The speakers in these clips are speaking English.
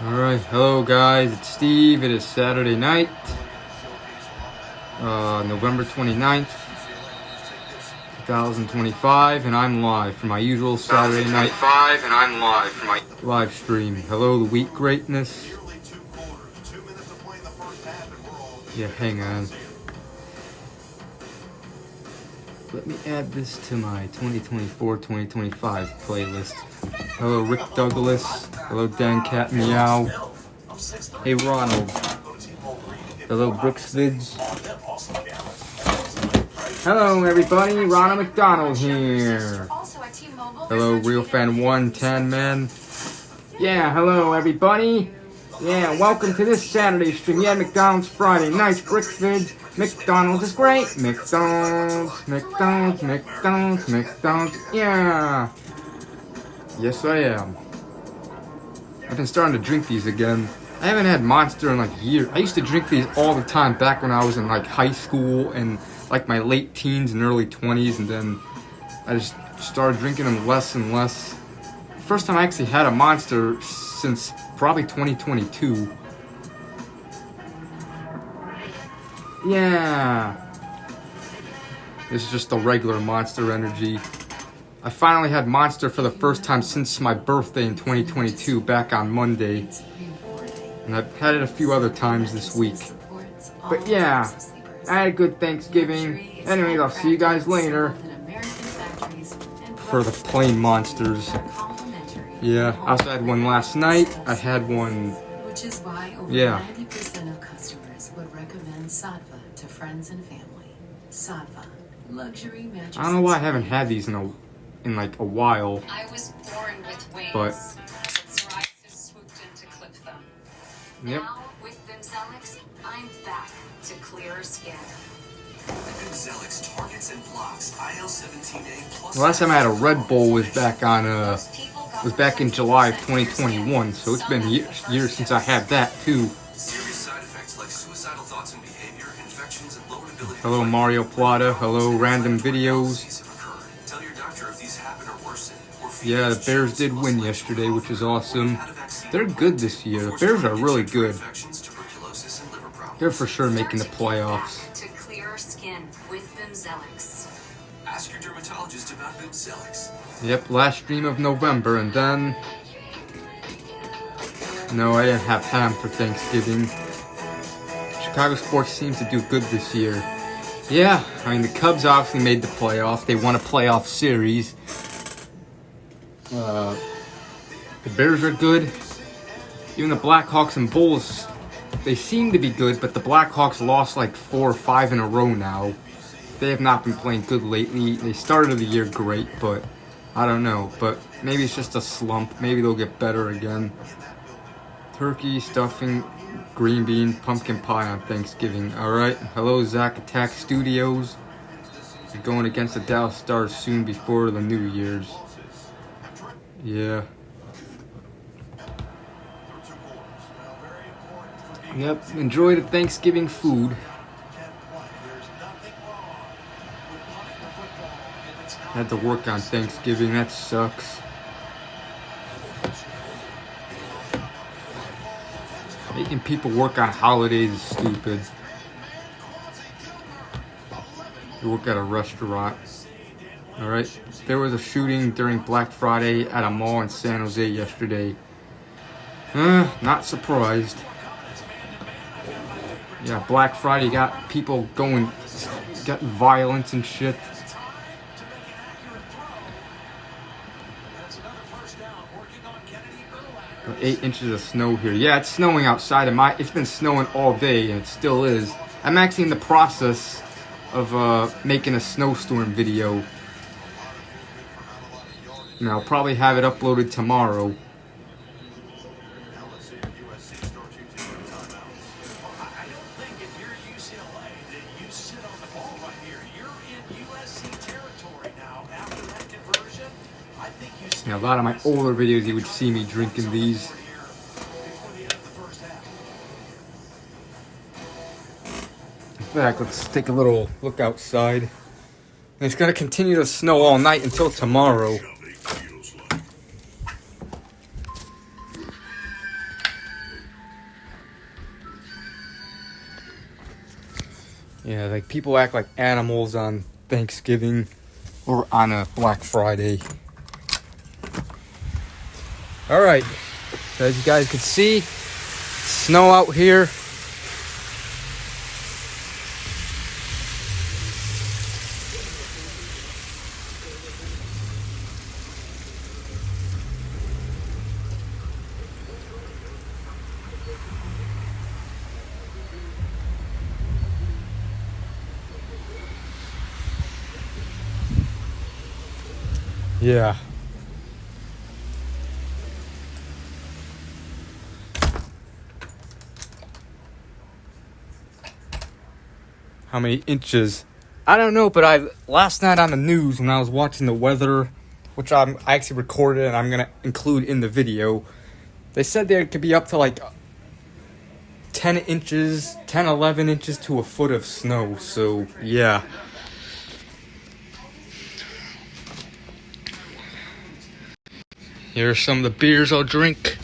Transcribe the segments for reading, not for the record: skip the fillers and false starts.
Alright, hello guys, it's Steve. It is Saturday night, November 29th, 2025, and I'm live for my usual Saturday night live stream. Hello, the week greatness. Yeah, hang on. Let me add this to my 2024-2025 playlist. Hello, Rick Douglas. Hello, Dan Cat Meow. Hey, Ronald. Hello, Brooks Vids. Hello, everybody. Ronald McDonald here. Hello, Real Fan 1, Tan Man. Yeah, hello, everybody. Yeah, welcome to this Saturday stream. Yeah, McDonald's Friday. Nice Brooks Vids. McDonald's is great. McDonald's. Yeah. Yes, I am. I've been starting to drink these again. I haven't had Monster in like years. I used to drink these all the time back when I was in like high school and like my late teens and early 20s, and then I just started drinking them less and less. First time I actually had a Monster since probably 2022. Yeah. This is just the regular Monster Energy. I finally had Monster for the first time since my birthday in 2022, back on Monday. And I've had it a few other times this week. But yeah, I had a good Thanksgiving. Anyways, I'll see you guys later. For the plain Monsters. Yeah, I also had one last night. I had one. Which is why over 90% of customers would recommend Sattva to friends and family. Sattva, luxury mattresses. I don't know why I haven't had these in like a while. I was born with wings. But Psoriasis swooped in to clip them. yep. Now with Bimzelx, I'm back to clearer skin. Bimzelx targets and blocks IL-17A+. The last time I had a Red Bull was back in July of 2021, so it's been years since I had that too. Serious side effects like suicidal thoughts and behavior, infections, and low ability. Hello, Mario Plata. Hello, Random Videos. Tell your doctor if these happen or worsen. Yeah, the Bears did win yesterday, which is awesome. They're good this year. The Bears are really good. They're for sure making the playoffs. To clearer skin with Bimzelx. Ask your dermatologist about Bimzelx. Yep, last stream of November, and then... No, I didn't have ham for Thanksgiving. Chicago sports seems to do good this year. Yeah, I mean, the Cubs obviously made the playoffs. They won a playoff series. The Bears are good. Even the Blackhawks and Bulls, they seem to be good, but the Blackhawks lost like 4 or 5 in a row now. They have not been playing good lately. They started the year great, but I don't know. But maybe it's just a slump. Maybe they'll get better again. Turkey, stuffing, green beans, pumpkin pie on Thanksgiving. Alright, hello Zach Attack Studios. You're going against the Dallas Stars soon before the New Year's. Yeah. Yep, enjoy the Thanksgiving food. Had to work on Thanksgiving, that sucks. Making people work on holidays is stupid. You work at a restaurant. Alright, there was a shooting during Black Friday at a mall in San Jose yesterday. Not surprised. Yeah, Black Friday got people going, got violence and shit. 8 inches of snow here. Yeah, it's snowing outside of it's been snowing all day and it still is. I'm actually in the process of making a snowstorm video. And I'll probably have it uploaded tomorrow. Yeah, a lot of my older videos you would see me drinking these. In fact, let's take a little look outside. And it's gonna continue to snow all night until tomorrow. Yeah, like people act like animals on Thanksgiving or on a Black Friday. Alright, so as you guys can see, snow out here. Yeah. How many inches? I don't know, but last night on the news when I was watching the weather, which I actually recorded and I'm gonna include in the video, they said there could be up to like 10 inches, 10, 11 inches to a foot of snow. So yeah. Here are some of the beers I'll drink.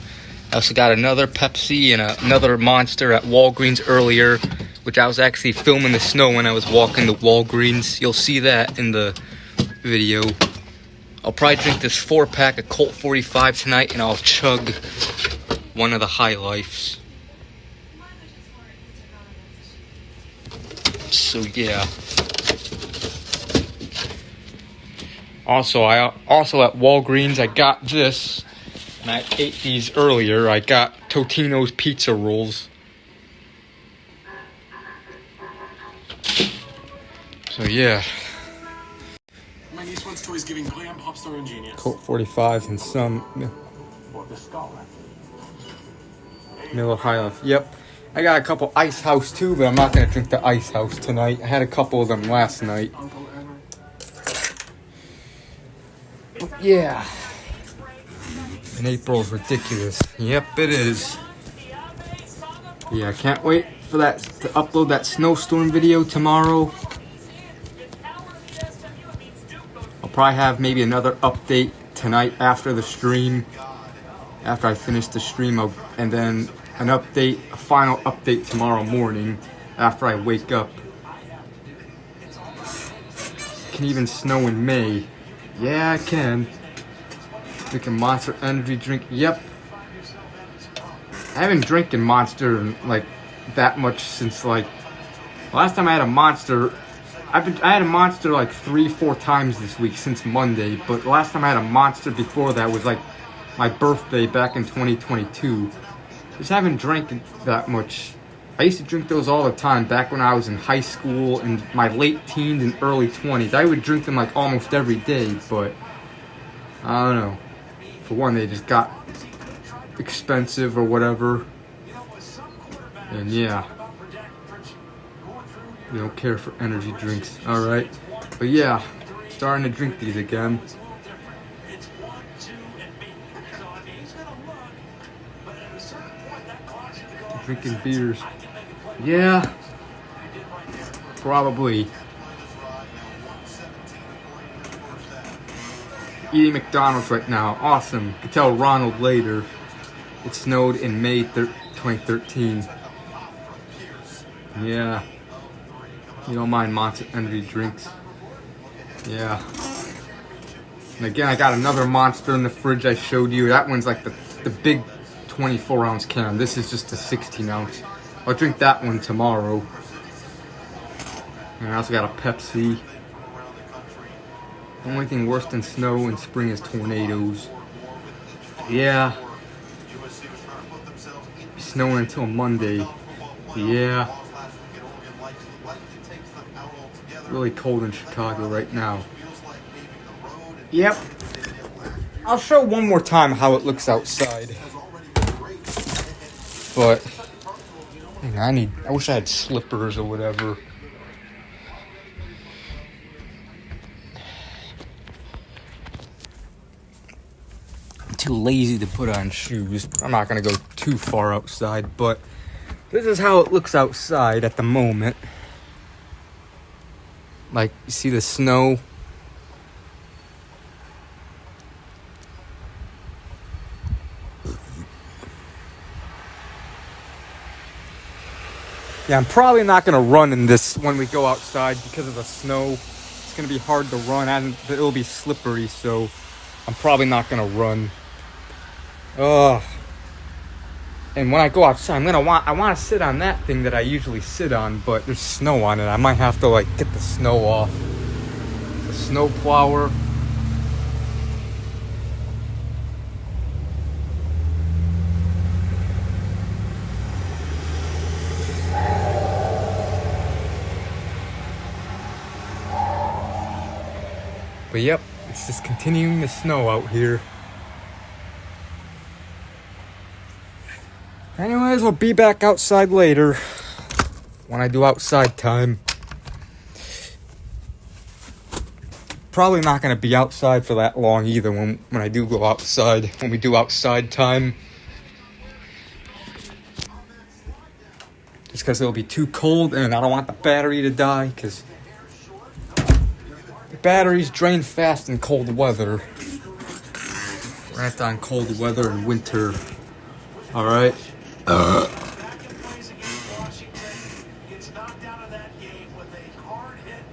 I also got another Pepsi and another Monster at Walgreens earlier, which I was actually filming the snow when I was walking to Walgreens. You'll see that in the video. I'll probably drink this 4-pack of Colt 45 tonight, and I'll chug one of the High Lifes. So yeah. Also at Walgreens I got this, and I ate these earlier. I got Totino's pizza rolls. So yeah. My niece wants toys giving glam pop star and genius. Colt 45 and some Miller High Life. Yep. I got a couple Ice House too, but I'm not gonna drink the Ice House tonight. I had a couple of them last night. Yeah. And April's ridiculous. Yep, it is. Yeah, I can't wait for that to upload that snowstorm video tomorrow. I'll probably have maybe another update tonight after the stream. After I finish the stream, and then an update, a final update tomorrow morning after I wake up. It can even snow in May. Yeah, I can. Drinking Monster energy drink. Yep. I haven't drinking Monster like that much since like last time I had a Monster. I had a Monster like 3-4 times this week since Monday. But the last time I had a Monster before that was like my birthday back in 2022. Just haven't drank that much. I used to drink those all the time back when I was in high school and my late teens and early 20s. I would drink them like almost every day, but I don't know. For one, they just got expensive or whatever. And yeah, they don't care for energy drinks. Alright. But yeah, starting to drink these again. Drinking beers. Yeah, probably. Eating McDonald's right now. Awesome. Could tell Ronald later. It snowed in May 2013. Yeah. You don't mind Monster energy drinks. Yeah. And again, I got another Monster in the fridge I showed you. That one's like the big 24-ounce can. This is just a 16-ounce. I'll drink that one tomorrow. And I also got a Pepsi. The only thing worse than snow in spring is tornadoes. Yeah. Snowing until Monday. Yeah. Really cold in Chicago right now. Yep. I'll show one more time how it looks outside. But I wish I had slippers or whatever. I'm too lazy to put on shoes. I'm not gonna go too far outside, but this is how it looks outside at the moment. Like, you see the snow? Yeah, I'm probably not going to run in this when we go outside because of the snow. It's going to be hard to run and it'll be slippery, so I'm probably not going to run. Ugh. And when I go outside, I want to sit on that thing that I usually sit on, but there's snow on it. I might have to, like, get the snow off. The snow plower. But yep, it's just continuing to snow out here. Anyways, we'll be back outside later when I do outside time. Probably not going to be outside for that long either when I do go outside, when we do outside time. Just because it'll be too cold and I don't want the battery to die because the batteries drain fast in cold weather. Rant on cold weather and winter. Alright. Gets knocked out of that game with a hard hit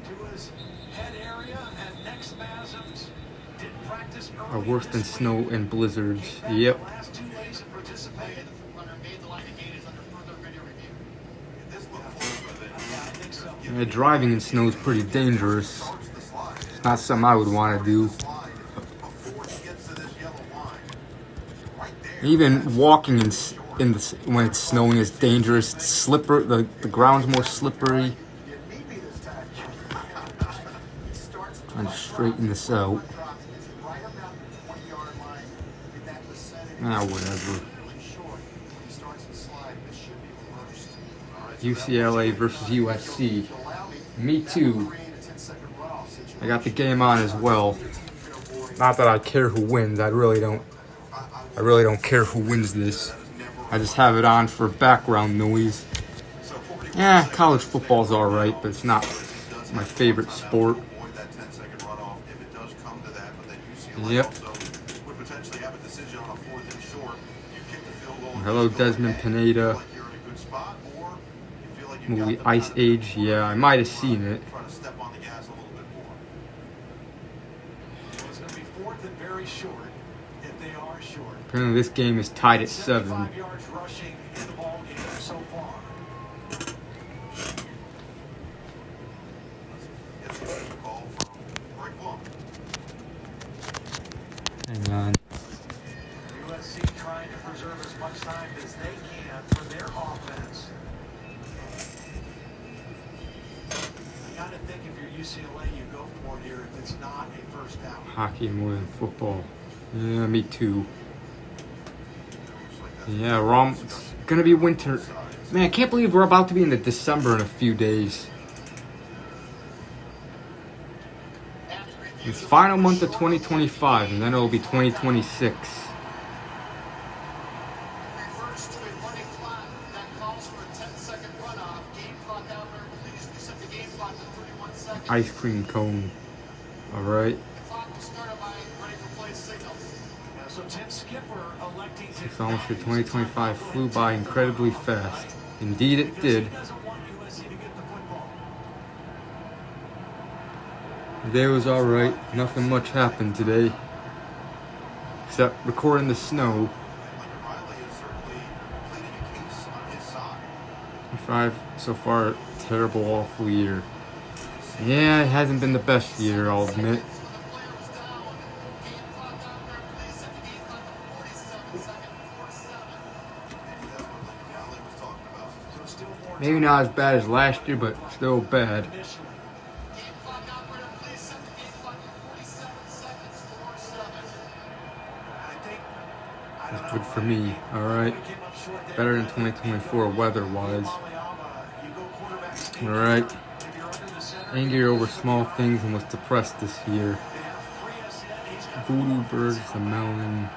to his head area and neck spasms. Didn't practice Are worse than snow and blizzards. Yep. last 2 days of participating. Yeah, driving in snow is pretty dangerous. It's not something I would want to do. Even walking when it's snowing is dangerous. It's the ground's more slippery. Trying to straighten this out. Whatever. UCLA versus USC. Me too. I got the game on as well. Not that I care who wins. I really don't care who wins this. I just have it on for background noise. Yeah, college football's alright, but it's not my favorite sport. Yep. Hello, Desmond Pineda. Movie Ice Age. Yeah, I might have seen it. Apparently this game is tied at 7. Hang on. USC trying to preserve as much time as they can for their offense. I gotta think if you're UCLA, you go for it here if it's not a first down. Hockey more than football. Yeah, me too. Yeah, it's gonna be winter. Man, I can't believe we're about to be into December in a few days. It's final month of 2025, and then it'll be 2026. Ice cream cone. Alright. It's almost here. 2025 flew by incredibly fast. Indeed it did. The day was alright. Nothing much happened today. Except recording the snow. 5 so far, terrible, awful year. Yeah, it hasn't been the best year, I'll admit. Maybe not as bad as last year, but still bad. That's good for me, alright? Better than 2024 weather-wise. Alright. Angry over small things and was depressed this year. Voodoo birds, the melon.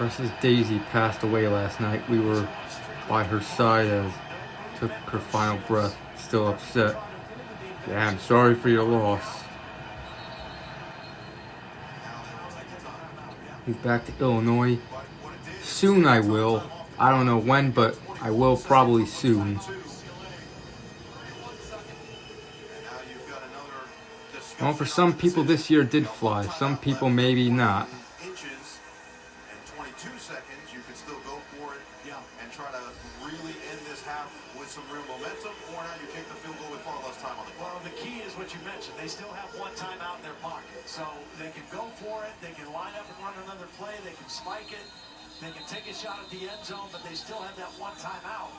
Precious Daisy passed away last night. We were by her side as took her final breath. Still upset. Yeah, I'm sorry for your loss. Move back to Illinois. Soon I will. I don't know when, but I will probably soon. Well, for some people this year did fly. Some people maybe not. Inches and 22 seconds, you can still go for it and try to really end this half with some real momentum, or now you kick the field goal with far less time on the clock. Well, the key is what you mentioned. They still have one timeout in their pocket. So they can go for it. They can line up and run another play. They can spike it. They can take a shot at the end zone, but they still have that one timeout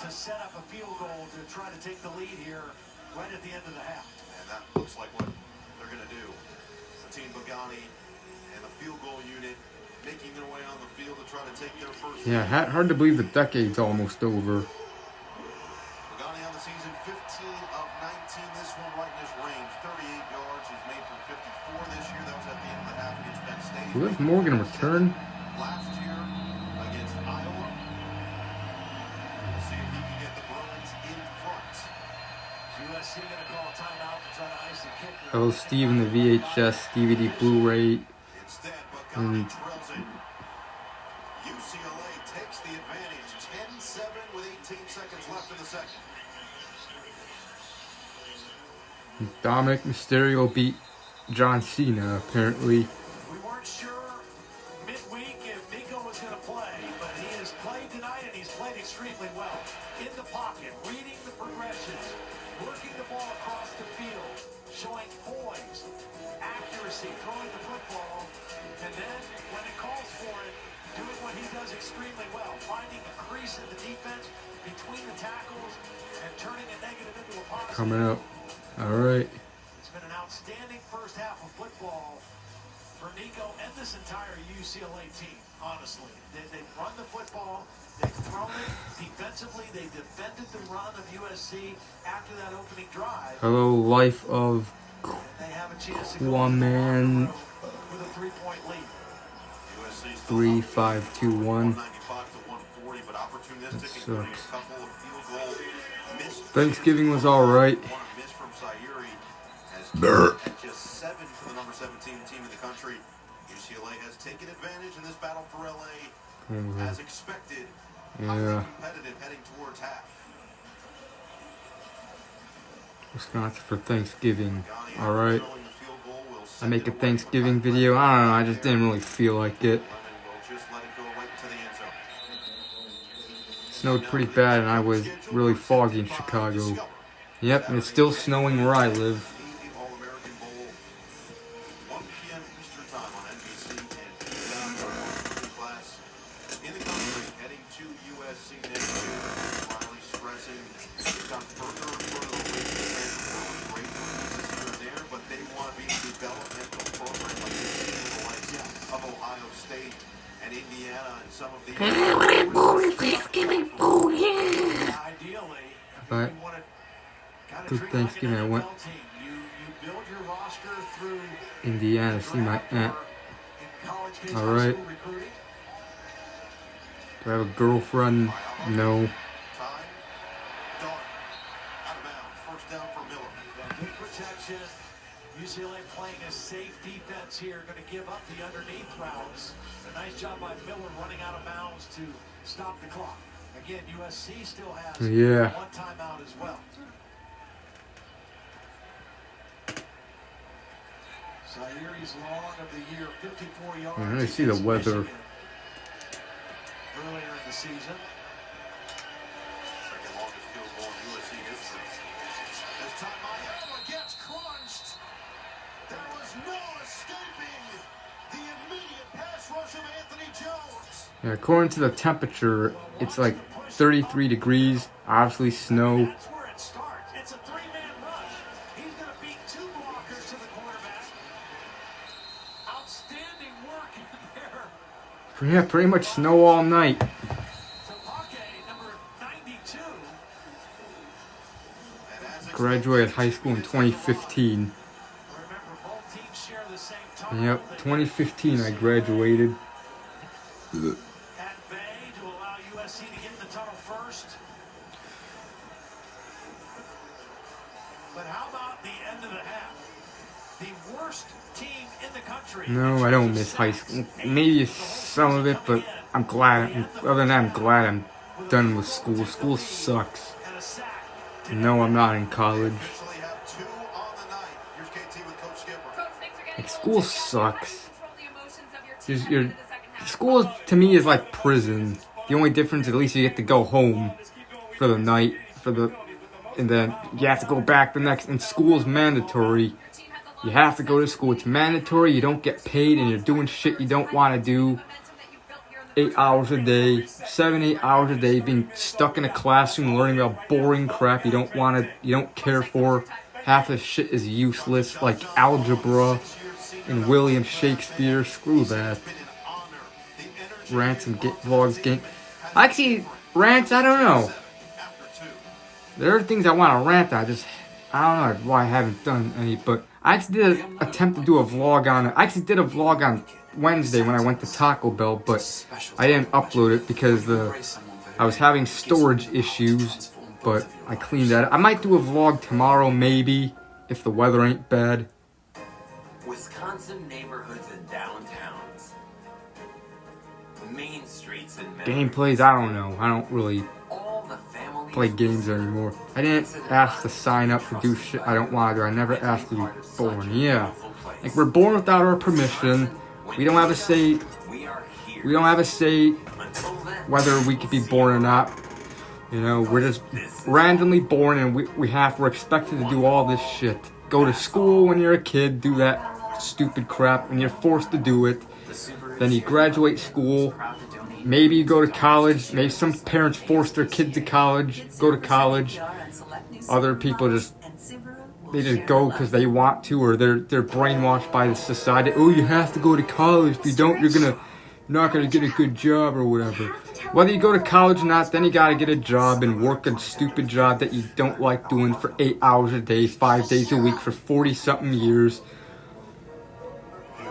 to set up a field goal to try to take the lead here right at the end of the half. And that looks like what they're going to do. Team Bogani and the field goal unit making their way on the field to try to take their first. Yeah, hard to believe the decade's almost over. Bogani on the season, 15 of 19. This one right in his range, 38 yards. He's made from 54 this year. That was at the end of the half against Penn State. Will Liv Morgan return? Last year against Iowa. We'll see if he can get the Bruins in front. USC going to call a timeout to try to ice the kicker. Oh, Steve in the VHS DVD Blu-ray. Instead, Bogani drills it. UCLA takes the advantage. 10-7 with 18 seconds left in the second. Dominic Mysterio beat John Cena, apparently. We weren't sure midweek if Nico was going to play, but he has played tonight, and he's played extremely well. In the pocket, reading the progressions, working the ball across the field, showing poise, accuracy, throwing the football, and then when it calls for it, doing what he does extremely well, finding a crease in the defense between the tackles and turning a negative into a positive. Coming up. All right. It's been an outstanding first half of football for Nico and this entire UCLA team, honestly. They've run the football, they've thrown it defensively, they defended the run of USC after that opening drive. Hello, life of They have a chance to go Quaman with a 3-point lead. 3521. That sucks. Thanksgiving was alright. Just 7 for the number 17 team in the country. UCLA has taken advantage in this battle for LA. As expected, highly competitive heading towards half. Wisconsin for Thanksgiving. Alright. I make a Thanksgiving video. I don't know, I just didn't really feel like it. It snowed pretty bad and I was really foggy in Chicago. Yep, and it's still snowing where I live. But good Thanksgiving, I went Indiana to see my aunt. Alright. Do I have a girlfriend? No. Good protection. UCLA playing a safe defense here, going to give up the underneath routes. A nice job by Miller running out of bounds to stop the clock. Again, USC still has one timeout as well. Zairi's long of the year, 54 yards. I see the weather. Earlier in the season. Second longest field goal in USC history. This time Iowa gets crunched. There was no escaping the immediate pass rush of Anthony Jones. Yeah, according to the temperature, it's like 33 degrees, obviously snow. That's where it starts. It's a three-man rush. He's going to beat two blockers to the quarterback. Outstanding work in there. Yeah, pretty much snow all night. Number 92. Graduated high school in 2015. Remember, both teams share the same time. Yep, 2015 I graduated. At bay to allow USC to get in the tunnel first. But how about the end of the half? The worst team in the country. No, I don't miss high school. Maybe some of it, but I'm glad. Other than that, I'm glad I'm done with school. School sucks. No, I'm not in college. Officially have 2 on the night. Here's KT with Coach Skipper. Like, school sucks. School to me is like prison. The only difference, at least you get to go home for the night, and then you have to go back the next. And school is mandatory. You have to go to school. It's mandatory. You don't get paid, and you're doing shit you don't want to do. 8 hours a day, 7, 8 hours a day, being stuck in a classroom, learning about boring crap you don't care for. Half the shit is useless, like algebra and William Shakespeare. Screw that. Rants and vlogs, game. Actually, rants, I don't know. There are things I want to rant on. I don't know why I haven't done any, but I actually did attempt to do a vlog on it. I actually did a vlog on Wednesday when I went to Taco Bell, but I didn't upload it because I was having storage issues, but I cleaned that up. I might do a vlog tomorrow, maybe, if the weather ain't bad. Wisconsin neighborhoods and downtowns, main streets and Gameplays, I don't know. I don't really all the families play games anymore. I didn't ask to sign up to do shit I don't want to do. I never asked to be born. Yeah. Like, we're born without our permission. We don't have a say. we are here. We don't have a say Until then, whether we could be born or not. You know, we're just randomly born, and we're expected to do all this shit. Go to school when you're a kid, do that stupid crap, and you're forced to do it. Then you graduate school. Maybe you go to college. Maybe some parents force their kids to college, go to college. Other people just go because they want to, or they're brainwashed by the society. Oh, you have to go to college. If you don't, you're not gonna get a good job or whatever. Whether you go to college or not, then you gotta get a job and work a stupid job that you don't like doing for 8 hours a day, 5 days a week for 40-something years,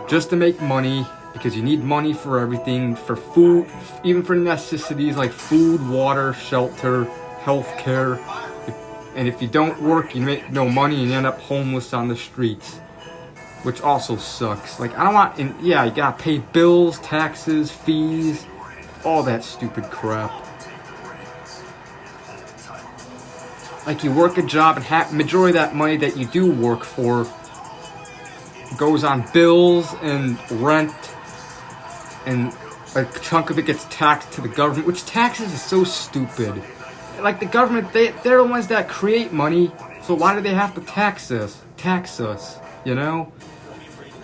just to make money. Because you need money for everything, for food, even for necessities like food, water, shelter, healthcare. And if you don't work, you make no money and you end up homeless on the streets, which also sucks. Like, I don't want, and yeah, you gotta pay bills, taxes, fees, all that stupid crap. Like, you work a job and majority of that money that you do work for goes on bills and rent, and a chunk of it gets taxed to the government, which taxes is so stupid. Like, the government, they're the ones that create money, so why do they have to tax us, you know?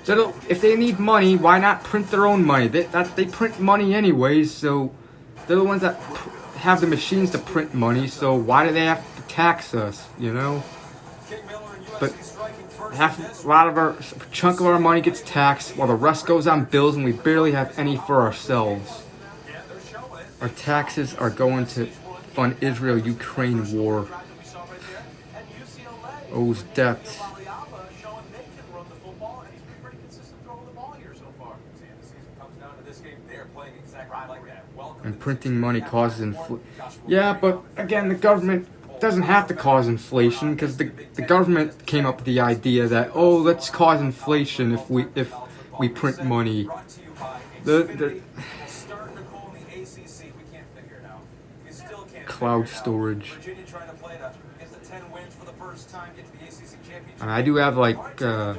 If they need money, why not print their own money? They print money anyways, so they're the ones that have the machines to print money, so why do they have to tax us, you know? But a chunk of our money gets taxed, while the rest goes on bills, and we barely have any for ourselves. Our taxes are going to fund Israel-Ukraine war. Owes debts. And printing money causes inflation. Yeah, but again, the government doesn't have to cause inflation, because the government came up with the idea that, oh, let's cause inflation if we print money. Cloud storage. And I do have like I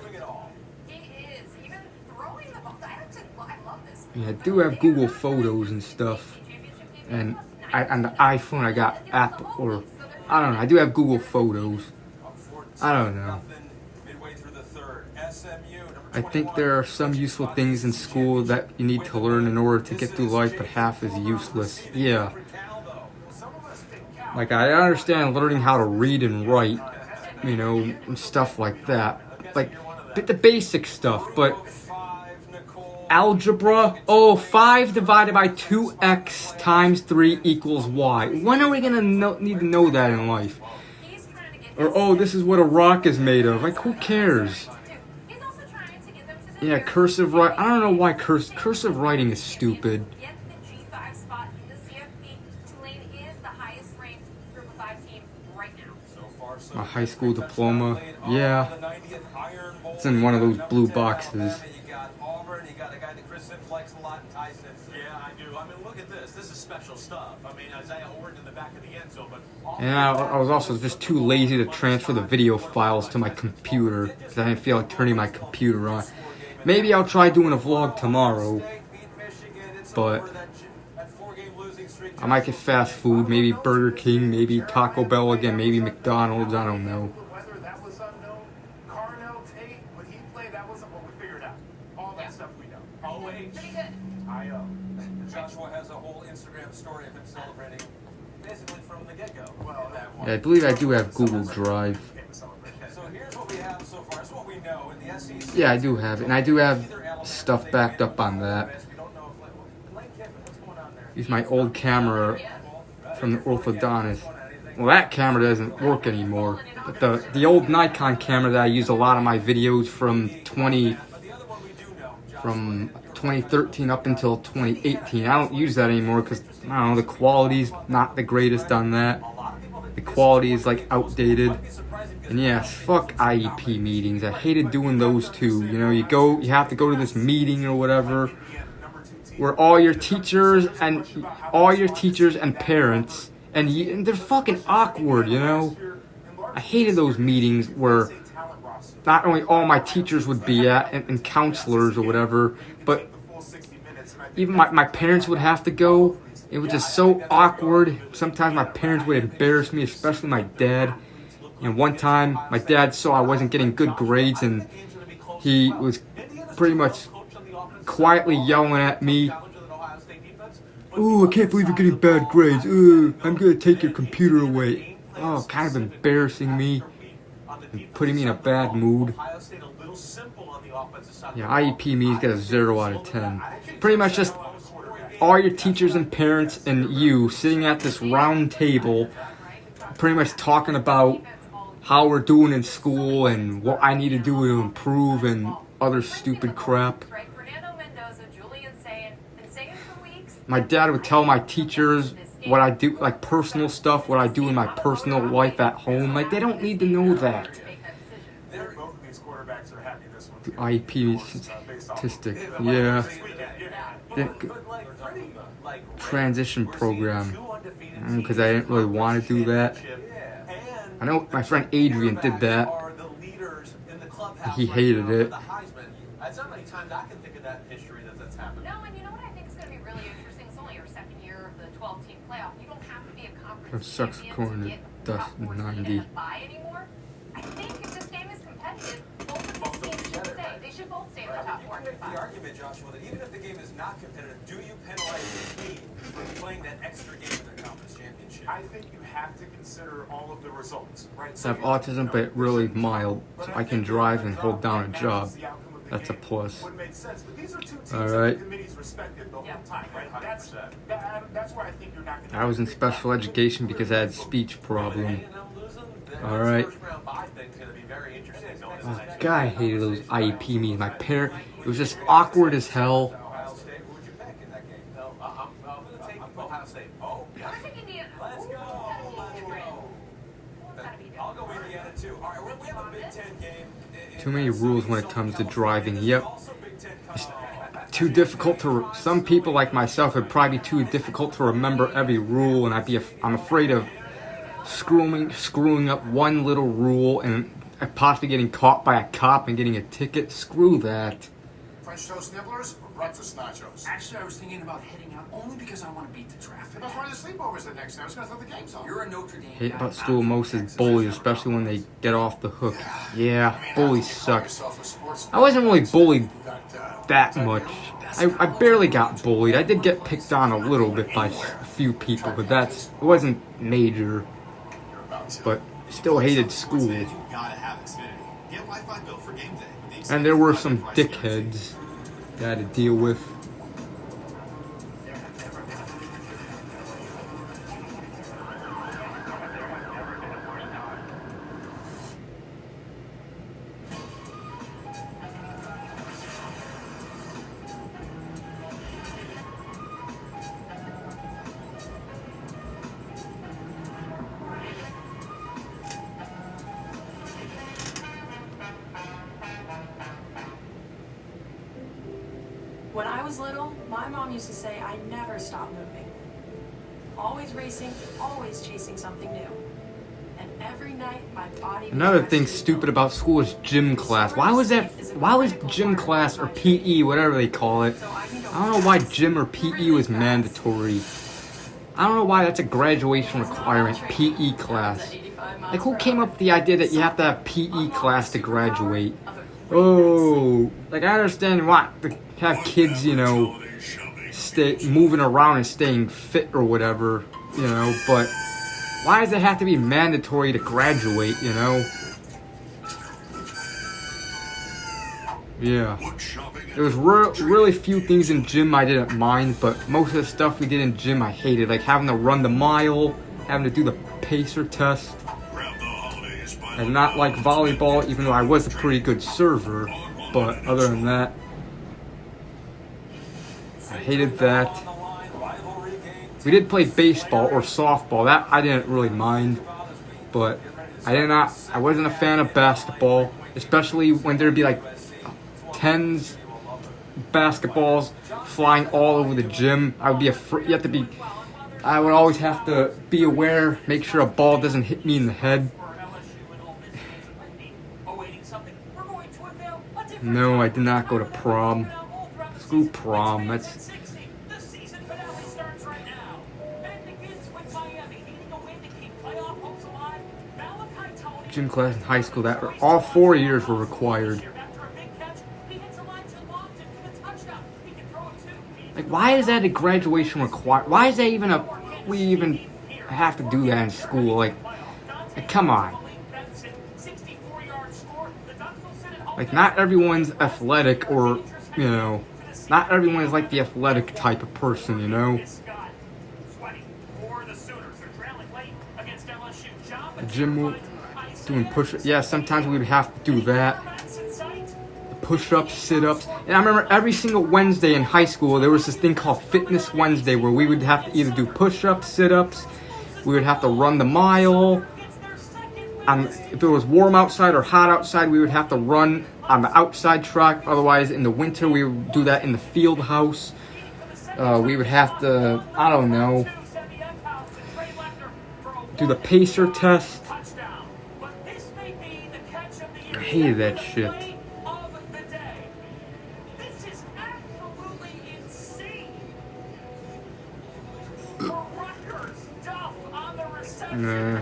do have Google Photos and stuff, and on the iPhone I got Apple, or I don't know. I do have Google Photos. I don't know. I think there are some useful things in school that you need to learn in order to get through life, but half is useless. Yeah. Like, I understand learning how to read and write, you know, and stuff like that. Like, the basic stuff, but algebra, 5 divided by 2x times 3 equals y. When are we gonna need to know that in life? Or, this is what a rock is made of. Like, who cares? Yeah, cursive writing. I don't know why cursive writing is stupid. right now. My high school diploma. Yeah. It's in one of those blue boxes. You got Auburn, you got a guy that Chris Sims likes a lot, Tyson. Yeah, I do. I mean, look at this. This is special stuff. I mean, Isaiah Horton in the back of the end zone, but And I was also just too lazy to transfer the video files to my computer because I didn't feel like turning my computer on. Maybe I'll try doing a vlog tomorrow, but I might get fast food, maybe Burger King, maybe Taco Bell again, maybe McDonald's, I don't know. whether that was unknown, Carnell Tate, when he played, that wasn't what we figured out. All that stuff we know. Pretty good. I Joshua has a whole Instagram story of him celebrating basically from the get-go. Well, that one. Yeah, I believe I do have Google Drive. So here's what we have so far. It's what we know in the SEC. Yeah, I do have it, and I do have stuff backed up on that. We don't know if Lane Kiffin, what's going on there? Use my old camera from the orthodontist. Well, that camera doesn't work anymore, but the old Nikon camera that I use a lot of my videos from 2013 up until 2018. I don't use that anymore because I don't know, the quality's not the greatest on that. The quality is like outdated. And yes, fuck IEP meetings. I hated doing those too. You know, you have to go to this meeting or whatever, where all your teachers and parents and they're fucking awkward. You know, I hated those meetings where not only all my teachers would be at and counselors or whatever, but even my parents would have to go. It was just so awkward. Sometimes my parents would embarrass me, especially my dad. And one time, my dad saw I wasn't getting good grades, and he was pretty much quietly yelling at me, "Ooh, I can't believe you're getting bad grades. Ooh, I'm gonna take your computer away." Oh, kind of embarrassing me and putting me in a bad mood. Yeah, IEP meetings get a 0 out of 10. Pretty much just all your teachers and parents and you sitting at this round table, pretty much talking about how we're doing in school and what I need to do to improve and other stupid crap. My dad would tell my teachers what I do, like personal stuff, what I do in my personal life at home. Like, they don't need to know that. The IEP statistic, yeah. The transition program, because I didn't really want to do that. I know my friend Adrian did that. He hated it. That's not many times I can think of that in history that's happened. No, and you know what I think is going to be really interesting? It's only your second year of the 12-team playoff. You don't have to be a conference That sucks according to Dustin 90. Anymore. I think if this game is competitive, both of these teams should stay. They should both stay in the top four. You make the argument, Joshua, that even if the game is not competitive, do you penalize the team for playing that extra game in their conference championship? I think you have to consider all of the results, right? I have autism, but really mild, so I can drive and hold down a job. That's a plus. Alright. I was in special education because I had speech problem. Alright. Oh, God, I hated those IEP meetings. My parent, it was just awkward as hell. Ohio State, who would you pick in that game? I'm going to take Ohio State. Oh, I'm taking Indiana. let's go. I'll go Indiana too. All right, we have a Big Ten game. Too many rules when it comes to driving. Yep. It's too difficult to. Some people like myself would probably be too difficult to remember every rule, and I'm afraid of screwing up one little rule and possibly getting caught by a cop and getting a ticket. Screw that. French toast nibblers or breakfast nachos? Actually, I was thinking about heading out only because I want to beat the traffic. That's why the sleepovers the next day. I was going to throw the games on. You're a Notre Dame Hate guy. about school most is bullies, especially when they get off the hook. Yeah, bullies suck. I wasn't really bullied that much. I barely got bullied. I did get picked on a little bit by a few people, but it wasn't major. But still hated school. And there were some dickheads that I had to deal with. was little, my mom used to say I never stop moving. Always racing, always chasing something new. And every night my body was Another resting thing in stupid hope. about school is gym class. Why was gym class or PE, whatever they call it? I don't know why gym or PE was mandatory. I don't know why that's a graduation requirement, PE class. Like, who came up with the idea that you have to have PE class to graduate? Oh, like, I understand why to have kids, you know, stay moving around and staying fit or whatever, you know, but why does it have to be mandatory to graduate, you know? Yeah. There was really few things in gym I didn't mind, but most of the stuff we did in gym I hated, like having to run the mile, having to do the pacer test. And not like volleyball, even though I was a pretty good server, but other than that, I hated that. We did play baseball or softball, that I didn't really mind, but I wasn't a fan of basketball, especially when there'd be like tens basketballs flying all over the gym. I would be I would always have to be aware, make sure a ball doesn't hit me in the head. No, I did not go to prom. Screw prom, that's... Gym class in high school, that all 4 years were required. Like, why is that a graduation required? Why is that even we even have to do that in school? Like, come on. Like, not everyone's athletic or, you know, not everyone is like the athletic type of person, you know? The gym, doing push-ups. Yeah, sometimes we would have to do that. Push-ups, sit-ups. And I remember every single Wednesday in high school, there was this thing called Fitness Wednesday where we would have to either do push-ups, sit-ups, we would have to run the mile. If it was warm outside or hot outside, we would have to run on the outside track. Otherwise, in the winter, we would do that in the field house. We would have to, I don't know, do the pacer test. I hated that shit. Nah.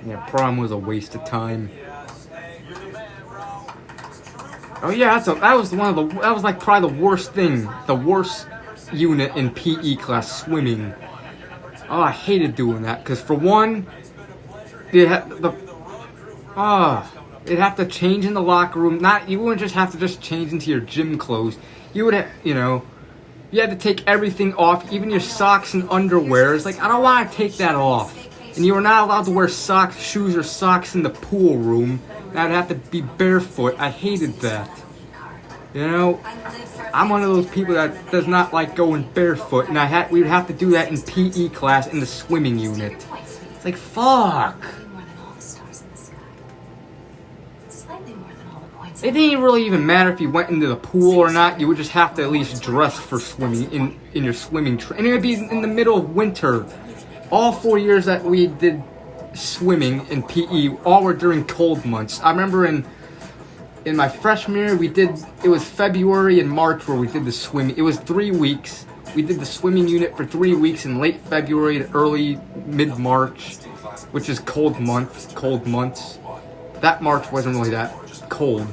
Yeah, prom was a waste of time. Oh yeah, that was like probably the worst thing, the worst unit in PE class, swimming. Oh, I hated doing that because for one, they'd have to change in the locker room. You wouldn't just have to just change into your gym clothes. You would have, you know, you had to take everything off, even your socks and underwear. It's like, I don't want to take that off. And you were not allowed to wear shoes or socks in the pool room. I'd have to be barefoot. I hated that. You know, I'm one of those people that does not like going barefoot, and we would have to do that in PE class in the swimming unit. It's like, fuck. It didn't really even matter if you went into the pool or not. You would just have to at least dress for swimming in your swimming and it would be in the middle of winter. All 4 years that we did swimming in PE, all were during cold months. I remember in my freshman year, it was February and March where we did the swimming. It was 3 weeks. We did the swimming unit for 3 weeks in late February to early mid-March, which is cold months. That March wasn't really that cold.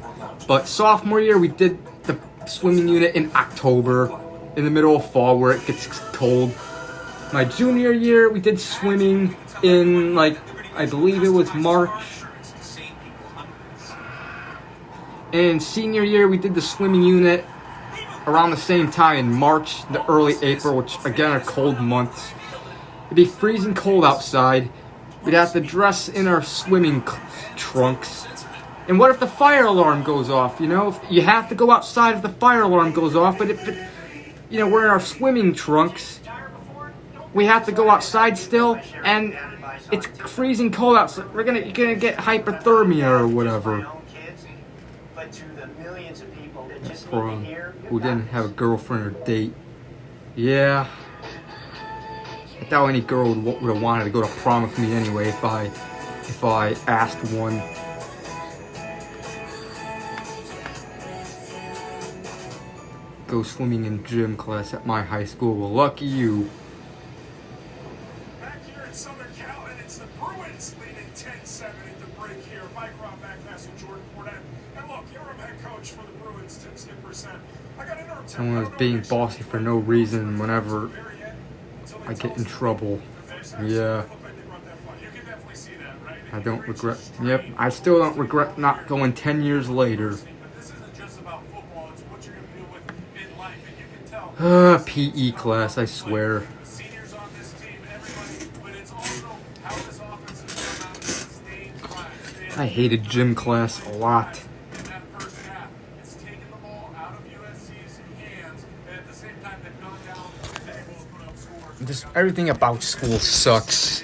But sophomore year, we did the swimming unit in October, in the middle of fall where it gets cold. My junior year, we did swimming in, like, I believe it was March. And senior year, we did the swimming unit around the same time in March, the early April, which again are cold months. It'd be freezing cold outside. We'd have to dress in our swimming trunks. And what if the fire alarm goes off? You know, you have to go outside if the fire alarm goes off. But if we're in our swimming trunks, we have to go outside still, and it's freezing cold outside. You're gonna get hypothermia or whatever. prom who didn't have a girlfriend or date. Yeah, I doubt any girl would have wanted to go to prom with me anyway if I asked one. Go swimming in gym class at my high school. Well, lucky you. Back here in Southern Cal, and it's the Bruins leading 10-7 at the break here. Mike Robb back passing Jordan Portette. And look, interim head coach for the Bruins, Tim Skipperson. I got interim. Someone was being bossy for no reason whenever I get in trouble. Yeah. I don't regret. Yep, I still don't regret not going 10 years later. PE class, I swear. I hated gym class a lot. Just everything about school sucks.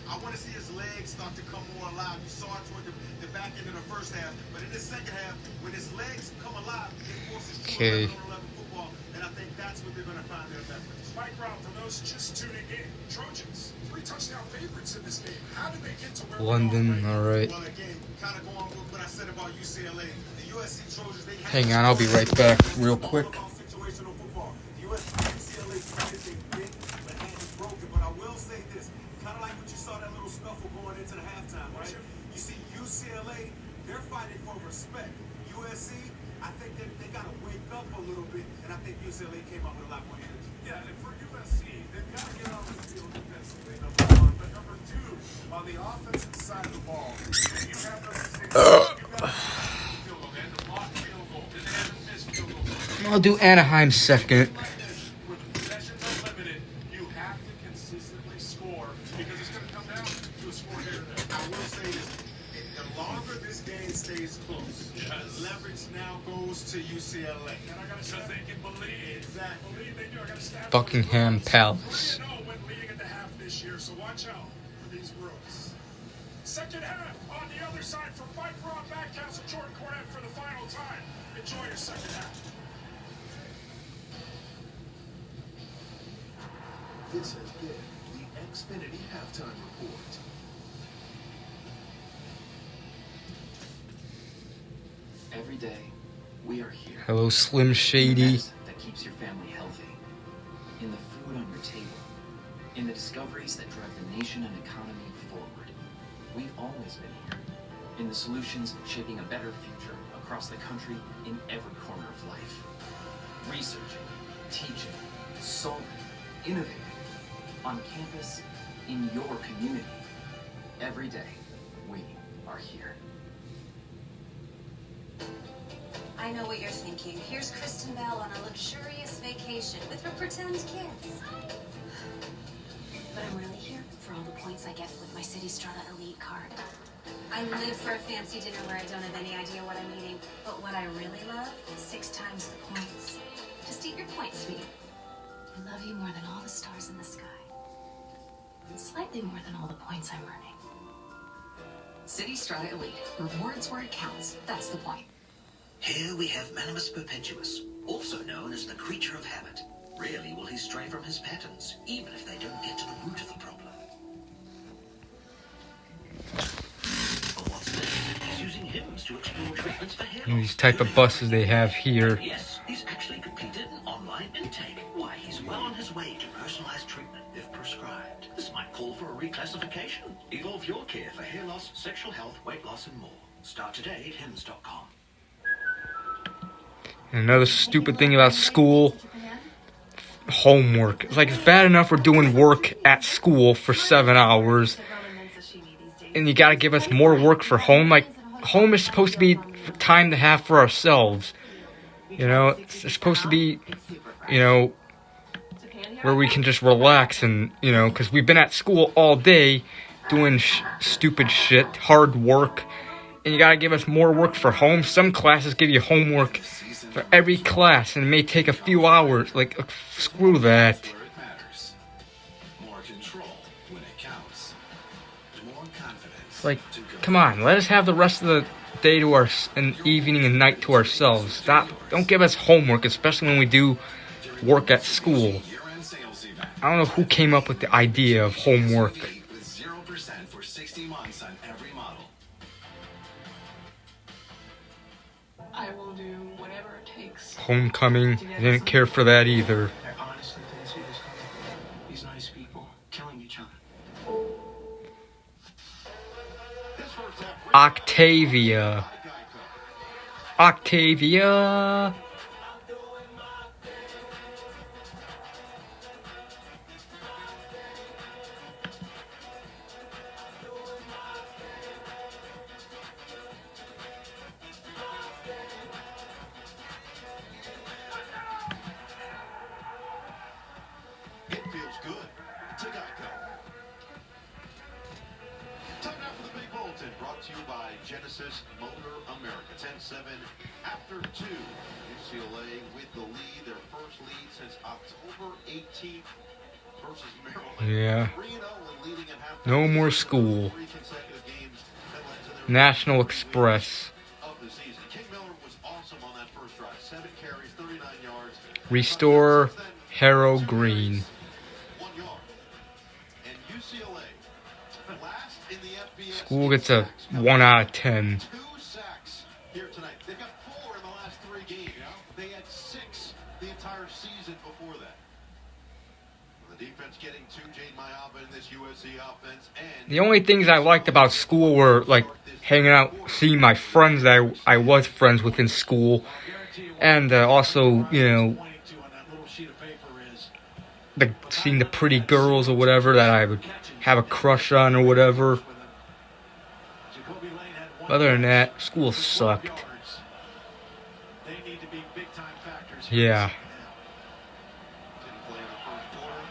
I want to see his legs start to come more alive. You saw it toward the back end of the first half, but in the second half, when his legs come alive, it forces Okay. football, and I think that's what they're going to find their efforts. Mike Brown, for those just tuning in, Trojans, 3 touchdown favorites in this game. How did they get to where London, alright. Well, again, kind of going with what I said about UCLA. The USC Trojans, they Hang on, I'll be right back real quick. situational football. The UCLA is a big but hand is broken, but I will say this. Kind of like what you saw that little scuffle going into the halftime, right? You see UCLA, they're fighting for respect. USC, I think they got to wake up a little bit, and I think UCLA came out with a lot more energy. Yeah, and for USC, they've got to get on the field defensively, number 1. But number 2, on the offensive side of the ball, you have those mistakes. You got field goal, and the blocked field goal, and they haven't missed field goals. I'll do Anaheim second. With possessions unlimited, you have to consistently score because it's going to come down to a score here and there. I will say this. The longer this game stays close, leverage now goes to UCLA. And I got to say, they can believe. Exactly. Believe they do. I got to stab Buckingham Palace. 3-0 when leading at the half this year, so watch out for these Bruins. Second half on the other side for Mike Robb, Backcastle, Jordan Cornette for the final time. Enjoy your second half. This has been the Xfinity Halftime Report. Every day, we are here. Hello, Slim Shady. That keeps your family healthy. In the food on your table. In the discoveries that drive the nation and economy forward. We've always been here. In the solutions shaping a better future across the country in every corner of life. Researching, teaching, solving, innovating. On campus, in your community. Every day, we are here. I know what you're thinking. Here's Kristen Bell on a luxurious vacation with her pretend kids. But I'm really here for all the points I get with my City Strata Elite card. I live for a fancy dinner where I don't have any idea what I'm eating. But what I really love is 6 times the points. Just eat your points, sweetie. I love you more than all the stars in the sky. And slightly more than all the points I'm earning. City Strata Elite. Rewards where it counts. That's the point. Here we have Manimus perpetuus, also known as the creature of habit. Rarely will he stray from his patterns, even if they don't get to the root of the problem. But what's this? He's using hymns to explore treatments for hair loss. These type of buses they have here. Yes, he's actually completed an online intake. Why, he's well on his way to personalized treatment if prescribed. This might call for a reclassification. Evolve your care for hair loss, sexual health, weight loss, and more. Start today at hims.com. Another stupid thing about school, homework. It's like, it's bad enough we're doing work at school for 7 hours, and you gotta give us more work for home. Like, home is supposed to be time to have for ourselves. You know, it's supposed to be, you know, where we can just relax and, you know, because we've been at school all day doing stupid shit, hard work, and you gotta give us more work for home. Some classes give you homework for every class, and it may take a few hours. Like, screw that. Where it matters. More control when it counts. More confidence Like, to go. Come on, let us have the rest of the day to our and evening and night to ourselves. Stop! Don't give us homework, especially when we do work at school. I don't know who came up with the idea of homework. With 0% for 60 months on every model. I will do whatever it takes. Homecoming, I didn't care for that either. I honestly didn't see this coming. These nice people killing each other. Octavia. Octavia. It feels good to Geico. Time now for the Big Bulletin, brought to you by Genesis Motor America. 10-7 after 2. UCLA with the lead, their first lead since October 18th versus Maryland. Yeah. 3-0 and leading at halftime. No more school. 3 consecutive games that led to their National Express. of the season. King Miller was awesome on that first drive. 7 carries, 39 yards. Restore Harrow Green. 1 yard. And UCLA, last in the FBS. School gets a 1 out of 10. 2 sacks here tonight. They've got 4 in the last 3 games. They had 6 the entire season before that. The defense getting to Jade Mayaba in this USC offense. And The only things I liked about school were like hanging out, seeing my friends that I was friends with in school, and also, you know, seeing the pretty girls or whatever that I would have a crush on or whatever. Other than that, school sucked. Yeah. didn't play in the first quarter.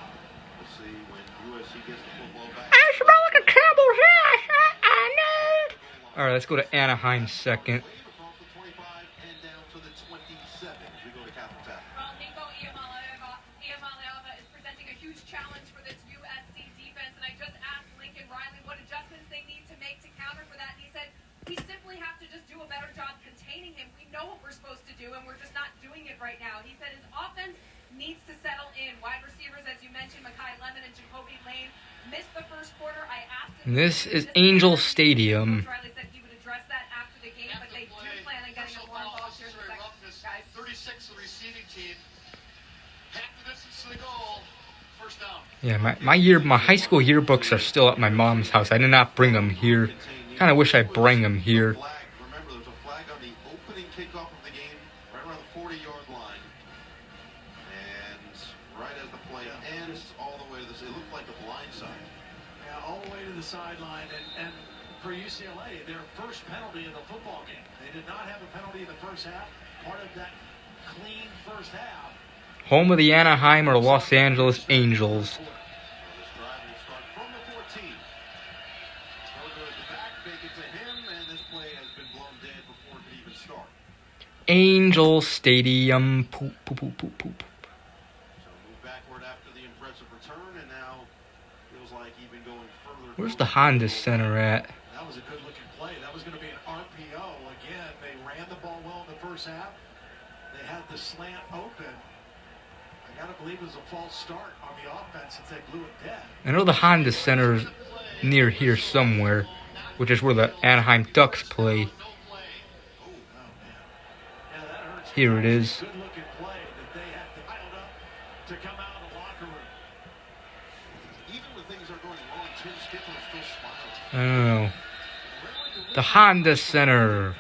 We'll see when USC gets the football back. I smell like a Campbell's ass. I know. All right, let's go to Anaheim second. Across the 25 and down to the 27 as we go to Captain Tap. Well, Nico Iamaleava is presenting a huge challenge for this USC defense, and I just asked Lincoln Riley what adjustments they need to make to counter for that, and he said we simply have to just do a better job containing him. We know what we're supposed to do, and we're just not doing it right now. He said his offense needs to settle in. Wide receivers, as you mentioned, Mekhi Lemon and Jacoby Lane missed the first quarter. I asked him. This is Angel Stadium. Coach Riley said he would address that after the game, but they do plan on getting a more involved here in the second, guys. 36 the receiving team. Half the distance to the goal. First down. Yeah, my high school yearbooks are still at my mom's house. I did not bring them here. Kind of wish I bring them here. Flag. Remember, there was a flag on the opening kickoff of the game, right around the 40-yard line. And right as the play ends, all the way to this, it looked like a blind side. Yeah, all the way to the sideline, and for UCLA, their first penalty in the football game. They did not have a penalty in the first half. Part of that clean first half. Home of the Anaheim or Los Angeles Angels. This drive will start from the 14. Throw goes to back, fake it to him, and this play has been blown dead before it could even start. Angel Stadium. Poop, poop, poop, poop, poop. So move backward after the impressive return, and now feels like even going further. Where's the Honda Center at? That was a good-looking play. That was going to be an RPO. Again, they ran the ball well in the first half. They had the slant open. I got to believe it was a false start on the offense since they blew it dead. I know the Honda Center is near here somewhere, which is where the Anaheim Ducks play. Oh, man. Yeah, that hurts. Here it is. Good-looking play that they had dialed up to come out of the locker room. Even when things are going wrong, Tim Skipper is still smiling. I don't know. The Honda Center.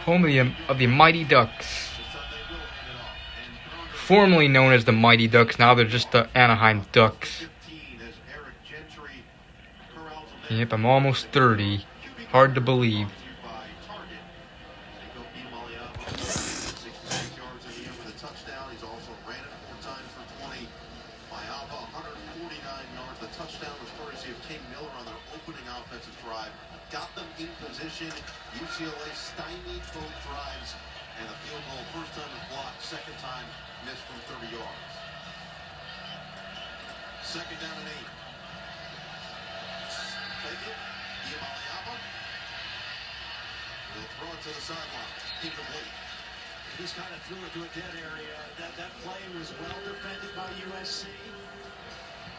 Home of the Mighty Ducks. Formerly known as the Mighty Ducks, now they're just the Anaheim Ducks. Yep, I'm almost 30. Hard to believe. got them in position. UCLA stymied both drives, and a field goal. First time was blocked, second time missed from 30 yards. Second down and 8. Fake it. Diamaliaba. They'll throw it to the sideline. Incomplete. He just kind of threw it to a dead area. That play was well defended by USC.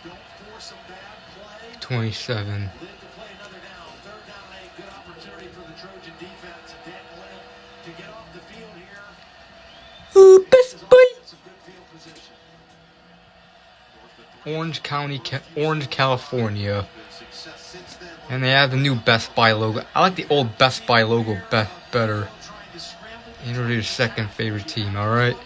Don't force a bad play. 27. Live to play another down. Third down and 8. Good opportunity for the Trojan defense. And Dan Liv to get off the field here. Ooh, best boy. That's a good field position. Orange, California. And they have the new Best Buy logo. I like the old Best Buy logo better. Introduce second favorite team, alright?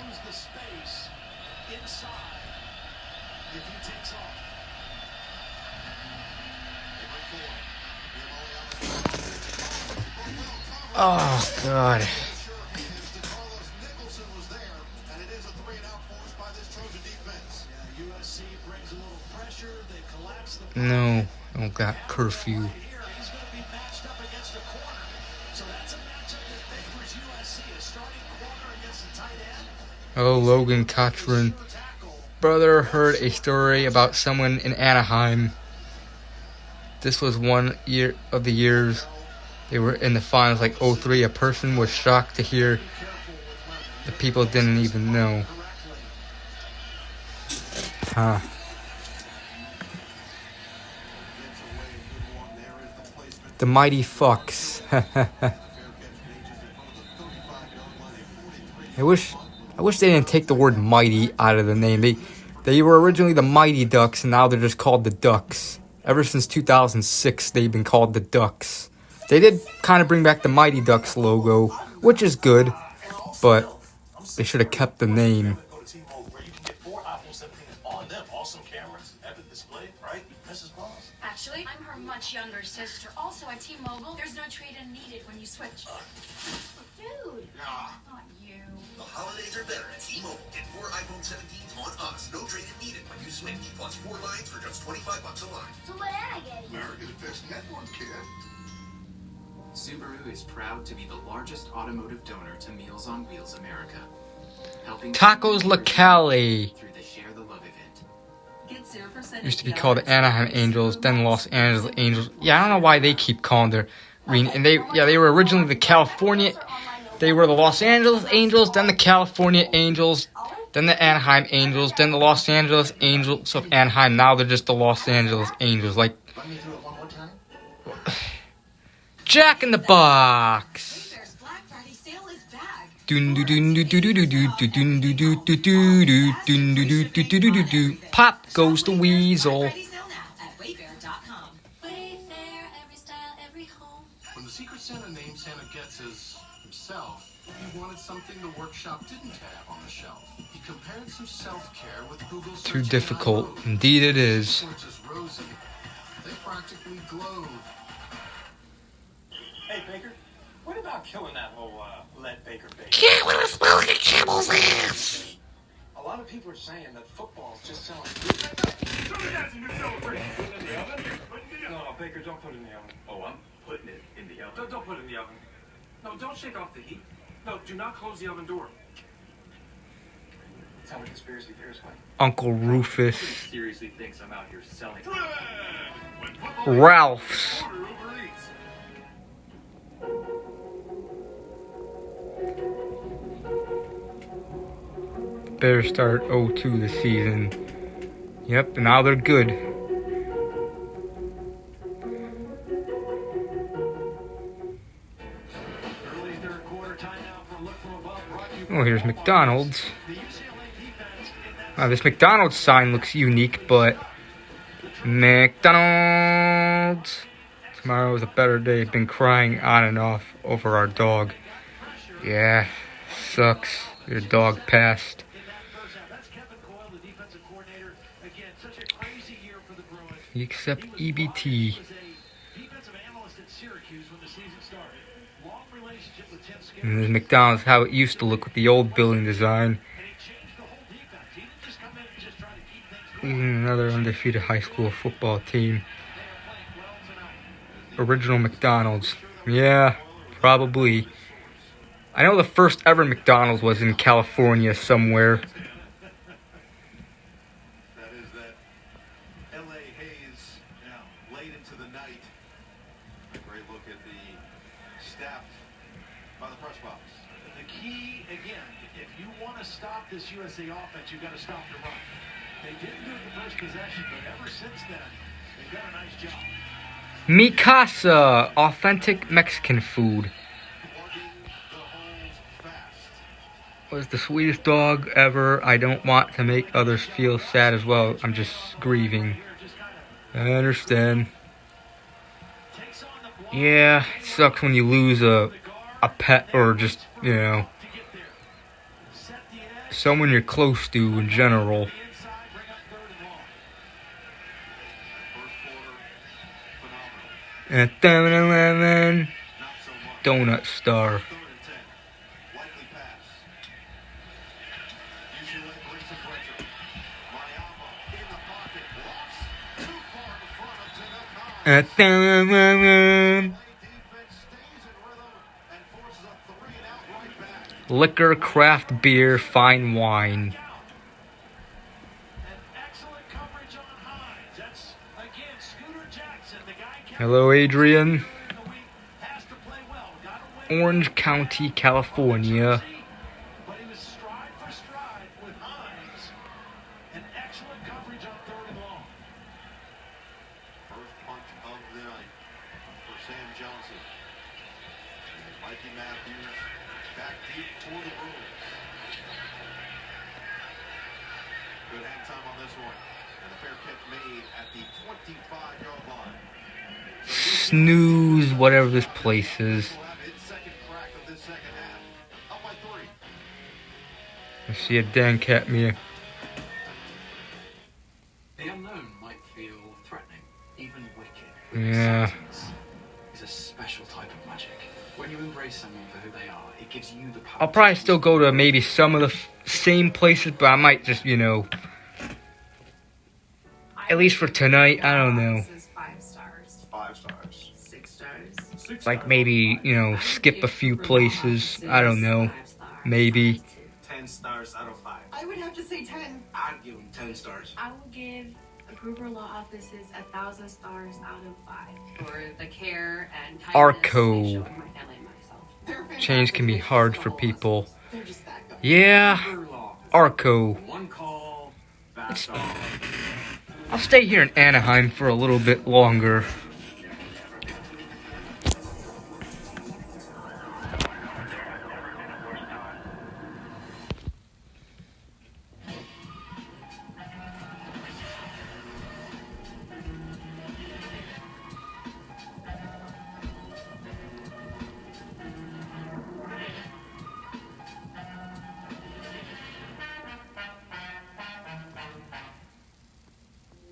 Oh, God. No, I don't got curfew. Oh, Logan Cotran. Brother heard a story about someone in Anaheim. This was one year of the years they were in the finals, like 03. A person was shocked to hear the people didn't even know. Huh. The Mighty Fucks. I wish they didn't take the word mighty out of the name. They were originally the Mighty Ducks, and now they're just called the Ducks. Ever since 2006, they've been called the Ducks. They did kind of bring back the Mighty Ducks logo, which is good, but they should have kept the name. Actually, I'm her much younger sister. Also, at T-Mobile, there's no trade-in needed when you switch. Dude, not you. The holidays are better at T-Mobile. Get 4 iPhone 17s on us. No trade-in needed when you switch. Plus 4 lines for just $25 a line. So what am I getting? America's best network, kid. Subaru is proud to be the largest automotive donor to Meals on Wheels America, helping Tacos La Cali. through the Share the Love event. Used to be called the Anaheim Angels, then Los Angeles Angels. Yeah, I don't know why they keep calling their and they were originally the California. They were the Los Angeles Angels, then the California Angels, then the Anaheim Angels, then the Los Angeles Angels of Anaheim. Now they're just the Los Angeles Angels. Like Jack in the Box. Pop goes the weasel. When the Secret Santa named Santa Getz as himself, he wanted something the workshop didn't have on the shelf. He compared some self-care with Google's Too difficult. Indeed it is. They practically glowed. Hey, Baker, what about killing that whole lead Baker baby? Can't want to smell like a camel's ass. A lot of people are saying that football's just selling food. No, Baker, don't put it in the oven. Oh, I'm putting it in the oven. Don't put it in the oven. No, don't shake off the heat. No, do not close the oven door. That's how the conspiracy theorists went. Uncle Rufus. Seriously thinks I'm out here selling. Ralph's. Bears start 0-2 this season. Yep, and now they're good. Oh, here's McDonald's. This McDonald's sign looks unique, but McDonald's. Tomorrow is a better day. I've been crying on and off over our dog. Yeah, sucks. Your dog passed. Except EBT. And there's McDonald's, how it used to look with the old building design. Another undefeated high school football team. original McDonald's. Yeah, probably. I know the first ever McDonald's was in California somewhere. That is that L.A. haze late into the night. A great look at the staff by the press box. The key, again, if you want to stop this USA offense, you've got to stop the run. They didn't do it the first possession, but ever since then, they've done a nice job. Mi casa, authentic Mexican food. Was the sweetest dog ever. I don't want to make others feel sad as well. I'm just grieving. I understand. Yeah, it sucks when you lose a pet or just, you know, someone you're close to in general. And 11 Donut Star. Liquor, craft beer, fine wine. Hello, Adrian. Orange County, California. Good hang time on this one. And a fair catch made at the 25-yard line. Snooze, whatever this place is. I see a Dan cat me. The unknown might feel threatening, even wicked. Yeah. It's a special type of magic. When you embrace someone for who they are, it gives you the power. I'll probably still go to maybe some of the same places, but I might just, you know, at least for tonight, I don't know. 5 stars. 5 stars. 6 stars. Like maybe, you know, skip a few places. I don't know. Maybe. 10 stars out of 5. I would have to say 10. I'd give him 10 stars. I will give Gruber Law Offices 1,000 stars out of 5 for the care and kindness Arco. they show my family and myself. Change can be hard for people. They're just that good. Yeah. Arco. One call, fast off. I'll stay here in Anaheim for a little bit longer.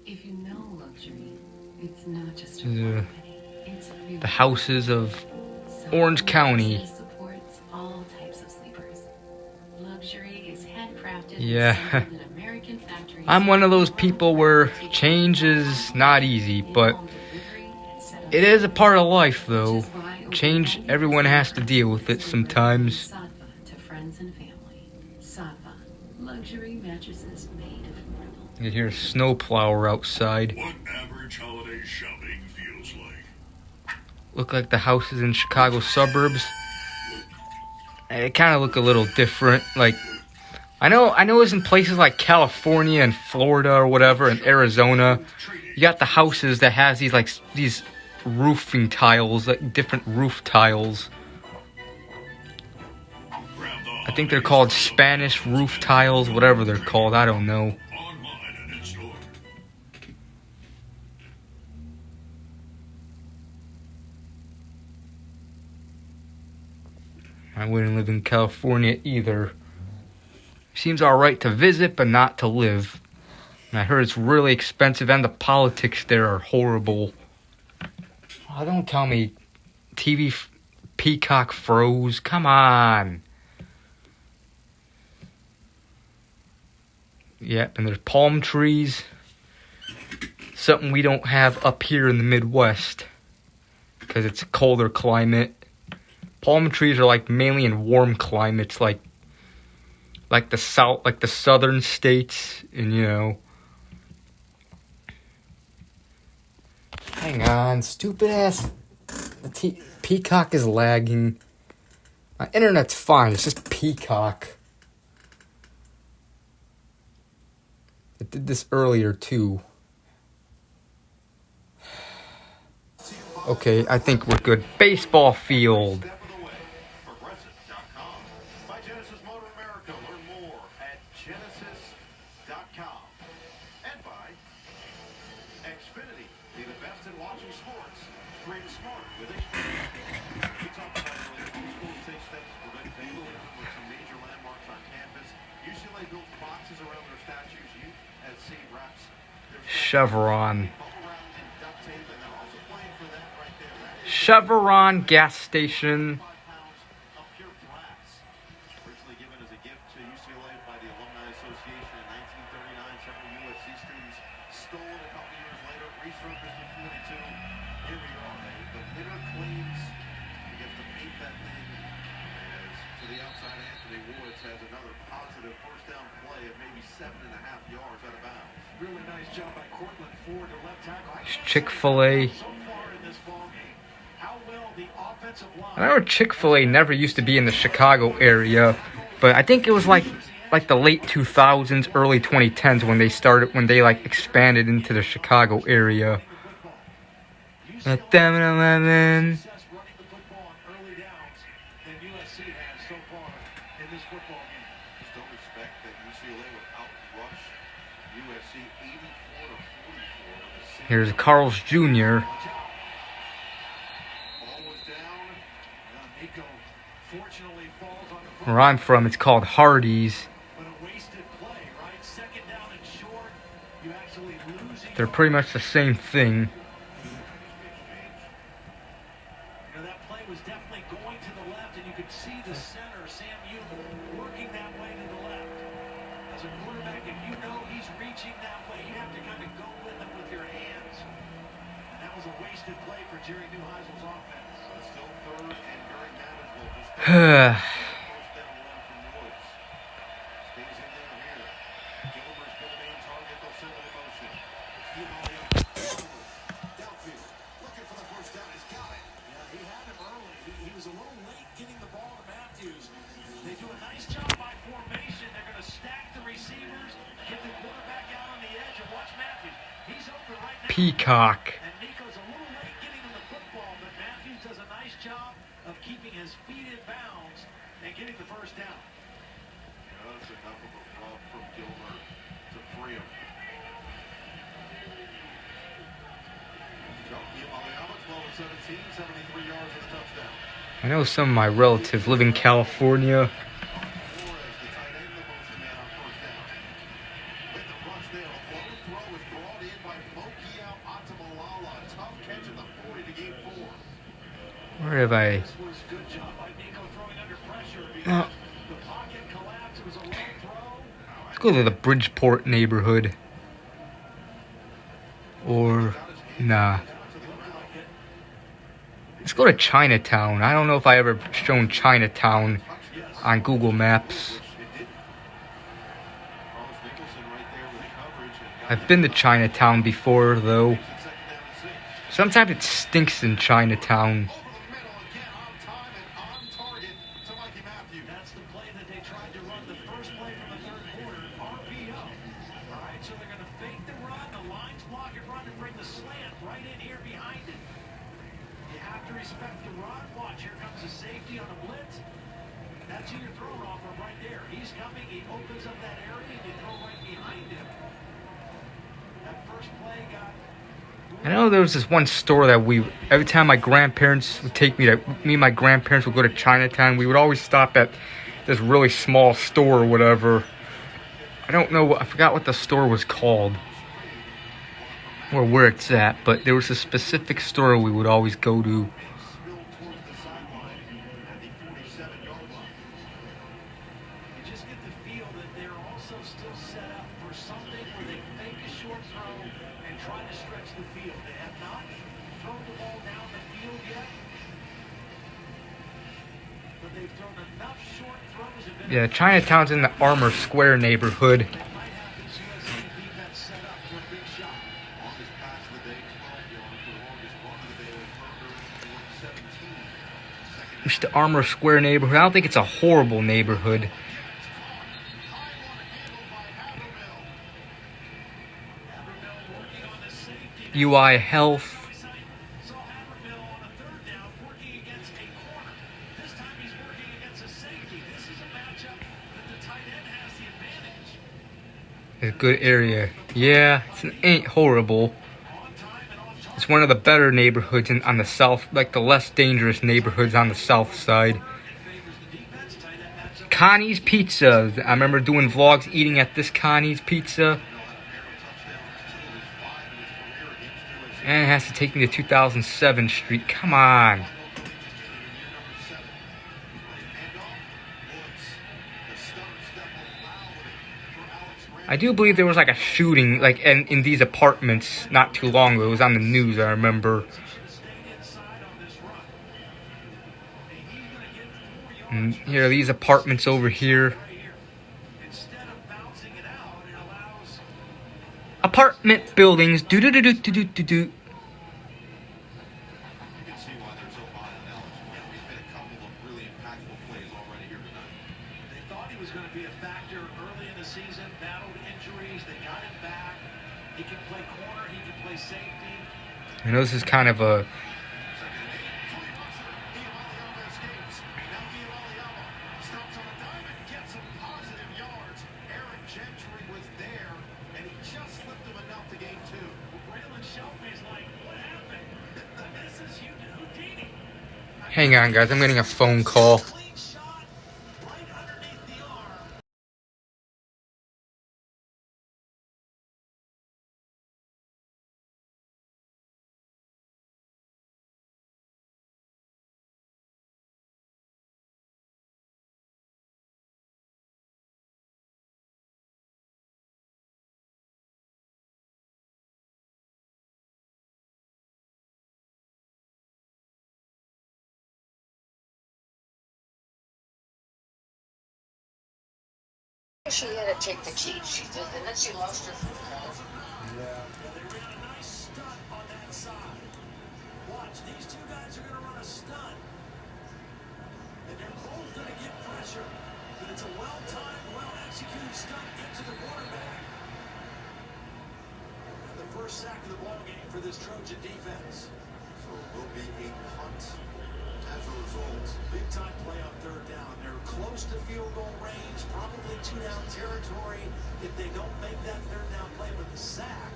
If you know luxury, it's not just a The it's houses of Orange County. supports all types of sleepers. Luxury is handcrafted Yeah. and assembled in American factories. I'm one of those people where change is not easy, but it is a part of life, though. Change, everyone has to deal with it sometimes. Sattva to friends and family. Sattva, luxury mattresses made of marble. You hear a snowplower outside. What average holiday shopping feels like. Look like the houses in Chicago suburbs. They kind of look a little different. Like, I know it's in places like California and Florida or whatever, and Arizona. You got the houses that has these roofing tiles, like different roof tiles. I think they're called Spanish roof tiles, whatever they're called. I don't know. Online and in store. I wouldn't live in California either. Seems alright to visit, but not to live. And I heard it's really expensive, and the politics there are horrible. Oh, don't tell me Peacock froze. Come on. Yep, and there's palm trees. Something we don't have up here in the Midwest. because it's a colder climate. Palm trees are like mainly in warm climates, like the south, like the southern states, and you know. Hang on, stupid ass. The Peacock is lagging. My internet's fine. It's just Peacock. It did this earlier too. Okay, I think we're good. Baseball field. By Genesis Motor America. Learn more at genesis.com. And by Xfinity. Be the best in watching sports. Great smart with Xfinity. We talked about earlier, schools take steps to prevent vandalism with some major landmarks on campus. UCLA built boxes around their statues. USC wraps their Chevron. bubble wrap and duct tape, and they're also playing for that right there. That is Chevron gas station. 5 pounds of pure glass. Originally given as a gift to UCLA by the Alumni Association in 1939, several USC students stole it a couple years later, resurfaced in 42. Here we are. The hitter claims he gets to paint that thing. As to the outside, Anthony Woods has another positive first down play of maybe 7.5 yards out of bounds. Really nice job by Cortland Ford, the left tackle. Chick-fil-A. So far in this ballgame, how well the offensive line. I remember Chick-fil-A never used to be in the Chicago area, but I think it was like the late 2000s, early 2010s when they like expanded into the Chicago area. At 7-Eleven. Success running the football on early downs than USC has so far in this football game. Just don't expect that UCLA would outrush USC 84-44. Here's Carl's Jr. Ball was down. Nico fortunately falls on the foot, Where I'm from, it's called Hardee's. but a wasted play, right? Second down and short. You actually lose. They're pretty much the same thing. You know, that play was definitely going to the left, and you could see the center, Sam Newton, working that way to the left. As a quarterback, if you know he's reaching that way, you have to kind of go with him with your hands. And that was a wasted play for Jerry Neuheisel's offense. Still third and very manageable. Just first Huh. down one from Woods. Stays in there here. Gilbert's been the main target. They'll send it in motion. Downfield. Looking for the first down. He's got it. Yeah, he had him early. He was a little late getting the ball to Matthews. They do a nice job by formation. They're going to stack the receivers, get the quarterback out on the edge, and watch Matthews. He's open right now. Peacock. And Nico's a little late getting him the football, but Matthews does a nice job of keeping his feet in bounds and getting the first down. Just enough of a rub from Gilbert to free him. Well, 17, 73 yards and a touchdown. I know some of my relatives live in California. Flores, the tight end, the motion man on first down. With the rush there, a low throw is brought in by Mokia Atamalala. Tough catch at the 40 to gain 4. Where have I? This was a good job by Nico throwing under pressure because the pocket collapsed. It was a low throw. Let's go to the Bridgeport neighborhood. Or, nah. Let's go to Chinatown. I don't know if I ever shown Chinatown on Google Maps. I've been to Chinatown before, though. Sometimes it stinks in Chinatown. That's the play that they tried to run the first play from the third quarter. RPO. All right, so they're going to fake the run, the lines block and run, and bring the slant right in here behind it. You have to respect the run. Watch, here comes the safety on the blitz. That's who you're throwing off of right there. He's coming, he opens up that area, and you throw right behind him. That first play got... I know there was this one store that every time my grandparents would take me and my grandparents would go to Chinatown, we would always stop at this really small store or whatever. I don't know, I forgot what the store was called. Or where it's at, but there was a specific store we would always go to. You just get the feel that they're also still set up for something where they fake a short throw and try to stretch the field. They have not thrown the ball down the field yet, but they've thrown enough short throws and been Yeah, Chinatown's in the Armour Square neighborhood. that might have this USC defense set up for a big shot. Longest pass of the day, 12 yards. The longest run of the day with Herder, 17. It's the Armour Square neighborhood. I don't think it's a horrible neighborhood. UI Health. Saw Havermill on a third down working against a corner. This time he's working against a safety. This is a matchup that the tight end has the advantage. It's a good area. Yeah, it ain't horrible. On time and on target. It's one of the better neighborhoods on the south, like the less dangerous neighborhoods on the south side. Favors the defense. Tight end matchup. Connie's Pizza. I remember doing vlogs eating at this Connie's Pizza. And it has to take me to 2007 Street. Come on. I do believe there was like a shooting like in these apartments not too long ago. It was on the news, I remember. And here are these apartments over here. Instead of bouncing it out, it allows Apartment buildings. Do do do do do do do. You can see why they're so high on Alex. He's made a couple of really impactful plays already here tonight. They thought he was going to be a factor early in the season, battled injuries, they got him back. He can play corner, he can play safety. I know this is kind of a Stops on a dime and gets some positive yards. Aaron Gentry was there, and he just slipped him enough to gain 2. Braylon Shelby's like, what happened? This is Houdini. hang on guys, I'm getting a phone call. Clean shot, right underneath the arm. She had to take the key. She did, and then she lost her phone. Yeah, they ran a nice stunt on that side. Watch, these two guys are going to run a stunt. And they're both going to get pressure. But it's a well-timed, well-executed stunt into the quarterback. And the first sack of the ball game for this Trojan defense. So it will be a punt as a result. Big time play on third down. They're close to field goal range, probably 2-down territory if they don't make that third down play. But the sack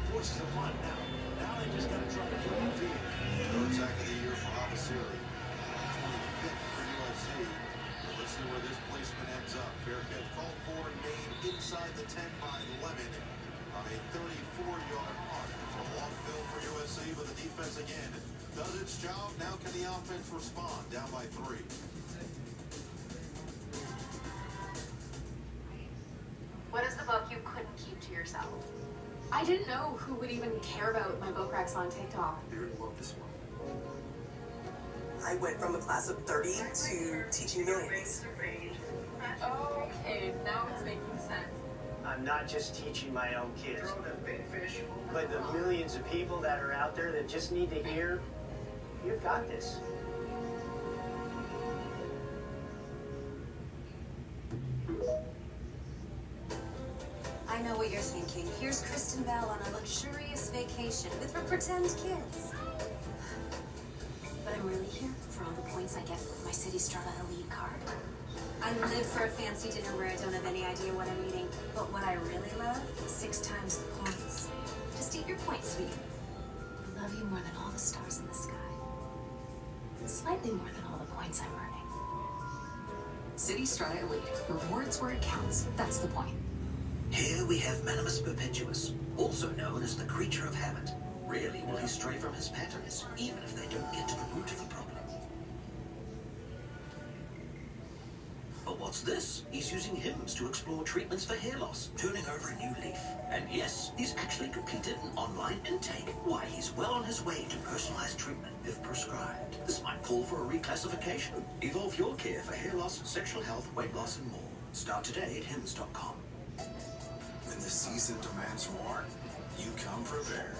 forces a punt now. Now they just got to try to flip the field. Third sack of the year for Abasiri. 25th for USC. And let's see where this placement ends up. Fair catch called for and made inside the 10 by Lemon on a 34-yard mark. So long field for USC, but the defense again does its job. Now can the offense respond? Down by 3. What is the book you couldn't keep to yourself? I didn't know who would even care about my book racks on TikTok. Here, love this one. I went from a class of 30 to teaching millions. Okay, now it's making sense. I'm not just teaching my own kids, but the millions of people that are out there that just need to hear, you've got this. I know what you're thinking. Here's Kristen Bell on a luxurious vacation with her pretend kids. But I'm really here for all the points I get with my City Strata Elite card. I live for a fancy dinner where I don't have any idea what I'm eating. But what I really love, 6 times the points. Just eat your points, sweetie. I love you more than all the stars in the sky. Slightly more than all the points I'm earning. City Strata Elite. Rewards where it counts. That's the point. Here we have Minimus perpetuus, also known as the creature of habit. Rarely will he stray from his patterns, even if they don't get to the root of the problem. But What's this? He's using hymns to explore treatments for hair loss, turning over a new leaf. And yes, he's actually completed an online intake. Why, he's well on his way to personalized treatment if prescribed. This might call for a reclassification. Evolve your care for hair loss, sexual health, weight loss, and more. Start today at hims.com. When the season demands more, you come prepared.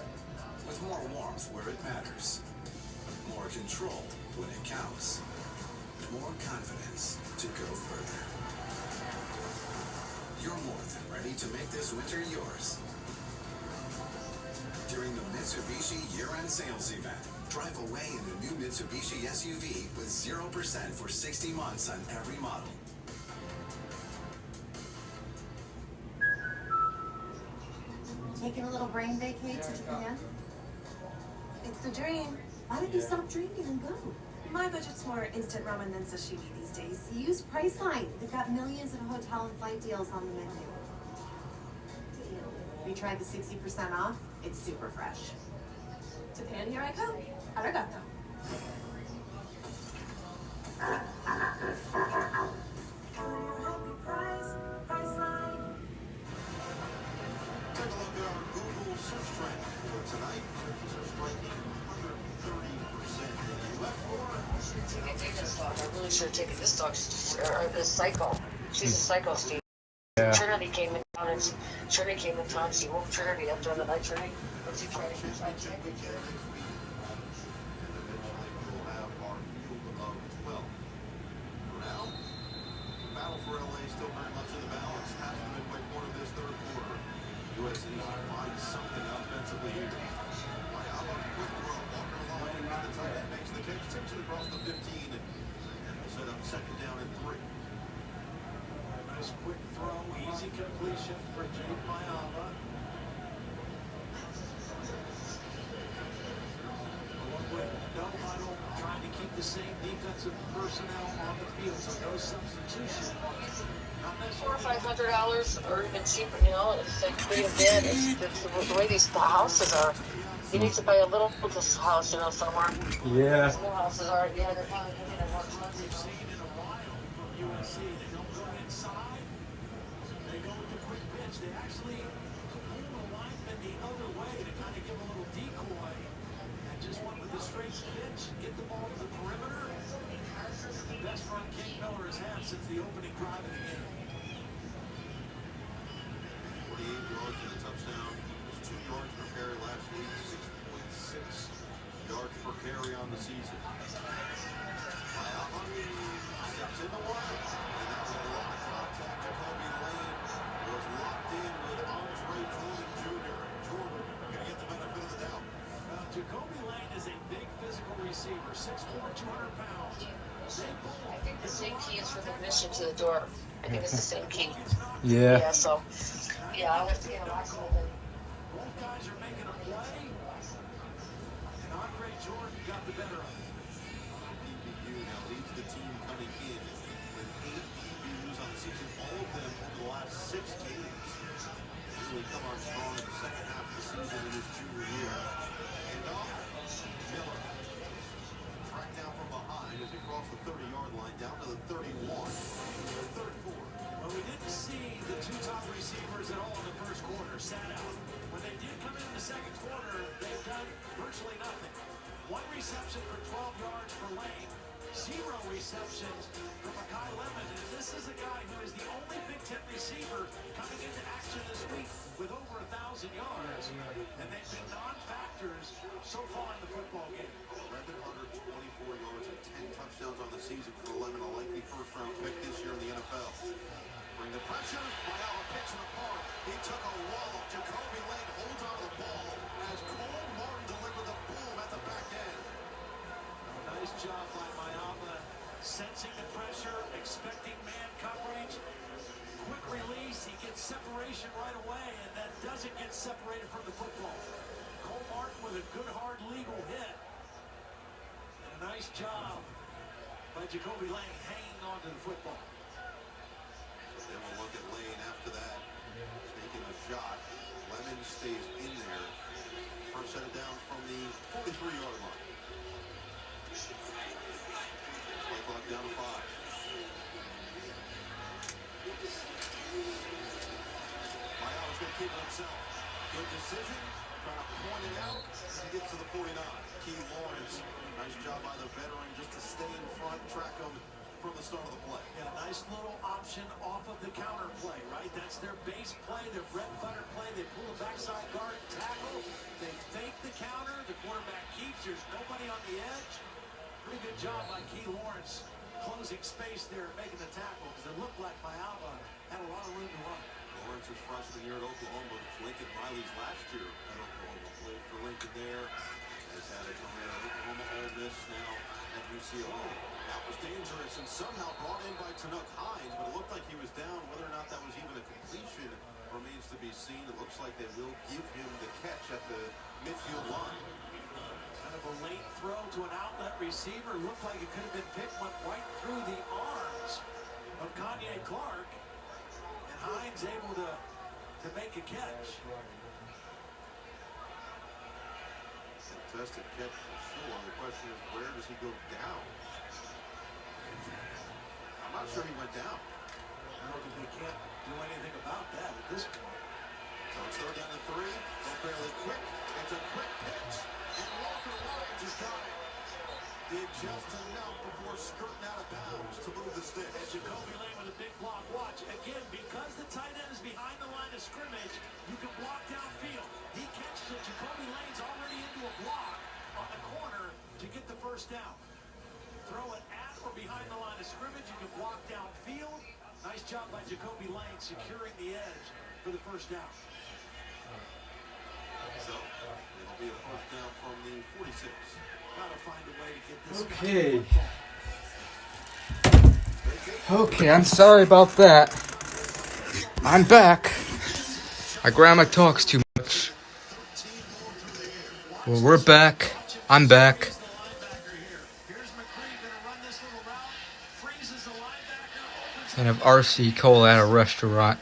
With more warmth where it matters. More control when it counts. More confidence to go further. You're more than ready to make this winter yours. During the Mitsubishi year-end sales event, drive away in a new Mitsubishi SUV with 0% for 60 months on every model. Taking a little brain vacay to Japan? It's the dream. Why don't you stop dreaming and go? My budget's more instant ramen than sashimi these days. Use Priceline. They've got millions of hotel and flight deals on the menu. You tried the 60% off? It's super fresh. Japan, here I come. Arigato. Priceline. Take a look at our Google search trend for tonight. Searches are striking 130% in the U.S. Take this dog. I really should have taken this dog. This psycho. She's a psycho, Steve. Yeah. Trinity came in town and she woke Trinity up during the night. Trinity, what's he trying to do? Battle for LA still very much in the balance. Past the midway point of this third quarter. U.S. needs to find something offensively here. Mayama, quick throw. Walker line. The tight end makes the catch. Tips it across the 15. And will set up second down and 3. Nice quick throw, easy completion for Jake Mayama. Along with no huddle, trying to keep the same defensive personnel on the field, so no substitution. Not necessarily $400 or even cheaper, you know, it's like pretty bad. It's the way the houses are. You need to buy a little house, you know, somewhere. Yeah. Some houses are, yeah, they're probably getting more expensive. USC, they don't go inside, they go with the quick pitch. They actually pull the lineman the other way to kind of give a little decoy and just went with the straight pitch, get the ball to the perimeter. The best run King Miller has had since the opening drive of the game. 48 yards and a touchdown. It was 2 yards per carry last week. 6.6 yards per carry on the season. Mayama steps in the way. And that was a lot of contact. Jacoby Lane was locked in with Andre Jordan Jr. Jordan going to get the benefit of the doubt. Jacoby Lane is a big physical receiver, 6'4", 200 pounds. I think the same key is for the admission to the door. I think it's the same key. Yeah. Yeah, so, yeah, I'll have to get a lock of it. Both guys are making a play, and Andre Jordan got the better of it. PBU now leads the team coming in with 8 PBUs on the season, all of them over the last 6 games. Really come on strong in the second half of the season in his junior year. And off, Miller. Tracked down from behind as he crossed the 30-yard line down to the 31. The third quarter. Well, we didn't see the two top receivers at all in the first quarter, sat out. When they did come in the second quarter, they've done virtually nothing. 1 reception for 12 yards for Lane, 0 receptions for Makai Lemon, and this is a guy who is the only Big Ten receiver coming into action this week with over 1,000 yards, and they've been non-factors so far in the football game. 1,124 yards and 10 touchdowns on the season for Lemon, a likely first-round pick this year in the NFL. Bring the pressure. Mayama picks it apart. He took a wallop. Jacoby Lane holds on to the ball as Cole Martin delivered the boom at the back end. Nice job by Mayama, sensing the pressure, expecting man coverage. Quick release, he gets separation right away, and that doesn't get separated from the football. Cole Martin with a good, hard, legal hit. And a nice job by Jacoby Lane hanging on to the football. Then we'll look at Lane after that. Taking a shot. Lemon stays in there. First set it down from the 43-yard line. Play clock down to 5. keep it himself. Good decision. Trying to point it out as he gets to the 49. Key Lawrence. Nice job by the veteran just to stay in front, track him from the start of the play. Yeah, nice little option off of the counter play, right? That's their base play, their bread and butter play. They pull a backside guard tackle. They fake the counter. The quarterback keeps. There's nobody on the edge. Pretty good job by Key Lawrence closing space there and making the tackle because it looked like Mayava had a lot of room to run. Lawrence's freshman year at Oklahoma. Lincoln Riley's last year at Oklahoma. Played for Lincoln there. Has had a career at Oklahoma, Ole Miss, now at UCLA. That was dangerous and somehow brought in by Tanuk Hines, but it looked like he was down. Whether or not that was even a completion remains to be seen. It looks like they will give him the catch at the midfield line. Kind of a late throw to an outlet receiver. Looked like it could have been picked, went right through the arms of Kanye Clark. And Hines able to make a catch. Contested catch for sure. The question is, where does he go down? I'm not sure he went down. I don't think they can't do anything about that at this point. So it's third down to 3. So fairly quick. It's a quick pitch. And Walker Lyons has got it. Did just enough before skirting out of bounds to move the stick. And Jacoby Lane with a big block. Watch, again, because the tight end is behind the line of scrimmage, you can block downfield. He catches it. Jacoby Lane's already into a block on the corner to get the first down. Throw it at or behind the line of scrimmage. You can block downfield. Nice job by Jacoby Lane securing the edge for the first down. So it'll be a first down from the 46. Gotta find a way to get this. Okay, I'm sorry about that. I'm back. My grandma talks too much. Well, we're back. I'm back. And have RC Cole at a restaurant.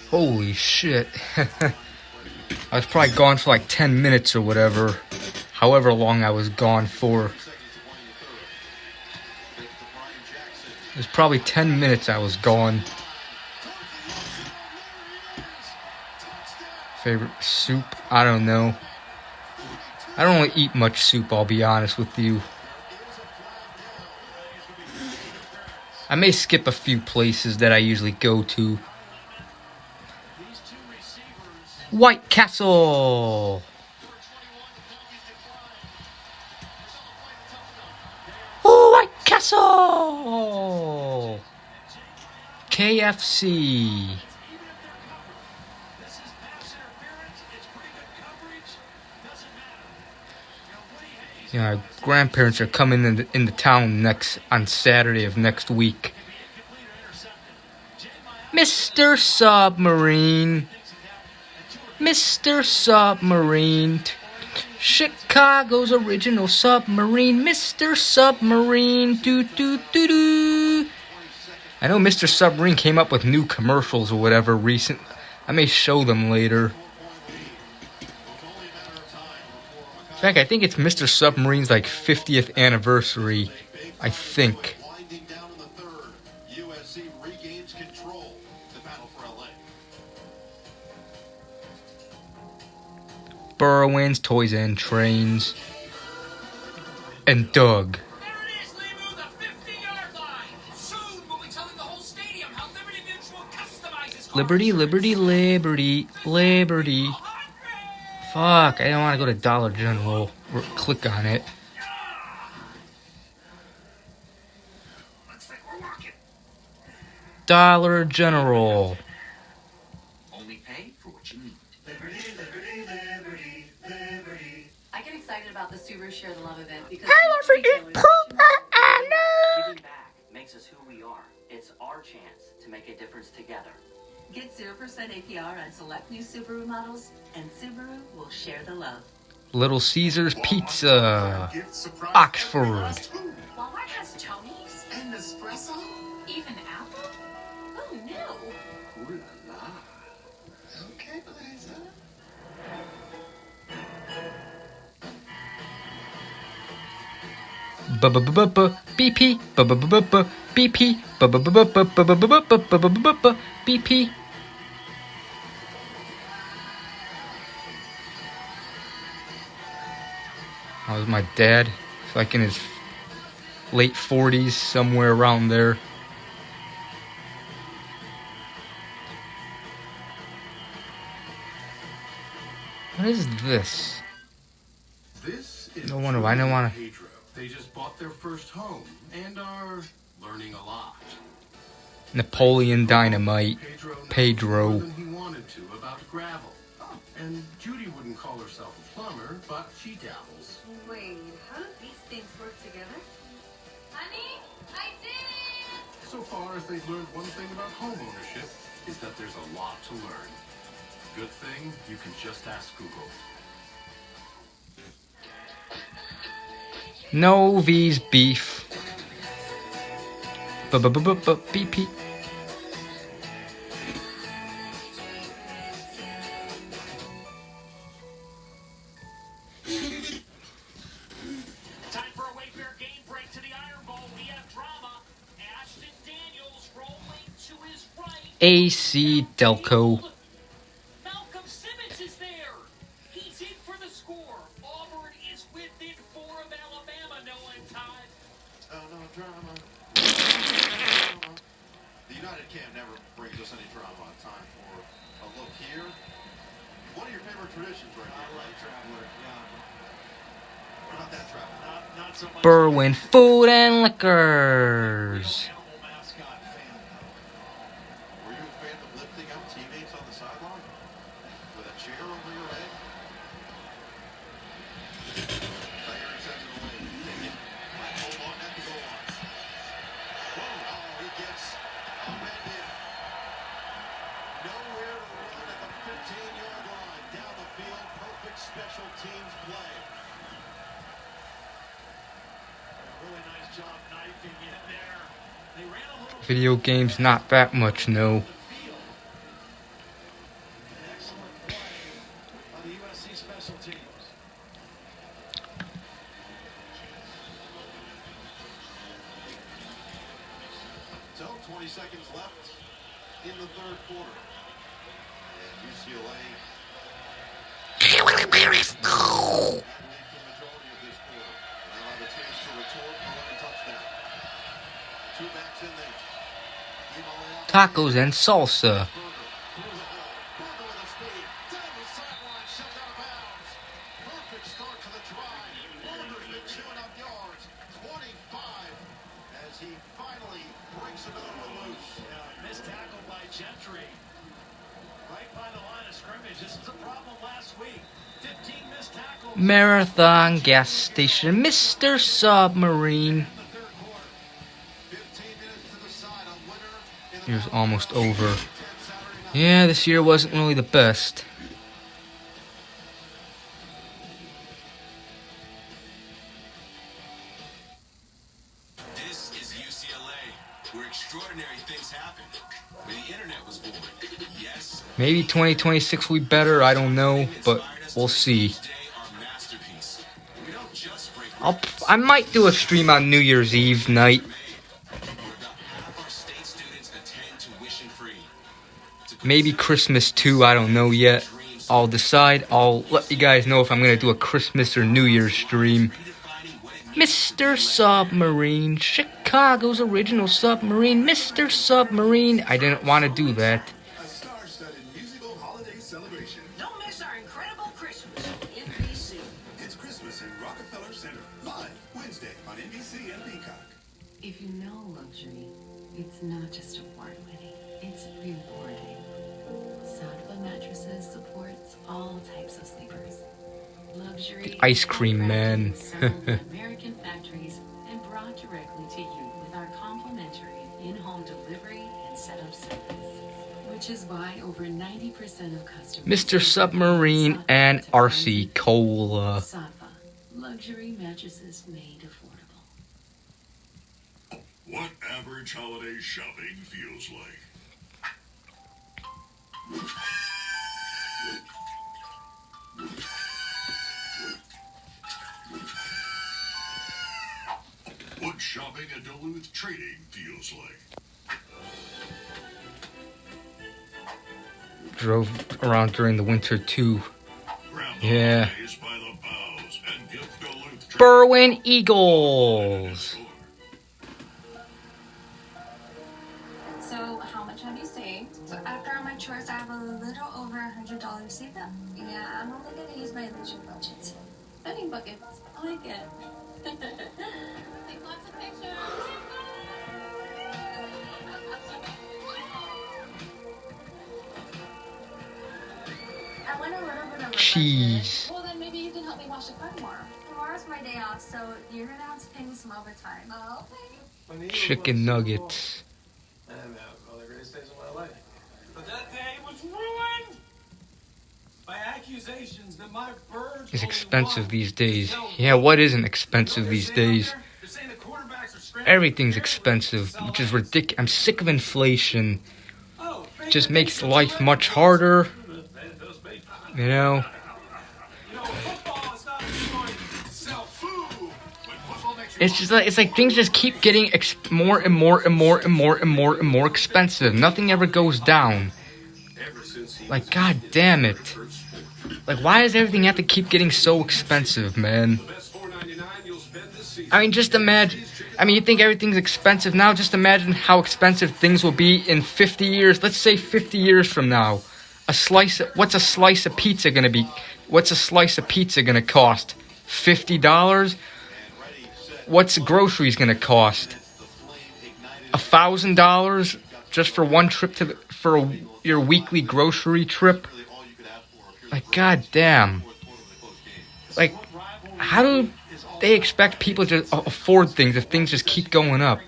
Holy shit. I was probably gone for like 10 minutes or whatever. However long I was gone for. It was probably 10 minutes I was gone. Favorite soup? I don't know. I don't really eat much soup, I'll be honest with you. I may skip a few places that I usually go to. White Castle! Oh, White Castle! KFC. Yeah, my grandparents are coming into town on Saturday of next week. Mr. Submarine. Mr. Submarine. Chicago's original submarine. Mr. Submarine. Doo doo doo doo. I know Mr. Submarine came up with new commercials or whatever recent. I may show them later. In fact, I think it's Mr. Submarine's like 50th anniversary. I think. USC regains control. The battle for LA. Burrowins, Toys and Trains. And Doug. Liberty, liberty, liberty, liberty. Fuck, I don't want to go to Dollar General or click on it. Dollar General. Only pay for what you need. Liberty, liberty, liberty, liberty. I get excited about the Subaru Share the Love event because Giving back makes us who we are. It's our chance to make a difference together. get 0% APR on select new Subaru models, and Subaru will share the love. Little Caesars Pizza. Oxford. Walmart has Tony's and espresso, even Apple. Oh no! Ooh la la. Okay, Liza. BP BP BP. That was my dad. He's like in his late 40s, somewhere around there. What is this? This is No wonder I don't want to. Pedro. They just bought their first home and are learning a lot. Napoleon Dynamite. Pedro. More than he wanted to about gravel. And Judy wouldn't call herself a plumber, but she dabbles. Wait, how do these things work together? Honey, I did it! So far as they've learned one thing about home ownership is that there's a lot to learn. Good thing you can just ask Google. Novi's beef. BP. Time for a Wayfair game break to the Iron Bowl. We have drama. Ashton Daniels rolling to his right. AC Delco. Malcolm Simmons is there. He's in for the score. Auburn is within 4 of Alabama. No time. Oh, no drama. The United Cam never brings us any drama. Time for a look here. One of your favorite traditions right here. I like Traveler. Yeah. What about that Traveler? Not so much. Berwyn Food and Liquors. Animal mascot fan. Were you a fan of lifting up teammates on the sideline? With a chair over your head? Player sends it away. Take it. Might hold on at the goal line. Whoa. Oh, he gets upended. Nowhere to run at the 15-yard line. Down the field. Perfect special teams play. Really nice job knifing in there. They ran a little Video games, not that much, no. excellent play on the USC special teams. So, 20 seconds left in the third quarter. And UCLA the majority of this quarter. They'll have a chance to retort or run a touchdown. Two backs in there. Tacos and salsa. Burger with a speed. Down the sideline, sent out of bounds. Perfect start to the drive. Burger's been chewing up yards. 25 as he finally breaks another one loose. Yeah, missed tackle by Gentry. Right by the line of scrimmage. This was a problem last week. 15 missed tackles. Marathon gas station, Mr. Submarine. Year's almost over. Yeah, this year wasn't really the best. This is UCLA, where extraordinary things happen. Where the internet was born. Yes. Maybe 2026 will be better, I don't know, but we'll see. I might do a stream on New Year's Eve night. Maybe Christmas too, I don't know yet. I'll decide. I'll let you guys know if I'm going to do a Christmas or New Year's stream. Mr. Submarine, Chicago's original submarine, Mr. Submarine. I didn't want to do that. A star-studded musical holiday celebration. Don't miss our incredible Christmas. NBC. It's Christmas in Rockefeller Center. Live Wednesday on NBC and Peacock. If you know luxury, it's not just award-winning, it's rewarding. Sattva Mattresses supports all types of sleepers. Luxury Ice cream man. American factories and brought directly to you with our complimentary in-home delivery and setup service, which is why over 90% of customers Mr. Submarine and RC Cola. Sattva, luxury mattresses made affordable. What average holiday shopping feels like. what shopping at Duluth Trading feels like. Drove around during the winter too. Yeah. Berwyn Eagles. So, how much have you saved? So, after all my chores, I have a little over $100 saved up. Yeah, I'm only gonna use my leisure budget. Spending buckets. I like it. Take lots of pictures. I want a little bit of cheese. Well, then maybe you can help me wash the car tomorrow. Tomorrow's my day off, so you're gonna have to pay me some overtime. Oh, okay. Chicken nuggets. And one of the greatest days of my life. But that day was ruined by accusations that my birds It's expensive these days. Yeah, what isn't expensive these days? Everything's expensive, which is ridiculous. I'm sick of inflation. It just makes life much harder. You know? It's like things just keep getting more and more expensive. Nothing ever goes down. Like, god damn it. Like, why does everything have to keep getting so expensive, man? I mean, just imagine. I mean, you think everything's expensive now? Just imagine how expensive things will be in 50 years. Let's say 50 years from now. What's a slice of pizza gonna be? What's a slice of pizza gonna cost? $50? What's groceries gonna cost? $1,000 just for one trip for your weekly grocery trip? Like, god damn. Like, how do they expect people to afford things if things just keep going up?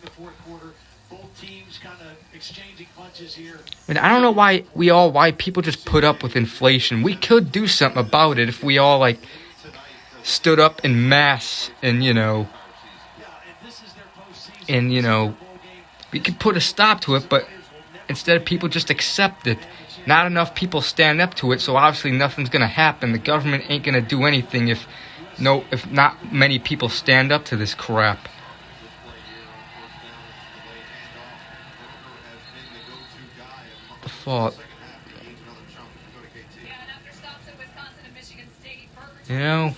I mean, I don't know why people just put up with inflation. We could do something about it if we all, like, stood up en masse and, you know, we could put a stop to it, but instead people just accept it. Not enough people stand up to it, so obviously nothing's gonna happen. The government ain't gonna do anything if not many people stand up to this crap. The fault. You know?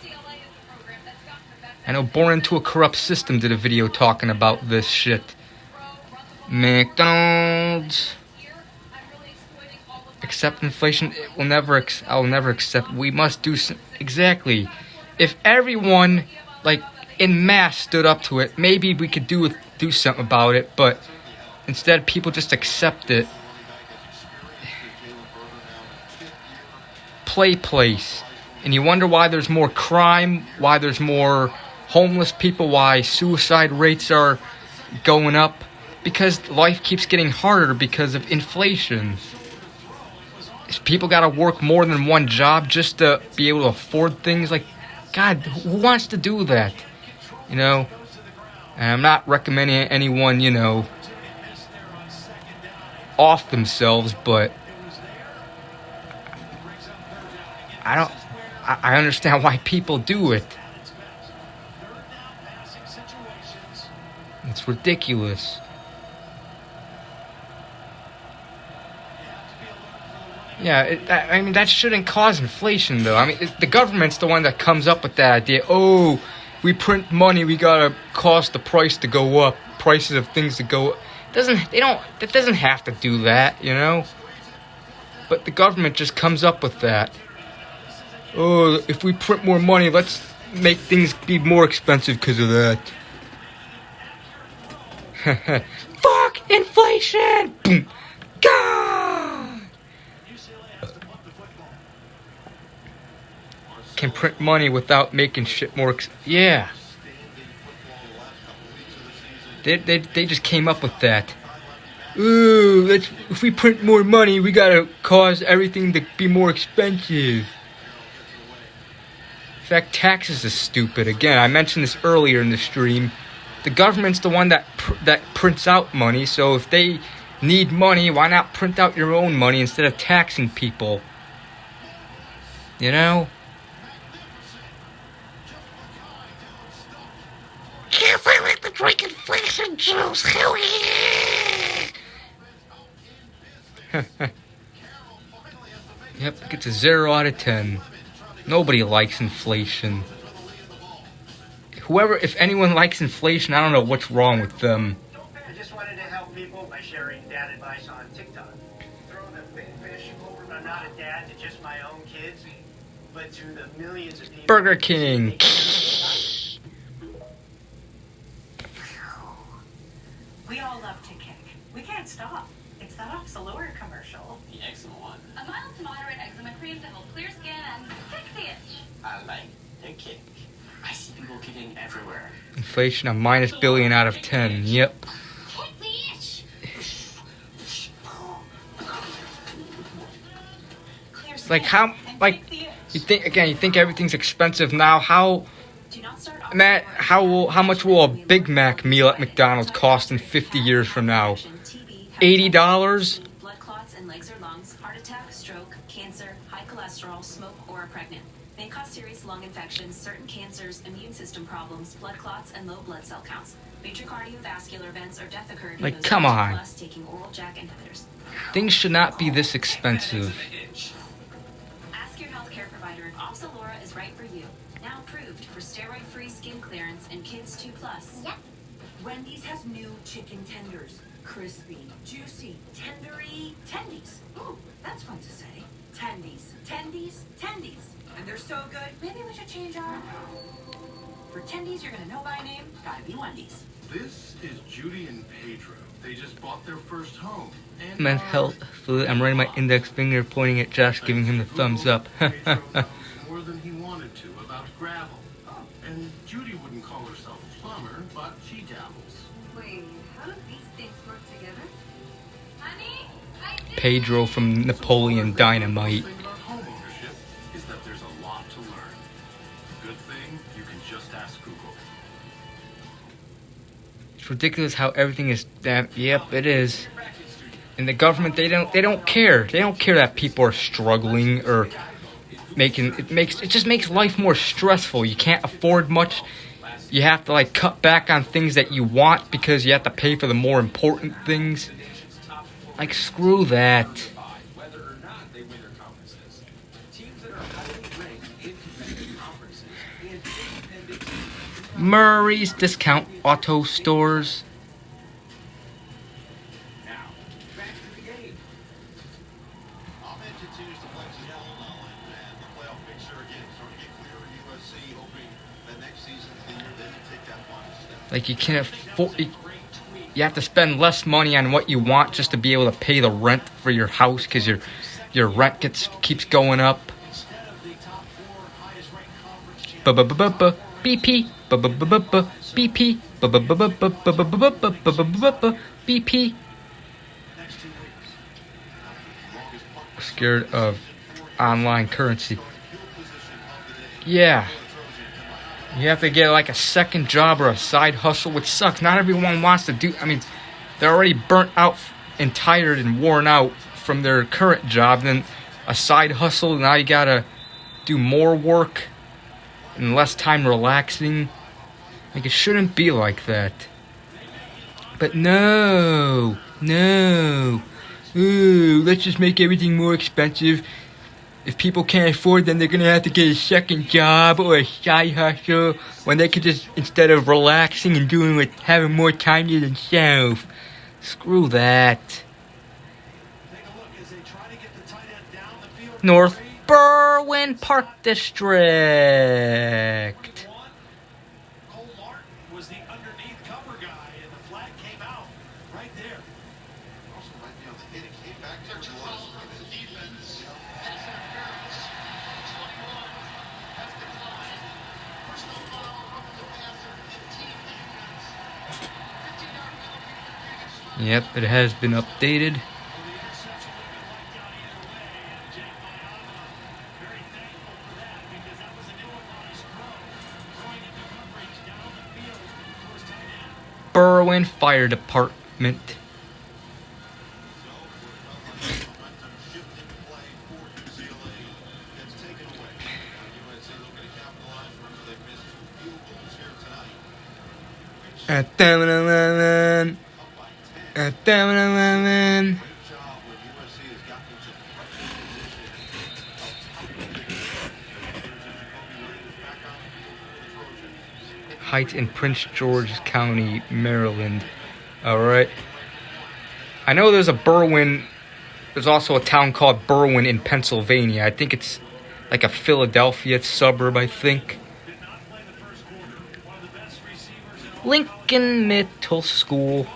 I know Born Into a Corrupt System did a video talking about this shit. McDonald's. Accept inflation. I'll never accept. We must do exactly. If everyone, like, en masse stood up to it, maybe we could do something about it, but instead people just accept it. Place. And you wonder why there's more crime, why there's more homeless people, why suicide rates are going up. Because life keeps getting harder because of inflation. People gotta work more than one job just to be able to afford things. Like, God, who wants to do that? You know? And I'm not recommending anyone, you know, off themselves, but I understand why people do it. It's ridiculous. Yeah, I mean, that shouldn't cause inflation, though. I mean, the government's the one that comes up with that idea. Oh, we print money, we gotta cause the price to go up, prices of things to go up. That doesn't have to do that, you know? But the government just comes up with that. Oh, if we print more money, let's make things be more expensive because of that. Fuck inflation! Boom! God! Can print money without making shit more yeah. They just came up with that. Ooh, if we print more money, we gotta cause everything to be more expensive. In fact, taxes is stupid. Again, I mentioned this earlier in the stream. The government's the one that prints out money, so if they need money, why not print out your own money instead of taxing people? You know? If I like to drink and inflation juice, hell yeah! Yep, it gets a 0 out of 10. Nobody likes inflation. If anyone likes inflation, I don't know what's wrong with them. I just wanted to help people by sharing dad advice on TikTok. Throw the big fish over. I'm not a dad to just my own kids, but to the millions of people. Burger King. We all love to kick. We can't stop. It's that Oxalora commercial. The eczema one. A mild to moderate eczema cream to help clear skin and kick the itch. I like to kick. I see people kicking everywhere. Inflation a minus billion out of 10. Yep. Like how? Like you think everything's expensive now? How much will a Big Mac meal at McDonald's cost in 50 years from now? $80? Blood clots in legs or lungs, heart attack, stroke, cancer, high cholesterol, smoke, or are pregnant. May cause serious lung infections, certain cancers, immune system problems, blood clots, and low blood cell counts. Major cardiovascular events or death occurred in Like, those come on. plus taking oral JAK inhibitors. Things should not be this expensive. Ask your healthcare provider if Oxalora is right for you. Now approved for steroid-free skin clearance in kids 2+. Yep. Wendy's has new chicken tenders. Crispy, juicy, tendery, tendies. Ooh, that's fun to say. Tendies, tendies, tendies. And they're so good, maybe we should change our... For tendies you're gonna know by name, gotta be Wendy's. This is Judy and Pedro. They just bought their first home. And Men's health food. I'm running my index finger, pointing at Josh, giving him the thumbs up. Pedro knows more than he wanted to about gravel. And Judy wouldn't call herself a plumber, but she dabbles. Wait, how do these things work together? Honey, Pedro from Napoleon Dynamite. The thing about homeownership is that there's a lot to learn. Good thing you can just ask Google. It's ridiculous how everything is damn. Yep, it is. And the government, they don't care. They don't care that people are struggling or it just makes life more stressful. You can't afford much. You have to like cut back on things that you want because you have to pay for the more important things. Like screw that. Whether or not they win their conferences. Teams that are highly ranked in competitive conferences and independent teams. Murray's Discount Auto Stores. Now, back to the game. Ahmed continues to flex his knowledge, and the playoff picture again starting to get clearer in USC, hoping that next season's the year they can take that final step. Like you can't afford. You have to spend less money on what you want just to be able to pay the rent for your house because your rent keeps going up. BP BP BP. Scared of online currency. Yeah. You have to get like a second job or a side hustle, which sucks. Not everyone wants to do. I mean, they're already burnt out and tired and worn out from their current job. Then a side hustle. Now you gotta do more work and less time relaxing. Like it shouldn't be like that. But no. Ooh, let's just make everything more expensive. If people can't afford them, they're gonna have to get a second job or a side hustle when they could just, instead of relaxing and doing what, having more time to themselves. Screw that. North Berwyn Park District. Cole Martin was the underneath cover guy, and the flag came out right there. Also might be able to hit it, came back to where he was. Defense. Pass interference. 21 has declined. Personal foul from the passer. 15 defense. 15-yard penalty. Yep, it has been updated. Berwyn Fire Department. At 11. At 11. Heights in Prince George's County, Maryland. Alright. I know there's a Berwyn. There's also a town called Berwyn in Pennsylvania. I think it's like a Philadelphia suburb, I think. Lincoln Middle School.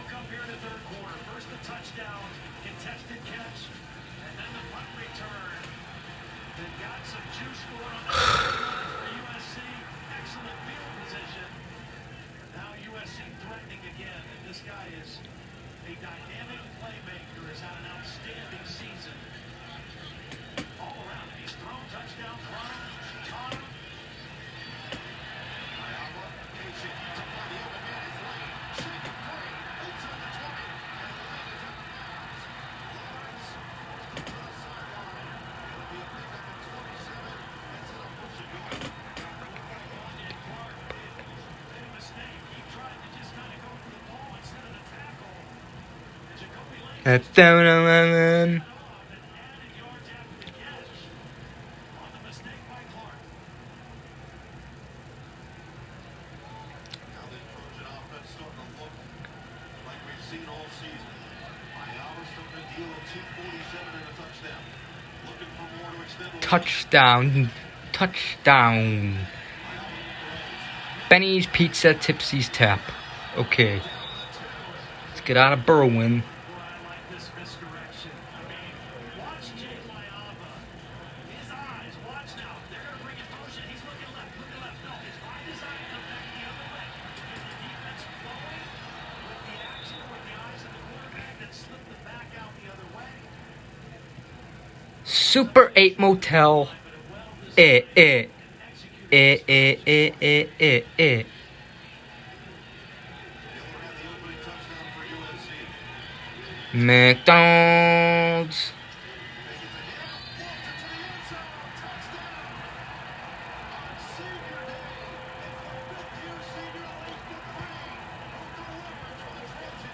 At 11. Touchdown. Touchdown. Benny's Pizza, Tipsy's Tap. Okay. Let's get out of Berwyn. Super 8 Motel. McDonald's.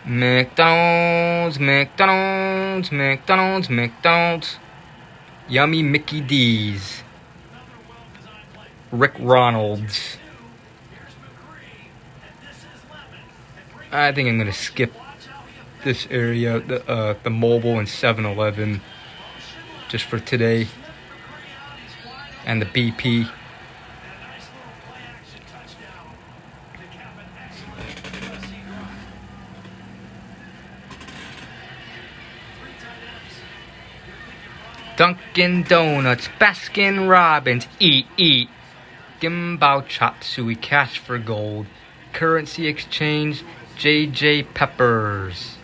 McDonald's, McDonald's, McDonald's, McDonald's. Yummy Mickey D's. Rick Ronald's. I think I'm gonna skip this area, the mobile and 7-Eleven, just for today, and the BP. Dunkin' Donuts, Baskin Robbins, eat. Gimbal Chop Suey, Cash for Gold, Currency Exchange, JJ Peppers,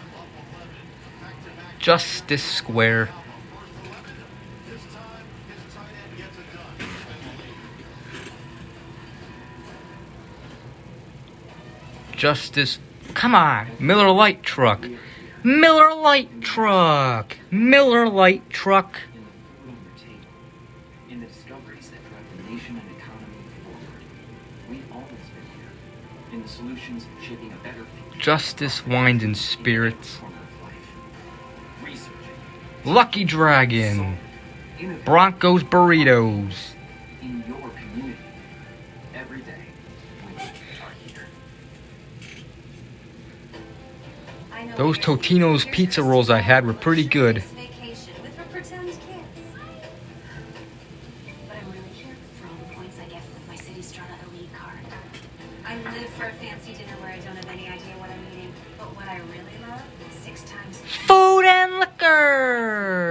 Justice Square. Justice, come on, Miller Lite Truck. Miller Lite Truck. Miller Lite Truck. In the discoveries that drive the nation and economy forward. We've always been here. In the solutions shaping a better future. Justice Wines and Spirits. Lucky Dragon. Broncos Burritos. In your community. Every day. We are here. Those Totino's pizza rolls I had were pretty good. Vacation with her pretend kids. But I'm really here for all the points I get with my City Strata Elite card. I live for a fancy dinner where I don't have any idea what I'm eating, but what I really love, 6 times Food and liquors.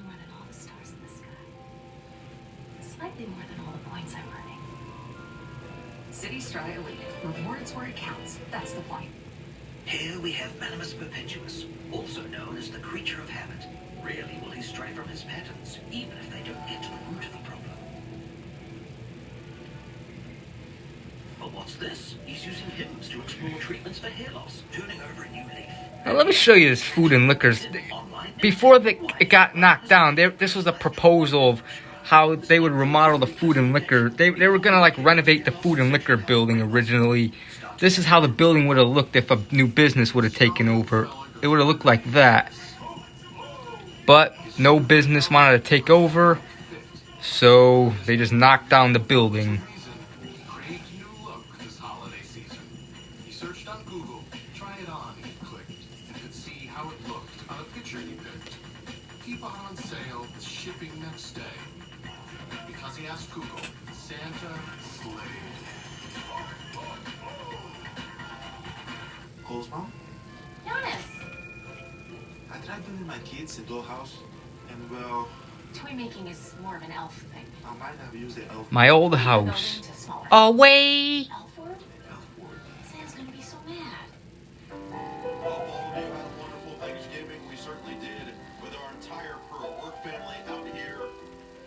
more than all the stars in the sky. Slightly more than all the points I'm earning. City Strata Elite. Rewards where it counts. That's the point. Here we have Minimus Perpetuus, also known as the creature of habit. Rarely will he stray from his patterns, even if they don't get to the root of the problem. But what's this? He's using hymns to explore treatments for hair loss, turning over a new leaf. Now let me show you this food and liquors. Before it got knocked down, this was a proposal how they would remodel the food and liquor. They were gonna like renovate the food and liquor building originally. This is how the building would have looked if a new business would have taken over. It would have looked like that. But no business wanted to take over, so they just knocked down the building. Craved new look this holiday season. He searched on Google, try it on, he clicked, and could see how it looked on a picture he picked. Keep on sale, shipping next day. Because he asked Google, Santa slayed. Cosmo? Jonas! I tried building my kids a dollhouse, and well, Toy making is more of an elf thing. I might have used the elf. My old house. Away! Elfward? Sam's gonna be so mad. Hope all of you had a wonderful Thanksgiving. We certainly did with our entire crew, work family out here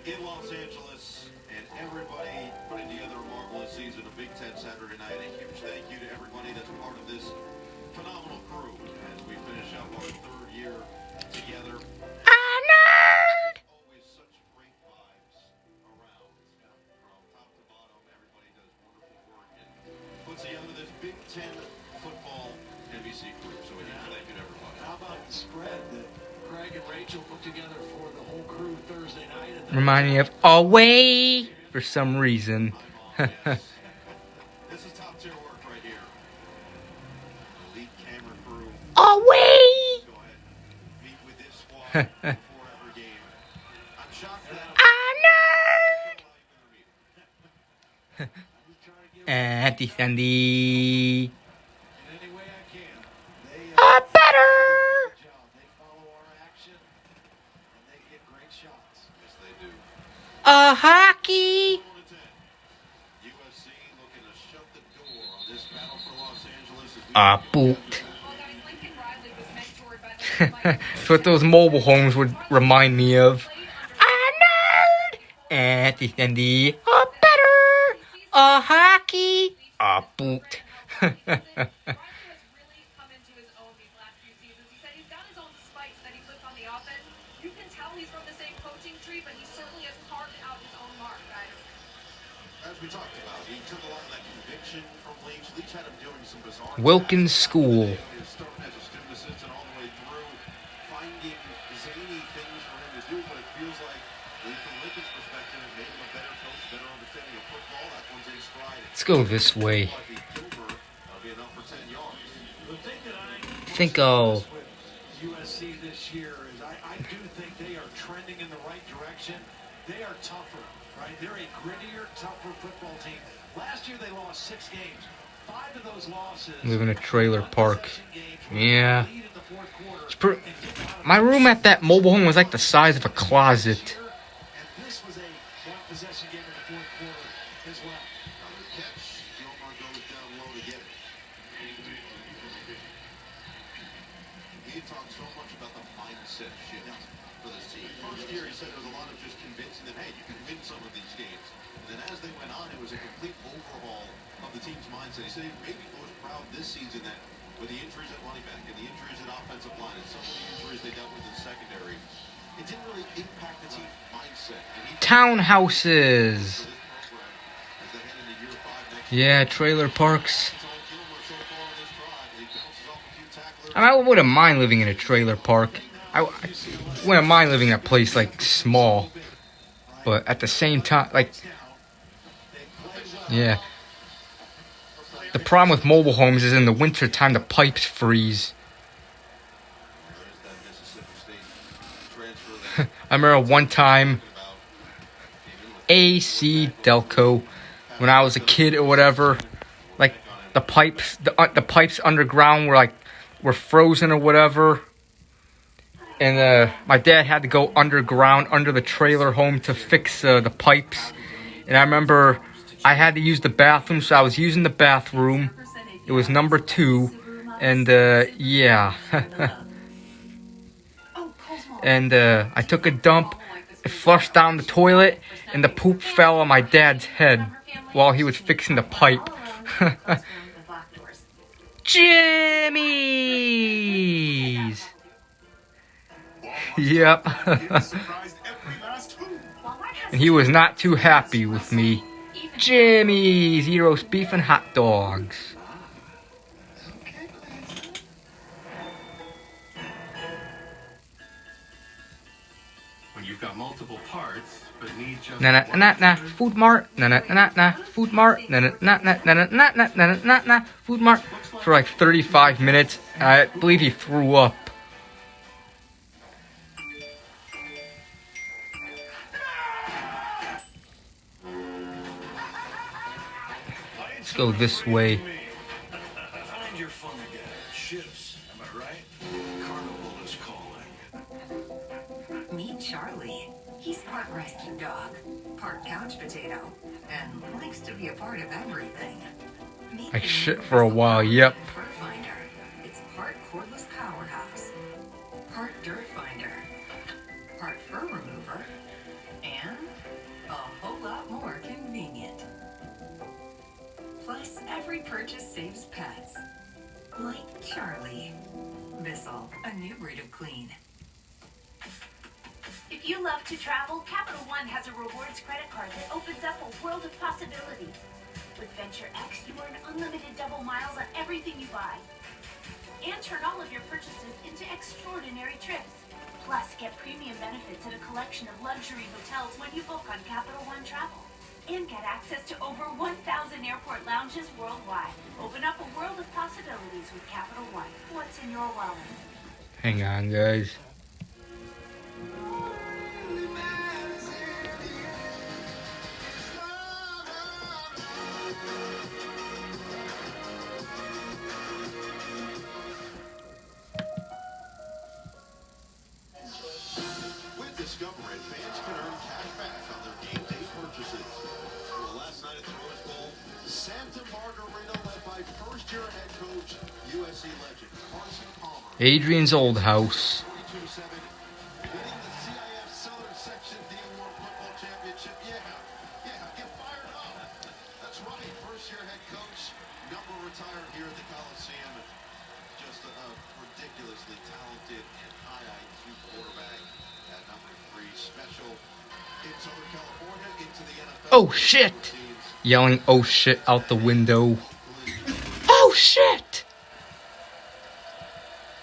in Los Angeles, and everybody putting together a marvelous season of Big Ten Saturday night. A huge thank you to everybody that's part of this phenomenal crew as we finish up our third year together. Always such great vibes around. From top to bottom, everybody does wonderful work and puts together this Big Ten football NBC crew. So a huge thank you to everybody. How about the spread that Craig and Rachel put together for the whole crew Thursday night? Remind me of Away for some reason. This is top tier work right here. Elite camera crew. Away! Go ahead. Meet with this squad before every game. I'm shocked that Auntie Sandy. Any way I can. Better! They follow our action, and they get great shots. Yes, they do. Hockey! USC looking to shut the door on this battle for Los Angeles. Boot. That's what those mobile homes would remind me of. Nerd! Auntie Sandy. Better! Hockey! Boot. As we talked about, he took a lot of that conviction from Leach. Leach had him doing some bizarre Wilkins School. He was starting as a student assistant all the way through, finding zany things for him to do, but it feels like, at least from Lincoln's perspective, it made him a better coach, better understanding of football. That one's in stride. Let's go this way. That'll be enough for 10 yards. The thing that I think I'll... with USC this year is I do think they are trending in the right direction. They are tougher, right? They're a grittier, tougher football team. Last year they lost 6 games. 5 of those losses. Live in a trailer park. Yeah. My room at that mobile home was like the size of a closet. And this was a one-possession game in the fourth quarter as well. Another catch. Gilmore goes down low to get it. He talked so much about the mindset shift for this team. First year, he said there was a lot of just convincing them, hey, you can win some of these games. And then as they went on, it was a complete overhaul of the team's mindset. He said he maybe was proud this season that with the injuries at running back and the injuries at offensive line and some of the injuries they dealt with in secondary, it didn't really impact the team's mindset. Townhouses. Yeah, trailer parks. I wouldn't mind living in a trailer park. I wouldn't mind living in a place like small, but at the same time, like, yeah. The problem with mobile homes is in the winter time the pipes freeze. I remember one time, AC Delco, when I was a kid or whatever, like the pipes underground were frozen or whatever, and my dad had to go underground under the trailer home to fix the pipes. And I remember I had to use the bathroom, so I was using the bathroom. It was number 2, and yeah. And I took a dump, it flushed down the toilet, and the poop fell on my dad's head while he was fixing the pipe. Jimmy's! Yep. and he was not too happy with me. Jimmy's, eat roast beef and hot dogs. When you've got multiple parts, but need just Na na na na Food Mart. Na na na na Food Mart. Na na na na na na na na na na Food Mart for like 35 minutes. I believe he threw up. Let's go this way. Find your fun again. Ships, am I right? Carnival is calling. Meet Charlie. He's part rescue dog, part couch potato, and likes to be a part of everything. I shit for a while, yep. Fur finder. It's part cordless powerhouse, part dirt finder, part fur remover, and a whole lot more convenient. Plus, every purchase saves pets. Like Charlie. Bissell, a new breed of clean. If you love to travel, Capital One has a rewards credit card that opens up a world of possibilities. With Venture X, you earn unlimited double miles on everything you buy. And turn all of your purchases into extraordinary trips. Plus, get premium benefits at a collection of luxury hotels when you book on Capital One Travel. And get access to over 1,000 airport lounges worldwide. Open up a world of possibilities with Capital One. What's in your wallet? Hang on, guys. With Discovery, fans can earn cash back on their game day purchases. Well, last night at the Rose Bowl, Santa Margarita led by first-year head coach, USC legend Carson Palmer. Adrian's old house. 32-7, winning the CIF Southern Section D1 Football Championship. Yeah, get fired up. That's right, first-year head coach, number retired here at the Coliseum. Just a ridiculously talented and high IQ quarterback at number 3, special in Southern California into the NFL. Oh shit! Yelling oh shit out the window. Oh shit!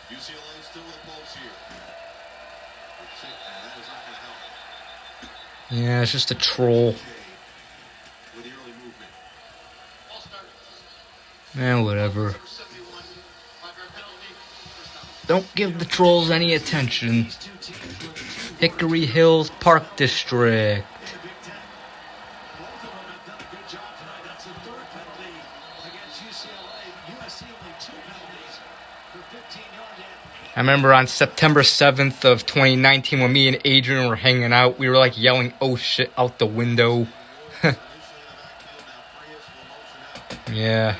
UCLA still with a pulse here. That is not going to help. Yeah, it's just a troll. With the early movement. Whatever. Don't give the trolls any attention. Hickory Hills Park District. I remember on September 7th of 2019 when me and Adrian were hanging out, we were like yelling oh shit out the window. Yeah.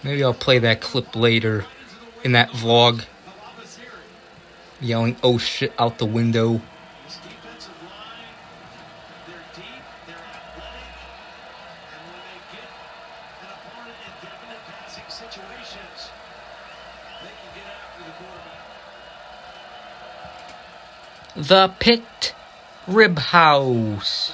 Maybe I'll play that clip later in that vlog. Yelling oh shit out the window. The Pit Rib House.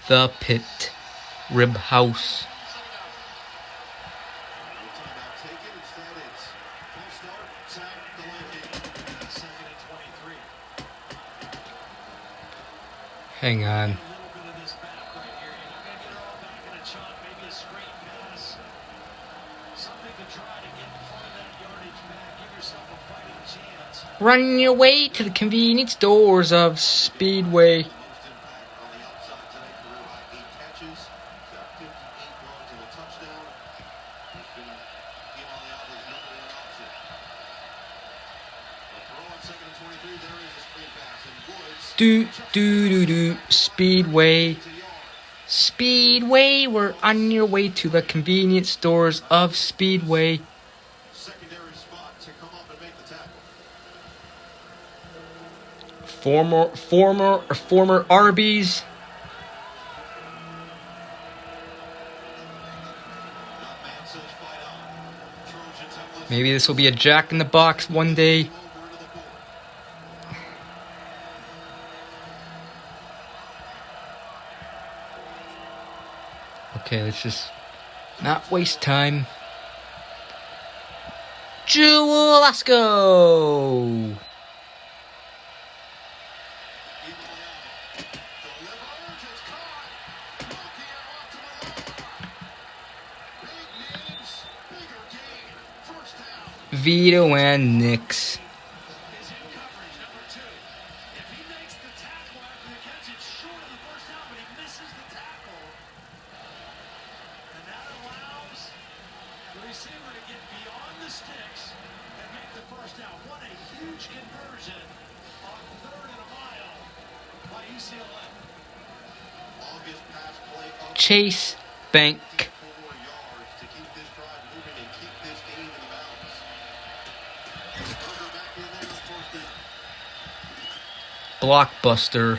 The Pit Rib House. Hang on. Run your way to the convenience stores of Speedway. Speedway. Speedway, we're on your way to the convenience stores of Speedway. Former Arby's. Maybe this will be a Jack in the Box one day. Okay, let's just not waste time. Jewel, let's go! Vito and Nix. Chase Bank. Blockbuster.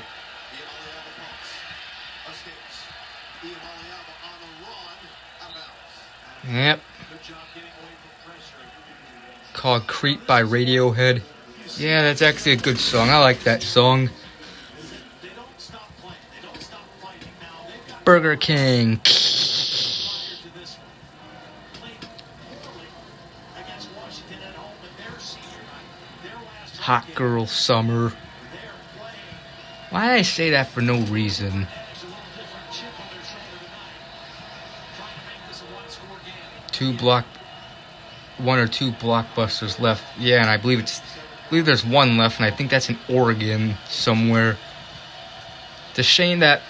Yep. Called Creep by Radiohead. Yeah, that's actually a good song. I like that song. Burger King. Hot Girl Summer. Why did I say that for no reason? One or two blockbusters left. Yeah, and I believe there's one left, and I think that's in Oregon somewhere. It's a shame that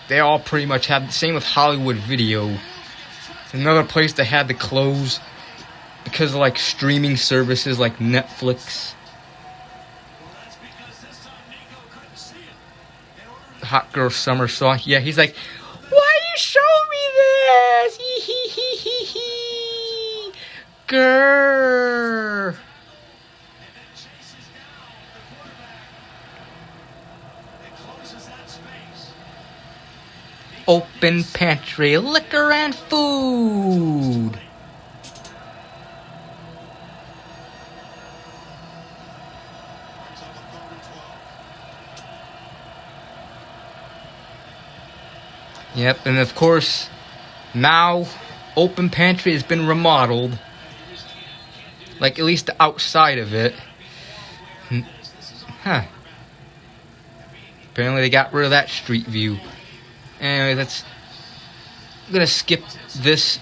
they all pretty much have the same with Hollywood Video. It's another place that had to close because of like streaming services like Netflix. Hot Girl Summer song. Yeah, he's like, why you show me this? Hee hee hee hee hee. Grrr. Open pantry, liquor and food. Yep, and of course, now open pantry has been remodeled. Like, at least the outside of it. Huh. Apparently they got rid of that street view. Anyway, I'm gonna skip this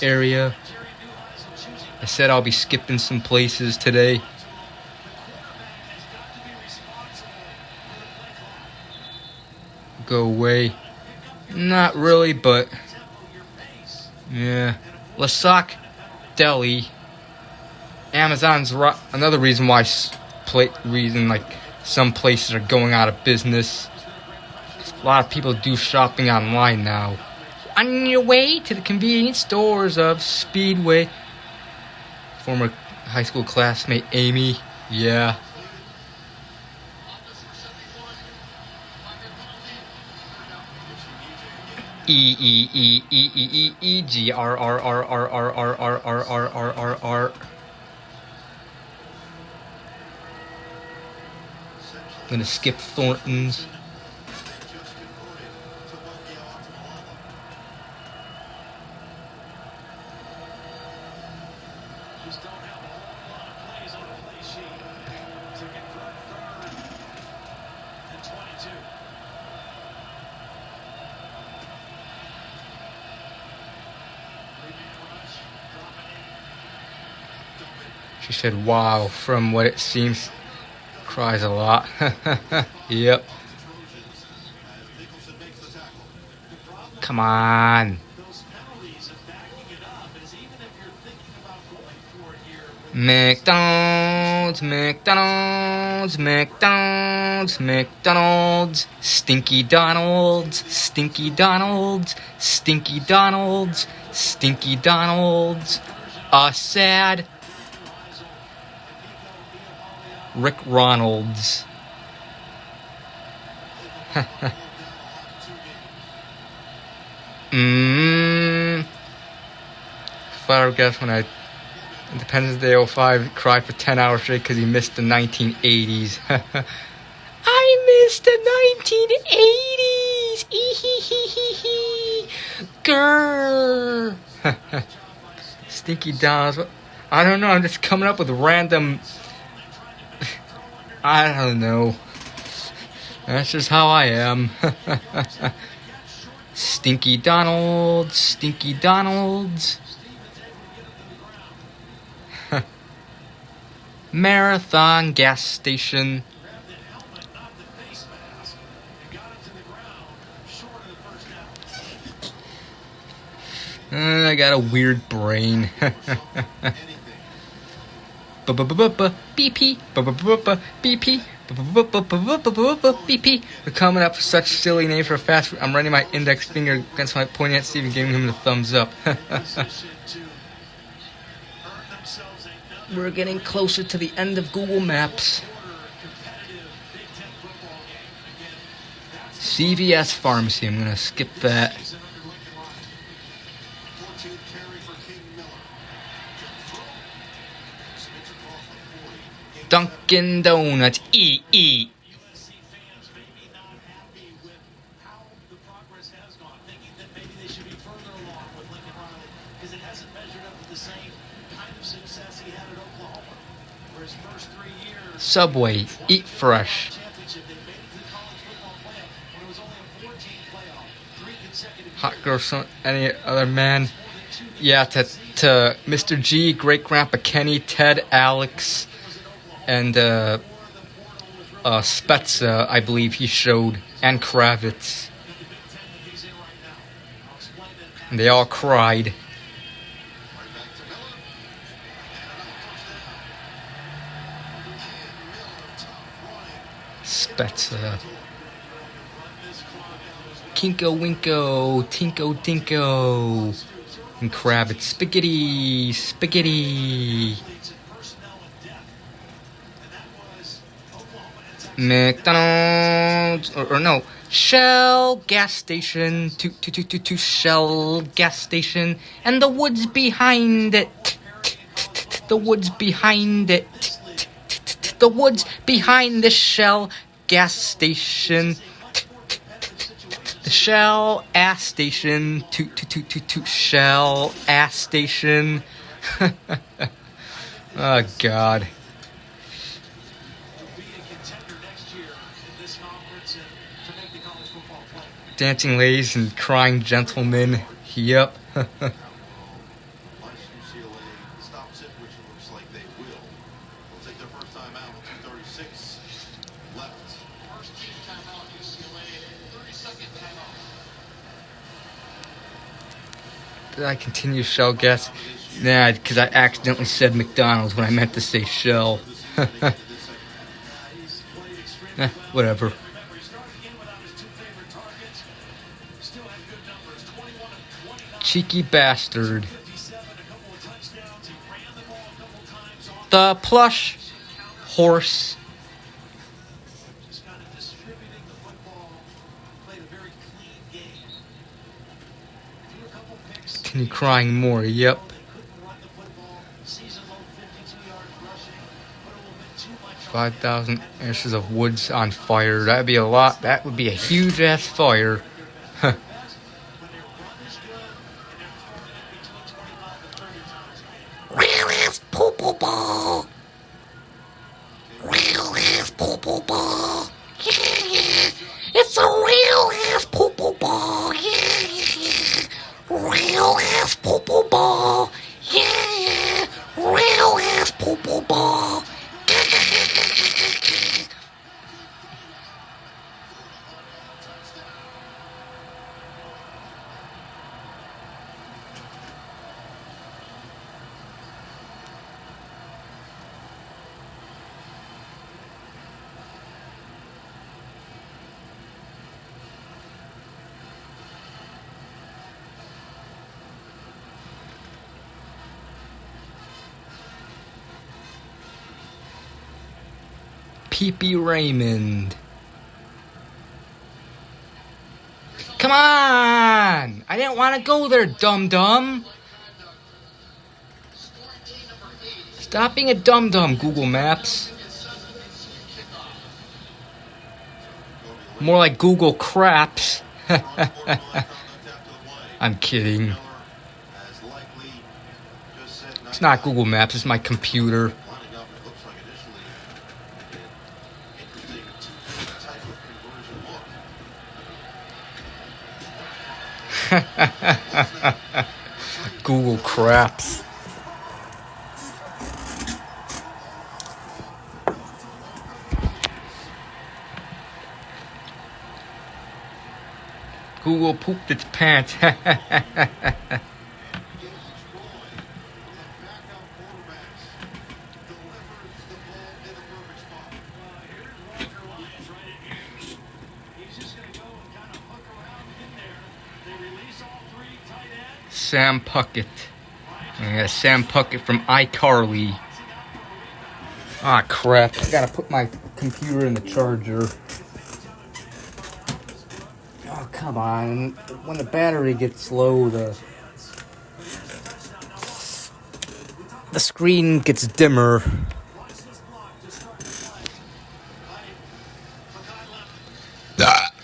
area. I said I'll be skipping some places today. Go away. Not really, but yeah. Lasac Deli. Amazon's another reason why some places are going out of business. A lot of people do shopping online now. On your way to the convenience stores of Speedway. Former high school classmate Amy. Yeah. E-E-E-E-E-E-G-R-R-R-R-R-R-R-R-R-R-R. I'm gonna skip Thornton's. She said, wow, from what it seems, cries a lot. Yep. Come on. McDonald's, McDonald's, McDonald's, McDonald's, Stinky Donald's, Stinky Donald's, Stinky Donald's, Stinky Donald's, a sad Rick Ronalds. If I were to guess when Independence Day 05 cried for 10 hours straight because he missed the 1980s. I missed the 1980s! Ee-hee-hee-hee-hee! Grrr! Stinky Donald's. I don't know, I'm just coming up with random... I don't know. That's just how I am. Stinky Donald's, Stinky Donald's. Marathon gas station. I got a weird brain. BP, BP, BP. We're coming up with such silly names for a fast food. I'm running my index finger against my pointing at Steven, giving him the thumbs up. We're getting closer to the end of Google Maps. CVS Pharmacy. I'm gonna skip that. Dunkin' Donuts. E. Subway. Eat fresh. Hot girl. Any other man? Yeah, to Mr. G, Great Grandpa Kenny, Ted, Alex, and Spezza, I believe he showed, and Kravitz. And they all cried. Spezza. Kinko Winko, Tinko Dinko, and Kravitz. Spaghetti, spaghetti. McDonald's, or no, Shell gas station, to Shell gas station, and the woods behind it, the woods behind it, the woods behind the Shell gas station, the Shell ass station, to Shell ass station. Oh God. Dancing ladies and crying gentlemen. Yep. Did I continue Shell gas? Nah, because I accidentally said McDonald's when I meant to say Shell. Whatever. Cheeky bastard. The plush horse. Continue crying more, yep. 5,000 acres of woods on fire. That'd be a lot. That would be a huge ass fire. Real ass poo-poo ball. Real ass poo-poo ball. Yeah. It's a real ass poo-poo ball. Yeah. Real ass poo-poo ball. Yeah. Real ass poo-poo ball. Pee-Pee Raymond. Come on! I didn't want to go there, dum-dum. Stop being a dum-dum, Google Maps. More like Google Craps. I'm kidding. It's not Google Maps, it's my computer. Google Craps. Google pooped its pants. Sam Puckett. Yeah, Sam Puckett from iCarly. Ah, crap. I gotta put my computer in the charger. Oh, come on. When the battery gets low, the screen gets dimmer.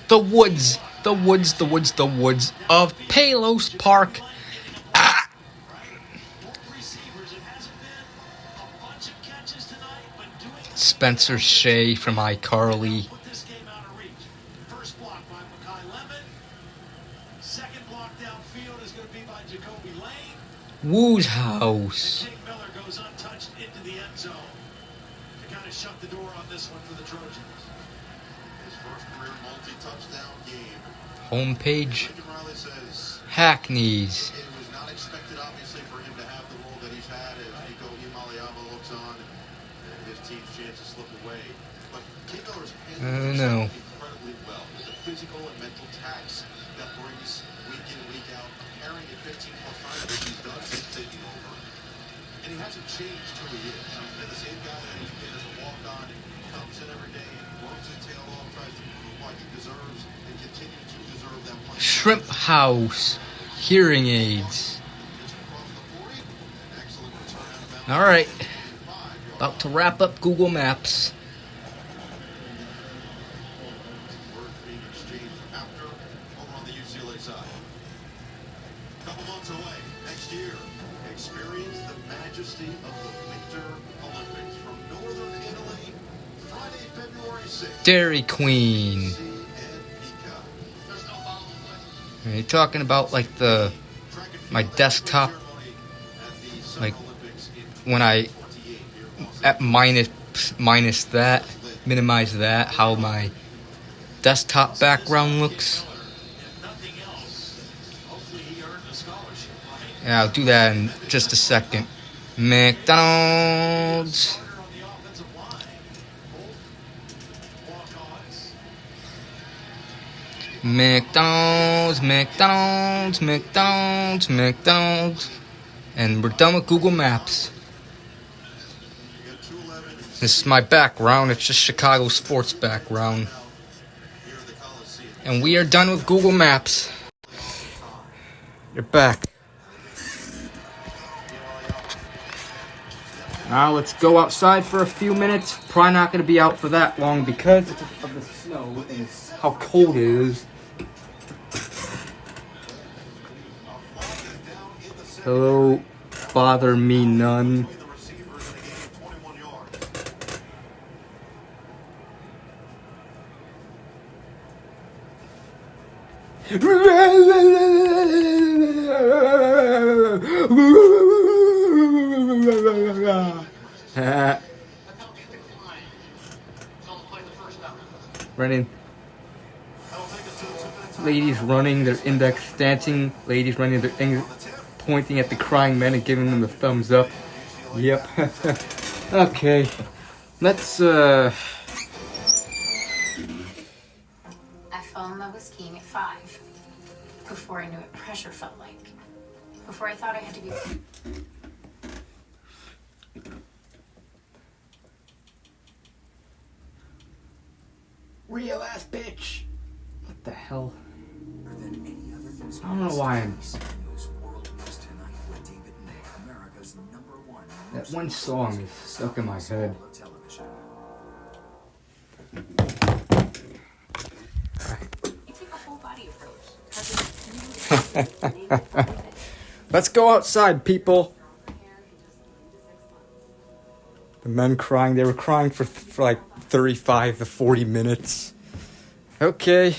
The woods of Palos Park. Spencer Shea from iCarly. Woo's house. Homepage. Hackneys. I don't know. Physical and mental tax that brings week in, week out, carrying it 15 plus times as he's done since taking over. And he hasn't changed who he is. He's been the same guy that he's been as a walk-on. He comes in every day and works his tail off, tries to prove why he deserves and continues to deserve that money. Shrimp House. Hearing aids. Alright. About to wrap up Google Maps. Dairy Queen. Are you talking about like my desktop? Like when I at minus that, minimize that, how my desktop background looks? Yeah, I'll do that in just a second. McDonald's. McDonald's. And we're done with Google Maps. This is my background. It's just Chicago sports background. And we are done with Google Maps. You're back. Now let's go outside for a few minutes. Probably not going to be out for that long because of the snow and how cold it is. Hello, bother me none. Running. Ladies running their index, dancing. Ladies running their index, pointing at the crying men and giving them the thumbs up. Yep. Okay. Let's I fell in love with skiing at 5. Before I knew what pressure felt like. Before I thought I had to be... Real ass bitch. What the hell? I don't know why I'm... That one song is stuck in my head. Let's go outside, people. The men crying. They were crying for like 35 to 40 minutes. Okay.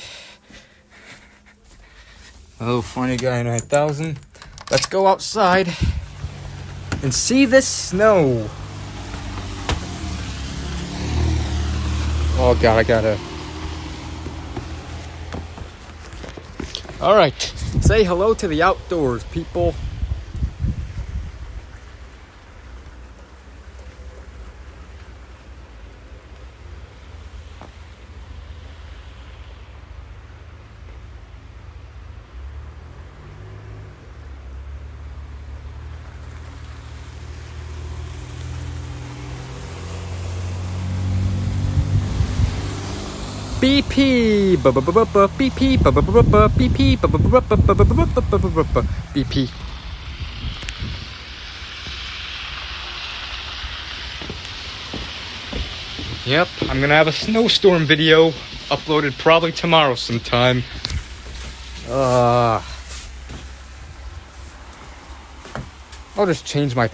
Oh, funny guy 9000. Let's go outside and see the snow. Oh God, I gotta. All right, say hello to the outdoors, people. BP BP BP. Yep, I'm gonna have a snowstorm video uploaded probably tomorrow sometime. I'll just change my...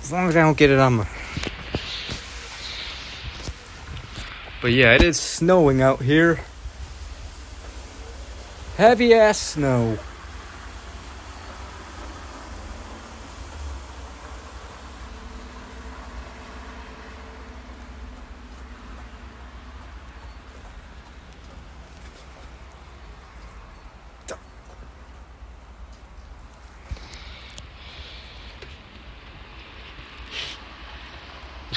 As long as I don't get it on my... But yeah, it is snowing out here. Heavy ass snow.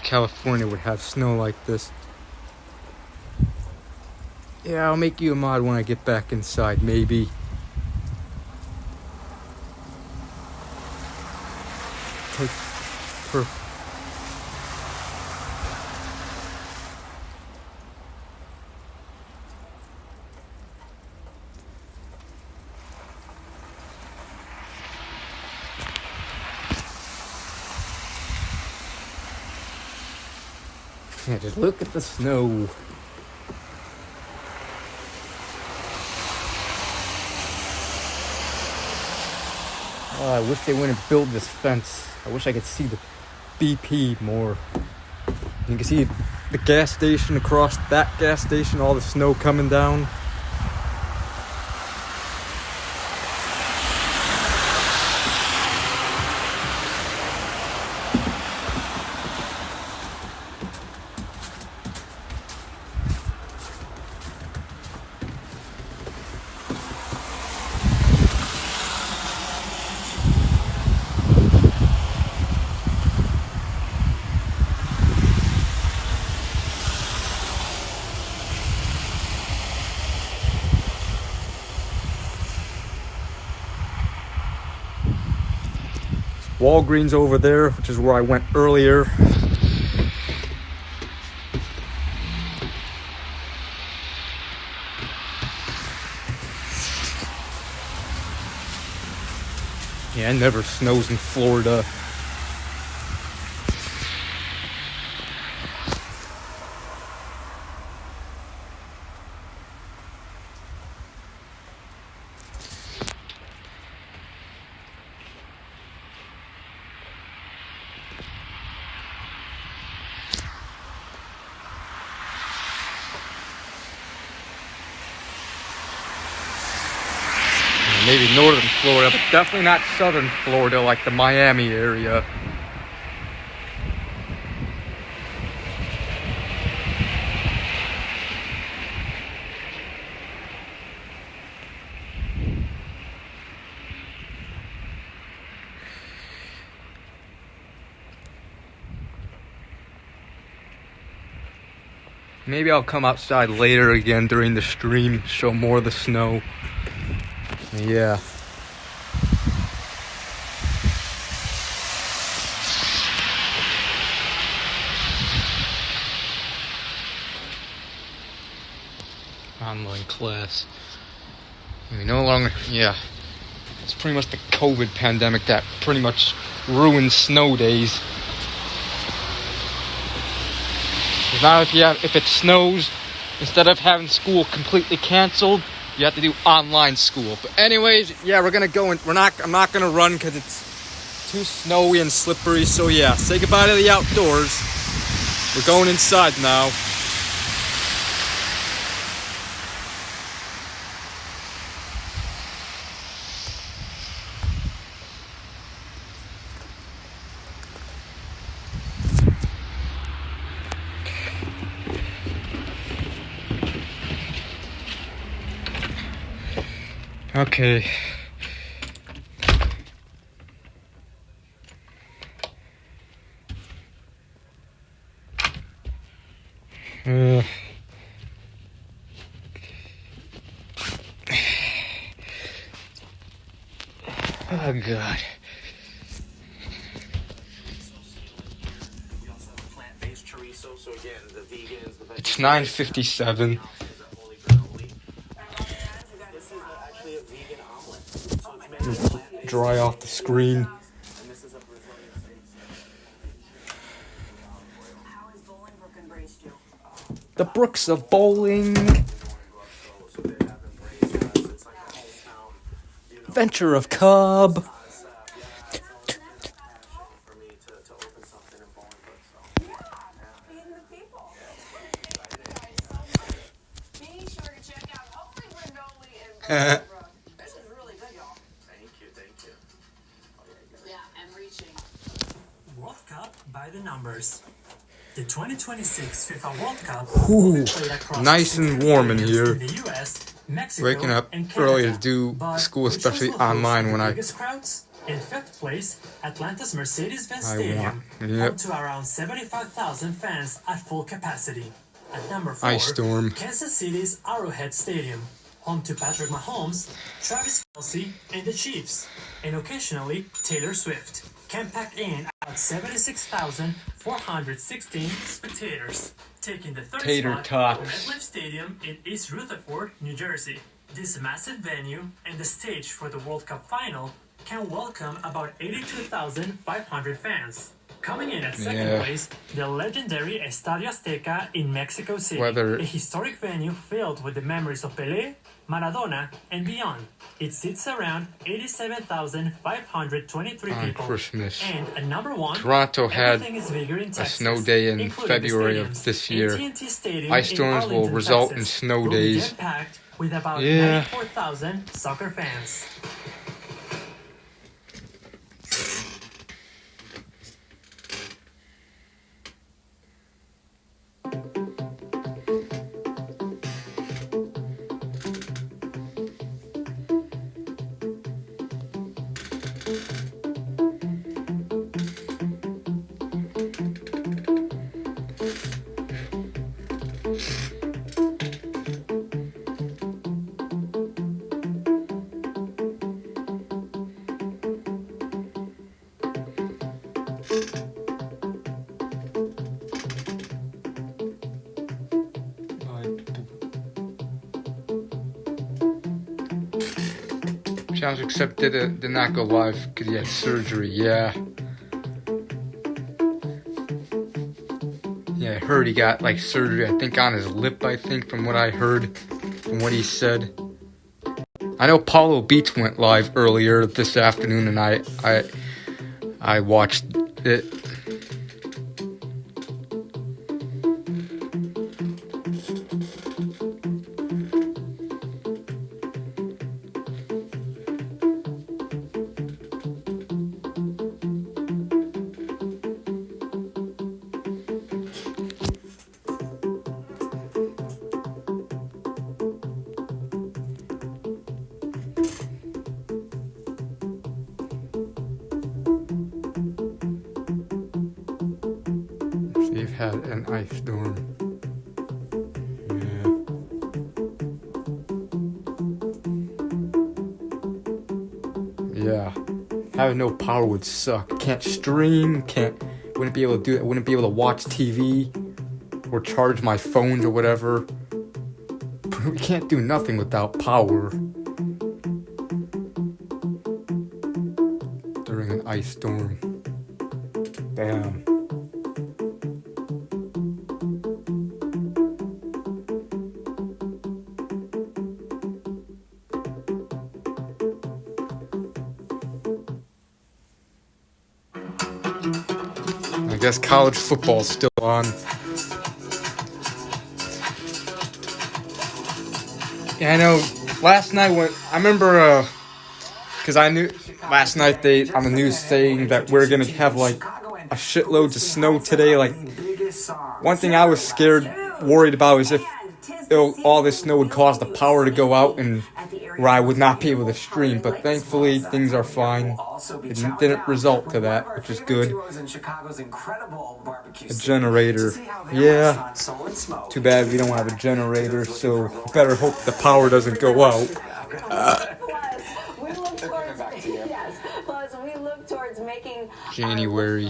California would have snow like this. Yeah, I'll make you a mod when I get back inside, maybe. Take yeah, just look at the snow. Oh, I wish they wouldn't build this fence. I wish I could see the BP more. You can see the gas station across that gas station, all the snow coming down. Walgreens over there, which is where I went earlier. Yeah, it never snows in Florida. Maybe northern Florida, but definitely not southern Florida like the Miami area. Maybe I'll come outside later again during the stream, show more of the snow. Yeah. online class. We no longer, it's pretty much the COVID pandemic that pretty much ruined snow days. Now if it snows, instead of having school completely canceled, you have to do online school. But anyways, we're gonna go and I'm not gonna run because it's too snowy and slippery. So say goodbye to the outdoors. We're going inside now. Okay. Oh God. It's 9:57. Dry off the screen. The Brooks of Bowling. Venture of Cub. World Cup by the numbers. The 2026 FIFA World Cup Ooh, will be played across nice and warm in here. the US, Mexico, Waking up and early to Canada. do But school, which especially will host online the when I biggest crowds? In fifth place, Atlanta's Mercedes-Benz Stadium, Yep. home to around 75,000 fans at full capacity. At number 4, Ice Storm. Kansas City's Arrowhead Stadium, home to Patrick Mahomes, Travis Kelce, and the Chiefs, and occasionally Taylor Swift, can pack in about 76,416 spectators, taking the third Tater spot tots. MetLife Stadium in East Rutherford, New Jersey. This massive venue and the stage for the World Cup final can welcome about 82,500 fans. Coming in at second place, the legendary Estadio Azteca in Mexico City, a historic venue filled with the memories of Pelé, Maradona, and beyond. It sits around 87,523 on people. Christmas. And at number 1, Toronto had everything is bigger in a Texas, snow day in including February the of stadiums. this year. AT&T Stadium Ice in storms will Arlington, result in Texas, snow will be days. jam-packed with about Yeah. 94,000 soccer fans. Challenge accepted, did not go live because he had surgery. Yeah, I heard he got like surgery, I think on his lip, I think, from what I heard, from what he said. I know Paulo Beats went live earlier this afternoon and I watched it. They've had an ice storm. Yeah. Having no power would suck. Can't stream, wouldn't be able to do that, wouldn't be able to watch TV or charge my phones or whatever. We can't do nothing without power during an ice storm. Damn. I guess college football's still on. Yeah, I know. Last night I remember, because I knew last night they on the news saying that we're gonna have like a shitload of snow today. Like, one thing I was worried about is if all this snow would cause the power to go out and where I would not be able to stream. But thankfully things are fine. It didn't result to that, which is good. A generator. Yeah. Too bad we don't have a generator, so better hope the power doesn't go out. Plus, we look towards making January.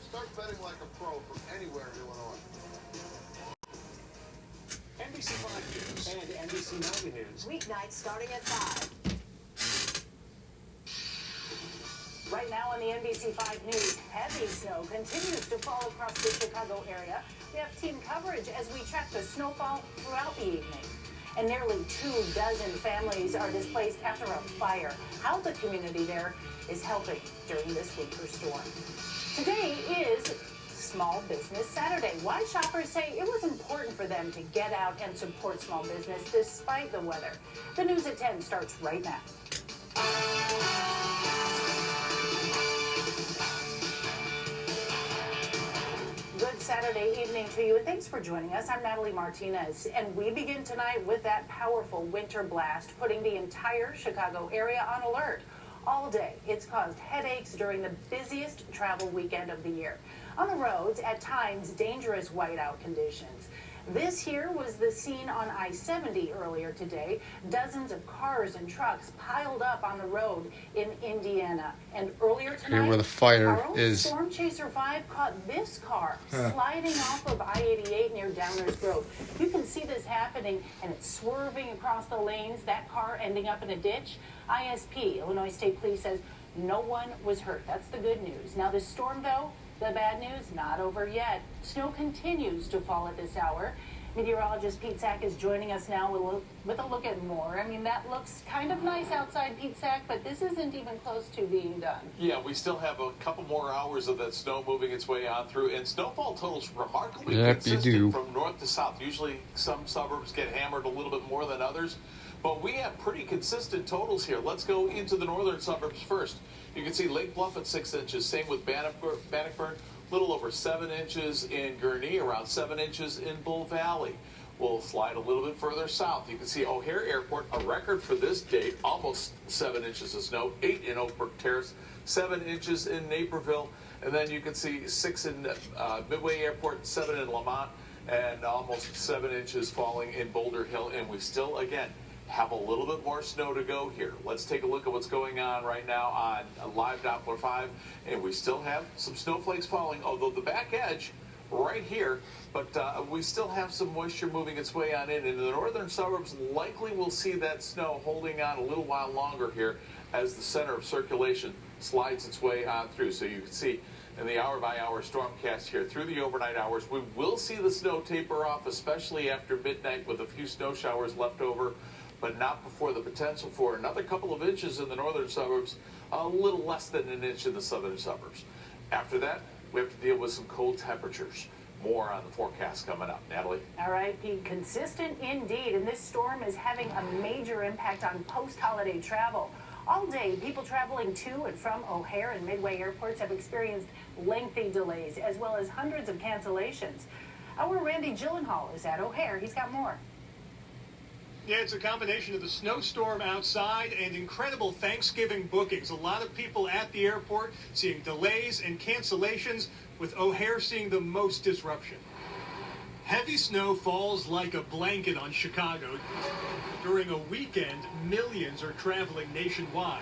Start betting like a pro from anywhere in Illinois. NBC 5 News and NBC 9 News. Weeknights starting at 5. Right now on the NBC 5 News, heavy snow continues to fall across the Chicago area. We have team coverage as we track the snowfall throughout the evening. And nearly 24 families are displaced after a fire. How the community there is helping during this winter storm. Today is Small Business Saturday. Why shoppers say it was important for them to get out and support small business despite the weather. The news at 10 starts right now. Good Saturday evening to you, and thanks for joining us. I'm Natalie Martinez, and we begin tonight with that powerful winter blast, putting the entire Chicago area on alert. All day, it's caused headaches during the busiest travel weekend of the year. On the roads, at times, dangerous whiteout conditions. This here was the scene on I-70 earlier today. Dozens of cars and trucks piled up on the road in Indiana. And earlier tonight, Here where the fire our own is. Storm Chaser 5 caught this car sliding off of I-88 near Downers Grove. You can see this happening, and it's swerving across the lanes, that car ending up in a ditch. ISP, Illinois State Police, says no one was hurt. That's the good news. Now this storm, though, the bad news, not over yet. Snow continues to fall at this hour. Meteorologist Pete Sack is joining us now with a look at more. I mean, that looks kind of nice outside, Pete Sack, but this isn't even close to being done. Yeah, we still have a couple more hours of that snow moving its way on through, and snowfall totals remarkably consistent from north to south. Usually some suburbs get hammered a little bit more than others, but we have pretty consistent totals here. Let's go into the northern suburbs first. You can see Lake Bluff at 6 inches, same with Bannockburn, a little over 7 inches in Gurnee, around 7 inches in Bull Valley. We'll slide a little bit further south. You can see O'Hare Airport, a record for this date, almost 7 inches of snow, 8 in Oak Brook Terrace, 7 inches in Naperville, and then you can see 6 in Midway Airport, 7 in Lamont, and almost 7 inches falling in Boulder Hill, and we still, again, have a little bit more snow to go here. Let's take a look at what's going on right now on Live Doppler 5, and we still have some snowflakes falling, although the back edge right here, but we still have some moisture moving its way on in. In the northern suburbs, likely we'll see that snow holding on a little while longer here as the center of circulation slides its way on through. So you can see in the hour-by-hour stormcast here through the overnight hours, we will see the snow taper off, especially after midnight with a few snow showers left over, but not before the potential for another couple of inches in the northern suburbs, a little less than an inch in the southern suburbs. After that, we have to deal with some cold temperatures. More on the forecast coming up. Natalie? All right, Pete, consistent indeed, and this storm is having a major impact on post-holiday travel. All day, people traveling to and from O'Hare and Midway airports have experienced lengthy delays, as well as hundreds of cancellations. Our Randy Gyllenhaal is at O'Hare. He's got more. Yeah, it's a combination of the snowstorm outside and incredible Thanksgiving bookings. A lot of people at the airport seeing delays and cancellations, with O'Hare seeing the most disruption. Heavy snow falls like a blanket on Chicago. During a weekend, millions are traveling nationwide.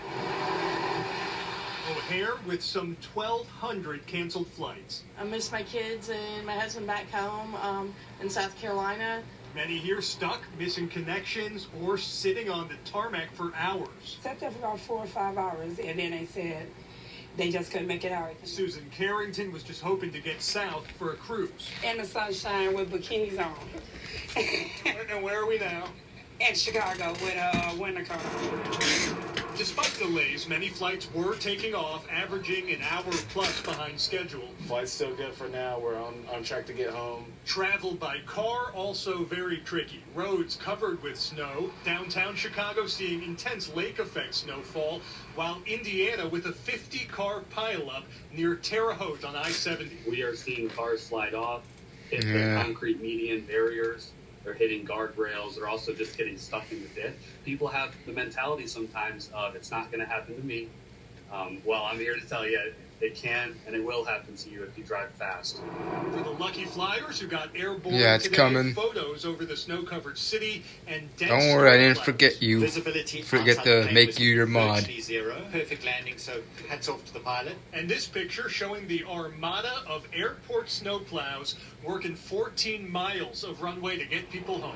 O'Hare with some 1,200 canceled flights. I miss my kids and my husband back home in South Carolina. Many here stuck, missing connections, or sitting on the tarmac for hours. Sat there for about 4 or 5 hours, and then they said they just couldn't make it out. Susan Carrington was just hoping to get south for a cruise. In the sunshine with bikinis on. And where are we now? In Chicago with a winter coat on. Despite delays, many flights were taking off, averaging an hour plus behind schedule. Flight's still good for now. We're on track to get home. Travel by car also very tricky. Roads covered with snow. Downtown Chicago seeing intense lake effect snowfall, while Indiana with a 50-car pileup near Terre Haute on I-70. We are seeing cars slide off, hit the concrete median barriers. They're hitting guardrails. They're also just getting stuck in the ditch. People have the mentality sometimes of, it's not going to happen to me. Well, I'm here to tell you, it can and it will happen to you if you drive fast. For the lucky flyers who got airborne it's today, coming. Photos over the snow-covered city and dense Don't worry, I didn't clouds. forget you. Forget to make you your mod. Zero. Perfect landing, so hats off to the pilot. And this picture showing the armada of airport snowplows working 14 miles of runway to get people home.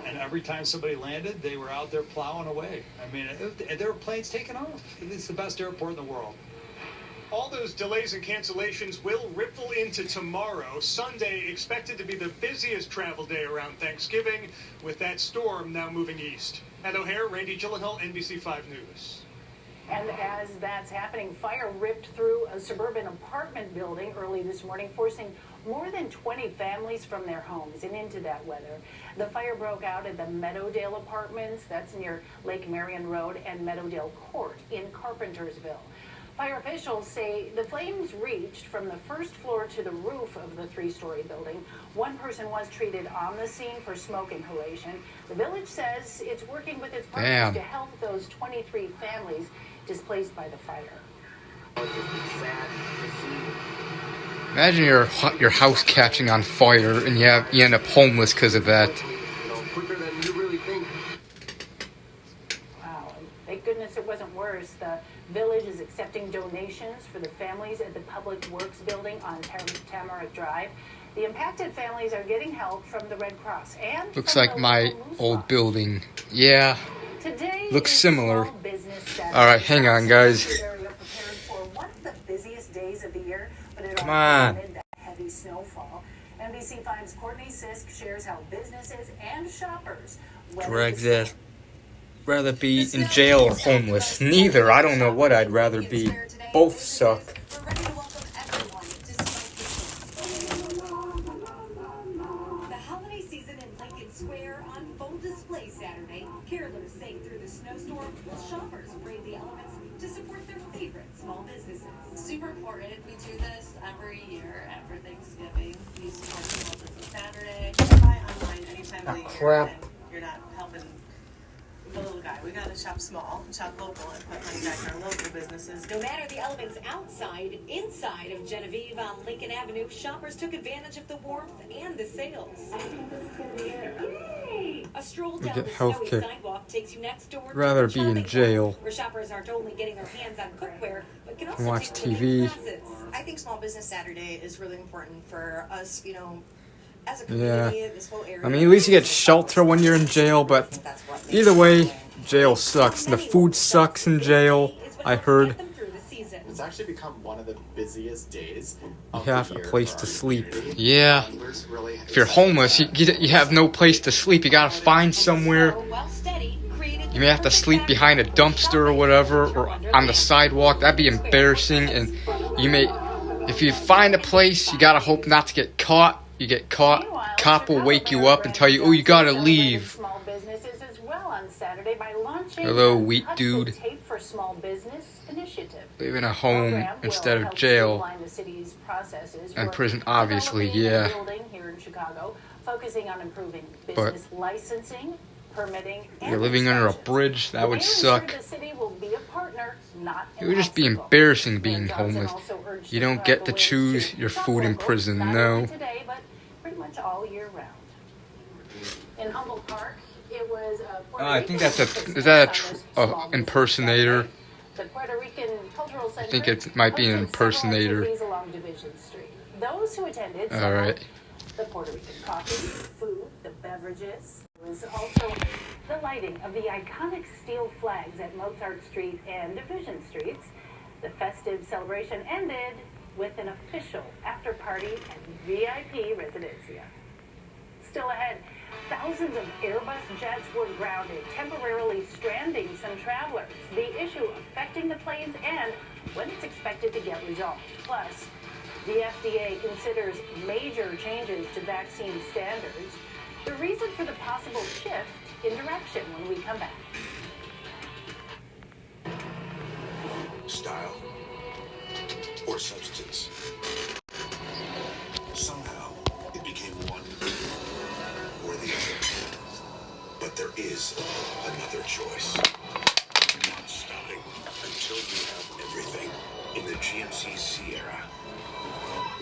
And every time somebody landed, they were out there plowing away. I mean, there were planes taking off. It's the best airport in the world. All those delays and cancellations will ripple into tomorrow. Sunday expected to be the busiest travel day around Thanksgiving, with that storm now moving east. At O'Hare, Randy Gyllenhaal, NBC5 News. And as that's happening, fire ripped through a suburban apartment building early this morning, forcing more than 20 families from their homes and into that weather. The fire broke out at the Meadowdale Apartments, that's near Lake Marion Road, and Meadowdale Court in Carpentersville. Fire officials say the flames reached from the first floor to the roof of the 3-story building. One person was treated on the scene for smoke inhalation. The village says it's working with its partners to help those 23 families displaced by the fire. Imagine your house catching on fire and you end up homeless because of that. Wow, thank goodness it wasn't worse. The village is accepting donations for the families at the Public Works building on Tamarack Drive. The impacted families are getting help from the Red Cross and Looks like my old building. Yeah. Today looks similar. Alright, hang on, guys. One of the busiest days of the year, but it Come on. amid that heavy snowfall. NBC5's Courtney Sisk shares how businesses and shoppers Drag this. Rather be in jail or homeless. Neither. I don't know what I'd rather be. Both suck. The holiday season in Lincoln Square on full display Saturday. Carolers sang through the snowstorm while shoppers braved the elements to support their favorite small businesses. Super important. We do this every year after Thanksgiving. We support small business Saturday. Buy online anytime of the year. Crap. And you're not helping the little guy. We gotta shop small, shop local, and put money back in our local businesses. No matter the elements outside, inside of Genevieve on Lincoln Avenue, shoppers took advantage of the warmth and the sales. Yay! A stroll We down get the snowy healthcare. sidewalk takes you next door to Rather the be in Charming jail. Club, where shoppers aren't only getting their hands on cookware, but can also Watch take TV. classes. I think Small Business Saturday is really important for us, as a Yeah. community, this whole area. I mean, at least you get shelter when you're in jail, but either way, jail sucks. The food sucks in jail, I heard. It's actually become one of the busiest days You of have the a year place for to our sleep. community. Yeah. We're really If you're homeless, you have no place to sleep. You gotta find somewhere. You may have to sleep behind a dumpster or whatever, or on the sidewalk. That'd be embarrassing. And if you find a place, you gotta hope not to get caught. You get caught, cop will wake you up and tell you, oh, you gotta leave. Small businesses as well on Saturday by launching Hello, the wheat Touch dude. the Tape for Small Business initiative. Live in a home Program instead will of help jail. streamline the city's processes And for prison, obviously, developing yeah. and building here in Chicago, focusing on improving business licensing, permitting, and You're living under a bridge, that would suck. the city will be a partner, not It would just be embarrassing being homeless. You don't get to choose your food in prison, no. today, but pretty much all year round. In Humboldt Park, it was a Puerto I think Rican is that a impersonator? The Puerto Rican Cultural Center I think it might be an impersonator. activities along Division Street. Those who attended Alright. the Puerto Rican coffee, food, the beverages. There was also the lighting of the iconic steel flags at Mozart Street and Division Streets. The festive celebration ended with an official after-party and VIP residencia. Still ahead, thousands of Airbus jets were grounded, temporarily stranding some travelers. The issue affecting the planes and when it's expected to get resolved. Plus, the FDA considers major changes to vaccine standards. The reason for the possible shift in direction when we come back. Style or substance. Somehow, it became one or the other. But there is another choice. Not stopping until you have everything in the GMC Sierra.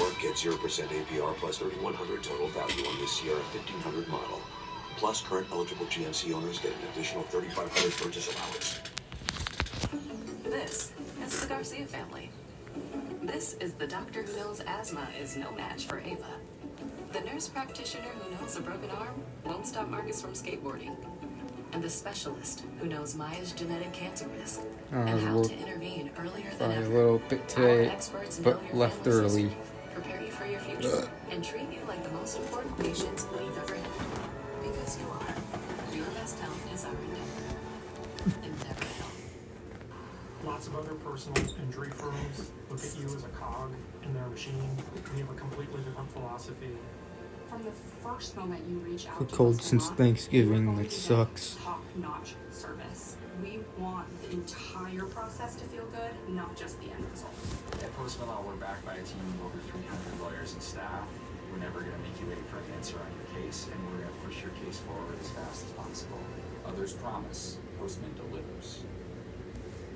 Work at 0% APR plus 3,100 total value on this Sierra 1500 model. Plus, current eligible GMC owners get an additional 3,500 purchase allowance. This is the Garcia family. This is the doctor who knows asthma is no match for Ava. The nurse practitioner who knows a broken arm won't stop Marcus from skateboarding. And the specialist who knows Maya's genetic cancer risk and how to intervene earlier than ever. A little bit today, but left early. Prepare you for your future and treat you like the most important patients we've ever had. Because you are. Your best health is our endeavor. Endeavor Health. Lots of other personal injury firms look at you as a cog in their machine. We have a completely different philosophy. From the first moment you reach out For to cold us, since Thanksgiving, that sucks. Top-notch service. We want the entire process to feel good, not just the end result. At Postman Law, we're backed by a team of over 300 lawyers and staff. We're never going to make you wait for an answer on your case, and we're going to push your case forward as fast as possible. Others promise, Postman delivers.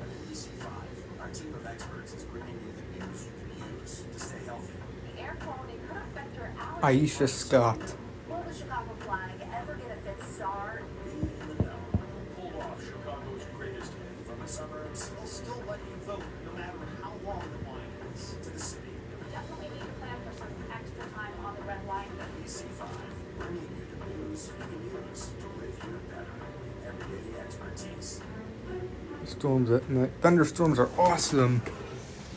At ABC5, our team of experts is bringing you the news you can use to stay healthy. Air quality could affect your allergies. Aisha Scott. Will the Chicago flag ever get a fifth star? Pulled off Chicago's greatest hit from the suburbs. They'll still let you vote no matter how long the line is to the city. Definitely need to plan for some extra time on the red line. ABC5, bringing you the news you can use to live here better with everyday expertise. Storms at night. Thunderstorms are awesome.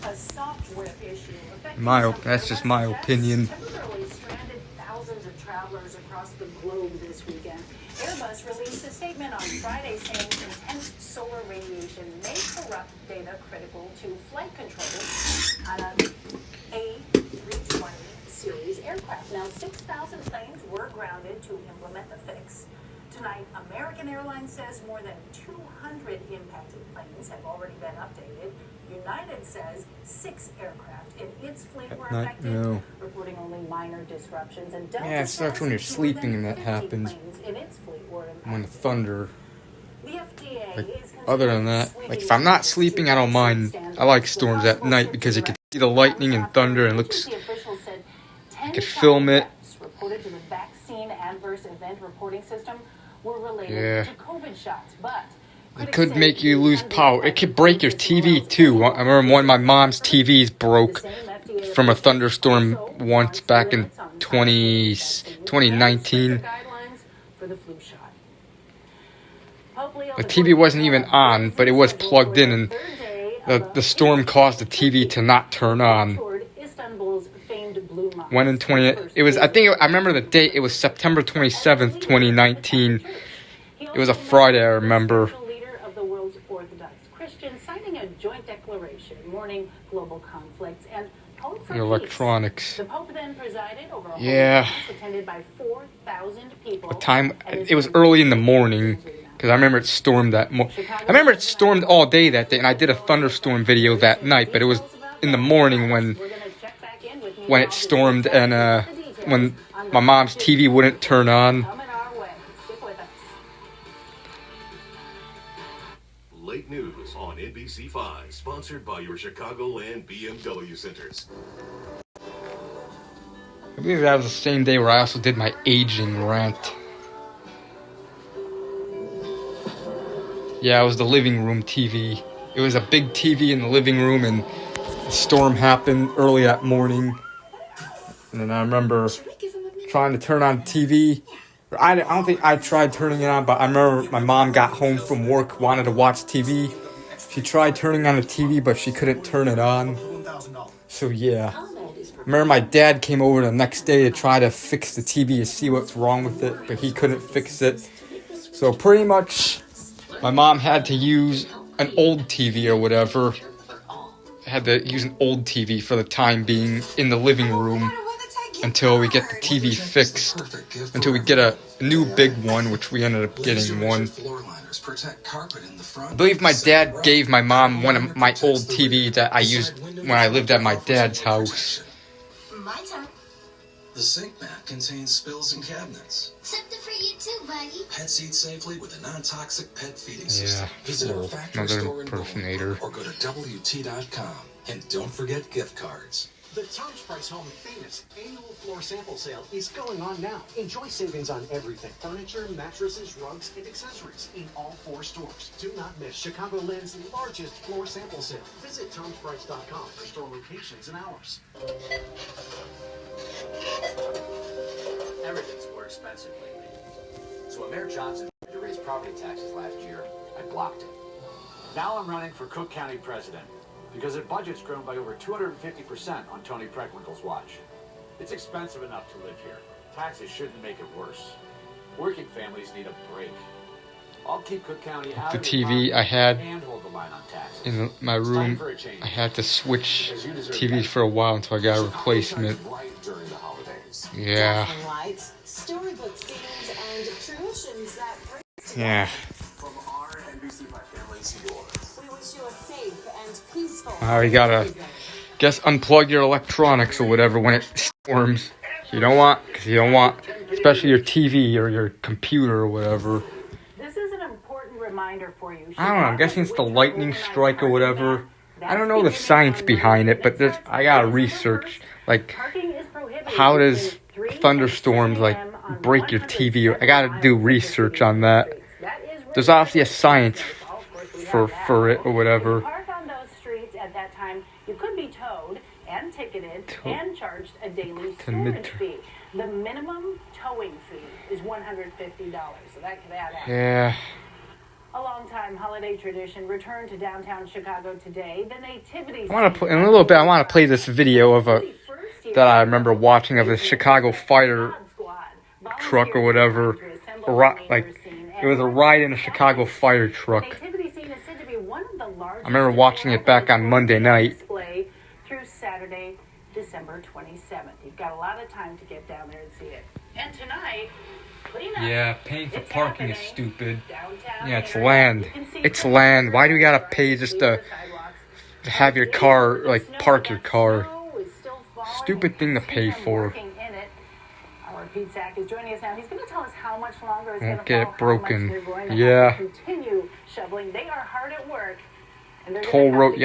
A software issue affecting That's just my opinion. temporarily stranded thousands of travelers across the globe this weekend. Airbus released a statement on Friday saying intense solar radiation may corrupt data critical to flight control on a A320 series aircraft. Now, 6,000 planes were grounded to implement the fix. Tonight, American Airlines says more than 200 impacted planes have already been updated. United says 6 aircraft in its fleet were affected, reporting only minor disruptions. And Delta Yeah, it sucks when you're sleeping and that happens. in its fleet were impacted. When the thunder. The FDA is Other than that, like if I'm not sleeping, I don't mind. I like storms at night because you can see the lightning and thunder and it looks. You can film it. Reported to the vaccine adverse event reporting system were related to COVID shots, but it could make you lose power. It could break your TV too. I remember one of my mom's TVs broke from a thunderstorm once back in 2019. The TV wasn't even on, but it was plugged in, and the storm caused the TV to not turn on. When in 20, it was. I remember the date. It was September 27th, 2019. It was a Friday. I remember. Leader of the world's Orthodox Christians signing a joint declaration warning global conflicts and hope for electronics. The Pope then presided over a mass attended by 4,000 people. What time? It was early in the morning. Because I remember it stormed I remember it stormed all day that day, and I did a thunderstorm video that night. But it was in the morning when it stormed, and when my mom's TV wouldn't turn on. Late news on NBC5, sponsored by your Chicagoland BMW Centers. I believe that was the same day where I also did my aging rant. Yeah, it was the living room TV. It was a big TV in the living room, and the storm happened early that morning. And then I remember trying to turn on TV, I don't think I tried turning it on, but I remember my mom got home from work, wanted to watch TV. She tried turning on the TV, but she couldn't turn it on. So yeah. Remember my dad came over the next day to try to fix the TV to see what's wrong with it, but he couldn't fix it. So pretty much, my mom had to use an old TV or whatever. Had to use an old TV for the time being in the living room until we get the TV fixed. Until we get a new big one, which we ended up getting one. I believe my dad gave my mom one of my old TVs that I used when I lived at my dad's house. My turn. The sink mat contains spills and cabinets. Something for you too, buddy. Pets eat safely with a non-toxic pet feeding system. Visit our factory store in Beaumont or go to WT.com. And don't forget gift cards. The Tom's Price Home Famous annual floor sample sale is going on now. Enjoy savings on everything. Furniture, mattresses, rugs, and accessories in all 4 stores. Do not miss Chicagoland's largest floor sample sale. Visit Tom'sPrice.com for store locations and hours. Everything's more expensive lately. So when Mayor Johnson tried to raise property taxes last year, I blocked it. Now I'm running for Cook County president because their budget's grown by over 250% on Tony Preckwinkle's watch. It's expensive enough to live here. Taxes shouldn't make it worse. Working families need a break. I'll keep Cook County out The of TV I had and hold the line on taxes. in my room, I had to switch TVs for a while until I got a replacement. Yeah. Lights, storybook scenes, and traditions that bring Yeah. From our NBC5 family to yours. We wish you a safe and peaceful. You gotta, guess, unplug your electronics or whatever when it storms. You don't want, especially your TV or your computer or whatever. This is an important reminder for you. I don't know, I'm guessing it's the lightning strike or whatever. I don't know the science behind it, but I gotta research, like, how does thunderstorms, like, break your TV? I gotta do research on that. There's obviously a science for it or whatever. Park on those streets at that time, you could be towed and ticketed and charged a daily storage fee. The minimum towing fee is $150, so that could add up. Yeah. A long-time holiday tradition returned to downtown Chicago today. The nativity. I want to play in a little bit. I want to play this video of that I remember watching of the Chicago fire truck or whatever. Like it was a ride in a Chicago fire truck. I remember watching it back on Monday night. Through Saturday, December 27th. You've got a lot of time to get down there and see it. And tonight. Yeah, paying for parking is stupid. Yeah, it's land. It's land. Why do we gotta pay just to have your car, like, park your car? Stupid thing to pay for. Our Pete Sack is joining us now. He's going to tell us how much longer it's going to get broken. Yeah. Continue shoveling. They are hard at work. Toll road.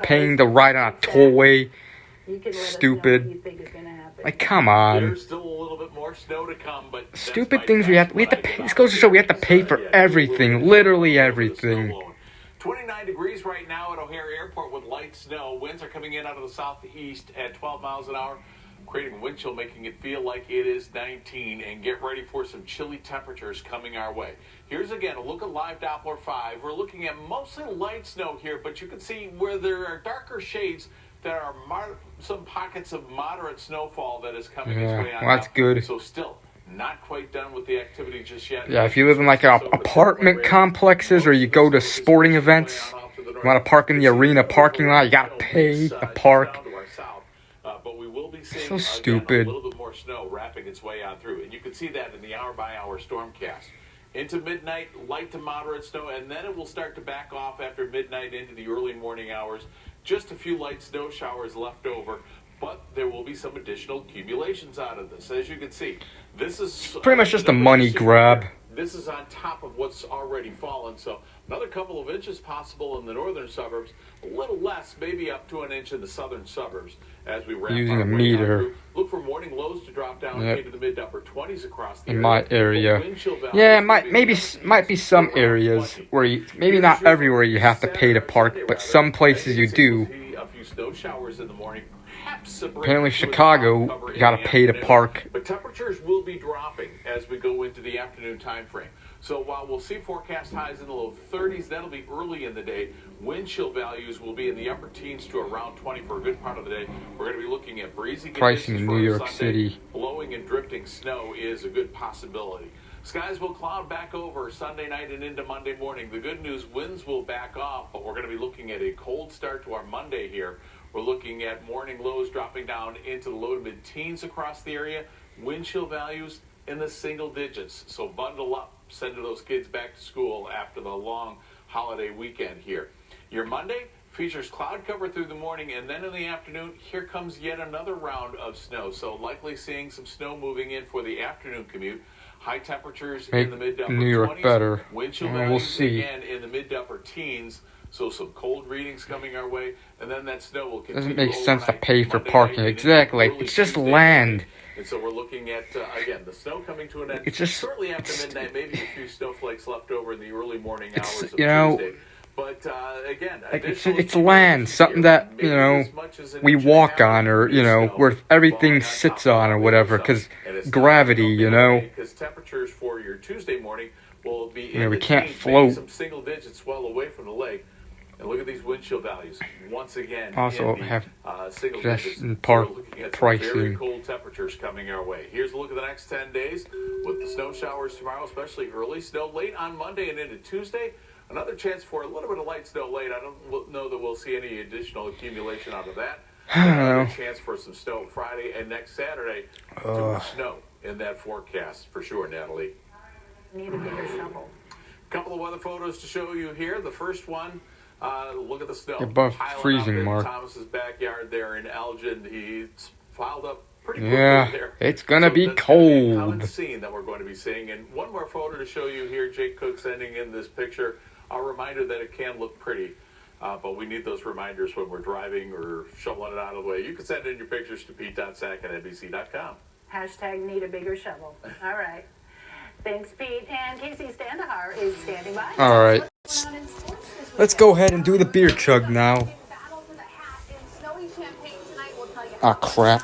Paying the ride on a tollway. Stupid. Like, come on. There's still a little bit more snow to come, but stupid things we have to pay. This goes to show we have to pay for everything, literally everything. 29 degrees right now at O'Hare Airport with light snow. Winds are coming in out of the southeast at 12 miles an hour, creating wind chill, making it feel like it is 19. And get ready for some chilly temperatures coming our way. Here's again a look at live Doppler 5. We're looking at mostly light snow here, but you can see where there are darker shades. There are some pockets of moderate snowfall that is coming its way on. Well, that's good. So still not quite done with the activity just yet. Yeah, if you live in like apartment complexes or you go to sporting events, you want to park in the arena parking lot, you got to pay to park. But we will be seeing so stupid. A little bit more snow wrapping its way on through. And you can see that in the hour-by-hour stormcast. Into midnight, light to moderate snow, and then it will start to back off after midnight into the early morning hours. Just a few light snow showers left over, but there will be some additional accumulations out of this. As you can see, this is pretty much just a money grab. This is on top of what's already fallen, so another couple of inches possible in the northern suburbs, a little less, maybe up to an inch in the southern suburbs as we wrap using our a way meter. Look for morning lows to drop down into the mid to upper 20s across the in my area. Yeah, might be some areas where maybe not everywhere you have to pay to park, but some places you do. few snow showers in the morning. Apparently Chicago gotta pay to park. But temperatures will be dropping as we go into the afternoon time frame. So while we'll see forecast highs in the low 30s, that'll be early in the day. Wind chill values will be in the upper teens to around 20 for a good part of the day. We're going to be looking at breezy Pricing conditions in for New York Sunday. City. Blowing and drifting snow is a good possibility. Skies will cloud back over Sunday night and into Monday morning. The good news, winds will back off, but we're going to be looking at a cold start to our Monday here. We're looking at morning lows dropping down into the low to mid-teens across the area. Wind chill values in the single digits. So bundle up, send those kids back to school after the long holiday weekend here. Your Monday features cloud cover through the morning, and then in the afternoon, here comes yet another round of snow. So likely seeing some snow moving in for the afternoon commute. High temperatures Make in the mid to upper New York 20s. better. Wind chill We'll values see. again in the mid to upper teens. So some cold readings coming our way, and then that snow will continue. Doesn't make sense to overnight pay for Monday parking. night Exactly. into early It's just Tuesday land. morning. And so we're looking at, again, the snow coming to an end It's just- shortly after midnight, maybe a few snowflakes left over in the early morning hours of you know, Tuesday. But again, Like it's additional land, something that, you know, as much as an we inch and a walk half on, or, of you know, snow where everything falling on sits top of on or our whatever, windows. because And it's not gravity, gonna you be know. okay, 'cause temperatures for your Tuesday morning will be Yeah, in we the can't teens, float. maybe some single digits well away from the lake. And look at these wind chill values once again. Also in the, have single just digits. in So park we're looking at some very pricing. cold temperatures coming our way. Here's a look at the next 10 days with the snow showers tomorrow, especially early snow late on Monday and into Tuesday. Another chance for a little bit of light snow late. I don't know that we'll see any additional accumulation out of that. I don't Another know. chance for some snow Friday and next Saturday. Too Ugh. much snow in that forecast for sure, Natalie. Need a bigger shovel. Couple of weather photos to show you here. The first one, look at the snow. Above piling freezing up in mark. Thomas's backyard there in Elgin. He's piled up pretty Yeah, quickly there. it's gonna be that's gonna be a common cold. scene that we're going to be seeing. And one more photo to show you here. Jake Cook sending in this picture. A reminder that it can look pretty, but we need those reminders when we're driving or shoveling it out of the way. You can send in your pictures to pete.sack@nbc.com. Hashtag need a bigger shovel. All right. Thanks, Pete. And Casey Standahar is standing by. All right. Let's go ahead and do the beer chug now. Ah, crap.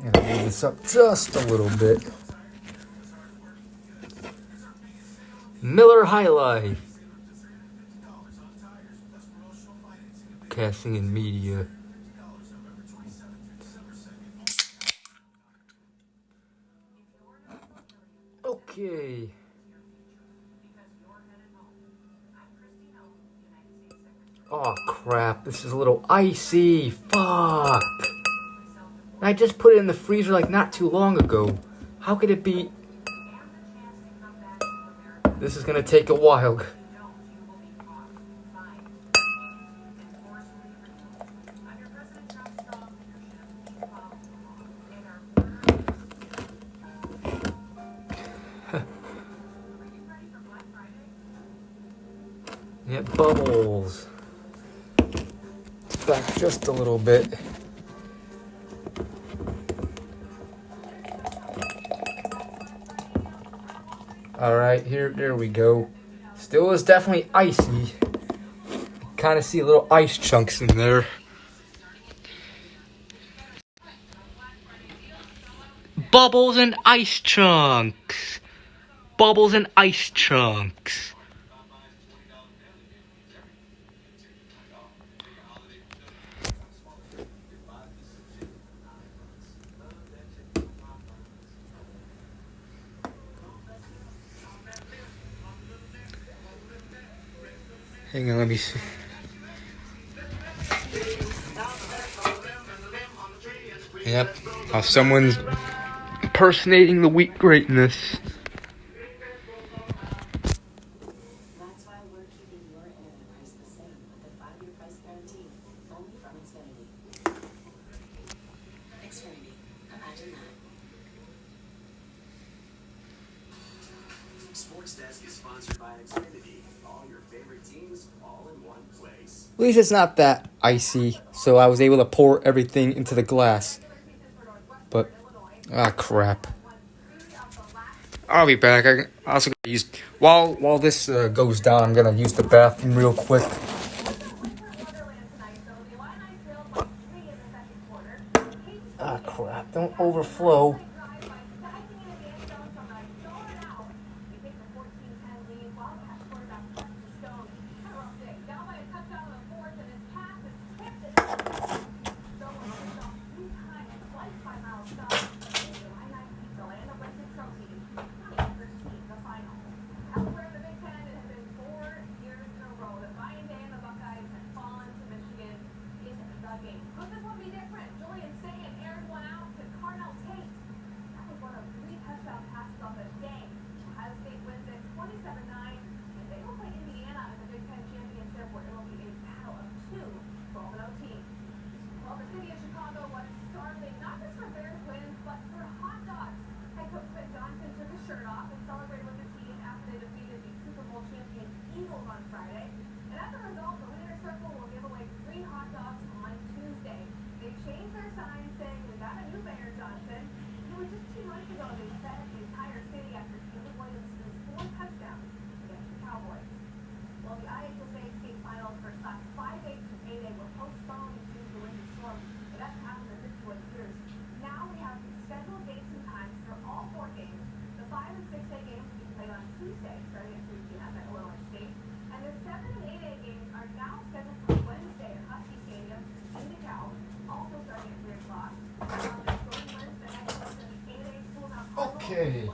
I'll move this up just a little bit. Miller High Life. Casting and media. Okay. Oh crap, this is a little icy. Fuck. I just put it in the freezer like not too long ago. How could it be? This is gonna take a while. Yep, bubbles. Back just a little bit. Alright, there we go. Still is definitely icy. Kind of see little ice chunks in there. Bubbles and ice chunks. Bubbles and ice chunks. Hang on, let me see. Yep. Someone's impersonating the wheat greatness. That's why we're keeping your internet price the same with the 5-year price guarantee, only from Xfinity. Xfinity, imagine that. Sports Desk is sponsored by Xfinity. All your favorite teams, all in one place. At least it's not that icy, so I was able to pour everything into the glass. But, crap. I'll be back. I also gotta use, while this goes down, I'm gonna use the bathroom real quick. Crap, don't overflow. Okay.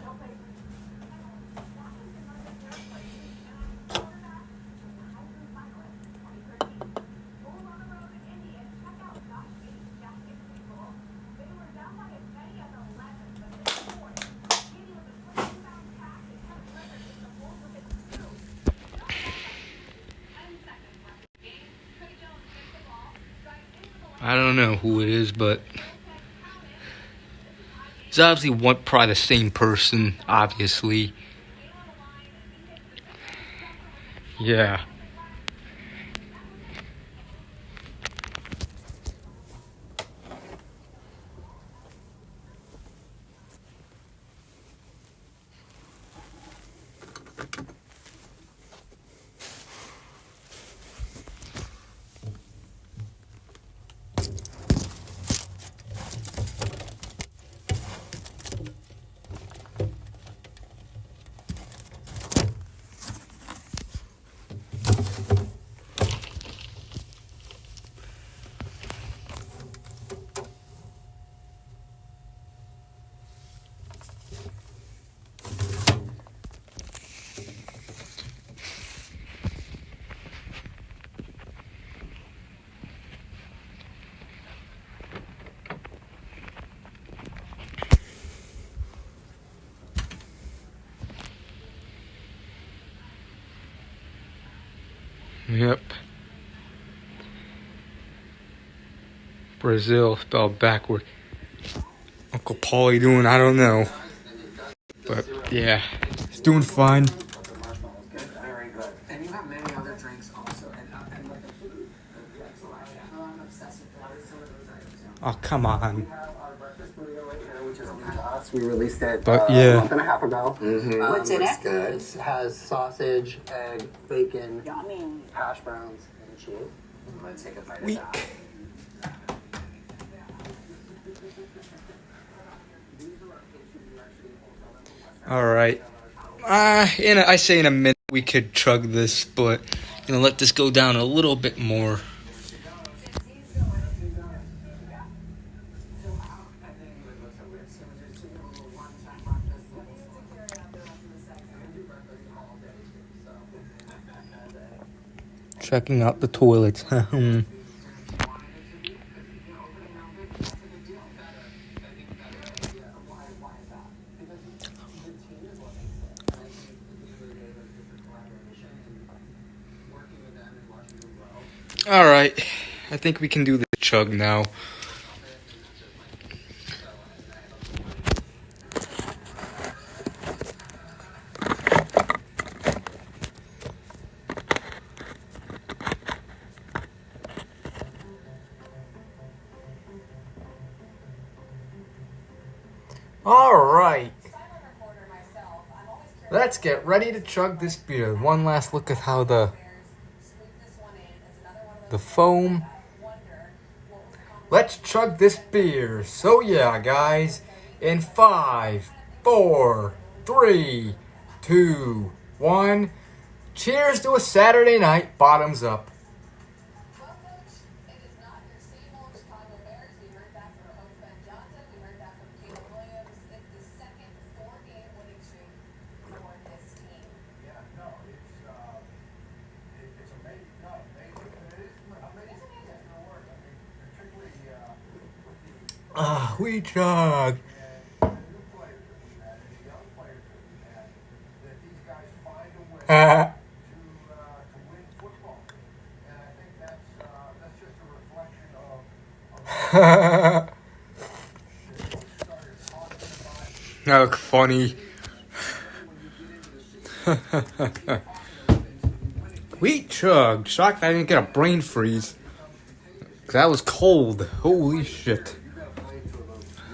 I don't know who it is, but it's obviously probably the same person, obviously. Yeah. Yep. Brazil spelled backward. Uncle Paulie doing, I don't know. But yeah, he's doing fine. Very good. And you have many other drinks also. And like the food. I'm obsessed with some of those items. Oh, come on. We have our breakfast burrito right here, which is new to us. We released it But a yeah. month and a half ago. What's in it? Good. It has sausage, egg, bacon, Yummy. hash browns, and cheese. I'm going to take a bite Weak. of that. Alright. I say in a minute we could chug this, but let this go down a little bit more. Checking out the toilets. Alright, I think we can do the chug now. Alright, let's get ready to chug this beer. One last look at how the foam. Let's chug this beer. So yeah, guys, in 5, 4, 3, 2, 1. Cheers to a Saturday night, bottoms up. We chug. That look funny. We chugged. Shocked I didn't get a brain freeze. Cause that was cold. Holy shit.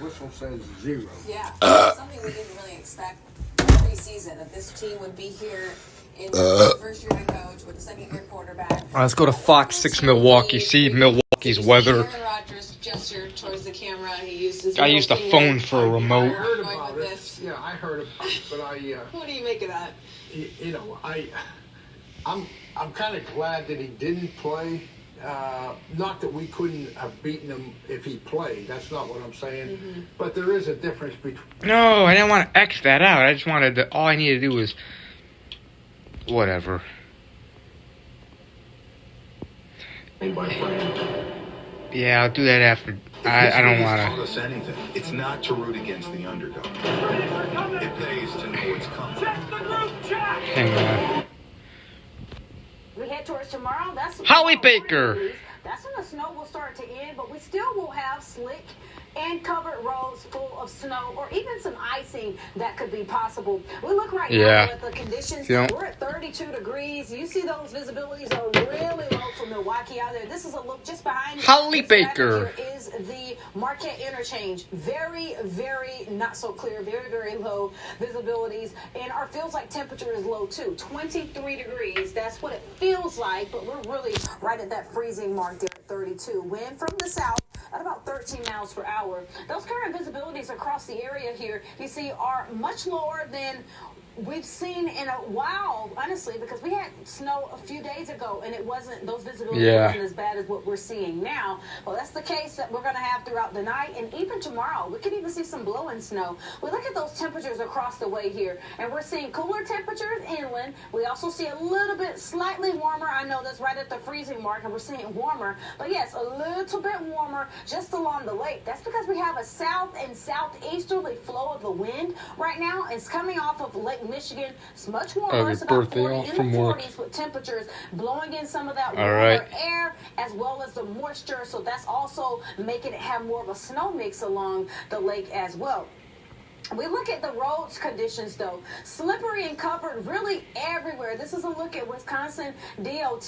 Whistle says 0. Yeah, something we didn't really expect pre-season, that this team would be here in the first year head coach with the second year quarterback. Let's go to Fox 6 Milwaukee. See Milwaukee's weather. Aaron Rodgers gestured towards the camera. He used his I used a phone for a remote. I heard about it. Yeah, I heard about it, but What do you make of that? You know, I'm kind of glad that he didn't play. Not that we couldn't have beaten him if he played. That's not what I'm saying. Mm-hmm. But there is a difference between. No, I didn't want to X that out. I just wanted to. All I needed to do was. Whatever. Yeah, I'll do that after. I don't want to. Taught us anything. It's not to root against the underdog. It pays to know what's coming. Hang on. We head towards tomorrow. That's Holly Baker. That's when the snow will start to end, but we still will have slick and covered roads full of snow or even some icing that could be possible. We look right now at the conditions. We're at 32 degrees. You see those visibilities are really low for Milwaukee out there. This is a look just behind Holly Baker. Here is the Marquette interchange. Very, very not so clear. Very, very low visibilities. And our feels like temperature is low too. 23 degrees. That's what it feels like, but we're really right at that freezing mark there at 32. Wind from the south at about 13 miles per hour. Those current visibilities across the area here, you see, are much lower than we've seen in a while, honestly, because we had snow a few days ago and it wasn't, those visibilities wasn't as bad as what we're seeing now. Well, that's the case that we're going to have throughout the night and even tomorrow. We could even see some blowing snow. We look at those temperatures across the way here and we're seeing cooler temperatures inland. We also see a little bit slightly warmer. I know that's right at the freezing mark and we're seeing warmer, but yes, a little bit warmer just along the lake. That's because we have a south and southeasterly flow of the wind right now. It's coming off of Lake Michigan. It's much warmer. It's about 40 in the 40s with temperatures blowing in some of that warmer air as well as the moisture. So that's also making it have more of a snow mix along the lake as well. We look at the roads conditions, though. Slippery and covered really everywhere. This is a look at Wisconsin DOT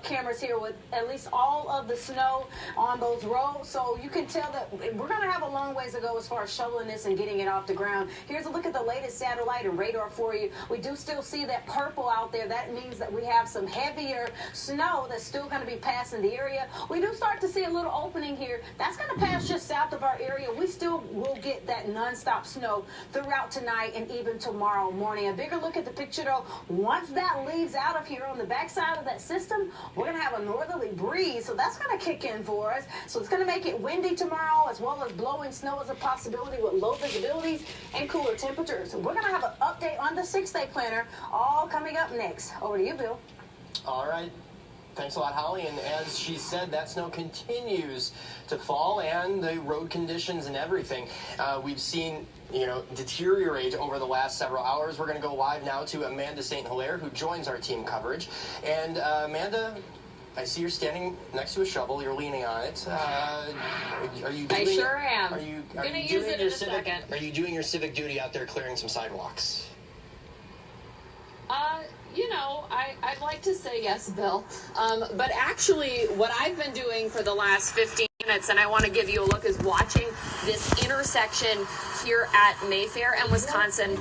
cameras here with at least all of the snow on those roads. So you can tell that we're going to have a long ways to go as far as shoveling this and getting it off the ground. Here's a look at the latest satellite and radar for you. We do still see that purple out there. That means that we have some heavier snow that's still going to be passing the area. We do start to see a little opening here. That's going to pass just south of our area. We still will get that nonstop snow throughout tonight and even tomorrow morning. A bigger look at the picture, though. Once that leaves out of here on the backside of that system, we're going to have a northerly breeze, so that's going to kick in for us. So it's going to make it windy tomorrow as well as blowing snow as a possibility with low visibilities and cooler temperatures. So we're going to have an update on the 6-day planner all coming up next. Over to you, Bill. All right. Thanks a lot, Holly. And as she said, that snow continues to fall and the road conditions and everything we've seen, deteriorate over the last several hours. We're going to go live now to Amanda St. Hilaire, who joins our team coverage. And Amanda, I see you're standing next to a shovel. You're leaning on it. Are you? I sure am. Are you gonna doing use it your in a second. Are you doing your civic duty out there clearing some sidewalks? I'd like to say yes, Bill. But actually, what I've been doing for the last 15 minutes, and I want to give you a look, is watching this intersection here at Mayfair and Wisconsin.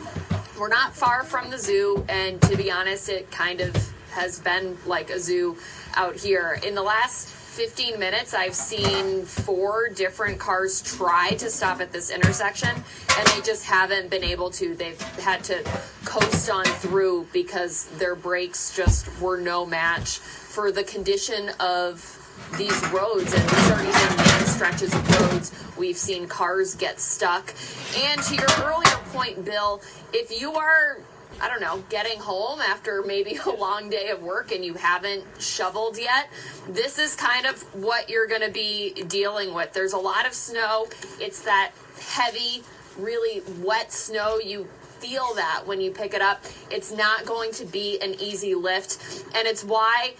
We're not far from the zoo, and to be honest, it kind of has been like a zoo out here. In the last 15 minutes, I've seen 4 different cars try to stop at this intersection, and they just haven't been able to. They've had to coast on through because their brakes just were no match for the condition of these roads, and these aren't even main stretches of roads. We've seen cars get stuck. And to your earlier point, Bill, if you are, I don't know, getting home after maybe a long day of work and you haven't shoveled yet, this is kind of what you're going to be dealing with. There's a lot of snow. It's that heavy, really wet snow. You feel that when you pick it up. It's not going to be an easy lift, and it's why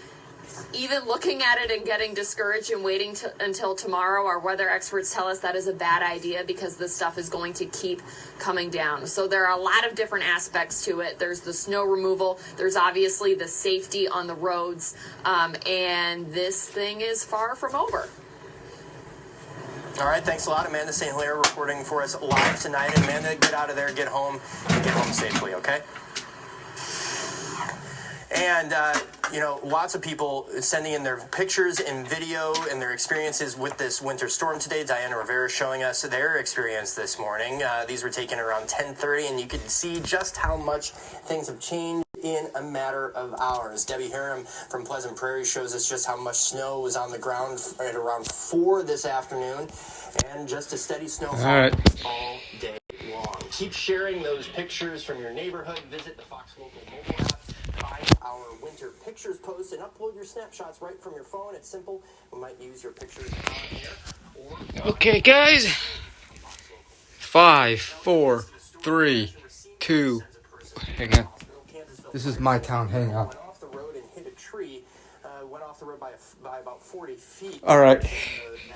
even looking at it and getting discouraged and waiting until tomorrow, our weather experts tell us that is a bad idea because this stuff is going to keep coming down. So there are a lot of different aspects to it. There's the snow removal. There's obviously the safety on the roads. And this thing is far from over. All right, thanks a lot. Amanda St. Hilaire reporting for us live tonight. Amanda, get out of there, get home, and get home safely, okay? And, lots of people sending in their pictures and video and their experiences with this winter storm today. Diana Rivera showing us their experience this morning. These were taken around 10:30, and you can see just how much things have changed in a matter of hours. Debbie Harum from Pleasant Prairie shows us just how much snow was on the ground at around 4 this afternoon, and just a steady snowfall all day long. Keep sharing those pictures from your neighborhood. Visit the Fox Local mobile app. Find our winter pictures post and upload your snapshots right from your phone. It's simple. We might use your pictures on here. Okay, guys. 5, 4, 3, 2. Hang on. This is my town. Hang on. Went off the road and hit a tree. Went off the road by about 40 feet. All right. That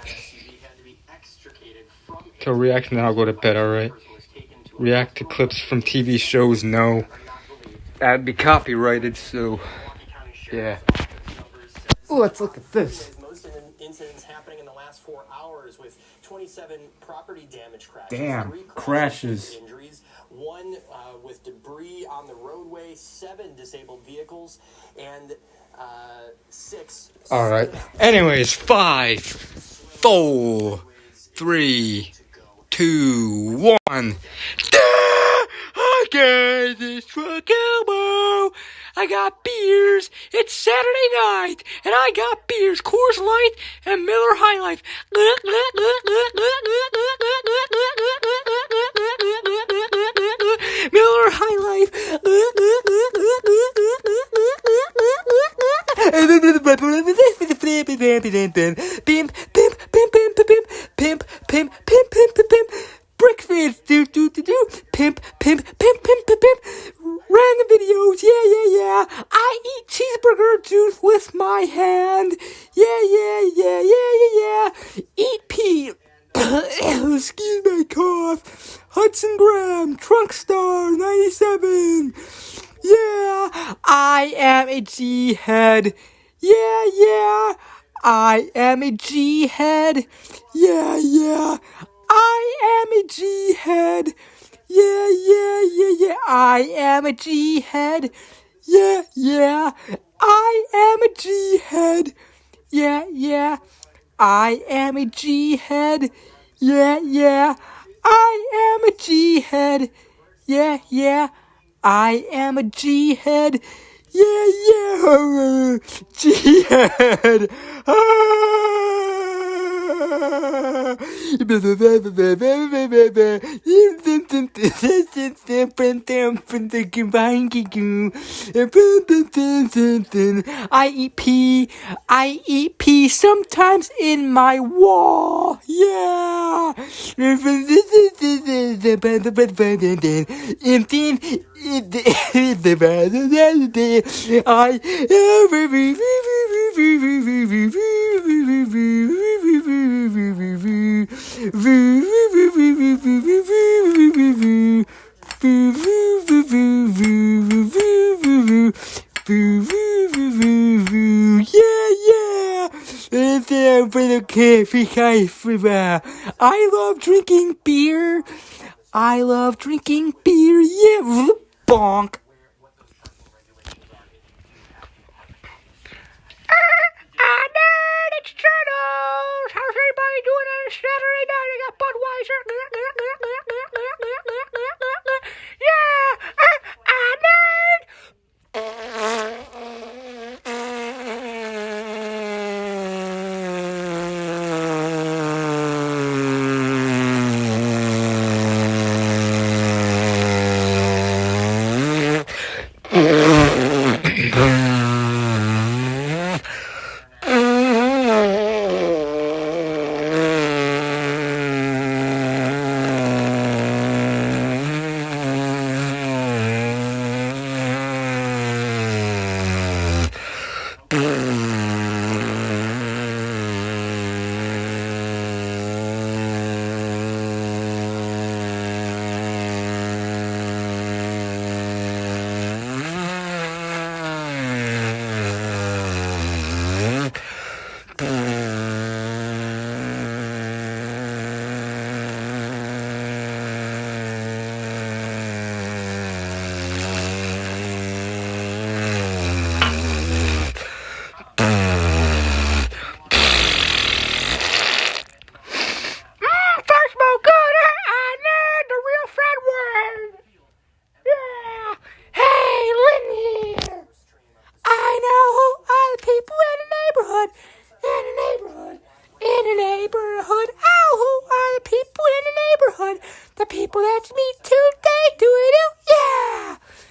SUV had to be extricated from it. To react, and then I'll go to bed. All right. React to clips from TV shows. No. That'd be copyrighted, so yeah. Oh, let's look at this. Most incidents happening in the last 4 hours, with 27 property damage crashes. Damn, 3 crashes. Injuries, 1 with debris on the roadway, 7 disabled vehicles, and 6. All right. Anyways, 5, 4, 3, 2, 1. Okay, this truck elbow. I got beers. It's Saturday night, and I got beers, Coors Light and Miller High Life. Miller High Life. Breakfast, pimp, random videos, yeah, I eat cheeseburger juice with my hand, yeah, eat pee, excuse my cough, Hudson Graham, Trunk Star, 97, yeah, I am a G-head, yeah, I am a G-head, yeah, I am a G-head. Yeah. I am a G-head. Yeah. I am a G-head. Yeah. I am a G-head. Yeah. I am a G-head. Yeah. I am a G-head. Yeah. G-head. I eat pee sometimes in my wall. Yeah. I love drinking beer. I love drinking beer. Yeah, bonk. It's Turtles. How's everybody doing on a Saturday night? I got Budweiser.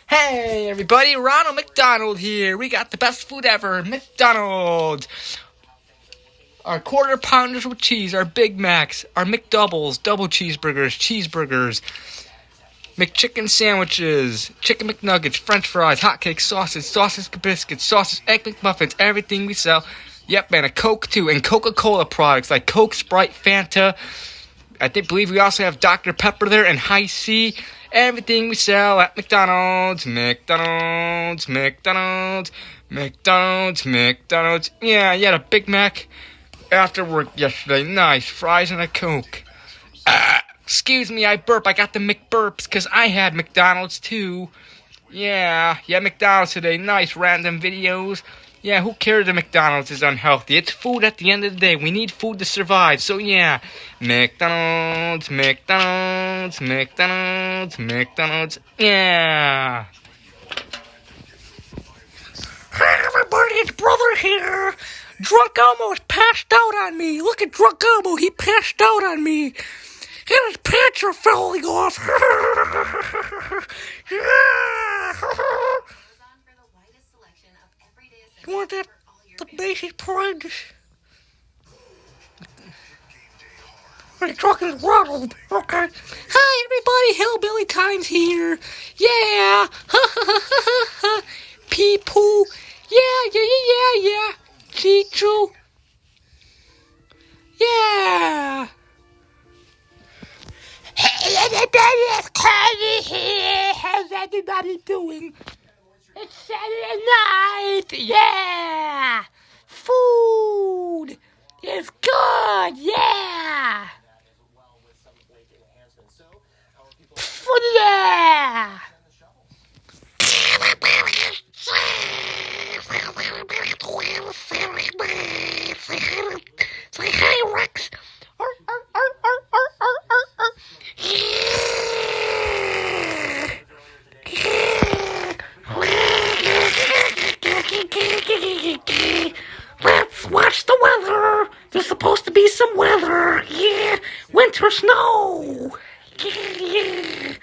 Hey everybody, Ronald McDonald here. We got the best food ever, McDonald's. Our quarter pounders with cheese, our Big Macs, our McDoubles, double cheeseburgers, McChicken sandwiches, chicken McNuggets, French fries, hotcakes, sausage biscuits, sausage egg McMuffins, everything we sell. Yep, and a Coke too, and Coca-Cola products like Coke, Sprite, Fanta. I believe we also have Dr. Pepper there and High C. Everything we sell at McDonald's. Yeah, you had a Big Mac after work yesterday. Nice. Fries and a Coke. Excuse me, I burp. I got the McBurps because I had McDonald's too. Yeah, McDonald's today. Nice random videos. Yeah, who cares if McDonald's is unhealthy? It's food at the end of the day. We need food to survive. So yeah, McDonald's. Yeah. Hey everybody, it's Brother here. Drunk Elmo is passed out on me. Look at Drunk Elmo, he passed out on me. And his pants are falling off. You want that? The basic point? Are you talking to Ronald? Okay. Hi everybody, Hillbilly Times here. Yeah. Pee-poo. Yeah. Chichu. Yeah. Hey everybody, it's Cardi here. How's everybody doing? It's Saturday night. Yeah. Food is good. Yeah. Yeah. Say hi, Rex. Let's watch the weather. There's supposed to be some weather. Yeah. Winter snow. Yeah.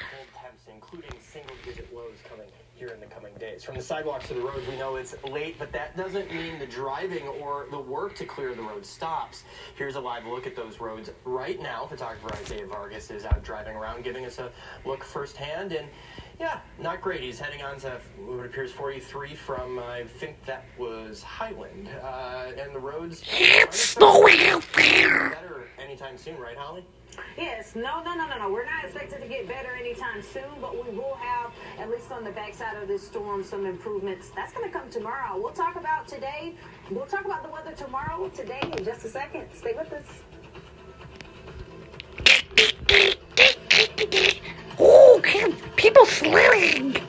Including single-digit lows coming here in the coming days. From the sidewalks to the roads, we know it's late, but that doesn't mean the driving or the work to clear the road stops. Here's a live look at those roads right now. Photographer Isaiah Vargas is out driving around, giving us a look firsthand. And Yeah, not great. He's heading on to what appears 43 from, I think that was Highland. And the roads... It's snowing out there! Better anytime soon, right, Holly? Yes, no. We're not expected to get better anytime soon, but we will have, at least on the backside of this storm, some improvements. That's going to come tomorrow. We'll talk about today. We'll talk about the weather tomorrow, today, in just a second. Stay with us. Oh, people sledding!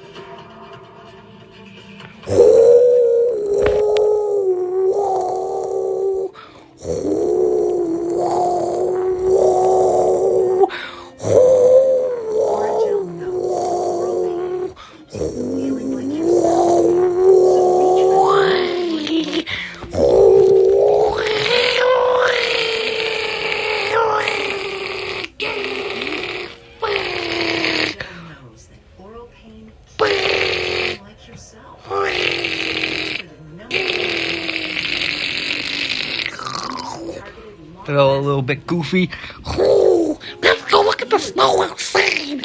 They're all a little bit goofy. Oh, let's go look at the snow outside.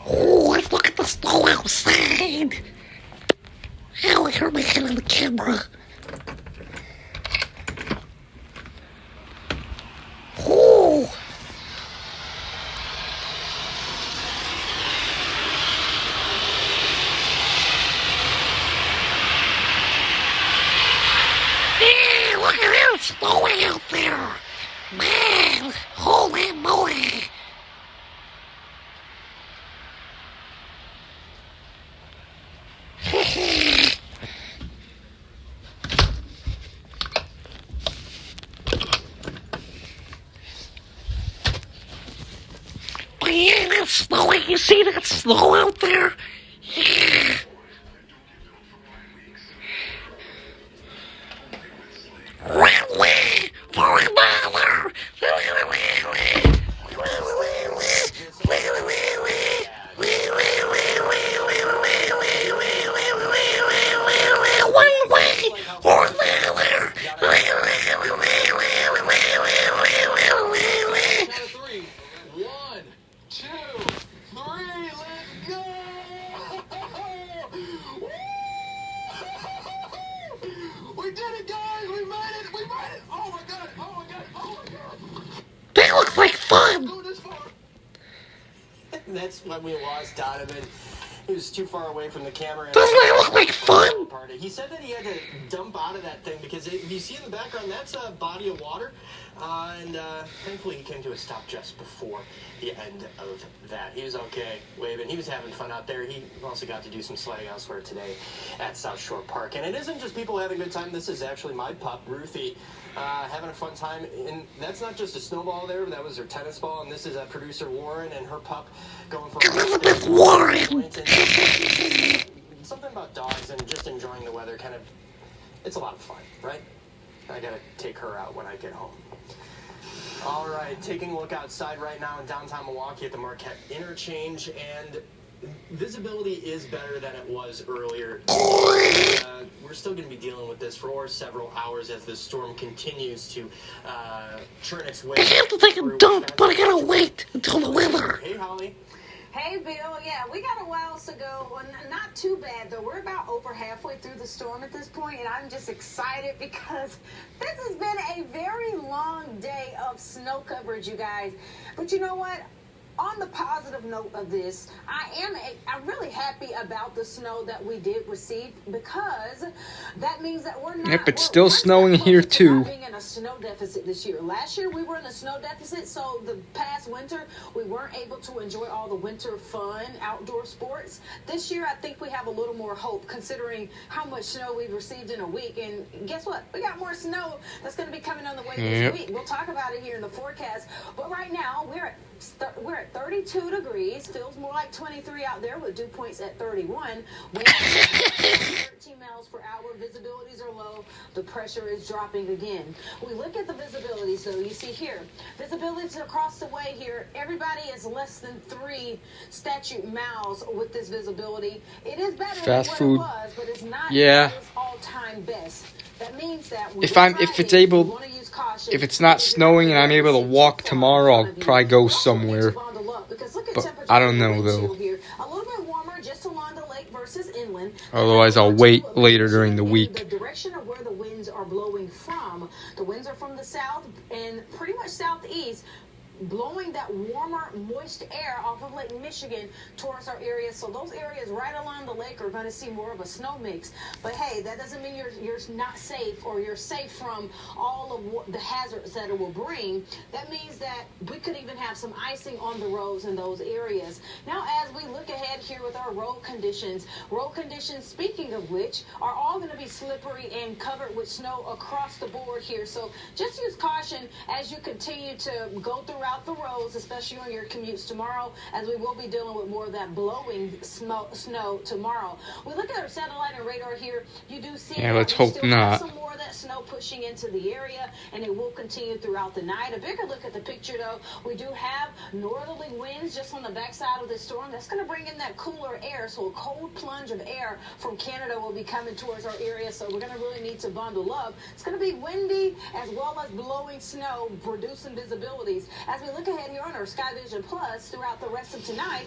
Oh, let's look at the snow outside. Ow, I hurt my head on the camera. Oh. Man, look at that snowing out there. Man, holy moly. But yeah, that's snowing. You see that snow out there? Yeah. Run away for another. One way or another. 1, 2, 3, let's go! We did it, guys! We made it! We made it! Oh my god! Oh my god! Oh my god! That looks like fun. That's when we lost Donovan. He was too far away from the camera. Doesn't that look like fun? He said that he had to dump out of that thing because if you see in the background, that's a body of water. And thankfully he came to a stop just before the end of that. He was okay, waving. He was having fun out there. He also got to do some sledding elsewhere today at South Shore Park. And it isn't just people having a good time. This is actually my pup, Ruthie, having a fun time. And that's not just a snowball there, but that was her tennis ball. And this is producer Warren and her pup going for Elizabeth Warren. Something about dogs and just enjoying the weather, kind of, it's a lot of fun, right? I gotta take her out when I get home. All right, taking a look outside right now in downtown Milwaukee at the Marquette Interchange, and visibility is better than it was earlier. We're still going to be dealing with this for several hours as this storm continues to churn its way. I have to take a dump, but I gotta wait until the weather. Hey, Holly. Hey, Bill. Yeah, we got a while to go. Well, not too bad, though. We're about over halfway through the storm at this point, and I'm just excited because this has been a very long day of snow coverage, you guys. But you know what? On the positive note of this, I'm really happy about the snow that we did receive because that means that we're not. Yep, it's still snowing here too. Being in a snow deficit this year. Last year we were in a snow deficit, so the past winter we weren't able to enjoy all the winter fun outdoor sports. This year I think we have a little more hope considering how much snow we've received in a week. And guess what? We got more snow that's going to be coming on the way this week. We'll talk about it here in the forecast. But right now we're at 32 degrees. Feels more like 23 out there with dew points at 31. Winds 13 miles per hour. Visibilities are low. The pressure is dropping again. We look at the visibilities, though. You see here, visibilities across the way here. Everybody is less than 3 statute miles with this visibility. It is better than what it was, but it's not its all-time best. That means that if it's able if it's not snowing and I'm able to walk tomorrow, I'll probably go somewhere. But I don't know, though. Otherwise, I'll wait later during the week. The direction of where the winds are blowing from. The winds are from the south and pretty much southeast, blowing that warmer, moist air off of Lake Michigan towards our area. So those areas right along the lake are going to see more of a snow mix. But hey, that doesn't mean you're not safe, or you're safe from all of the hazards that it will bring. That means that we could even have some icing on the roads in those areas. Now, as we look ahead here with our road conditions, speaking of which, are all going to be slippery and covered with snow across the board here. So just use caution as you continue to go throughout the roads, especially on your commutes tomorrow, as we will be dealing with more of that blowing snow tomorrow. We look at our satellite and radar here. You do see let's hope not. Some more of that snow pushing into the area, and it will continue throughout the night. A bigger look at the picture, though, we do have northerly winds just on the backside of this storm. That's going to bring in that cooler air, so a cold plunge of air from Canada will be coming towards our area, so we're going to really need to bundle up. It's going to be windy as well as blowing snow, reducing visibilities. As we look ahead here on our Sky Vision Plus throughout the rest of tonight,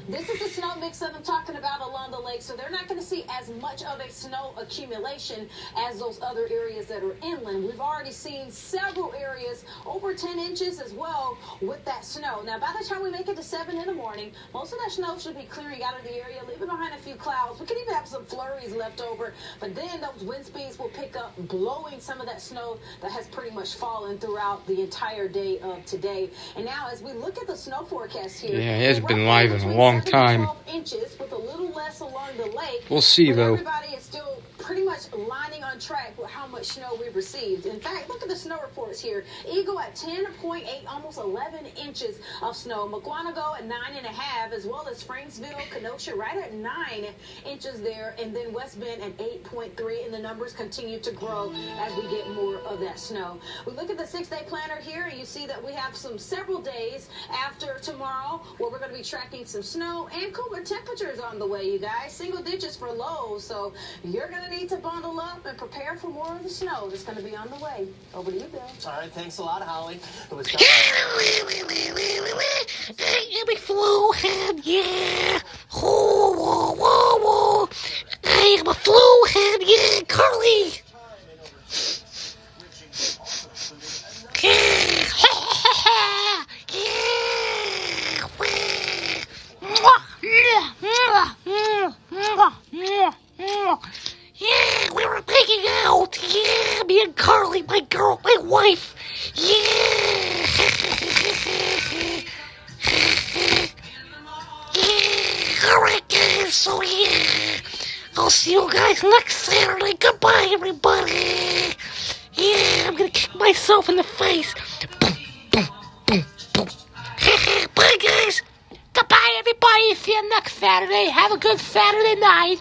this is the snow mix that I'm talking about along the lake, so they're not going to see as much of a snow accumulation as those other areas that are inland. We've already seen several areas over 10 inches as well with that snow. Now, by the time we make it to 7 in the morning, most of that snow should be clearing out of the area, leaving behind a few clouds. We could even have some flurries left over, but then those wind speeds will pick up, blowing some of that snow that has pretty much fallen throughout the entire day of today. And now, as we look at the snow forecast here, it has been live in a long time. 12 inches with a little less along the lake. We'll see, though. Everybody is still pretty much lining on track with how much snow we've received. In fact, look at the snow reports here. Eagle at 10.8, almost 11 inches of snow. McGuanago at 9.5, as well as Franksville, Kenosha right at 9 inches there, and then West Bend at 8.3, and the numbers continue to grow as we get more of that snow. We look at the 6-day planner here, and you see that we have several days after tomorrow where we're going to be tracking some snow and cooler temperatures on the way, you guys. Single digits for lows, so you're going to need to bundle up and prepare for more of the snow that's going to be on the way. Over to you, Bill. All right, thanks a lot, Holly. It was I'm a flu head, yeah. Oh, whoa, whoa, whoa. I am a flu head, yeah, Carly. Yeah, we were making out. Yeah, me and Carly, my girl, my wife. Yeah. Yeah. All right, guys. So yeah, I'll see you guys next Saturday. Goodbye, everybody. Yeah, I'm gonna kick myself in the face. Boom, boom, boom, boom. Bye, guys. Goodbye, everybody. See you next Saturday. Have a good Saturday night.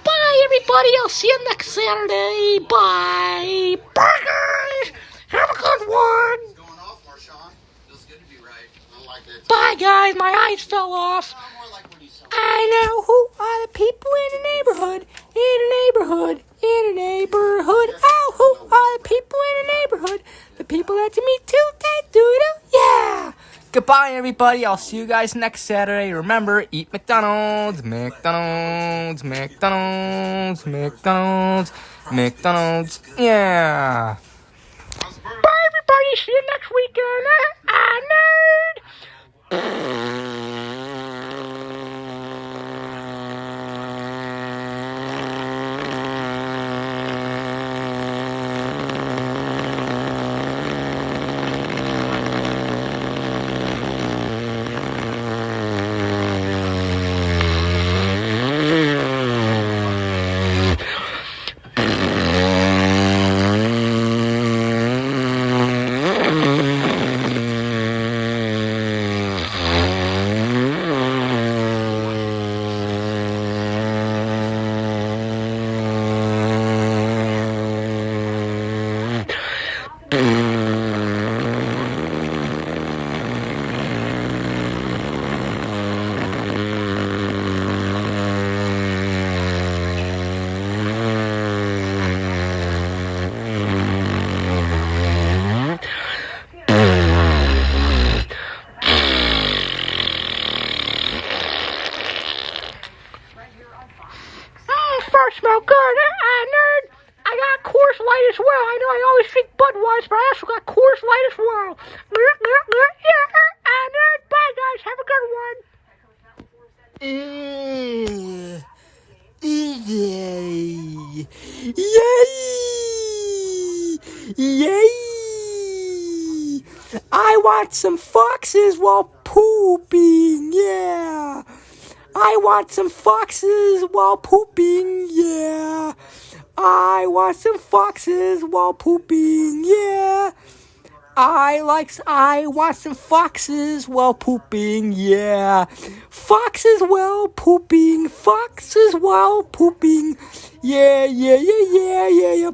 Bye, everybody. I'll see you next Saturday. Bye. Bye, guys. Have a good one. Bye, guys. My eyes fell off. I know who are the people in the neighborhood. In the neighborhood. In the neighborhood. Oh, who are the people in the neighborhood? The people that do me too. They do it. Yeah. Goodbye, everybody. I'll see you guys next Saturday. Remember, eat McDonald's, McDonald's, McDonald's, McDonald's, McDonald's. Yeah. Bye, everybody. See you next weekend. Nerd. as well. I know I always drink Budweiser, but I also got Coors Light as well. And bye, guys. Have a good one. Yay! Yay! I want some foxes while pooping, yeah! I want some foxes while pooping, yeah! I want some foxes while pooping, yeah! I want some foxes while pooping, yeah! Foxes while pooping, yeah, yeah, yeah, yeah, yeah, yeah.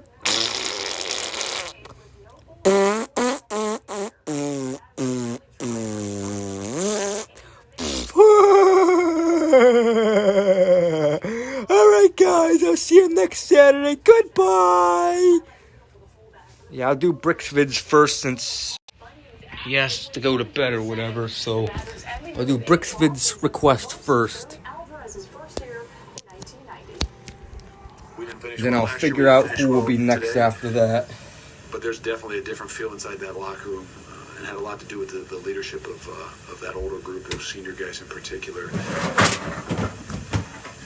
Alright guys, I'll see you next Saturday. Goodbye. Yeah, I'll do Brick's vids first since he has to go to bed or whatever, so I'll do Brick's vids request first. Then I'll figure out who will be next after that. But there's definitely a different feel inside that locker room, and had a lot to do with the leadership of that older group, those senior guys in particular.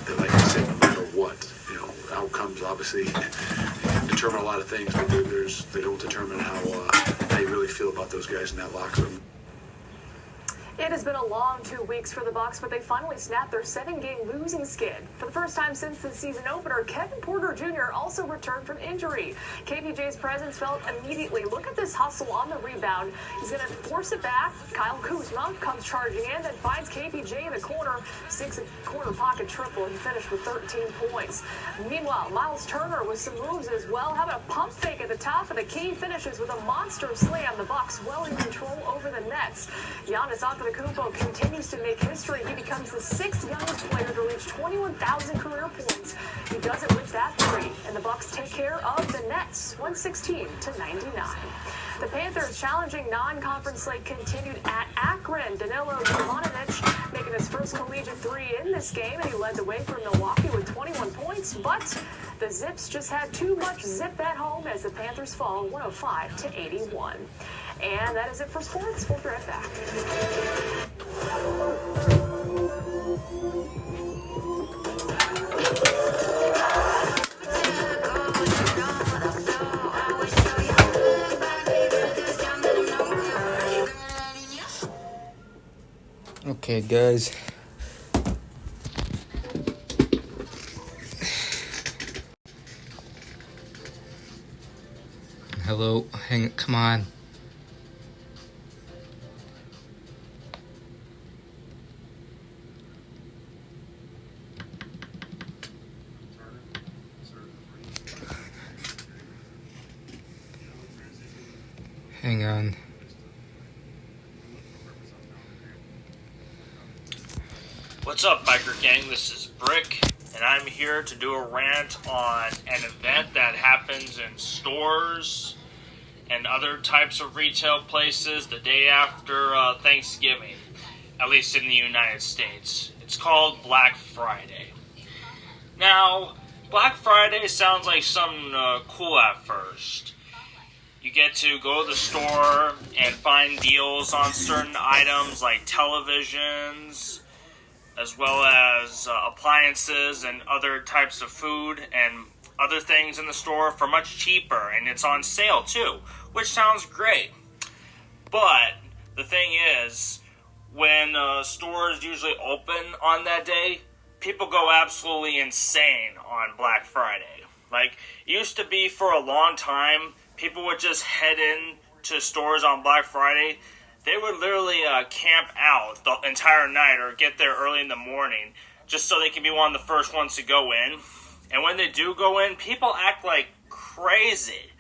That, like I said, no matter what, outcomes obviously determine a lot of things, but they don't determine how you really feel about those guys in that locker room. It has been a long 2 weeks for the Bucks, but they finally snapped their 7-game losing skid. For the first time since the season opener, Kevin Porter Jr. also returned from injury. KPJ's presence felt immediately. Look at this hustle on the rebound. He's going to force it back. Kyle Kuzma comes charging in, then finds KPJ in the corner. 6-corner pocket triple and finished with 13 points. Meanwhile, Miles Turner with some moves as well. Having a pump fake at the top of the key, finishes with a monster slam. The Bucks well in control over the Nets. Giannis Antetokounmpo continues to make history. He becomes the 6th youngest player to reach 21,000 career points. He does it with that three, and the Bucks take care of the Nets, 116-99. The Panthers' challenging non-conference slate continued at Akron. Danilo Jovanovic making his first collegiate three in this game, and he led the way for Milwaukee with 21 points, but the Zips just had too much zip at home as the Panthers fall 105-81. And that is it for sports. We'll be right back. Okay, guys. Hello, come on. Hang on. What's up, Biker Gang? This is Brick, and I'm here to do a rant on an event that happens in stores and other types of retail places the day after Thanksgiving, at least in the United States. It's called Black Friday. Now, Black Friday sounds like something cool at first. You get to go to the store and find deals on certain items like televisions, as well as appliances and other types of food and other things in the store for much cheaper, and it's on sale too, which sounds great. But the thing is, when stores usually open on that day, people go absolutely insane on Black Friday. Like, it used to be for a long time, people would just head in to stores on Black Friday. They would literally camp out the entire night or get there early in the morning just so they can be one of the first ones to go in. And when they do go in, people act like crazy.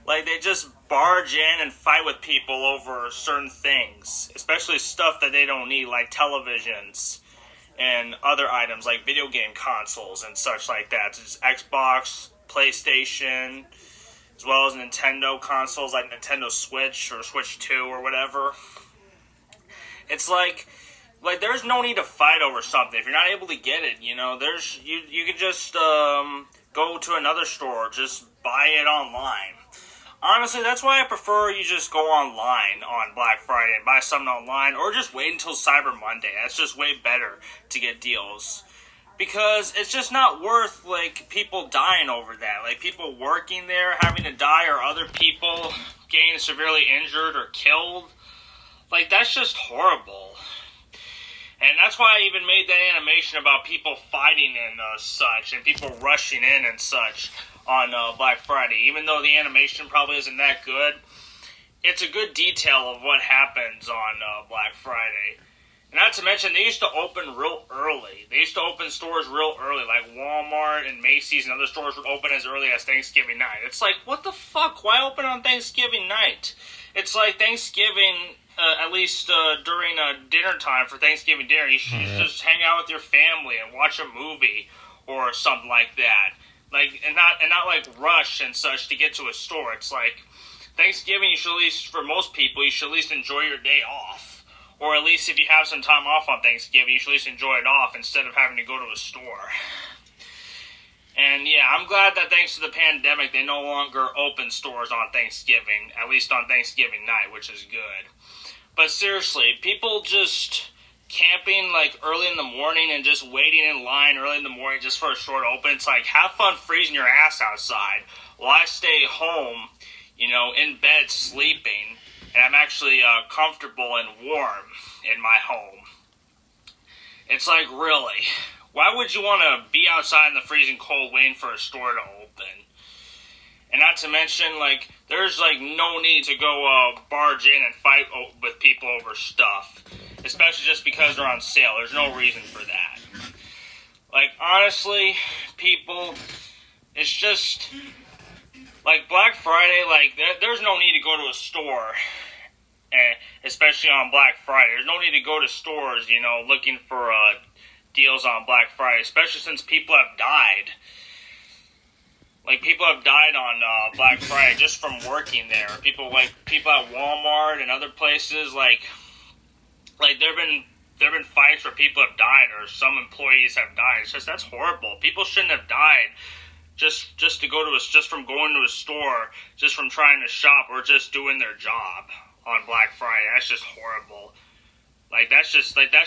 Like, they just barge in and fight with people over certain things, especially stuff that they don't need, like televisions and other items like video game consoles and such like that. Just Xbox, PlayStation, as well as Nintendo consoles like Nintendo Switch or Switch 2 or whatever. It's like Like, there's no need to fight over something. If you're not able to get it, you know, you could just go to another store, just buy it online. Honestly, that's why I prefer you just go online on Black Friday and buy something online, or just wait until Cyber Monday. That's just way better to get deals. Because it's just not worth, like, people dying over that. Like, people working there having to die, or other people getting severely injured or killed. Like, that's just horrible. And that's why I even made that animation about people fighting and such, and people rushing in and such on Black Friday. Even though the animation probably isn't that good, it's a good detail of what happens on Black Friday. And not to mention, they used to open real early. They used to open stores real early, like Walmart and Macy's and other stores would open as early as Thanksgiving night. It's like, what the fuck? Why open on Thanksgiving night? It's like Thanksgiving, at least during dinner time for Thanksgiving dinner, you should just hang out with your family and watch a movie or something like that. Like, and not like rush and such to get to a store. It's like Thanksgiving, you should at least, for most people, you should at least enjoy your day off. Or at least if you have some time off on Thanksgiving, you should at least enjoy it off instead of having to go to a store. And yeah, I'm glad that thanks to the pandemic, they no longer open stores on Thanksgiving, at least on Thanksgiving night, which is good. But seriously, people just camping like early in the morning and just waiting in line early in the morning just for a store to open, it's like, have fun freezing your ass outside while I stay home, you know, in bed sleeping. And I'm actually comfortable and warm in my home. It's like, really? Why would you want to be outside in the freezing cold waiting for a store to open? And not to mention, like, there's, like, no need to go barge in and fight with people over stuff. Especially just because they're on sale. There's no reason for that. Like, honestly, people, it's just... Like, Black Friday, like, there's no need to go to a store, especially on Black Friday. There's no need to go to stores, you know, looking for deals on Black Friday, especially since people have died. Like, people have died on Black Friday just from working there. People at Walmart and other places, like there have been fights where people have died or some employees have died. It's just, that's horrible. People shouldn't have died. Just from going to a store, just from trying to shop, or just doing their job on Black Friday. That's just horrible. That's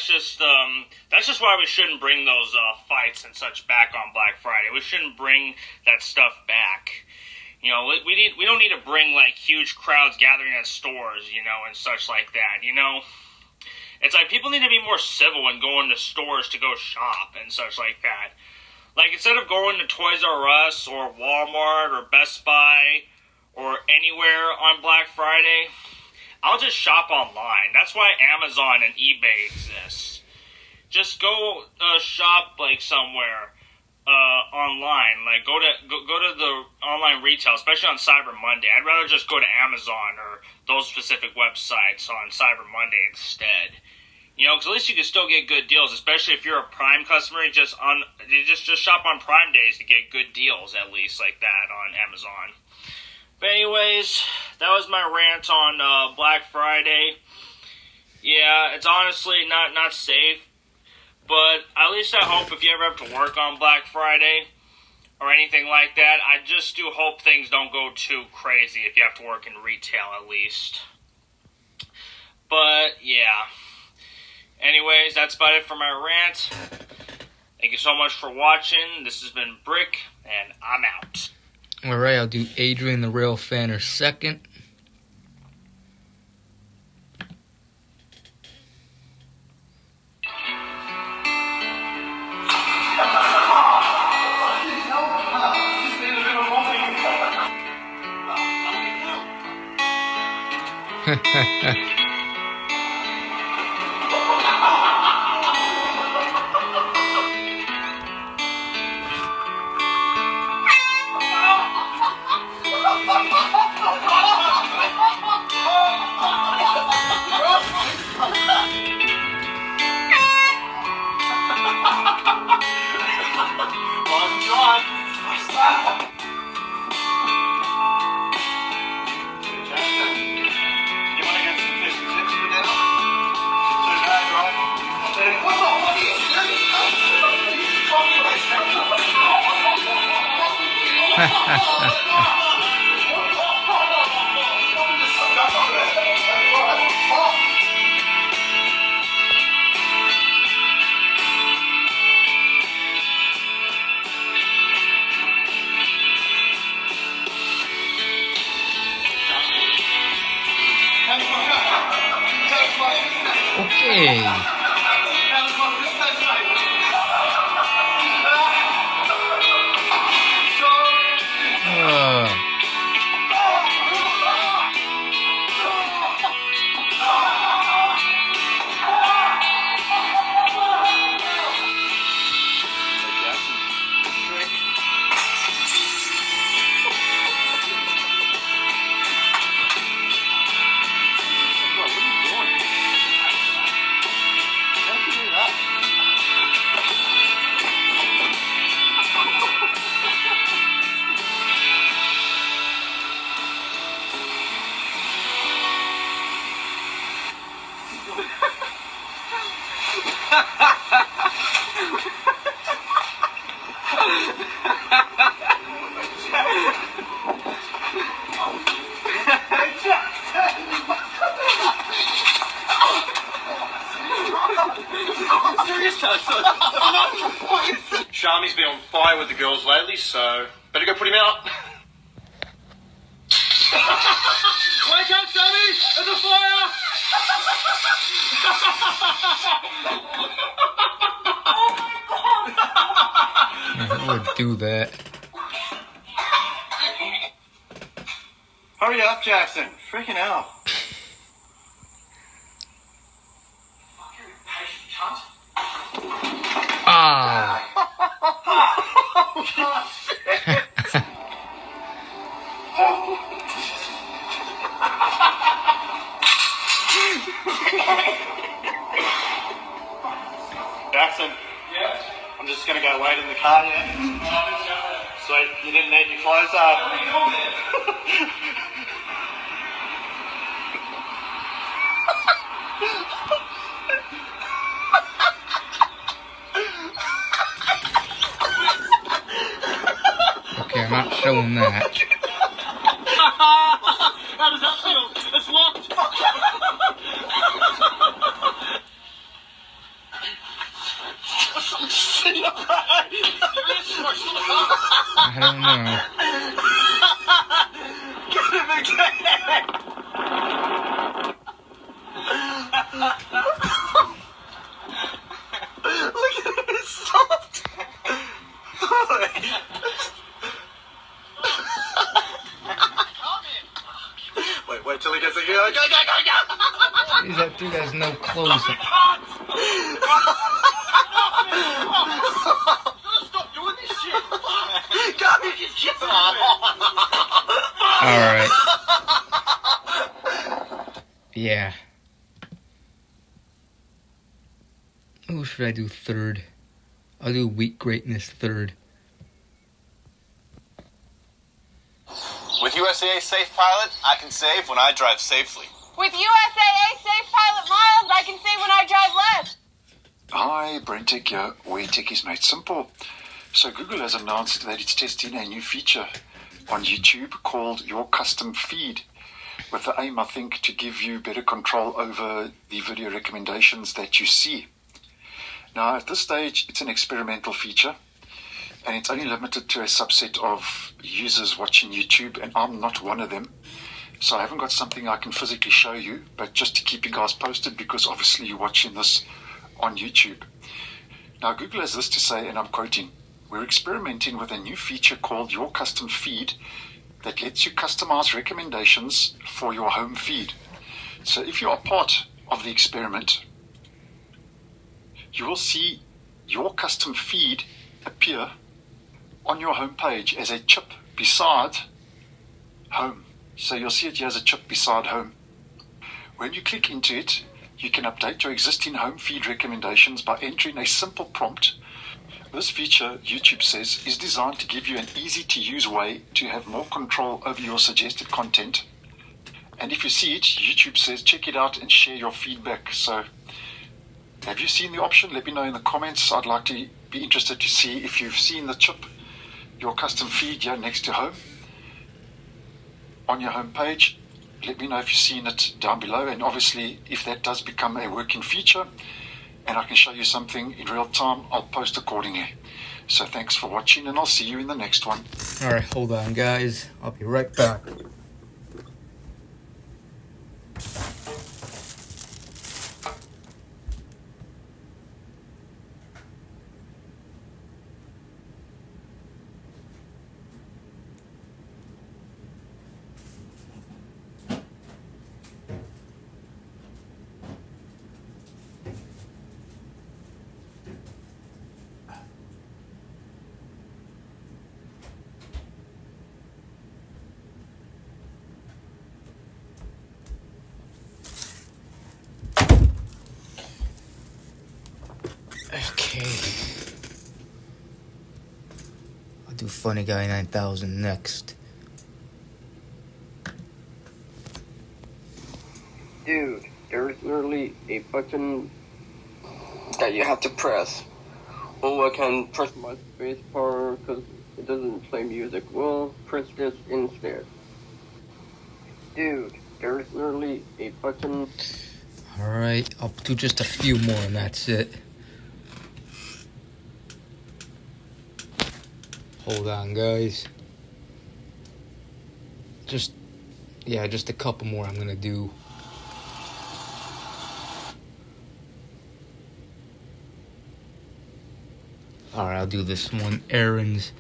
just why we shouldn't bring those fights and such back on Black Friday. We shouldn't bring that stuff back. You know, we don't need to bring like huge crowds gathering at stores, you know, and such like that. You know, it's like people need to be more civil when going to stores to go shop and such like that. Like, instead of going to Toys R Us or Walmart or Best Buy or anywhere on Black Friday, I'll just shop online. That's why Amazon and eBay exist. Just go shop like somewhere online. Like go to the online retail, especially on Cyber Monday. I'd rather just go to Amazon or those specific websites on Cyber Monday instead. You know, because at least you can still get good deals, especially if you're a Prime customer. Just shop on Prime days to get good deals, at least like that on Amazon. But anyways, that was my rant on Black Friday. Yeah, it's honestly not safe, but at least I hope if you ever have to work on Black Friday or anything like that, I just do hope things don't go too crazy if you have to work in retail at least. But yeah. Anyways, that's about it for my rant. Thank you so much for watching. This has been Brick, and I'm out. Alright, I'll do Adrian the Rail Fanner second. You want to get some fish Okay. Shami's been on fire with the girls lately, so better go put him out. Wake up, Shami! There's a fire! I would do that. Hurry up, Jackson. Freaking out. Ah. Jackson. Yes? I'm just gonna go wait in the car, yeah? Sweet, you didn't need your clothes up. What are you doing there? Okay, I'm not showing that. How does that feel? It's locked. I don't know. Get him again. Look at him, he's stopped. Wait till he gets a go. Go, go, go, go. Jeez, that dude has no clothes. Stop doing this shit. Go, get shit on. Alright. Yeah. Who should I do third? I'll do Weak Greatness third. With USAA Safe Pilot, I can save when I drive safely. With USAA Safe Pilot Miles, I can save when I drive less. Hi, BrenTech here, where tech is made simple. So Google has announced that it's testing a new feature on YouTube called Your Custom Feed, with the aim, I think, to give you better control over the video recommendations that you see. Now, at this stage, it's an experimental feature, and it's only limited to a subset of users watching YouTube, and I'm not one of them. So I haven't got something I can physically show you, but just to keep you guys posted, because obviously you're watching this on YouTube. Now, Google has this to say, and I'm quoting, "We're experimenting with a new feature called Your Custom Feed that lets you customize recommendations for your home feed. So if you are part of the experiment, you will see your custom feed appear on your home page as a chip beside home. So you'll see it here as a chip beside home. When you click into it, you can update your existing home feed recommendations by entering a simple prompt. This feature, YouTube says, is designed to give you an easy-to-use way to have more control over your suggested content. And if you see it, YouTube says check it out and share your feedback. So have you seen the option? Let me know in the comments. I'd like to be interested to see if you've seen the chip your custom feed here next to home on your home page. Let me know if you've seen it down below, and obviously if that does become a working feature and I can show you something in real time, I'll post accordingly. So thanks for watching, and I'll see you in the next one. Alright, hold on guys, I'll be right back. Okay. I'll do Funny Guy 9000 next. Dude, there's literally a button that you have to press. Oh, I can press my space bar because it doesn't play music. Well, press this instead. Dude, there's literally a button. Alright, I'll do just a few more and that's it. Hold on guys. Just a couple more I'm gonna do. Alright, I'll do this one. Errands.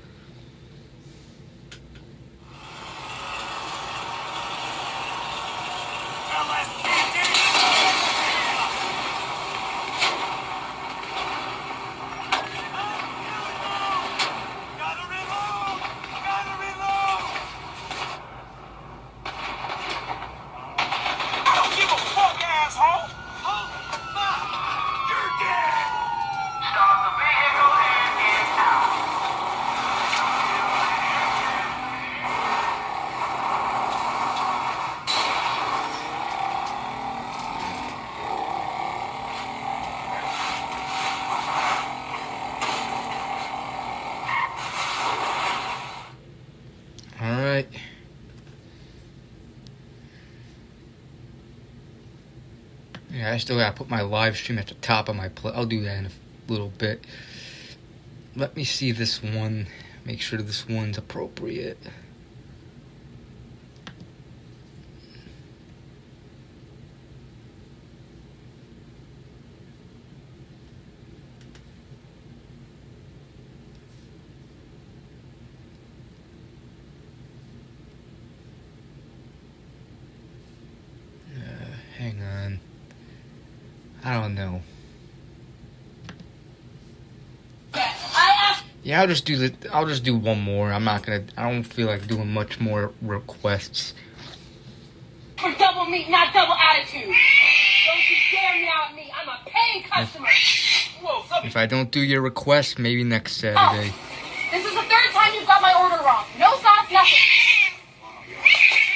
Alright. Yeah, I still gotta put my live stream at the top of my play. I'll do that in a little bit. Let me see this one. Make sure this one's appropriate. Hang on. I don't know. Yeah, I'll just do one more. I don't feel like doing much more requests. For double meat, not double attitude. Don't you dare meow at me. I'm a paying customer. Whoa, If I don't do your request, maybe next Saturday. this is the third time you've got my order wrong. No sauce, nothing.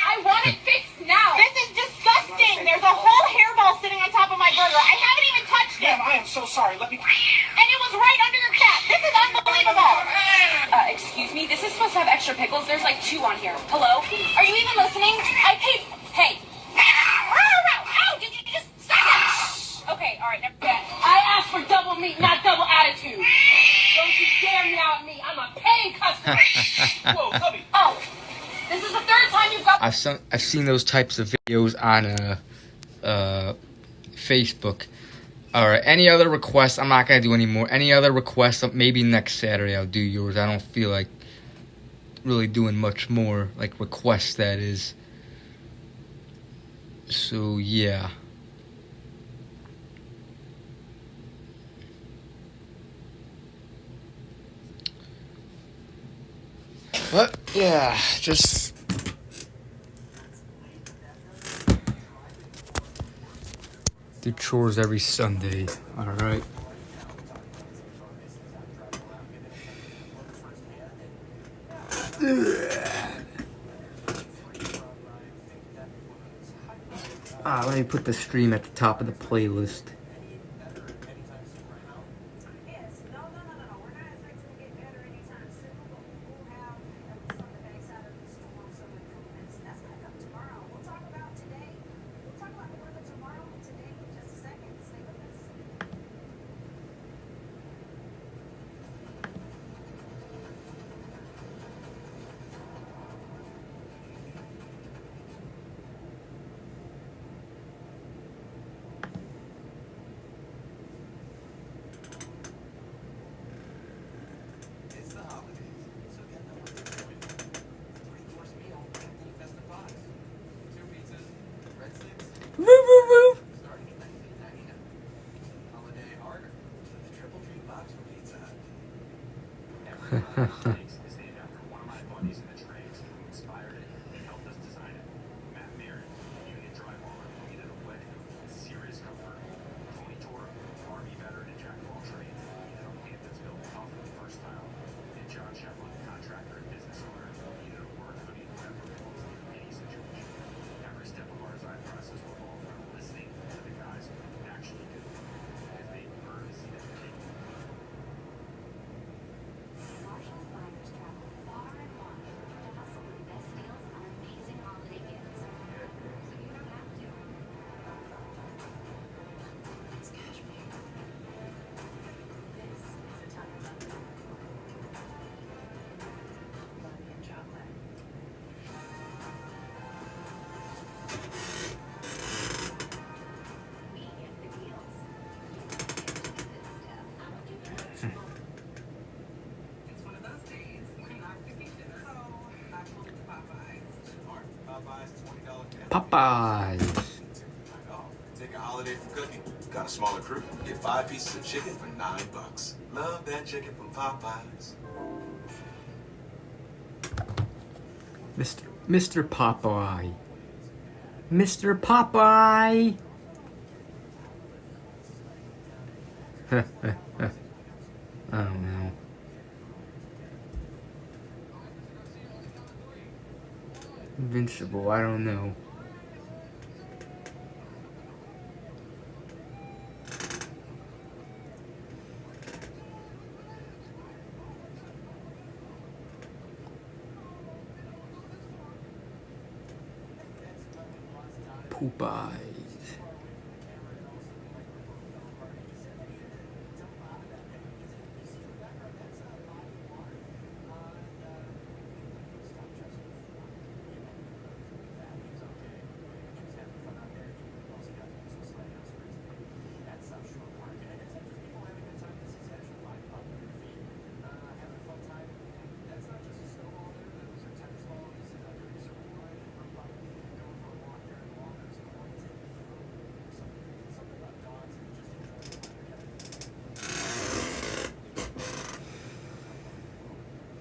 I want it fixed now. This is disgusting. There's a whole hairball sitting on top of my burger. I haven't even touched it. Ma'am, I am so sorry. Let me... And it was right under your cat. This is unbelievable. Excuse me, this is supposed to have extra pickles. There's like 2 on here. Hello? Are you even listening? I paid... Hey. Ow, did you just stop that? Okay, all right. I asked for double meat, not double attitude. Don't you dare meow at me. I'm a paying customer. Whoa, Tubby. Oh, this is the third time you've got... I've seen those types of videos on Facebook. Alright, any other requests? I'm not going to do any more. Any other requests? Maybe next Saturday I'll do yours. I don't feel like really doing much more, like requests, that is. So, yeah. But, yeah, just... do chores every Sunday, alright? Let me put the stream at the top of the playlist. woof. Popeyes. Take a holiday from cooking. Got a smaller crew? Get 5 pieces of chicken for $9. Love that chicken from Popeyes. Mr. Popeye. Mr. Popeye. I don't know. Invincible, I don't know. Popeyes.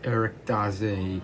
Eric Daze.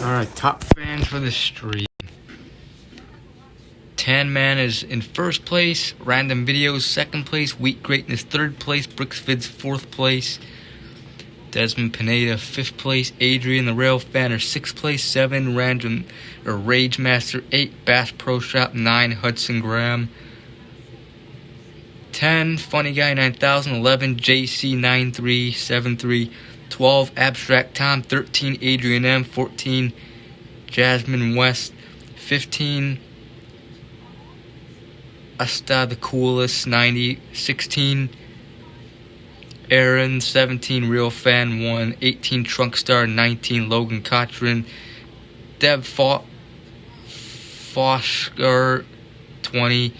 Alright, top fans for the stream. Tan Man is in first place, Random Videos second place, Wheat Greatness third place, Brixvids fourth place, Desmond Pineda fifth place, Adrian the Rail Fanner sixth place, 7 Random Rage Master 8, Bass Pro Shop 9, Hudson Graham 10, Funny Guy 9000 11, JC 9373 12, Abstract Tom 13, Adrian M 14, Jasmine West 15, Asta the Coolest 90 16, Aaron 17, Real Fan 1, 18, Trunk Star 19, Logan Cochran, Deb Fought Fosker, 20.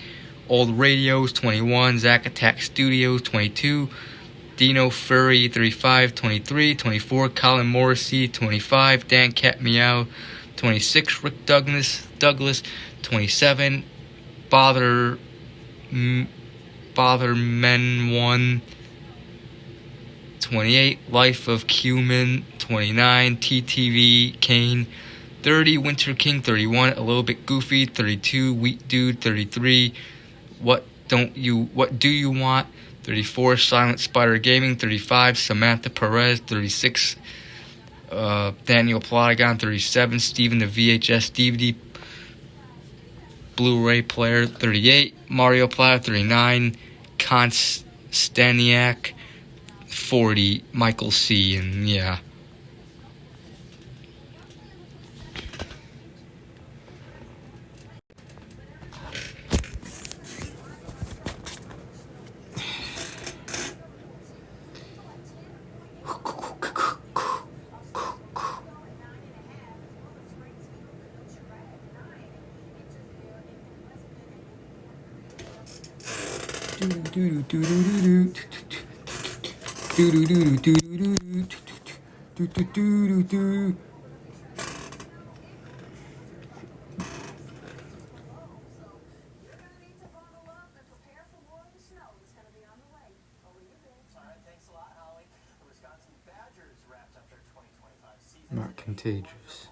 Old Radios, 21. Zack Attack Studios, 22. Dino Furry, 35. 23. 24. Colin Morrissey, 25. Dan Cat Meow, 26. Rick Douglas, 27. Bothermen 1, 28. Life of Cumin, 29. TTV Kane, 30. Winter King, 31. A Little Bit Goofy, 32. Wheat Dude, 33. What do you want? 34. Silent Spider Gaming, 35. Samantha Perez, 36. Daniel Plotagon, 37. Steven the VHS DVD Blu-ray player, 38. Mario Platter, 39. Constaniac, 40. Michael C. And yeah. Not contagious.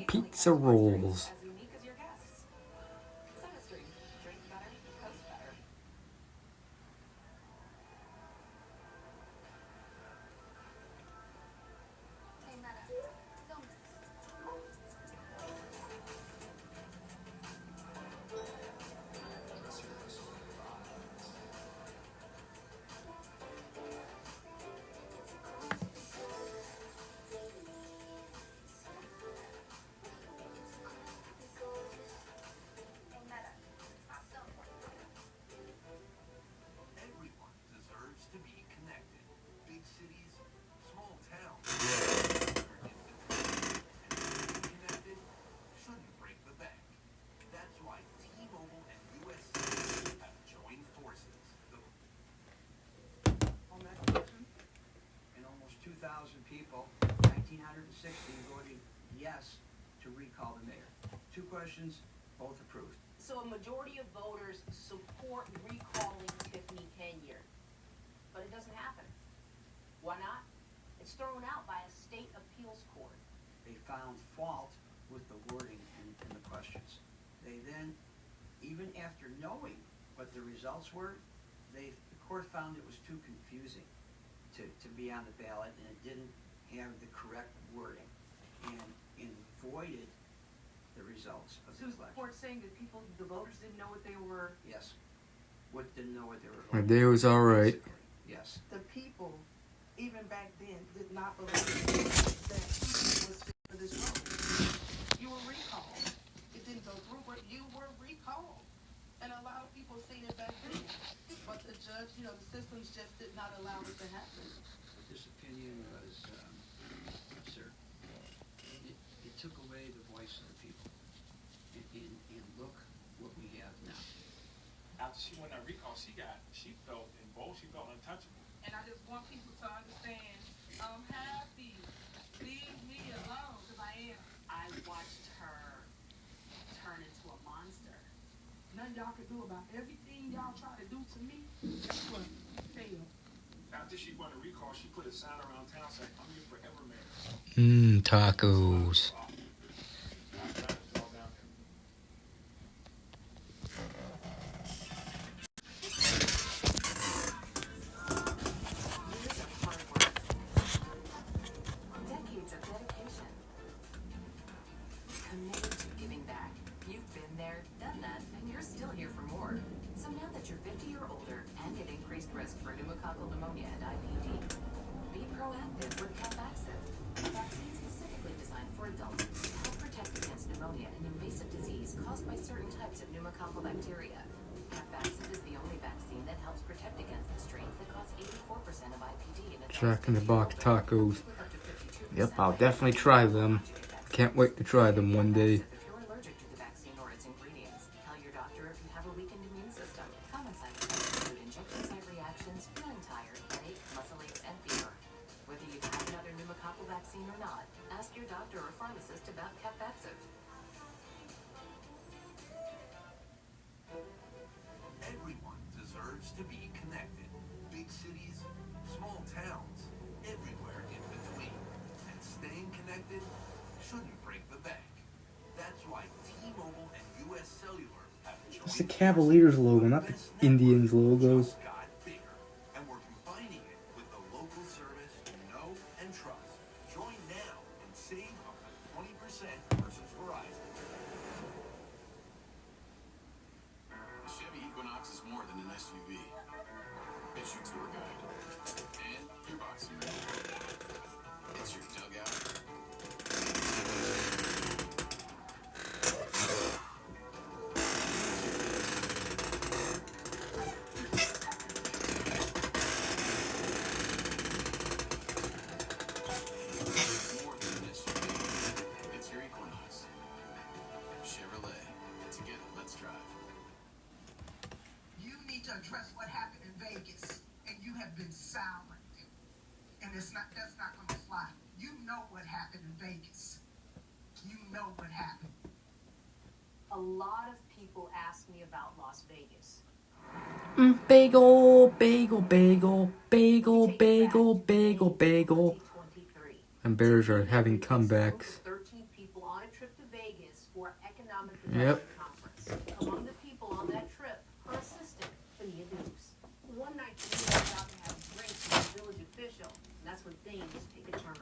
Pizza rolls. People, 1,960 voted yes to recall the mayor. 2 questions, both approved. So a majority of voters support recalling Tiffany Kenyon, but it doesn't happen. Why not? It's thrown out by a state appeals court. They found fault with the wording in the questions. They then, even after knowing what the results were, the court found it was too confusing to be on the ballot, and it didn't have the correct wording, and voided the results of the So is the election. court saying that the voters didn't know what they were? Yes. Didn't know what they were My voting. day was alright. Yes. The people, even back then, did not believe that he was fit for this role. You were recalled. It didn't go through, but you were recalled. And a lot of people seen it back then. But the judge, the systems just did not allow it to happen. This opinion was, sir, it took away the voice of the people. And look what we have now. After she won that recall, she felt emboldened, she felt untouchable. And I just want people to understand, I'm happy. Leave me alone, because I am. I watched her turn into a monster. Nothing y'all can do about everything y'all try to do to me. Guess what? Fail. After she won the recall, she put a sign around town saying, "I'm your forever mayor." Tacos. Jack in the Box tacos. Yep, I'll definitely try them. Can't wait to try them one day. If you're allergic to the vaccine or its ingredients, tell your doctor if you have a weakened immune system. Common side effects include injection site reactions, feeling tired, headache, muscle aches, and fever. Whether you've had another pneumococcal vaccine or not, ask your doctor or pharmacist about Capvaxive. Everyone deserves to be connected. Big cities, small towns, everywhere in between. And staying connected shouldn't break the bank. That's why T-Mobile and U.S. Cellular have It's the Cavaliers logo, not the Indians logo. got bigger. And we're combining it with the local service you know and trust. Join now and save up to 20% versus Verizon. The Chevy Equinox is more than an SUV. It's your tour guide. And your boxing ring. It's your dugout. More than an SUV. It's your Equinox. Chevrolet. Together, let's drive. You need to address what happened in Vegas, and you have been silent. And that's not going to fly. You know what happened in Vegas. You know what happened. A lot of people ask me about Las Vegas. Bagel, bagel, bagel, bagel, bagel, bagel, bagel. And Bears are having comebacks. 13 people on a trip to Vegas for economic Yep. development conference. Among the people on that trip, her assistant, Fania Dukes. One night she was about to have drinks with a village official, and that's when things take a turn.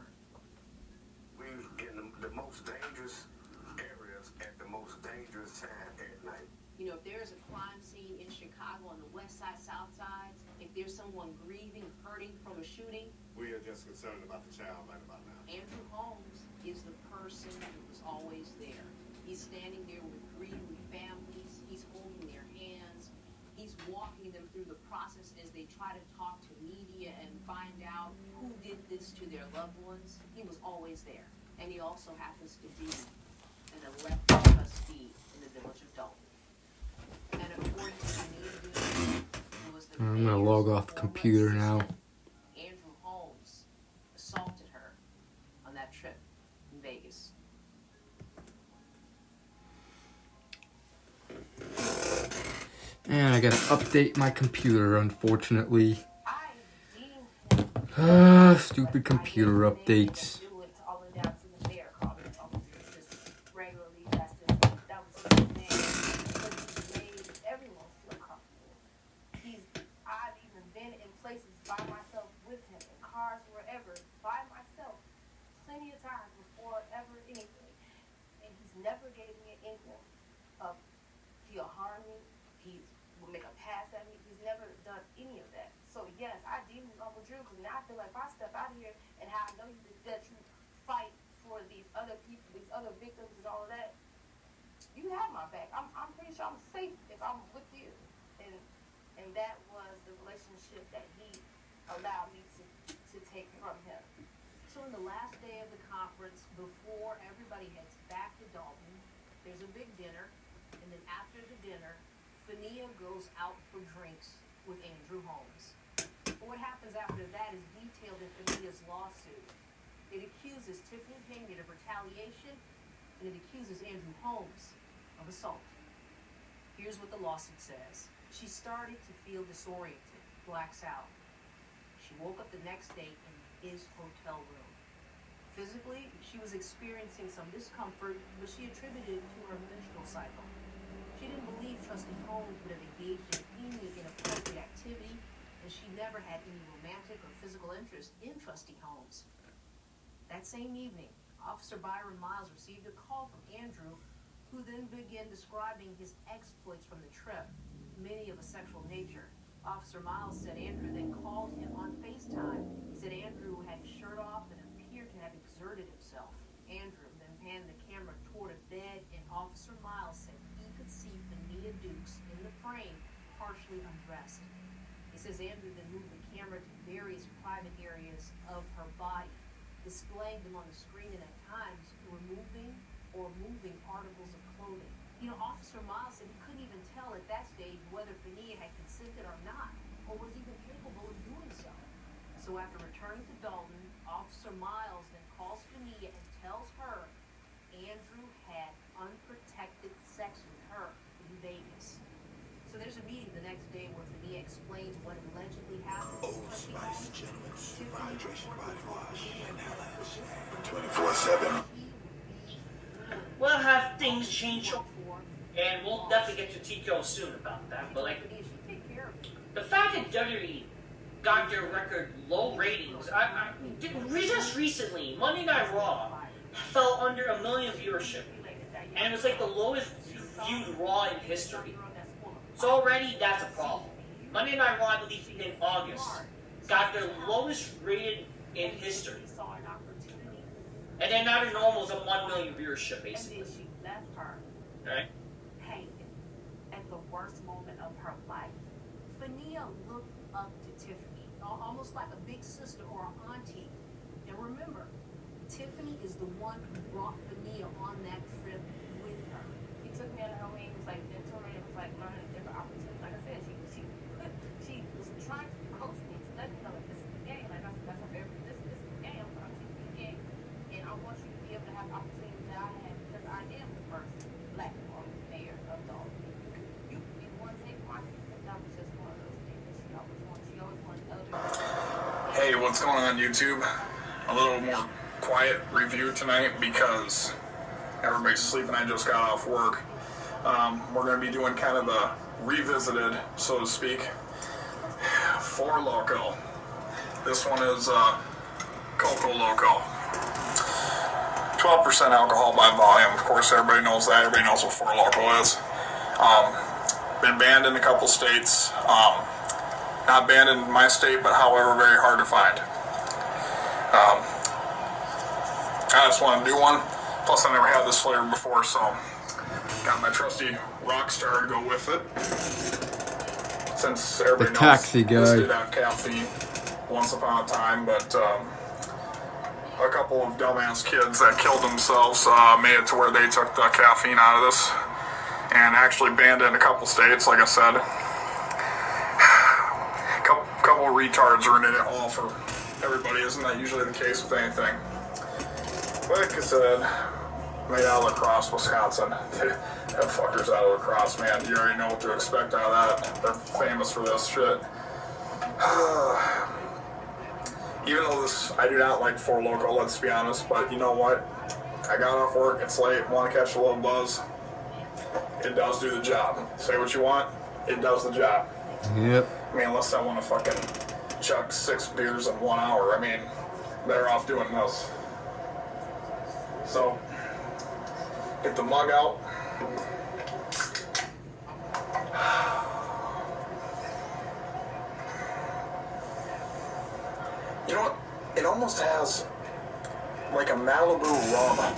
We was getting the most dangerous areas at the most dangerous time at night. You know, if there is a crime scene in Chicago on the west side, south side, if there's someone grieving, hurting from a shooting, We are just concerned about the child right about now. Andrew Holmes is the person who was always there. He's standing there with grieving families. He's holding their hands. He's walking them through the process as they try to talk to media and find out who did this to their loved ones. He was always there. And he also happens to be an elected trustee in the village of Dalton. And according to Fania, who was the I'm gonna log off the computer now. Andrew Holmes assaulted her on that trip in Vegas. And I gotta update my computer, unfortunately. Stupid computer updates. I've even been in places by myself with him, in cars, wherever, by myself, plenty of times before ever anything. And he's never gave me an inkling of he'll harm me, he will make a pass at me. He's never done any of that. So yes, I deal with Uncle Drew because now I feel like if I step out of here and how I know that you fight for these other people, these other victims and all of that, you have my back. I'm pretty sure I'm safe if I'm with you. And that was the relationship that he allowed me to take from him. So in the last day of the conference, before everybody heads back to Dalton, there's a big dinner, and then after the dinner, Fania goes out for drinks with Andrew Holmes. But what happens after that is detailed in Fania's lawsuit. It accuses Tiffany Pena of retaliation, and it accuses Andrew Holmes of assault. Here's what the lawsuit says. She started to feel disoriented, blacks out. She woke up the next day in his hotel room. Physically, she was experiencing some discomfort, but she attributed it to her menstrual cycle. She didn't believe Trustee Holmes would have engaged in any inappropriate activity, and she never had any romantic or physical interest in Trustee Holmes. That same evening, Officer Byron Miles received a call from Andrew, who then began describing his exploits from the trip, many of a sexual nature. Officer Miles said Andrew then called him on FaceTime. He said Andrew had his shirt off and appeared to have exerted himself. Andrew then panned the camera toward a bed, and Officer Miles said he could see Fania Dukes in the frame, partially undressed. He says Andrew then moved the camera to various private areas displaying them on the screen and at times removing or moving articles of clothing. You know, Officer Miles said he couldn't even tell at that stage whether Fania had consented or not, or was even capable of doing so. So after returning to Dalton, Officer Miles then calls Fania and tells her Andrew had unprotected sex with her in Vegas. So there's a meeting the next day where Fania explains what allegedly happened. Old Spice Gentlemen's Hydration Body Wash and Hairlash. 24/7. Well, have things changed? And we'll definitely get to Tico soon about that. But like, the fact that WWE got their record low ratings, just recently, Monday Night Raw fell under 1 million viewership, and it was like the lowest viewed Raw in history. So already that's a problem. Monday Night Raw, I believe, in August, got their lowest rated in history. And then now the normal is a 1 million viewership, basically. And then she left her. Right? Pain at the worst moment of her life. Fania looked up to Tiffany, almost like a big sister or an auntie. And remember, Tiffany is the one who brought Fania on that trip with her. He took me under her wing, was like mentoring, it was like learning different opportunities. Like I said, she was trying to coach me to let me know that this is the game. Like that's her favorite. This is the game. I'm teaching you the game, and I want you to be able to have opportunities that I had because I am the first black mayor of Dalton. You want to take my seat? That was just one of those things that she always wanted others. Hey, what's going on YouTube? A little more quiet review tonight because everybody's sleeping. I just got off work. We're going to be doing kind of a revisited, so to speak, Four Loko. This one is Coco Loco. 12% alcohol by volume. Of course, everybody knows that. Everybody knows what Four Loko is. Been banned in a couple states. Not banned in my state, but however, very hard to find. I just want to do one. Plus, I never had this flavor before, so got my trusty Rockstar to go with it. Since everybody knows taxi guy. this did have caffeine once upon a time, but a couple of dumbass kids that killed themselves made it to where they took the caffeine out of this and actually banned it in a couple states, like I said. Couple of retards ruining it all for everybody. Isn't that usually the case with anything? Like I said, made out of La Crosse, Wisconsin. That fucker's out of La Crosse, man. You already know what to expect out of that. They're famous for this shit. Even though this, I do not like Four Loko, let's be honest, but you know what? I got off work, it's late, want to catch a little buzz. It does do the job. Say what you want, it does the job. Yep. I mean, unless I want to fucking chug 6 beers in 1 hour, I mean, better off doing this. So, get the mug out. You know what? It almost has like a Malibu rum.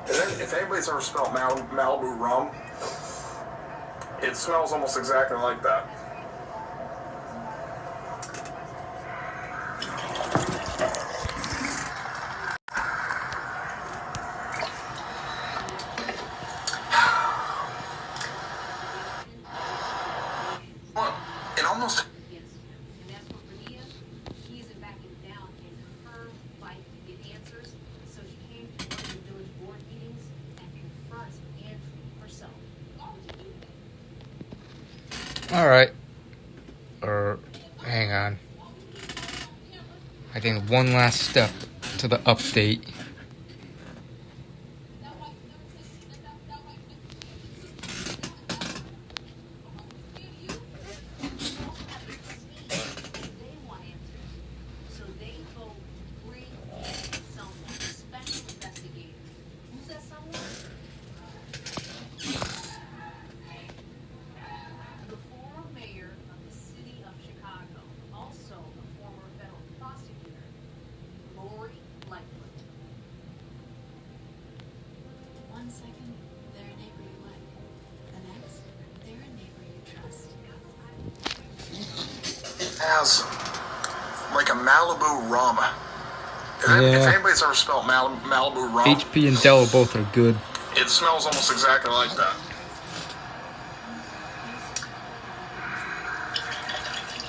If anybody's ever smelled Malibu rum, it smells almost exactly like that. It almost. Alright. Hang on. I think one last step to the update. Has like a Malibu rum. If anybody's ever smelled Malibu rum, HP and Dell both are good. it smells almost exactly like that.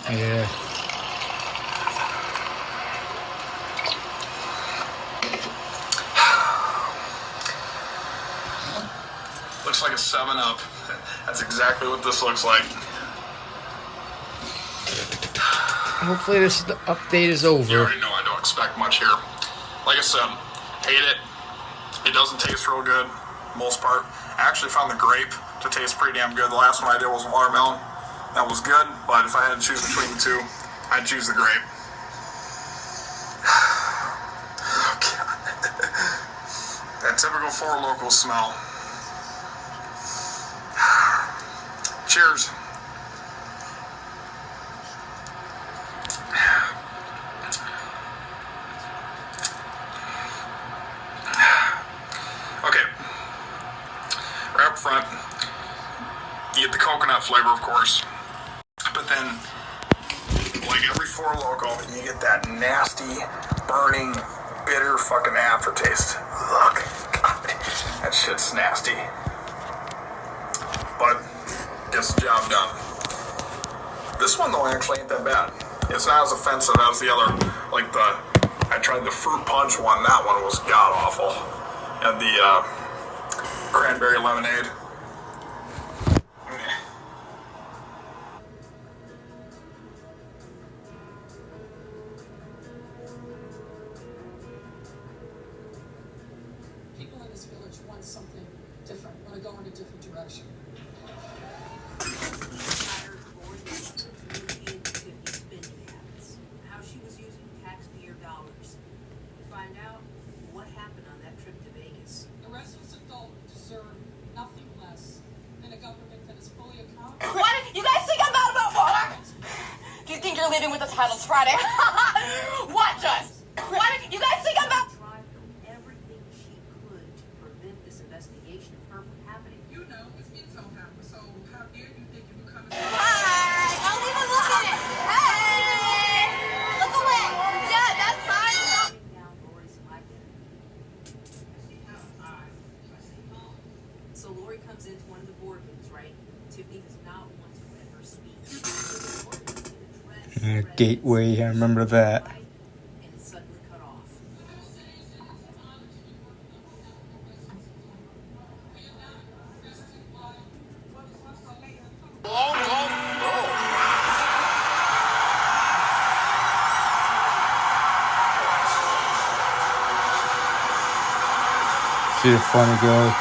Yeah. Looks like a 7-Up. That's exactly what this looks like. Hopefully this update is over. You already know I don't expect much here. Like I said, hate it. It doesn't taste real good, most part. I actually found the grape to taste pretty damn good. The last one I did was watermelon. That was good, but if I had to choose between the two, I'd choose the grape. Oh, God. That typical Four Loko smell. Cheers. Okay. Right up front, you get the coconut flavor, of course. But then, like every Four Loko, you get that nasty, burning, bitter fucking aftertaste. Ugh, God, that shit's nasty. But gets the job done. This one though actually ain't that bad. It's not as offensive as the other. Like I tried the fruit punch one. That one was god awful. And the cranberry lemonade. People in this village want something different, want to go in a different direction. How she was using taxpayer dollars. Find out what happened on that trip to Vegas. The restless adult deserve nothing less than a government that is fully accountable. Why did you guys think I'm bad about work? Do you think you're leaving with the titles Friday? Watch us! Why did you guys think I'm bad? Tried everything she could to prevent this investigation of her from happening. You know, it's Enzo hammer, so how dare you think you could come and... Hi! I'll even look at it! Hey! Look away! Yeah, that's fine! So Lori comes into one of the boardrooms, right? Tiffany does not want to let her speak. Gateway, I remember that. And it's suddenly cut off. She's a funny girl.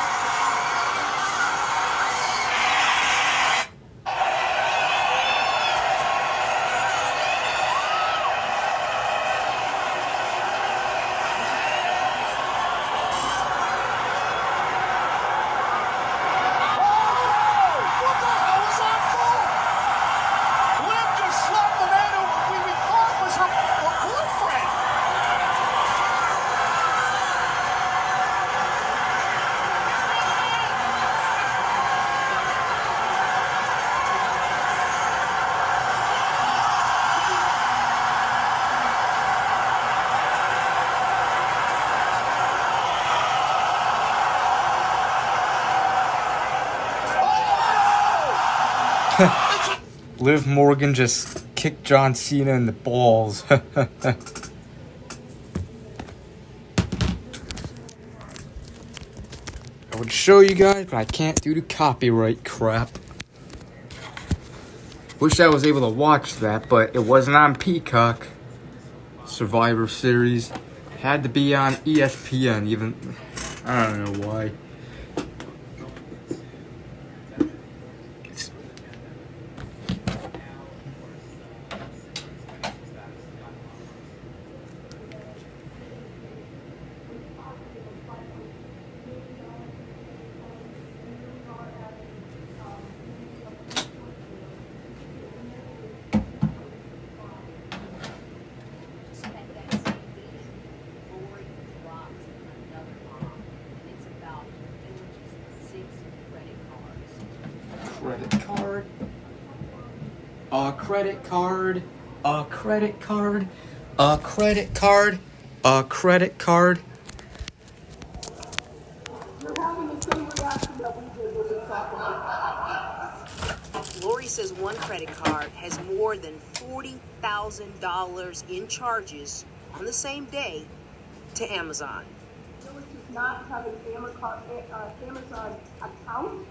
Liv Morgan just kicked John Cena in the balls. I would show you guys, but I can't do the copyright crap. Wish I was able to watch that, but it wasn't on Peacock. Survivor Series. Had to be on ESPN, even. I don't know why. Credit card. A credit card. A credit card. A credit card. credit card. You're having the same reaction that we did when we saw it. Lori says one credit card has more than $40,000 in charges on the same day to Amazon. Which is not having Amazon account.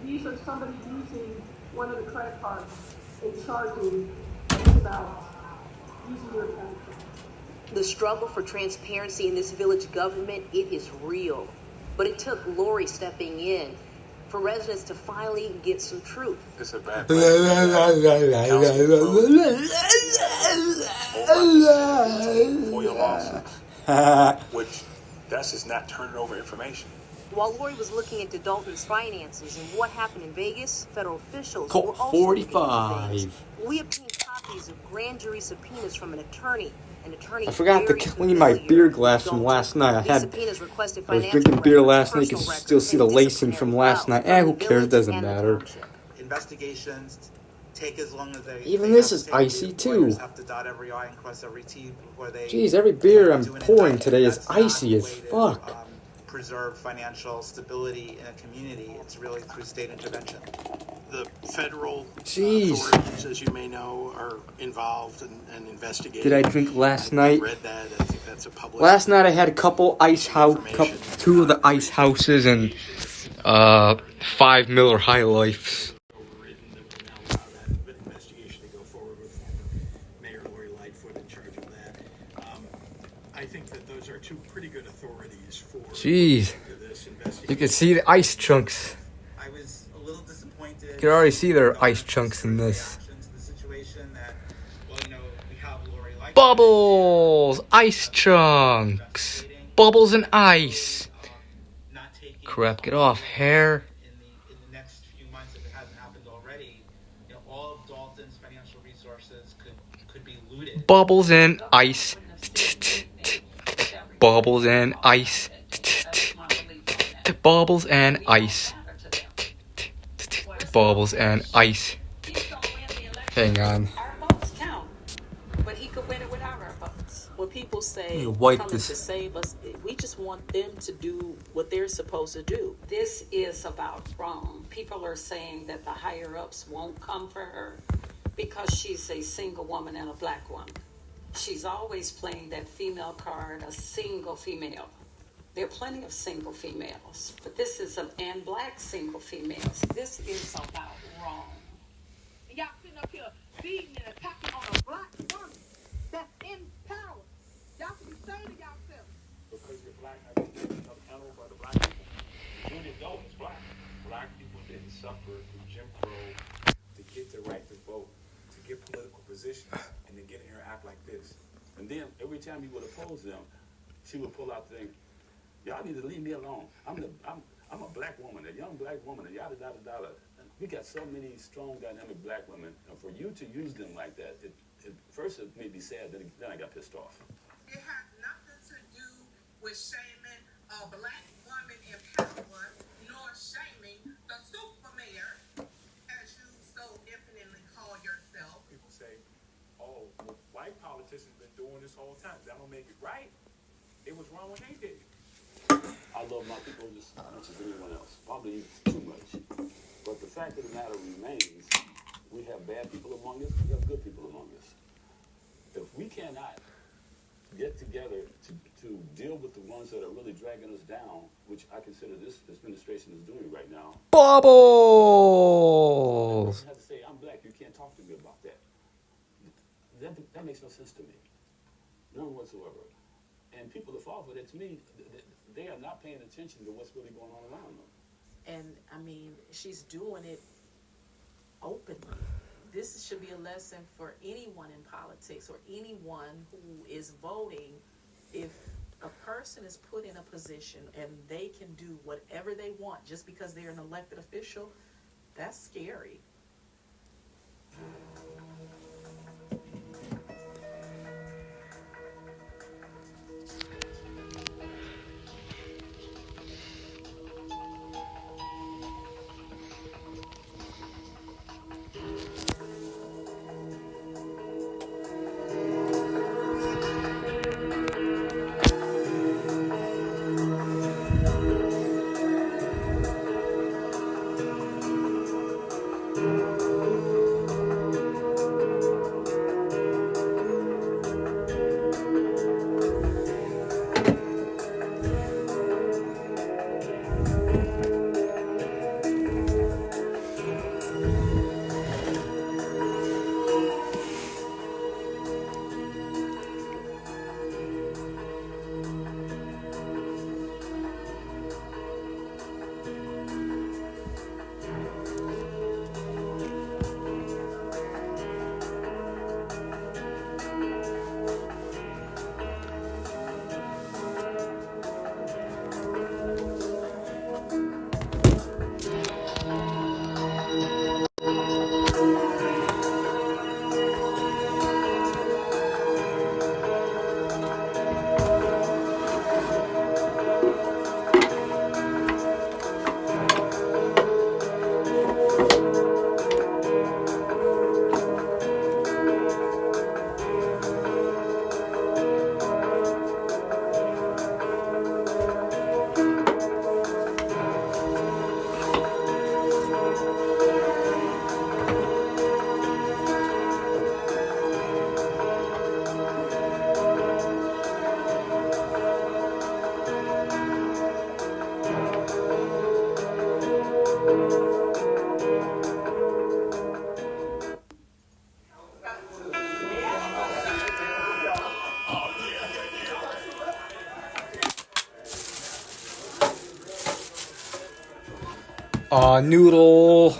These are somebody using one of the credit cards and charging about using your account. The struggle for transparency in this village government, it is real. But it took Lori stepping in for residents to finally get some truth. It's a bad FOIA lawsuits, which that's just not turning over information. While Lori was looking into Dalton's finances and what happened in Vegas, federal officials Colt were also 45. We obtained copies of grand jury subpoenas from an attorney. I forgot to clean my beer glass from last night. I was drinking beer last night. You can still see the lacing from last night. Who cares? It doesn't matter. Investigations take as long as they. Even this is icy too. Have to dot every I and cross every T before they. Jeez, every beer I'm pouring today is icy as fuck. Preserve financial stability in a community. It's really through state intervention. The federal authorities, as you may know, are involved and investigating. Did I drink last night? I read that. I think that's a public. Last night I had a couple two of the ice houses and 5 Miller High Lifes. I think that those are two pretty good authorities for Jeez, you can see the ice chunks. I was a little disappointed. You can already see there are ice chunks in this. Bubbles! Ice chunks! Bubbles and ice! Crap, get off hair. In the next few months, if it hasn't happened already, all of Dalton's financial resources could be looted. Bubbles and ice. Bubbles and ice. Bubbles and ice. Bubbles and ice. Hang on. But he could win it without our votes. When people say wipe coming this. to save us, we just want them to do what they're supposed to do. This is about wrong. People are saying that the higher ups won't come for her because she's a single woman and a black woman. She's always playing that female card, a single female. There are plenty of single females, but this is and black single females. This is about wrong. And y'all sitting up here beating and attacking on a black woman that's in power. Y'all should be saying to yourselves. Because you're black, I think you're accountable for the black people. Judy Dalton's black. Black people didn't suffer through Jim Crow to get the right to vote, to get political positions, and to get here and act like this. And then every time you would oppose them, she would pull out the thing. Y'all need to leave me alone. I'm a black woman, a young black woman, and yada yada yada. We got so many strong, dynamic black women, and for you to use them like that, first it made me sad, then I got pissed off. It has nothing to do with shaming a black woman in power, nor shaming the super mayor, as you so infinitely call yourself. People say, oh, well, white politicians been doing this whole time. That don't make it right. It was wrong when they did it. I love my people just as much as anyone else. Probably too much. But the fact of the matter remains, we have bad people among us, we have good people among us. If we cannot get together to deal with the ones that are really dragging us down, which I consider this administration is doing right now. Bubbles! I have to say, I'm black, you can't talk to me about that. That makes no sense to me. None whatsoever. And people that fall for that, to me, they are not paying attention to what's really going on around them. And I mean, she's doing it openly. This should be a lesson for anyone in politics or anyone who is voting. If a person is put in a position and they can do whatever they want just because they're an elected official, that's scary. Noodle.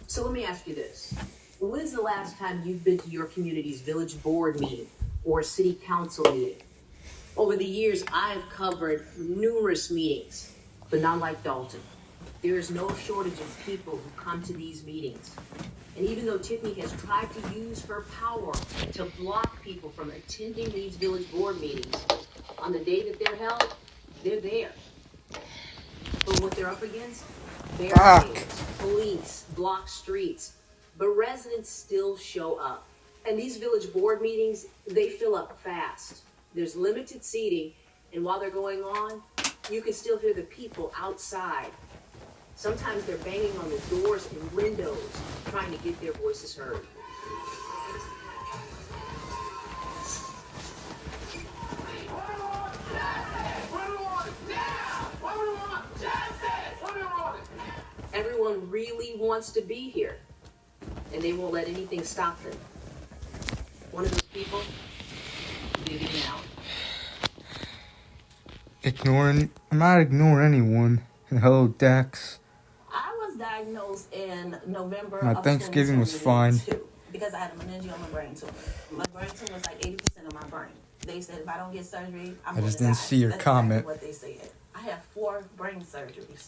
So let me ask you this. When is the last time you've been to your community's village board meeting or city council meeting? Over the years, I've covered numerous meetings, but not like Dalton. There is no shortage of people who come to these meetings. And even though Tiffany has tried to use her power to block people from attending these village board meetings, on the day that they're held, they're there. But what they're up against? Barricades, police, blocked streets. But residents still show up. And these village board meetings, they fill up fast. There's limited seating, and while they're going on, you can still hear the people outside. Sometimes they're banging on the doors and windows, trying to get their voices heard. Everyone really wants to be here, and they won't let anything stop them. One of those people, Vivian Allen. I'm not ignoring anyone. And hello, Dex. I was diagnosed in November My of Thanksgiving was fine. 2022 because I had a meningioma brain tumor. My brain tumor was like 80% of my brain. They said if I don't get surgery, I'm I going just to didn't die. see your That's comment. Exactly what they said. I had 4 brain surgeries.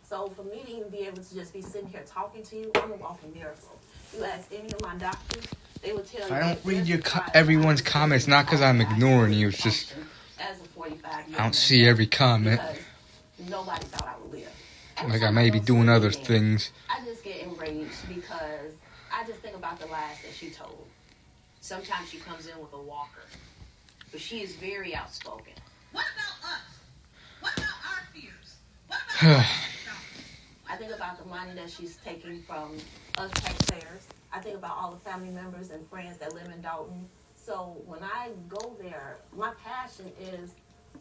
So for me to even be able to just be sitting here talking to you, I'm a walking miracle. You ask any of my doctors, they will tell you. I don't read everyone's comments, not because I'm ignoring you. It's just as a 45-year-old, I don't see every comment. nobody thought I would live. Like I may be doing other things. I just get enraged because I just think about the lies that she told. Sometimes she comes in with a walker, but she is very outspoken. What about us? What about our fears? What about I think about the money that she's taking from us taxpayers. I think about all the family members and friends that live in Dalton. So when I go there, my passion is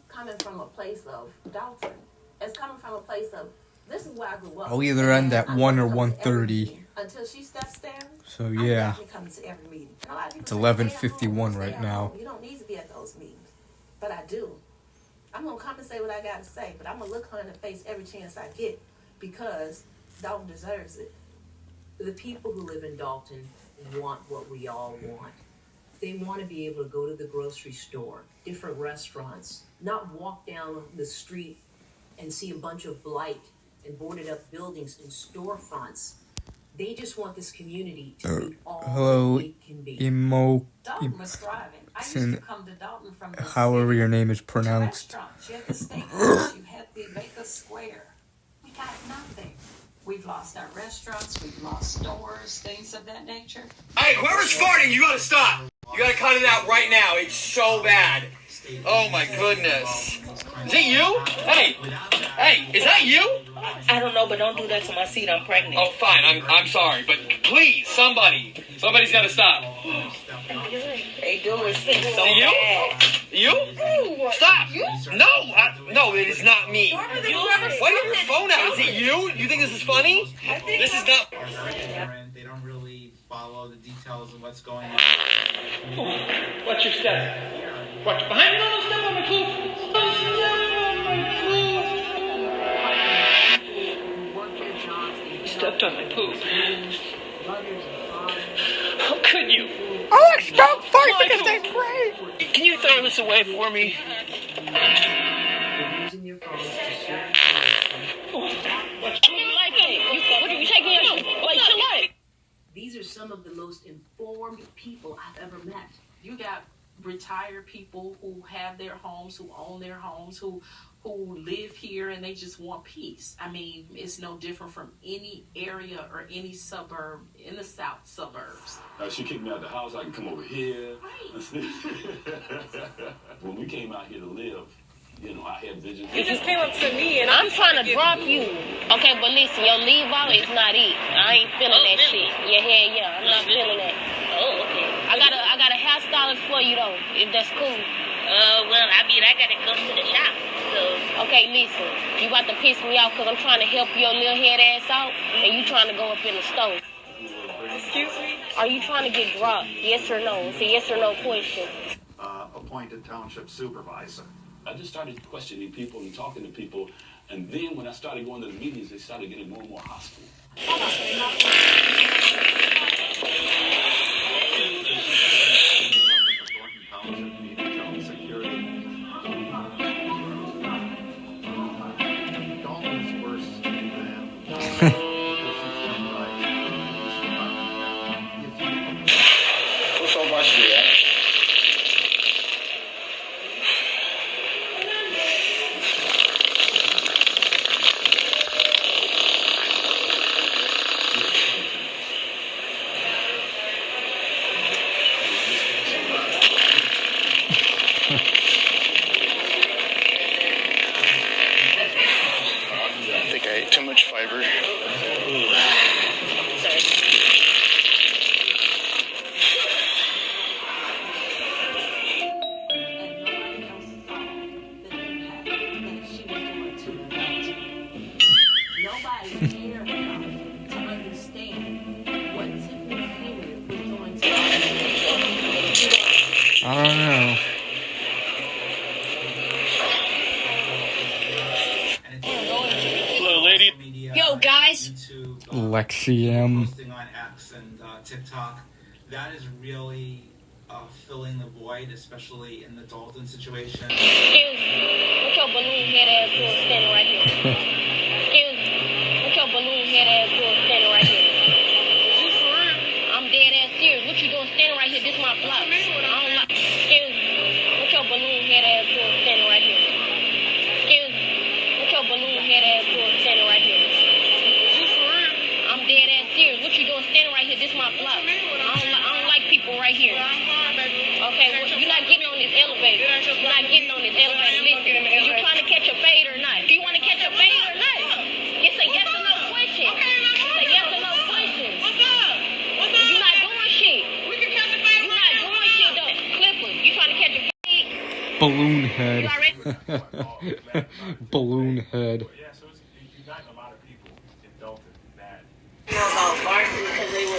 coming from a place of Dalton. It's coming from a place of, this is where I grew up. I'll either end at 1 or 1:30. Until she steps down. So yeah, I'm coming to every meeting. it's 11:51 right now. You don't need to be at those meetings, but I do. I'm gonna come and say what I gotta say, but I'm gonna look her in the face every chance I get because Dalton deserves it. The people who live in Dalton want what we all want. They want to be able to go to the grocery store, different restaurants, not walk down the street and see a bunch of blight and boarded up buildings and storefronts. They just want this community to be all that it can be. Dalton was thriving. I used to come to Dalton from the however your name is pronounced. You had the steakhouse, you had the Baker Square. We got nothing. We've lost our restaurants, we've lost stores, things of that nature. Hey, whoever's farting, you gotta stop. You gotta cut it out right now. It's so bad. Oh my goodness. Is it you? Hey, is that you? I don't know, but don't do that to my seat. I'm pregnant. Oh, fine. I'm sorry, but please, somebody's gotta stop. They do it so you? bad. You? Stop! No, it is not me. Why do you have your phone out? Is it you? You think this is funny? This is not. They don't really follow the details of what's going on. Watch your step. Watch behind you. Don't step on my poop. Don't step on my poop. Stepped on my poop. How could you? Alex, don't fight because they're great. Can you throw this away for me? These are some of the most informed people I've ever met. You got retired people who have their homes, who own their homes, who live here and they just want peace. I mean, it's no different from any area or any suburb in the south suburbs. She kicked me out of the house. I can come over here. When we came out here to live, I had visions. You just came up to me and I'm trying to drop you. Okay, but listen, your leave out is not it. I ain't feeling that shit. Yeah, I'm not feeling that. Oh, okay. I got a hairstylist for you though, if that's cool. Well, I gotta go to the shop. So okay, listen, you about to piss me off because I'm trying to help your little head ass out, and you trying to go up in the stove. Excuse me? Are you trying to get dropped? Yes or no? It's a yes or no question. Appointed township supervisor. I just started questioning people and talking to people. And then when I started going to the meetings, they started getting more and more hostile. What's so much to that? I think I ate too much fiber. Nobody cared enough to understand what Tiffany Henry was doing to us. I don't know. Hello, lady. Yo, guys. Lexi M. Posting on X and TikTok, that is really filling the void, especially in the Dalton situation. Excuse me. What your balloon head ass doing standing right here? Excuse me. What your balloon head ass doing standing right here? You for real? I'm dead ass serious. What you doing standing right here? This my block. I don't like. Excuse me. What your balloon head ass doing standing right here? Excuse me. What your balloon head ass doing standing right here? You for real? I'm dead ass serious. What you doing standing right here? This my block. I don't like people right here. Okay, well, you're not getting on this elevator. You're not getting on this elevator. Listen, you trying to catch a fade or not? Do you want to catch a fade or not? It's a yes or no question. It's a yes or no question. What's up? You're not doing shit. We can catch a fade. You're not doing shit though. Clippers, you trying to catch a fade? Balloon head. Balloon head. Yeah, so it's uniting a lot of people in Dalton. Bad. You know about varsity because they were.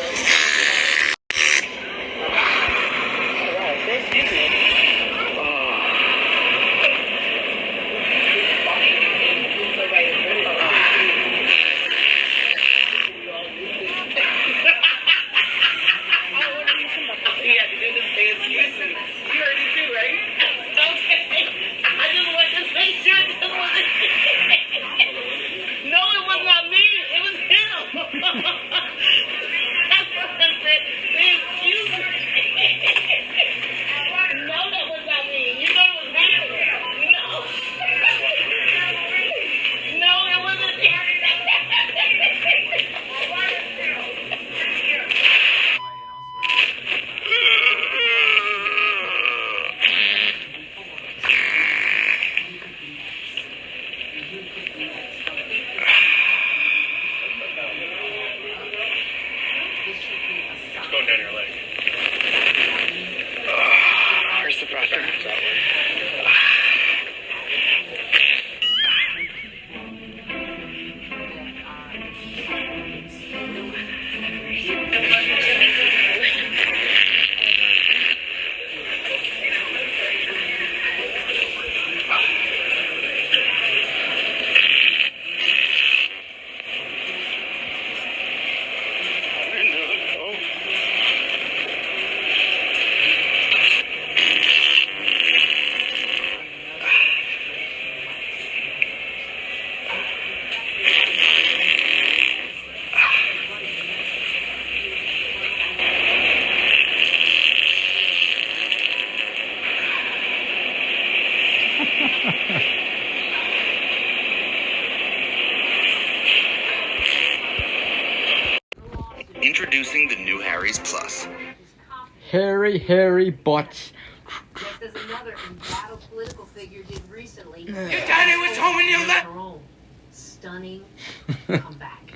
Excuse me. Going down your leg. Where's the bathroom? Introducing the new Harry's Plus. Harry Butts. Just as another embattled political figure did recently. Your daddy was home and you left. Stunning comeback.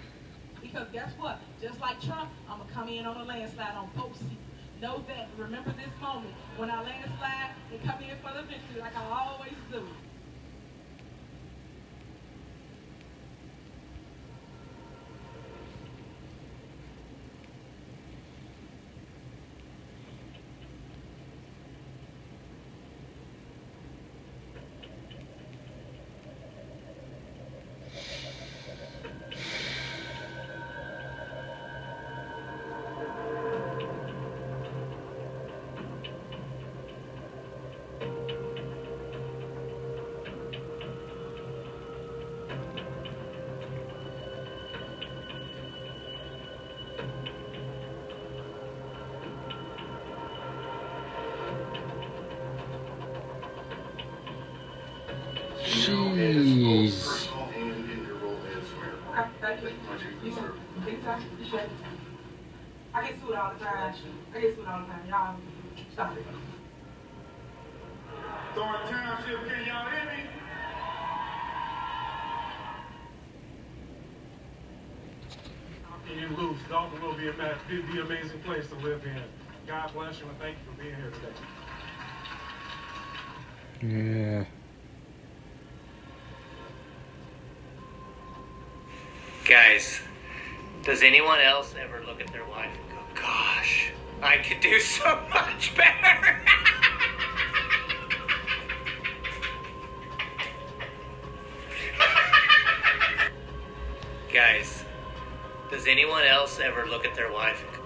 Because guess what? Just like Trump, I'm going to come in on a landslide on both seats. Know that. Remember this moment. When I landslide and come in for the victory like I always do. Jeez. I get sued all the time. Y'all stop it. Thornton Township, can y'all hear me? How can you lose? Dalton will be an amazing place to live in. God bless you and thank you for being here today. Yeah. Guys, does anyone else ever look at their wife and go, gosh, I could do so much better? Guys, does anyone else ever look at their wife and go,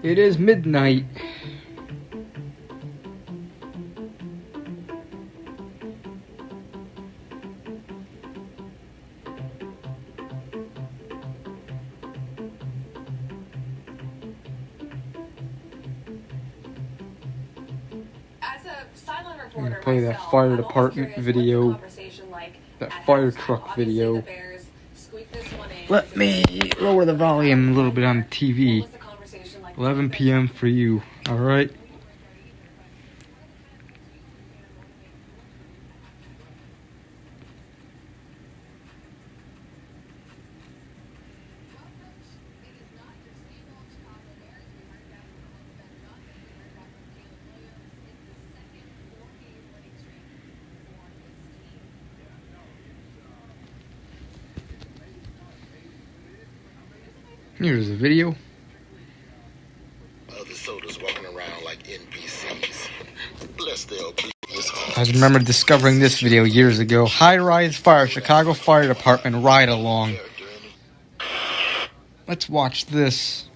It is midnight. As a sideline I'm reporter gonna play that myself, fire I'm always department curious, video, what's the conversation like that at fire halftime? truck Obviously, video. the Bears squeaked this one in. Let me lower the volume a little bit on the TV. 11 p.m. for you, alright? Here's the video. Other soldiers walking around like NPCs. Bless their obedience. I remember discovering this video years ago. High-rise fire, Chicago Fire Department ride along. Let's watch this.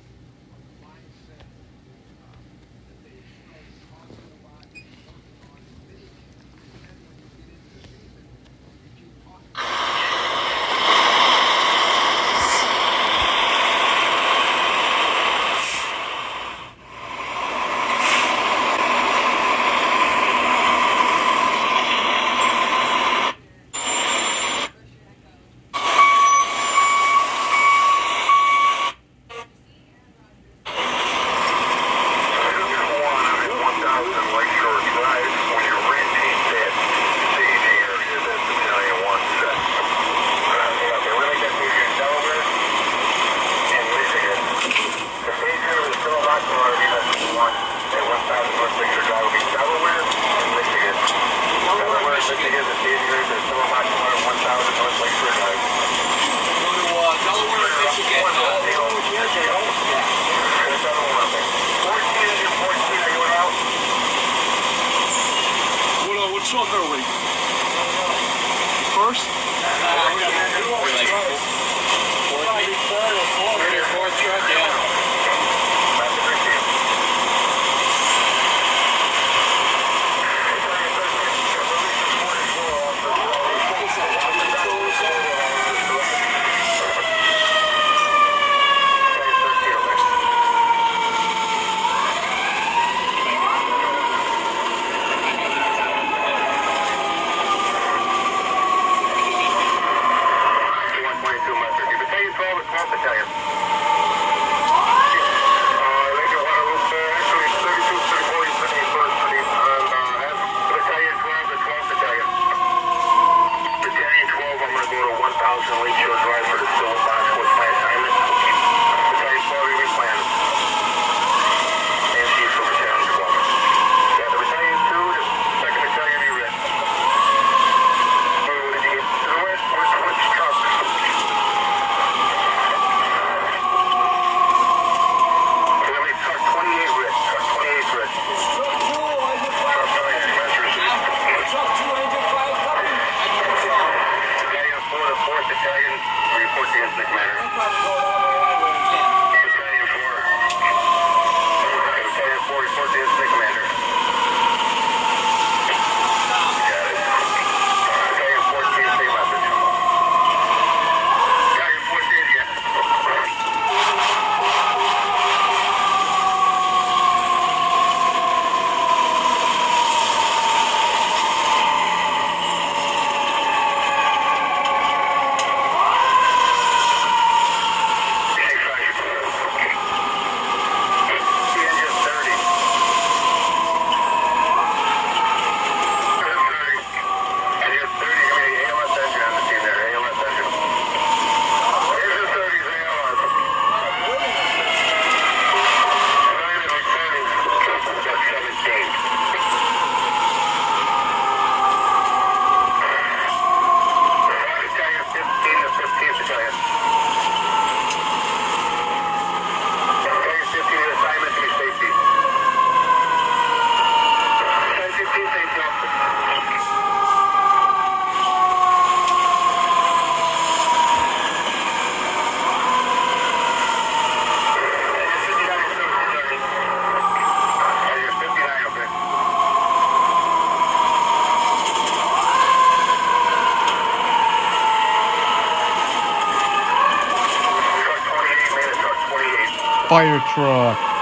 fire truck.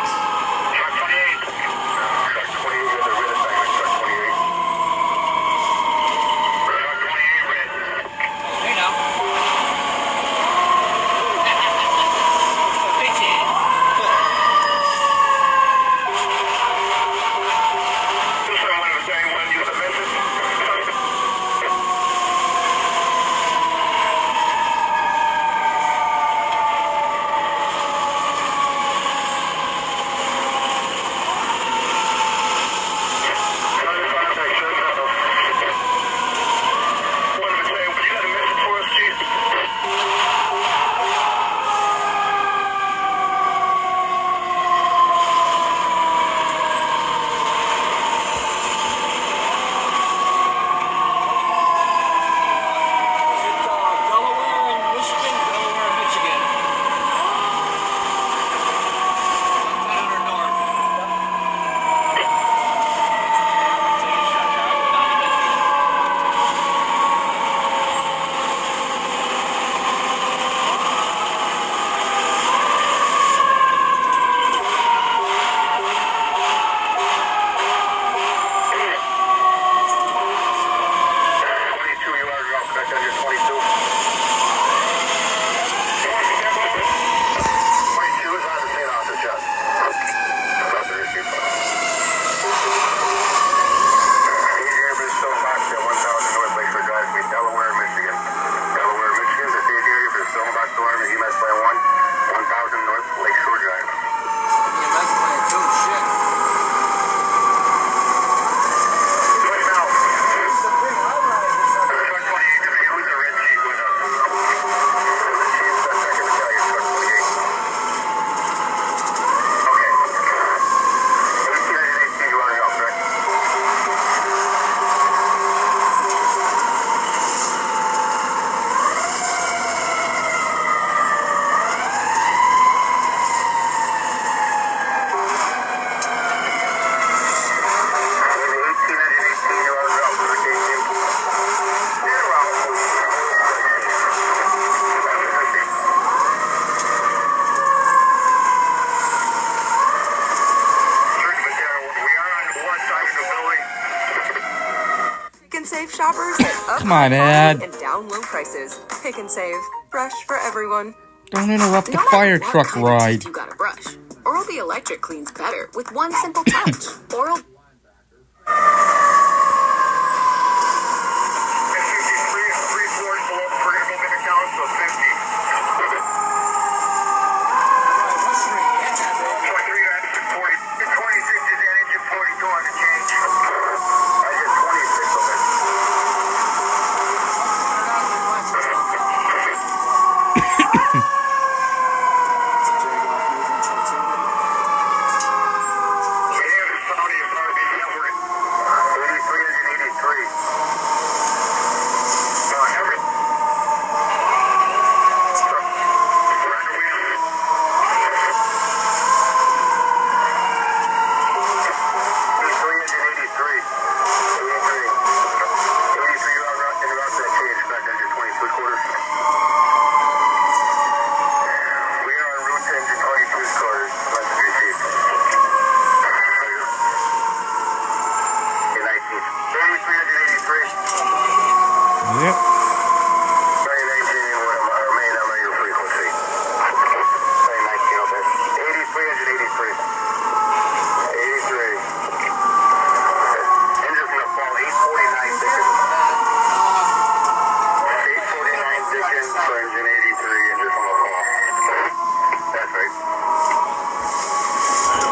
Save shoppers at up Come on, Dad. and down low prices. Pick and save. Brush for everyone. Don't interrupt the No matter fire what truck kind of ride. teeth you gotta brush. Oral-B Electric cleans better with one simple touch. Oral.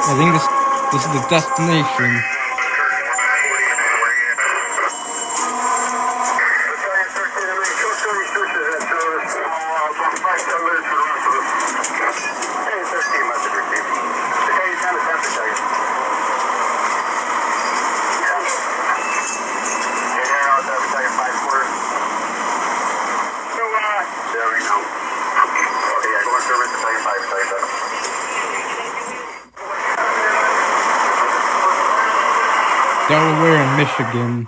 I think this is the destination. Delaware and Michigan.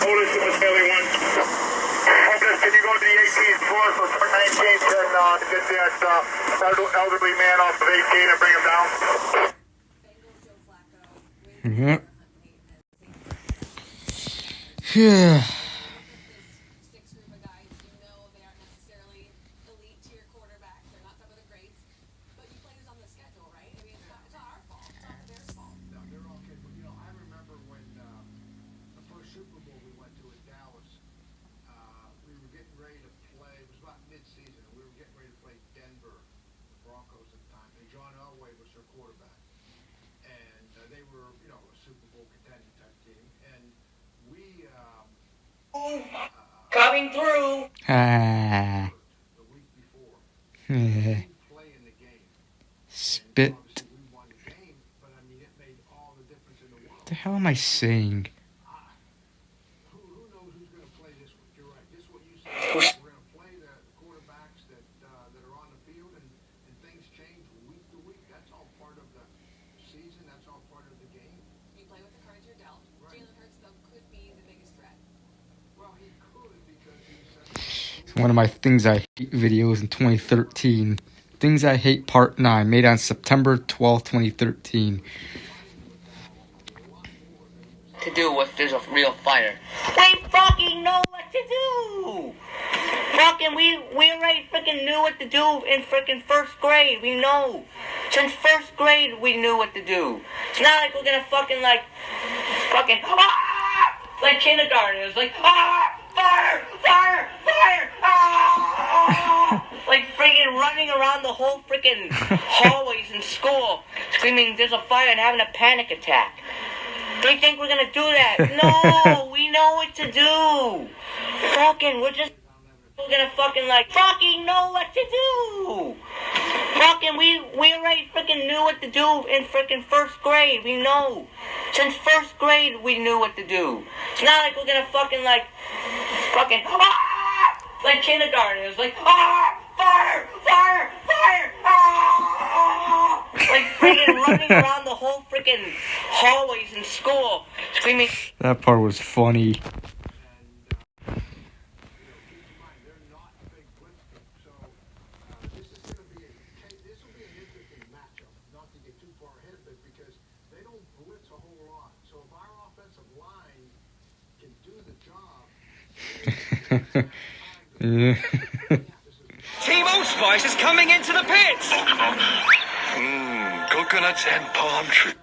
Otis to the Bailey 1. Otis, can you go to the 18th floor for 19th and get that elderly man off of 18 and bring him down? Yep. Yeah. Super Bowl we went to in Dallas, we were getting ready to play. It was about mid-season, and we were getting ready to play Denver, the Broncos at the time. And John Elway was their quarterback, and they were, a Super Bowl contending type team. And we coming through. The week before, we play in the game. Spit. We won the game, but I mean, it made all the difference in the world. What the hell am I saying? We're going to play the quarterbacks that are on the field, and things change week to week. That's all part of the season. That's all part of the game. You play with the cards you're dealt. Right. Jalen Hurts, though, could be the biggest threat. Well, he could because he's One of my Things I Hate videos in 2013. Things I Hate Part 9, made on September 12th, 2013. To do if there's a real fire. We fucking know what to do! Fucking, we already freaking knew what to do in freaking first grade. We know. Since first grade, we knew what to do. It's not like we're gonna fucking, like kindergarten. It was like, fire, fire, fire, like freaking running around the whole freaking hallways in school, screaming, there's a fire, and having a panic attack. Do you think we're gonna do that? No, we know what to do. Fucking, we're gonna fucking know what to do. Fucking, we already freaking knew what to do in freaking first grade. We know. Since first grade, we knew what to do. It's not like we're gonna like kindergarten. It was like, fire, fire, fire, like freaking running around the whole freaking hallways in school, screaming. That part was funny. Yeah. Team Old Spice is coming into the pits. Coconuts and palm trees.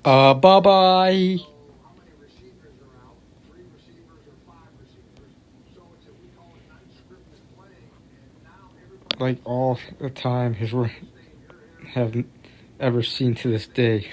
Bye-bye. Like all the time his haven't ever seen to this day.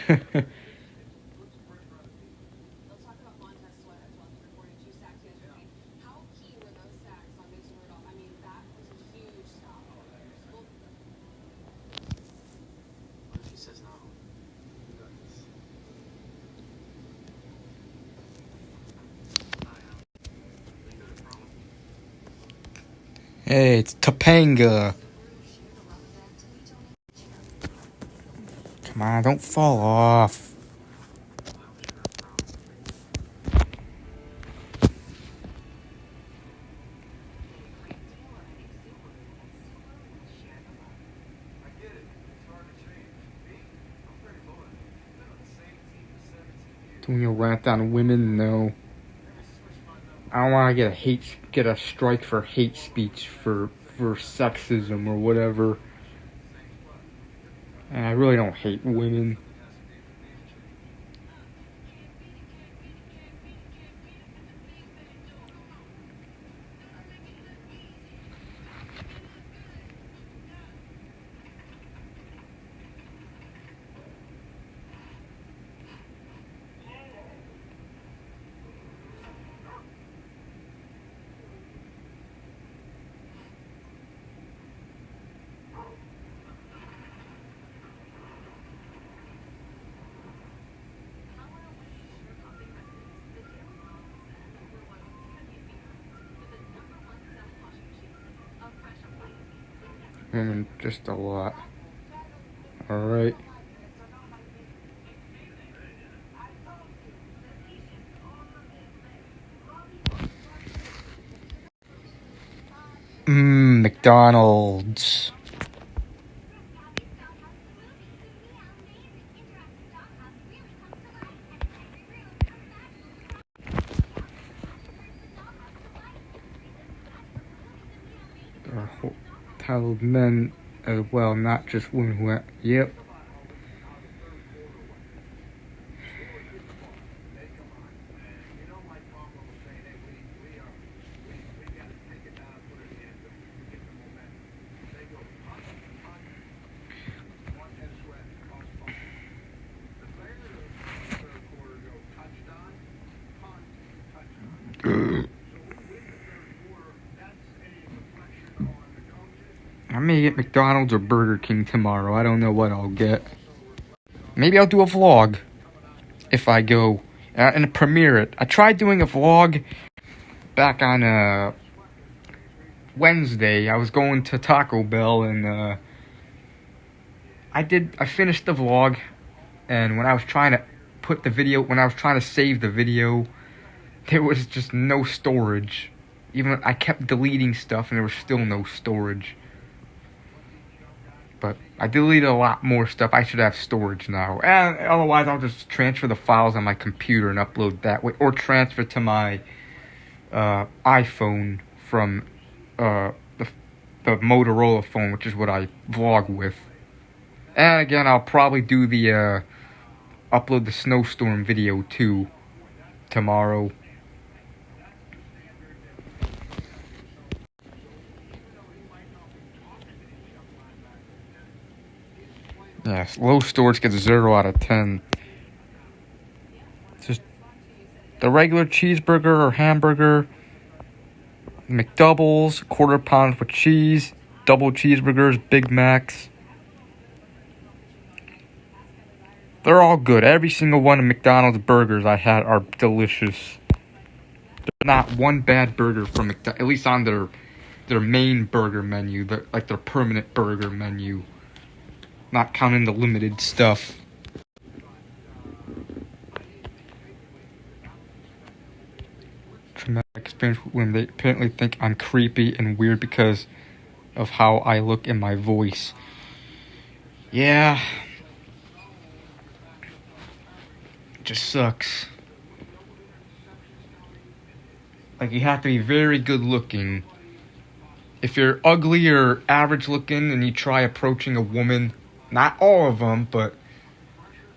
Hey, it's Topanga. Come on, don't fall off. Doing a rant on women? No. I don't want to get a strike for hate speech for sexism or whatever. And I really don't hate women. Women, just a lot. Alright. McDonald's. There are titled men as well, not just women who yep. I may get McDonald's or Burger King tomorrow. I don't know what I'll get. Maybe I'll do a vlog if I go and premiere it. I tried doing a vlog back on Wednesday. I was going to Taco Bell and I finished the vlog, and when I was trying to save the video, there was just no storage. Even I kept deleting stuff and there was still no storage. But I deleted a lot more stuff. I should have storage now. And otherwise, I'll just transfer the files on my computer and upload that way. Or transfer to my iPhone from the Motorola phone, which is what I vlog with. And again, I'll probably do the upload the snowstorm video too tomorrow. Yes, low storage gets 0 out of 10. Just the regular cheeseburger or hamburger, McDoubles, quarter pound with cheese, double cheeseburgers, Big Macs. They're all good. Every single one of McDonald's burgers I had are delicious. There's not one bad burger from McDonald's, at least on their main burger menu, their permanent burger menu. Not counting the limited stuff. Traumatic experience when they apparently think I'm creepy and weird because of how I look and my voice. Yeah. It just sucks. Like, you have to be very good looking. If you're ugly or average looking and you try approaching a woman, not all of them, but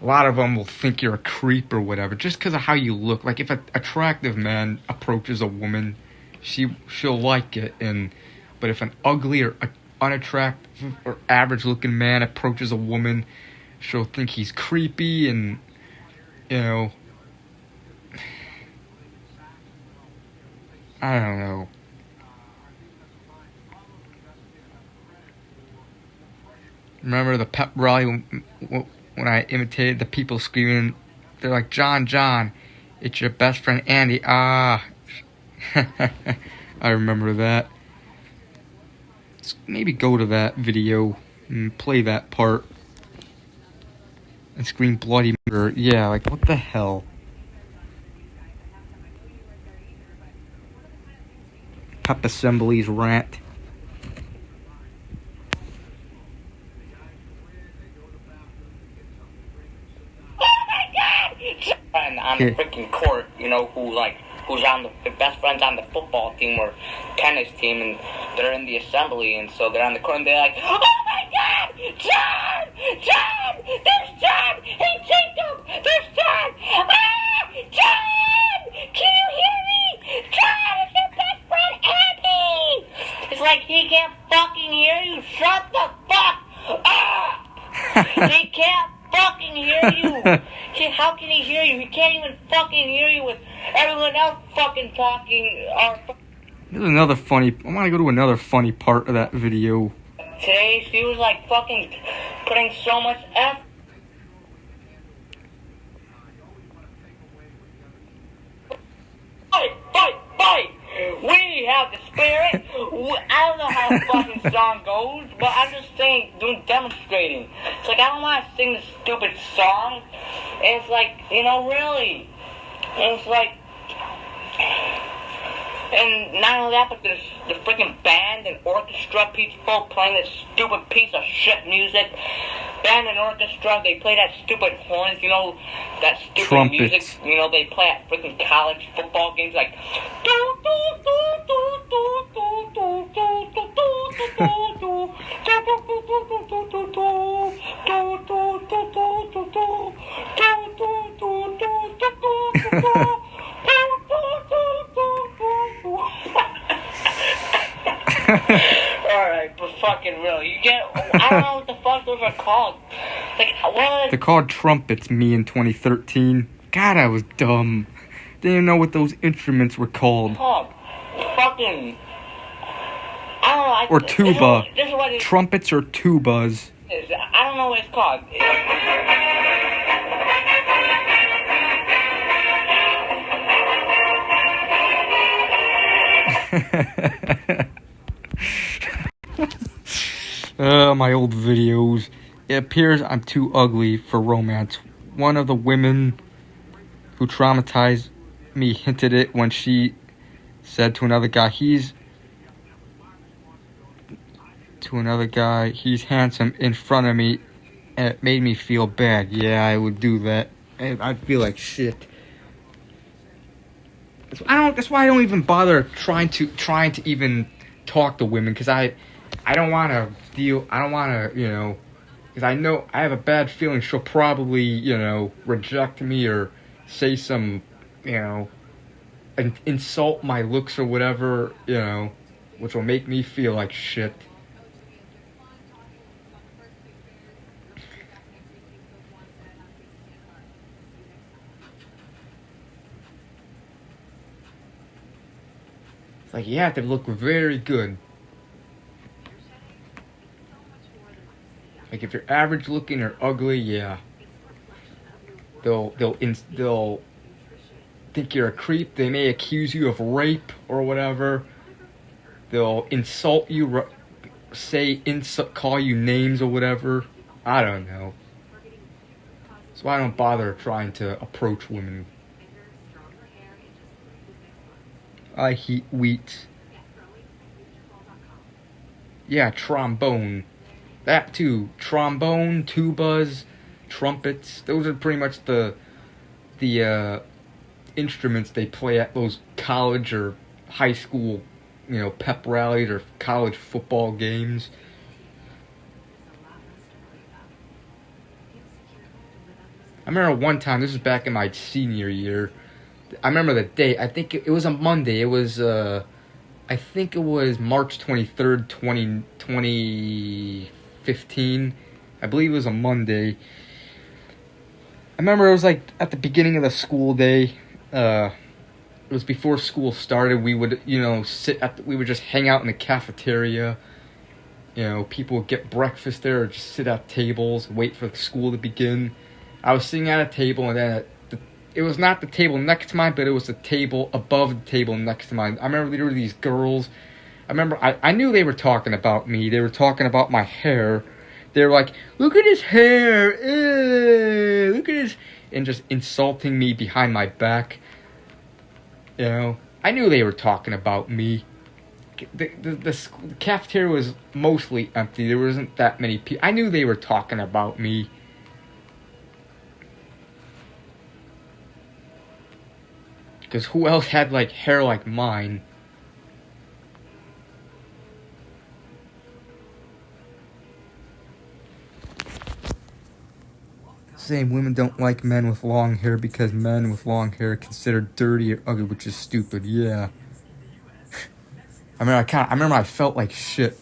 a lot of them will think you're a creep or whatever, just because of how you look. Like, if an attractive man approaches a woman, she'll like it, but if an ugly or unattractive or average-looking man approaches a woman, she'll think he's creepy, and, you know, I don't know. Remember the pep rally when I imitated the people screaming, they're like, John, it's your best friend Andy. Ah. I remember that. Let's maybe go to that video and play that part. And scream bloody murder. Yeah, like, what the hell? Pep Assembly's rant. And on the freaking court, you know, who's on the best friends on the football team or tennis team, and they're in the assembly, and so they're on the court, and they're like, oh my God, John, there's John, hey Jacob, there's John, John, can you hear me? John, it's your best friend Andy. It's like, he can't fucking hear you. Shut the fuck up. He can't fucking hear you. How can he hear you? He can't even fucking hear you with everyone else fucking talking. There's another funny. I want to go to another funny part of that video. Today she was like fucking putting so much effort. Fight! We have the spirit. I don't know how the fucking song goes, but I'm just saying, demonstrating. It's like, I don't want to sing this stupid song. And it's like, really. And it's like, and not only that, but there's the freaking band and orchestra people playing this stupid piece of shit music. Band and orchestra, they play that stupid horns, that stupid Trumpets. music, they play at freaking college football games like. Alright, but fucking real. I don't know what the fuck those are called. Like, what? They're called trumpets, me in 2013. God, I was dumb. Didn't even know what those instruments were called. Fucking. I don't know. Or tuba. This is what it is. Trumpets or tubas. I don't know what it's called. My old videos. It appears I'm too ugly for romance. One of the women who traumatized me hinted it when she said to another guy, he's handsome in front of me, and it made me feel bad. Yeah, I would do that. I'd feel like shit. That's why I don't even bother trying to even talk to women, because I don't want to because I know I have a bad feeling she'll probably, reject me or say some, insult my looks or whatever, which will make me feel like shit. It's like, you have to look very good. Like, if you're average looking or ugly, yeah. They'll think you're a creep. They may accuse you of rape or whatever. They'll insult you, call you names or whatever. I don't know. That's why I don't bother trying to approach women. I hate wheat. Yeah, trombone. That too. Trombone, tubas, trumpets. Those are pretty much the instruments they play at those college or high school, pep rallies or college football games. I remember one time, this was back in my senior year, I remember the date, I think it was a Monday, it was, I think it was March 23rd, 2015, I believe it was a Monday. I remember it was like at the beginning of the school day, it was before school started, we would, we would just hang out in the cafeteria, people would get breakfast there or just sit at tables, wait for school to begin. I was sitting at a table, and then it was not the table next to mine, but it was the table above the table next to mine. I remember there were these girls. I knew they were talking about me. They were talking about my hair. They were like, look at his hair. Look at his... And just insulting me behind my back. I knew they were talking about me. The cafeteria was mostly empty. There wasn't that many people. I knew they were talking about me. Because who else had, hair like mine? Saying women don't like men with long hair because men with long hair are considered dirty or ugly, which is stupid. Yeah. I remember I felt like shit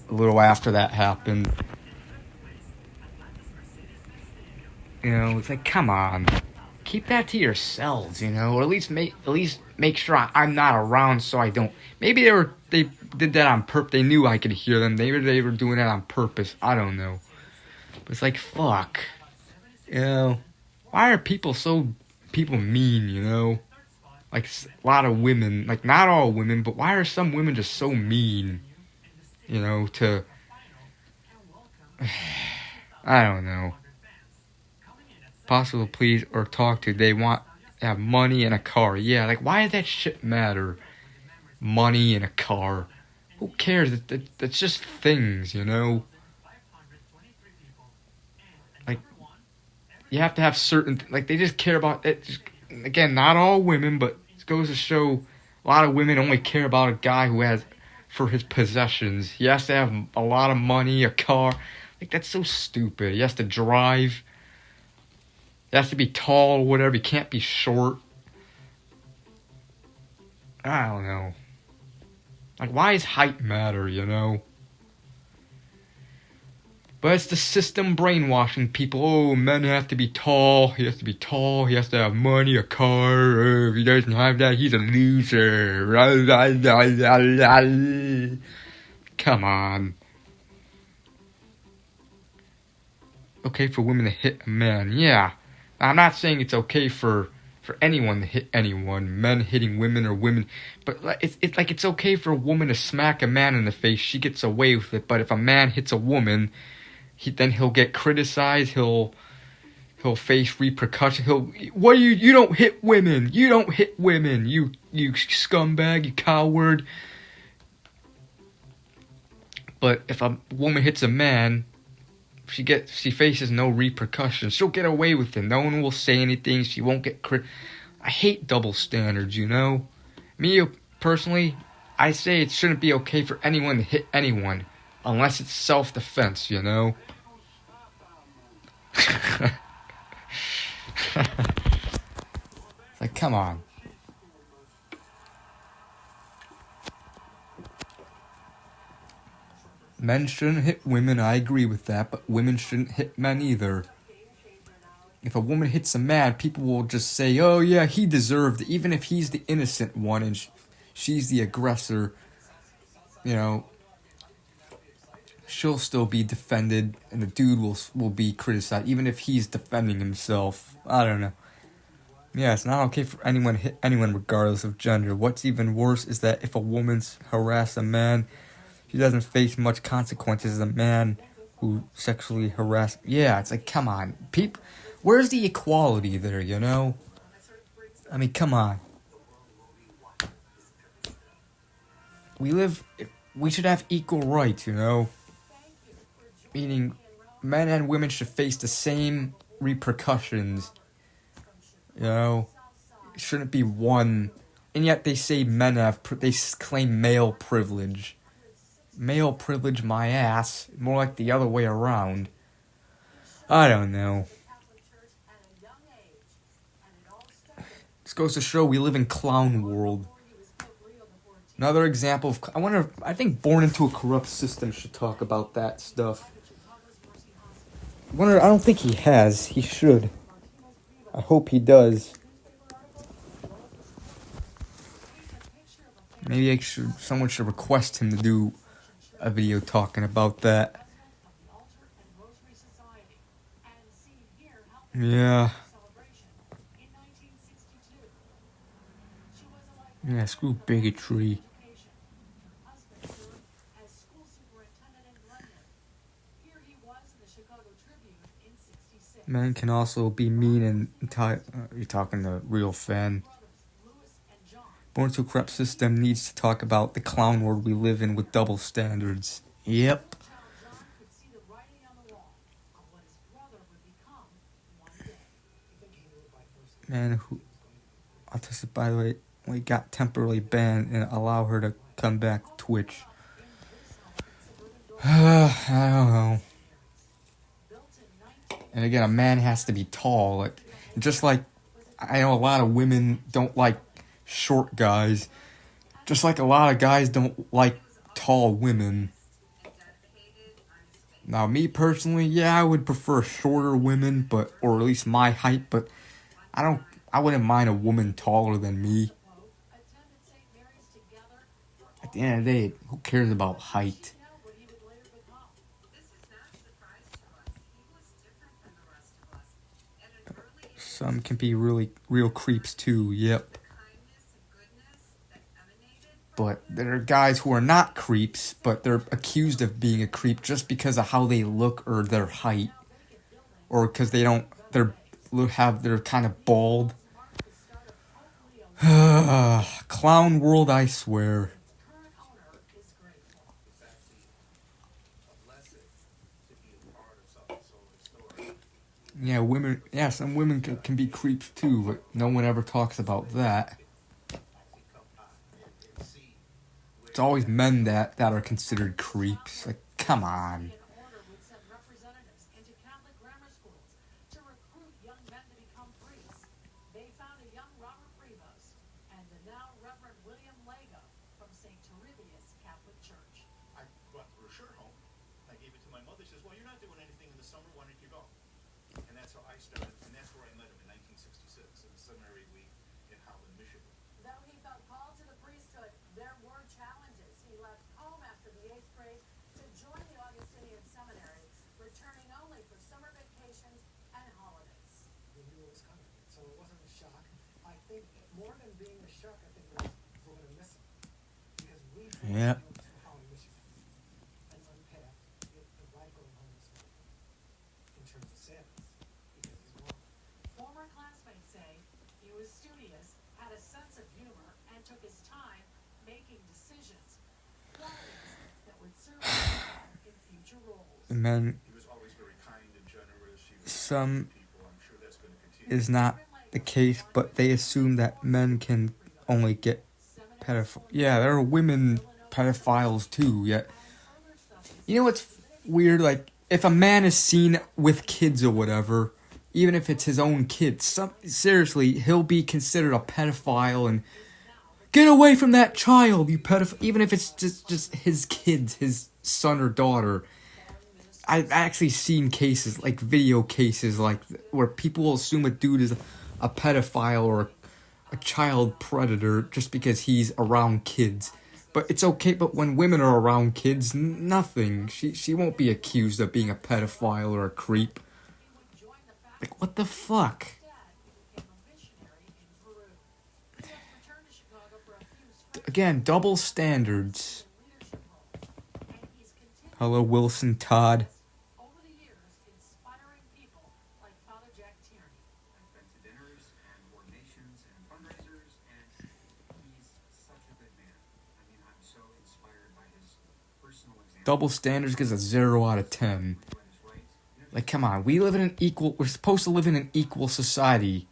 a little after that happened. It's like, come on. Keep that to yourselves, or at least make sure I'm not around so I don't. Maybe they did that on purpose. They knew I could hear them. Maybe they were doing that on purpose. I don't know. But it's like, fuck. Why are people mean, Like, a lot of women, like, not all women, but why are some women just so mean? You know, to... I don't know. Possible please or talk to. They want to have money and a car. Yeah, like, why does that shit matter? Money and a car. Who cares? That's just things, you know? Like, you have to have certain... Like, they just care about... it. Again, not all women, but it goes to show a lot of women only care about a guy who has... for his possessions. He has to have a lot of money, a car. Like, that's so stupid. He has to drive. He has to be tall or whatever. He can't be short. I don't know. Like, why does height matter, you know? But it's the system brainwashing people. Oh, men have to be tall. He has to be tall. He has to have money, a car. If he doesn't have that, he's a loser. Come on. Okay for women to hit a man. Yeah. I'm not saying it's okay for anyone to hit anyone. Men hitting women or women. But it's like it's okay for a woman to smack a man in the face. She gets away with it. But if a man hits a woman... then he'll get criticized. He'll face repercussions. You don't hit women. You don't hit women. You scumbag. You coward. But if a woman hits a man, she faces no repercussions. She'll get away with it. No one will say anything. She won't get I hate double standards. You know, me personally, I say it shouldn't be okay for anyone to hit anyone. Unless it's self-defense, you know? Like, come on. Men shouldn't hit women, I agree with that, but women shouldn't hit men either. If a woman hits a man, people will just say, oh yeah, he deserved it, even if he's the innocent one and she's the aggressor, you know. She'll still be defended, and the dude will be criticized, even if he's defending himself. I don't know. Yeah, it's not okay for anyone to hit anyone regardless of gender. What's even worse is that if a woman's harassed a man, she doesn't face much consequences as a man who sexually harassed. Yeah, it's like, come on. Where's the equality there, you know? I mean, come on. We should have equal rights, you know? Meaning, men and women should face the same repercussions. You know? It shouldn't be one. And yet they say they claim male privilege. Male privilege my ass. More like the other way around. I don't know. This goes to show we live in clown world. Another example of... I think Born Into a Corrupt System should talk about that stuff. I don't think he has. He should. I hope he does. Maybe someone should request him to do a video talking about that. Yeah. Yeah, screw bigotry. Men can also be mean and you're talking to a real fan. Born to a Corrupt System needs to talk about the clown world we live in with double standards. Yep. Man who autistic, by the way, we got temporarily banned and allow her to come back to Twitch. I don't know. And again, a man has to be tall. Just like I know a lot of women don't like short guys. Just like a lot of guys don't like tall women. Now, me personally, yeah, I would prefer shorter women, or at least my height, but I wouldn't mind a woman taller than me. At the end of the day, who cares about height? Some can be real creeps too, yep. But there are guys who are not creeps, but they're accused of being a creep just because of how they look or their height, or because they're kind of bald. Clown world, I swear. Yeah, women. Yeah, some women can be creeps too, but no one ever talks about that. It's always men that are considered creeps. Like, come on. Yep. Former classmates say he was studious, had a sense of humor, and took his time making decisions. Qualities that would serve him in future roles. And then some is not the case, but they assume that men can only get pedophiles. Yeah, there are women pedophiles too. Yet, you know what's weird? Like, if a man is seen with kids or whatever, even if it's his own kids, seriously, he'll be considered a pedophile and get away from that child, you pedophile. Even if it's just his kids, his son or daughter. I've actually seen cases, like video cases, like where people will assume a dude is a pedophile or a child predator just because he's around kids. But it's okay, but when women are around kids, nothing. She won't be accused of being a pedophile or a creep. Like, what the fuck? Again, double standards. Hello, Wilson Todd. Double standards gives a 0 out of 10. Like, come on, we're supposed to live in an equal society.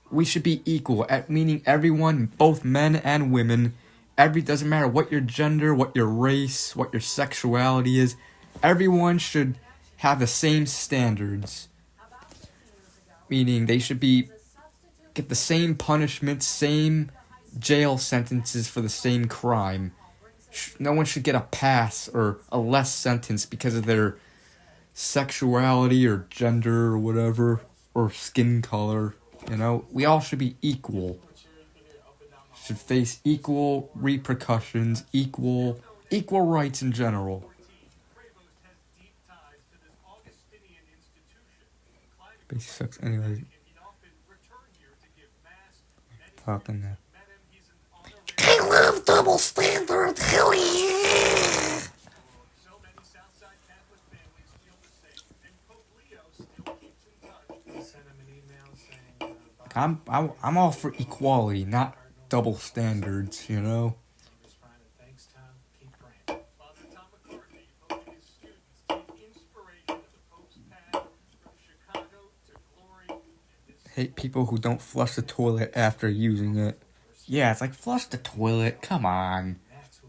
We should be equal, meaning everyone, both men and women. Doesn't matter what your gender, what your race, what your sexuality is. Everyone should have the same standards. Meaning they should get the same punishment, same jail sentences for the same crime. No one should get a pass or a less sentence because of their sexuality or gender or whatever, or skin color. You know, we all should be equal. Should face equal repercussions, equal rights in general. Basic sucks anyway. Talking there. I love double standard. Hell yeah! I'm all for equality, not double standards, you know? Hate people who don't flush the toilet after using it. Yeah, it's like, flush the toilet, come on.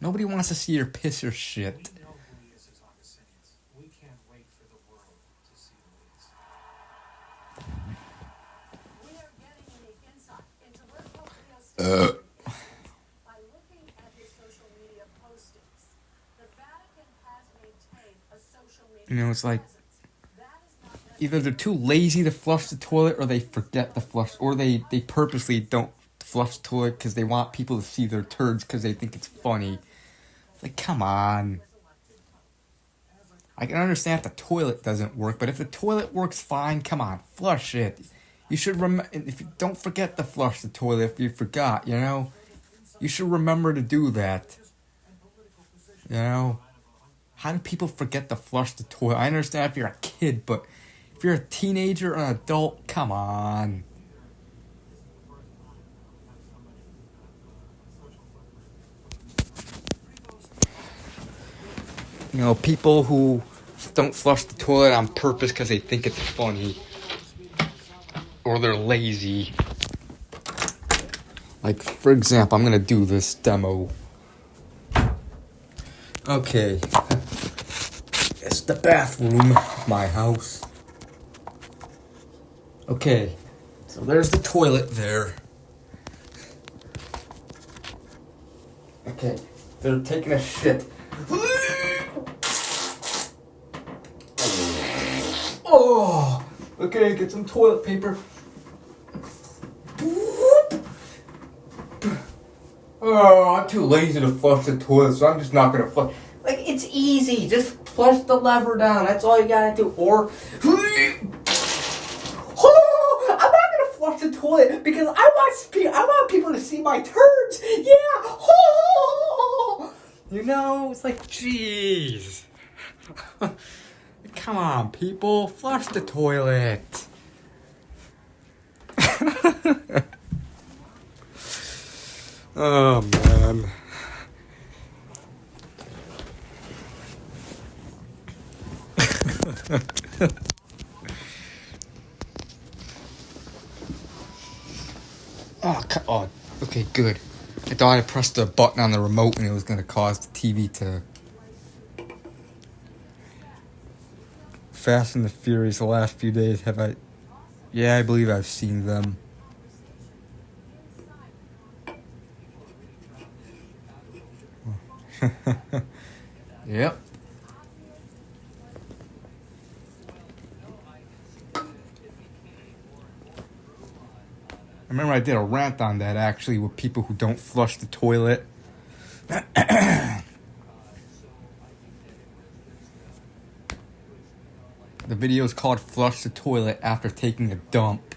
Nobody wants to see your piss or shit. You know, it's like, either they're too lazy to flush the toilet, or they forget to flush, or they purposely don't flush the toilet because they want people to see their turds because they think it's funny. It's like, come on. I can understand if the toilet doesn't work, but if the toilet works fine, come on, flush it. You should if you don't forget to flush the toilet if you forgot, you know? You should remember to do that. You know? How do people forget to flush the toilet? I understand if you're a kid, but if you're a teenager or an adult, come on. You know, people who don't flush the toilet on purpose because they think it's funny. Or they're lazy. Like, for example, I'm going to do this demo. Okay. It's the bathroom of my house. Okay. So there's the toilet there. Okay. They're taking a shit. Oh! Okay, get some toilet paper. Oh, I'm too lazy to flush the toilet, so I'm just not gonna flush. Like, it's easy. Just flush the lever down. That's all you gotta do. Or, oh, I'm not gonna flush the toilet because I want people to see my turds. Yeah. Oh. You know, it's like, jeez. Come on, people, flush the toilet. Oh, man. Oh, okay, good. I thought I pressed the button on the remote and it was going to cause the TV to... Fast and the Furious the last few days, have I... Yeah, I believe I've seen them. Yep. I remember I did a rant on that, actually, with people who don't flush the toilet. The video is called Flush the Toilet After Taking a Dump.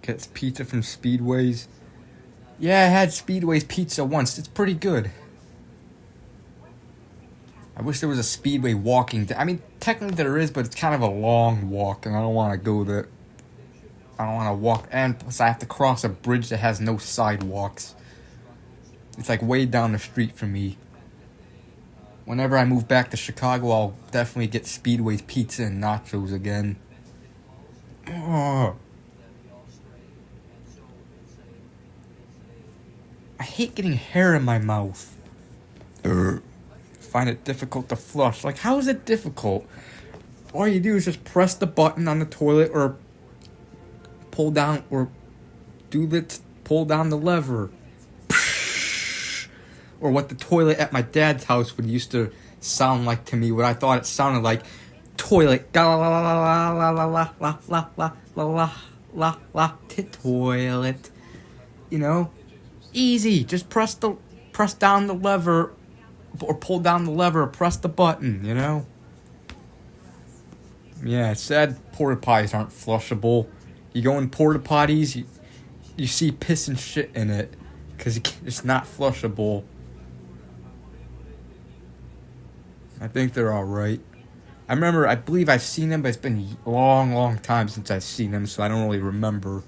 Gets pizza from Speedways. Yeah, I had Speedway's pizza once. It's pretty good. I wish there was a Speedway walking. I mean, technically there is, but it's kind of a long walk, and I don't want to go there. I don't want to walk, and plus I have to cross a bridge that has no sidewalks. It's like way down the street from me. Whenever I move back to Chicago, I'll definitely get Speedway's pizza and nachos again. Oh. I hate getting hair in my mouth. Find it difficult to flush. Like, how is it difficult? All you do is just press the button on the toilet or pull down or pull down the lever. Or what the toilet at my dad's house would used to sound like to me, what I thought it sounded like. Toilet. La la la la la la la la la la la la la toilet. You know? Easy. Just press down the lever or pull down the lever or press the button, you know? Yeah, it's sad porta potties aren't flushable. You go in porta potties, you see piss and shit in it because it's not flushable. I think they're alright. I believe I've seen them, but it's been a long time since I've seen them, so I don't really remember.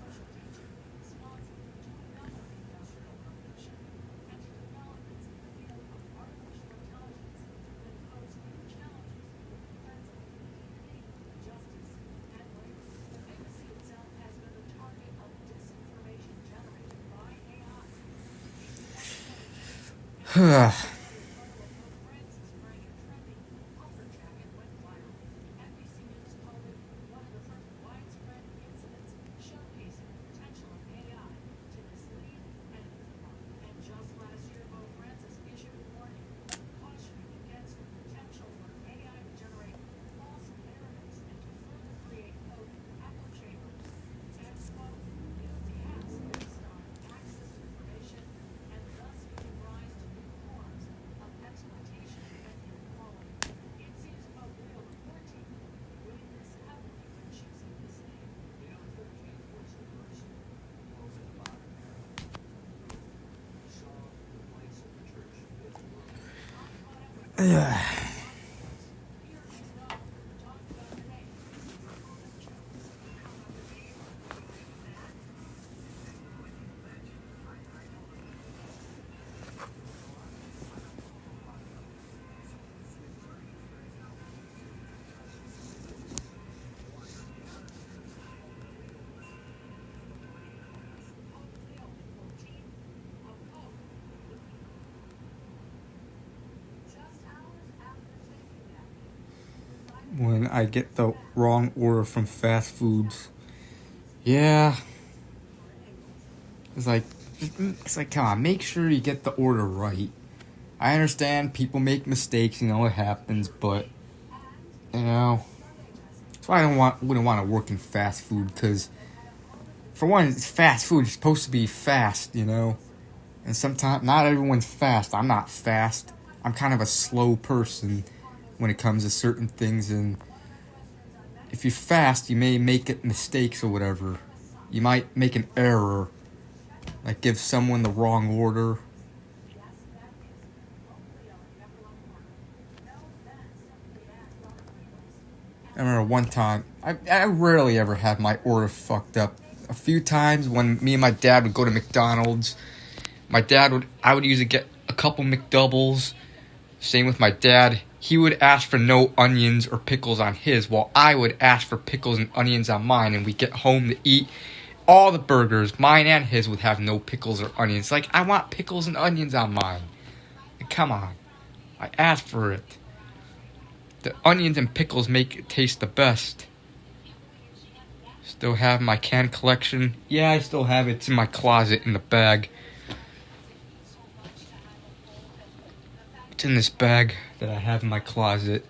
When I get the wrong order from fast foods. Yeah. It's like, come on, make sure you get the order right. I understand people make mistakes, you know, it happens, but, you know, so I wouldn't want to work in fast food, because, for one, it's fast food, it's supposed to be fast, you know, and sometimes, not everyone's fast. I'm not fast. I'm kind of a slow person when it comes to certain things, and if you're fast, you may make mistakes or whatever. You might make an error, like give someone the wrong order. I remember one time, I rarely ever had my order fucked up. A few times when me and my dad would go to McDonald's, I would usually get a couple McDoubles. Same with my dad. He would ask for no onions or pickles on his, while I would ask for pickles and onions on mine, and we'd get home to eat. All the burgers, mine and his, would have no pickles or onions. Like, I want pickles and onions on mine. Like, come on. I asked for it. The onions and pickles make it taste the best. Still have my can collection. Yeah, I still have it. It's in my closet in the bag. It's in this bag that I have in my closet.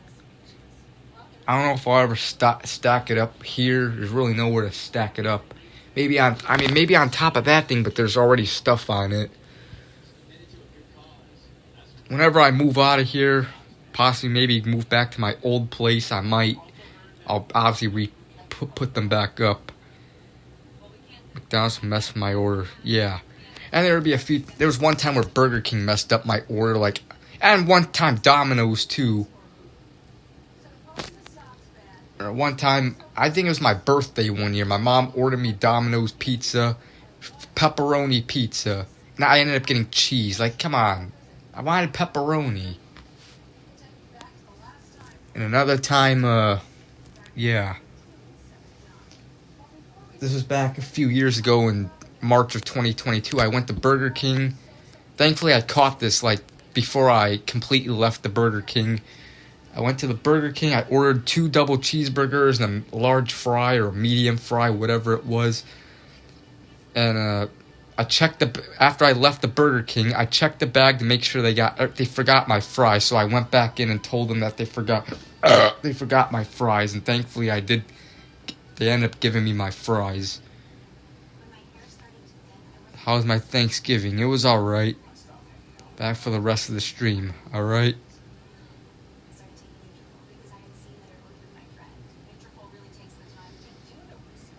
I don't know if I'll ever stack it up here. There's really nowhere to stack it up. Maybe on top of that thing, but there's already stuff on it. Whenever I move out of here, possibly maybe move back to my old place, I'll obviously put them back up. McDonald's messed with my order, yeah. And there was one time where Burger King messed up my order, like, and one time Domino's too. One time, I think it was my birthday one year, my mom ordered me Domino's pizza, pepperoni pizza, and I ended up getting cheese. Like, come on. I wanted pepperoni. And another time, yeah. This was back a few years ago in March of 2022. I went to Burger King. Thankfully, I caught this, like, before I completely left the Burger King. I went to the Burger King. I ordered 2 double cheeseburgers and a large fry or a medium fry, whatever it was. And I checked after I left the Burger King, I checked the bag to make sure they forgot my fries. So I went back in and told them that they forgot my fries. And thankfully, they ended up giving me my fries. How was my Thanksgiving? It was alright. Back for the rest of the stream, alright?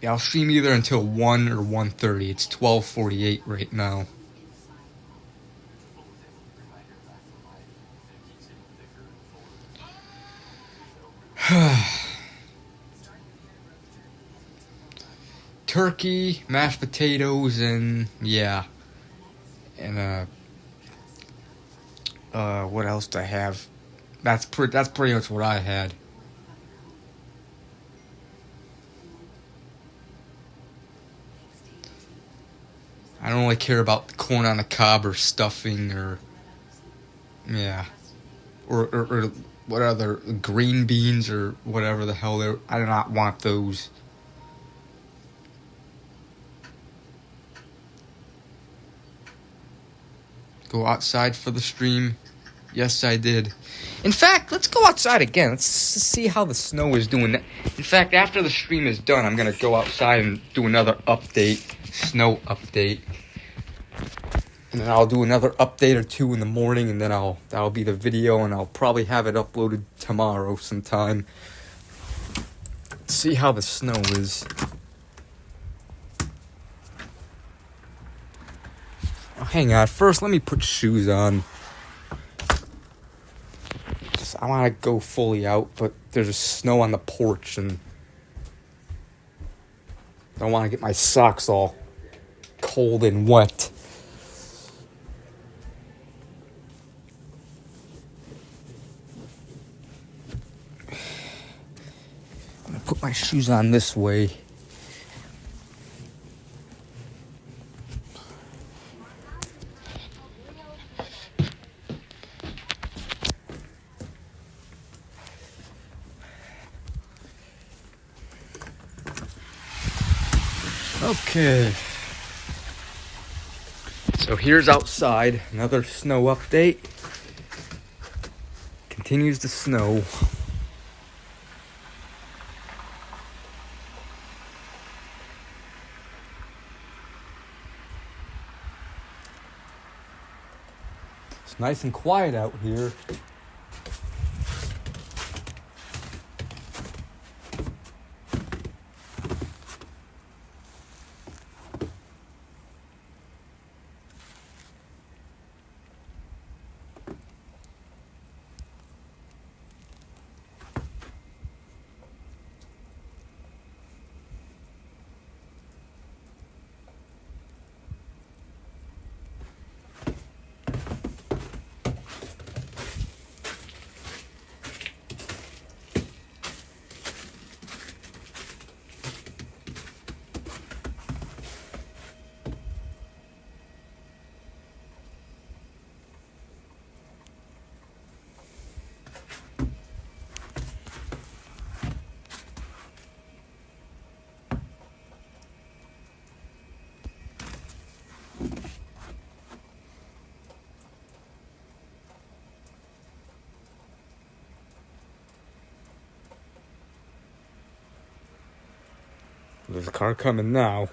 Yeah, I'll stream either until 1 or 1:30. It's 12:48 right now. Turkey, mashed potatoes, and yeah. And what else do I have? That's pretty much what I had. I don't really care about corn on the cob or stuffing or, yeah, or what other, green beans or whatever the hell I do not want those. Go outside for the stream. Yes, I did. In fact, let's go outside again. Let's see how the snow is doing. In fact, after the stream is done, I'm going to go outside and do another update. Snow update. And then I'll do another update or 2 in the morning, and then that'll be the video, and I'll probably have it uploaded tomorrow sometime. Let's see how the snow is. Oh, hang on. First, let me put shoes on. want to go fully out, but there's snow on the porch, and I don't want to get my socks all cold and wet. I'm going to put my shoes on this way. Okay. So here's outside. Another snow update. Continues to snow. It's nice and quiet out here. There's a car coming now.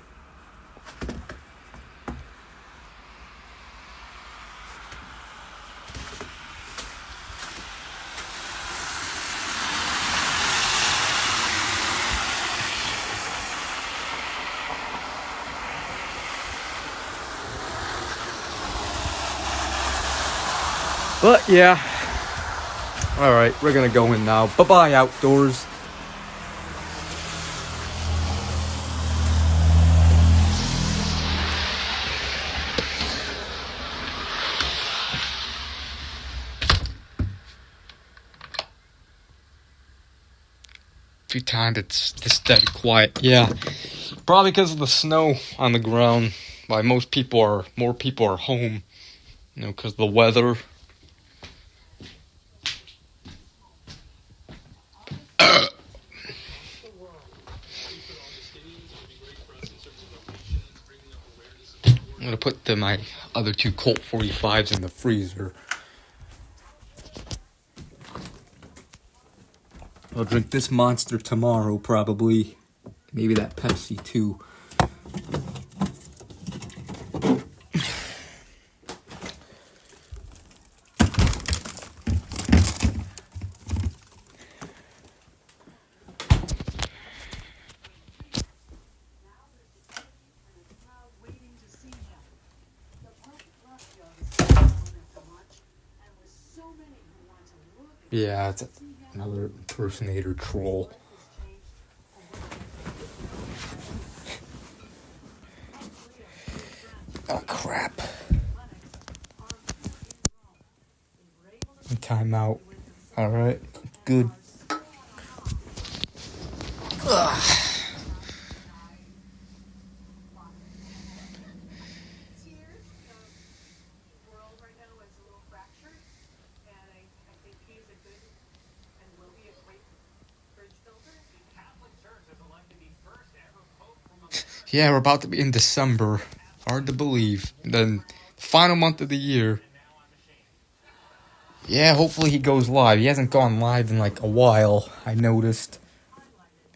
But yeah. Alright, we're gonna go in now. Bye-bye, outdoors. Few times it's just dead quiet. Yeah, probably because of the snow on the ground. Why more people are home. You know, because of the weather. I'm gonna put my other 2 Colt 45s in the freezer. I'll drink this monster tomorrow, probably. Maybe that Pepsi, too. Yeah, it's another impersonator troll. Oh, crap. Time out. Alright, good. Ugh. Yeah, we're about to be in December. Hard to believe. The final month of the year. Yeah, hopefully he goes live. He hasn't gone live in like a while, I noticed.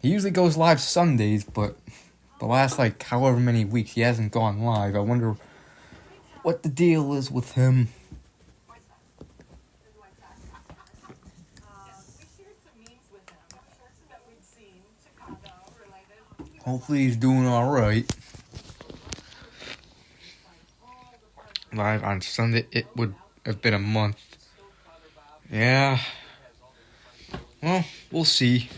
He usually goes live Sundays, but the last like however many weeks he hasn't gone live. I wonder what the deal is with him. Hopefully he's doing alright. Live on Sunday, it would have been a month. Yeah. Well, we'll see.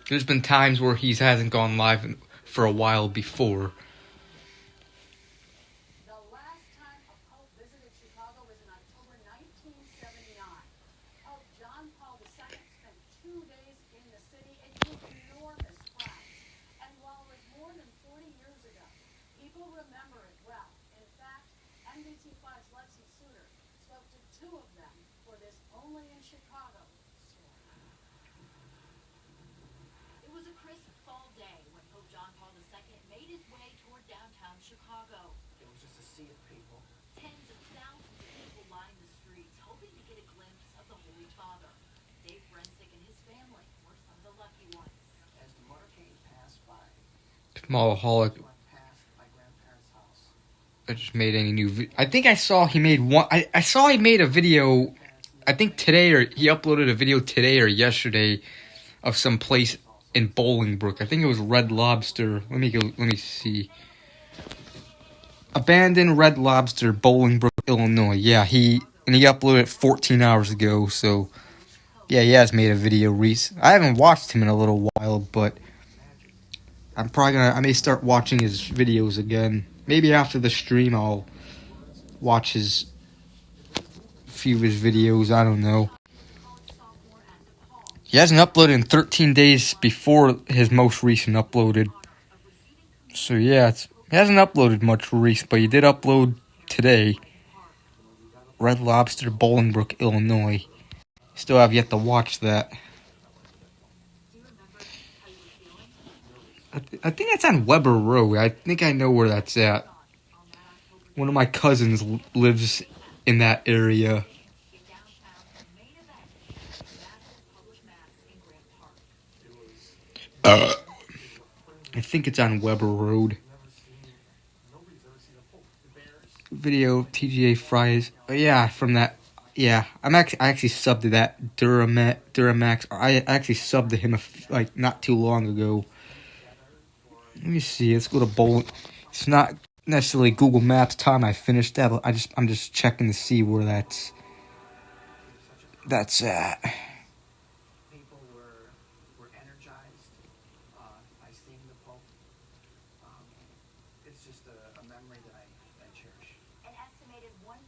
There's been times where he hasn't gone live for a while before. The last time a pope visited Chicago was in October 1979. Pope John Paul II spent 2 days in the city and drew enormous crowds. And while it was more than 40 years ago, people remember it well. In fact, NBC5's Lexi Suter spoke to 2 of them for this Only in Chicago story. It was a crisp fall day when Pope John Paul II made his way toward downtown Chicago. It was just a sea of people. Tens of thousands of people lined the streets, hoping to get a glimpse of the Holy Father. Dave Brensick and his family were some of the lucky ones. As the motorcade passed by, Malaholic. went past my grandparents' house. I just made any new I think I saw he made one. I saw he made a video, I think today, or he uploaded a video today or yesterday of some place in Bolingbrook. I think it was Red Lobster. Let me see. Abandoned Red Lobster, Bolingbrook, Illinois. Yeah, he uploaded it 14 hours ago, so yeah, he has made a video recently. I haven't watched him in a little while, but I may start watching his videos again. Maybe after the stream I'll watch a few of his videos, I don't know. He hasn't uploaded in 13 days before his most recent uploaded. So yeah, he hasn't uploaded much recent, but he did upload today. Red Lobster, Bolingbrook, Illinois. Still have yet to watch that. I think that's on Weber Road. I think I know where that's at. One of my cousins lives in that area. I think it's on Weber Road. Video of TGA Fries. Oh, yeah, from that. Yeah, I actually subbed to that Duramax. I actually subbed to him not too long ago. Let me see. Let's go to Bowling. It's not necessarily Google Maps time. I finished that, but I'm just checking to see where that's at. People were energized by seeing the Pope. It's just a memory that I cherish. An estimated 1.2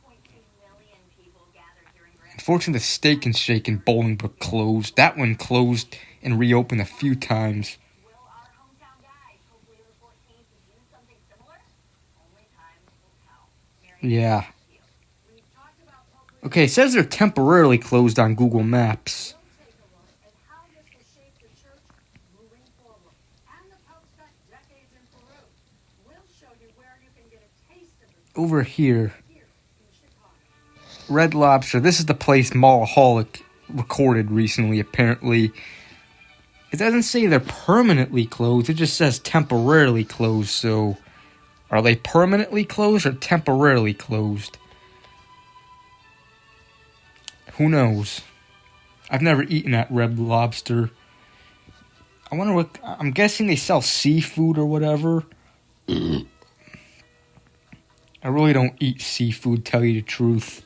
million people gathered during Grand. Unfortunately, the Steak and Shake in Bolingbrook closed. That one closed and reopened a few times. Will our hometown guy, Pope Leo XIV, do something similar? Only time will tell. Yeah. Okay, it says they're temporarily closed on Google Maps. Over here. Red Lobster. This is the place Malaholic recorded recently, apparently. It doesn't say they're permanently closed. It just says temporarily closed, so are they permanently closed or temporarily closed? Who knows? I've never eaten at Red Lobster. I wonder what... I'm guessing they sell seafood or whatever. I really don't eat seafood, tell you the truth.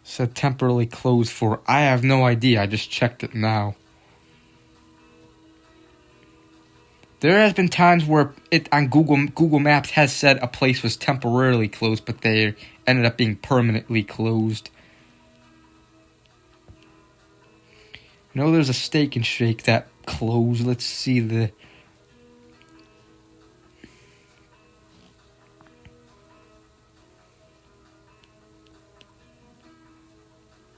Said temporarily closed for... I have no idea. I just checked it now. There has been times where it on Google Maps has said a place was temporarily closed, but they ended up being permanently closed. I know there's a Steak and Shake that closed. Let's see the...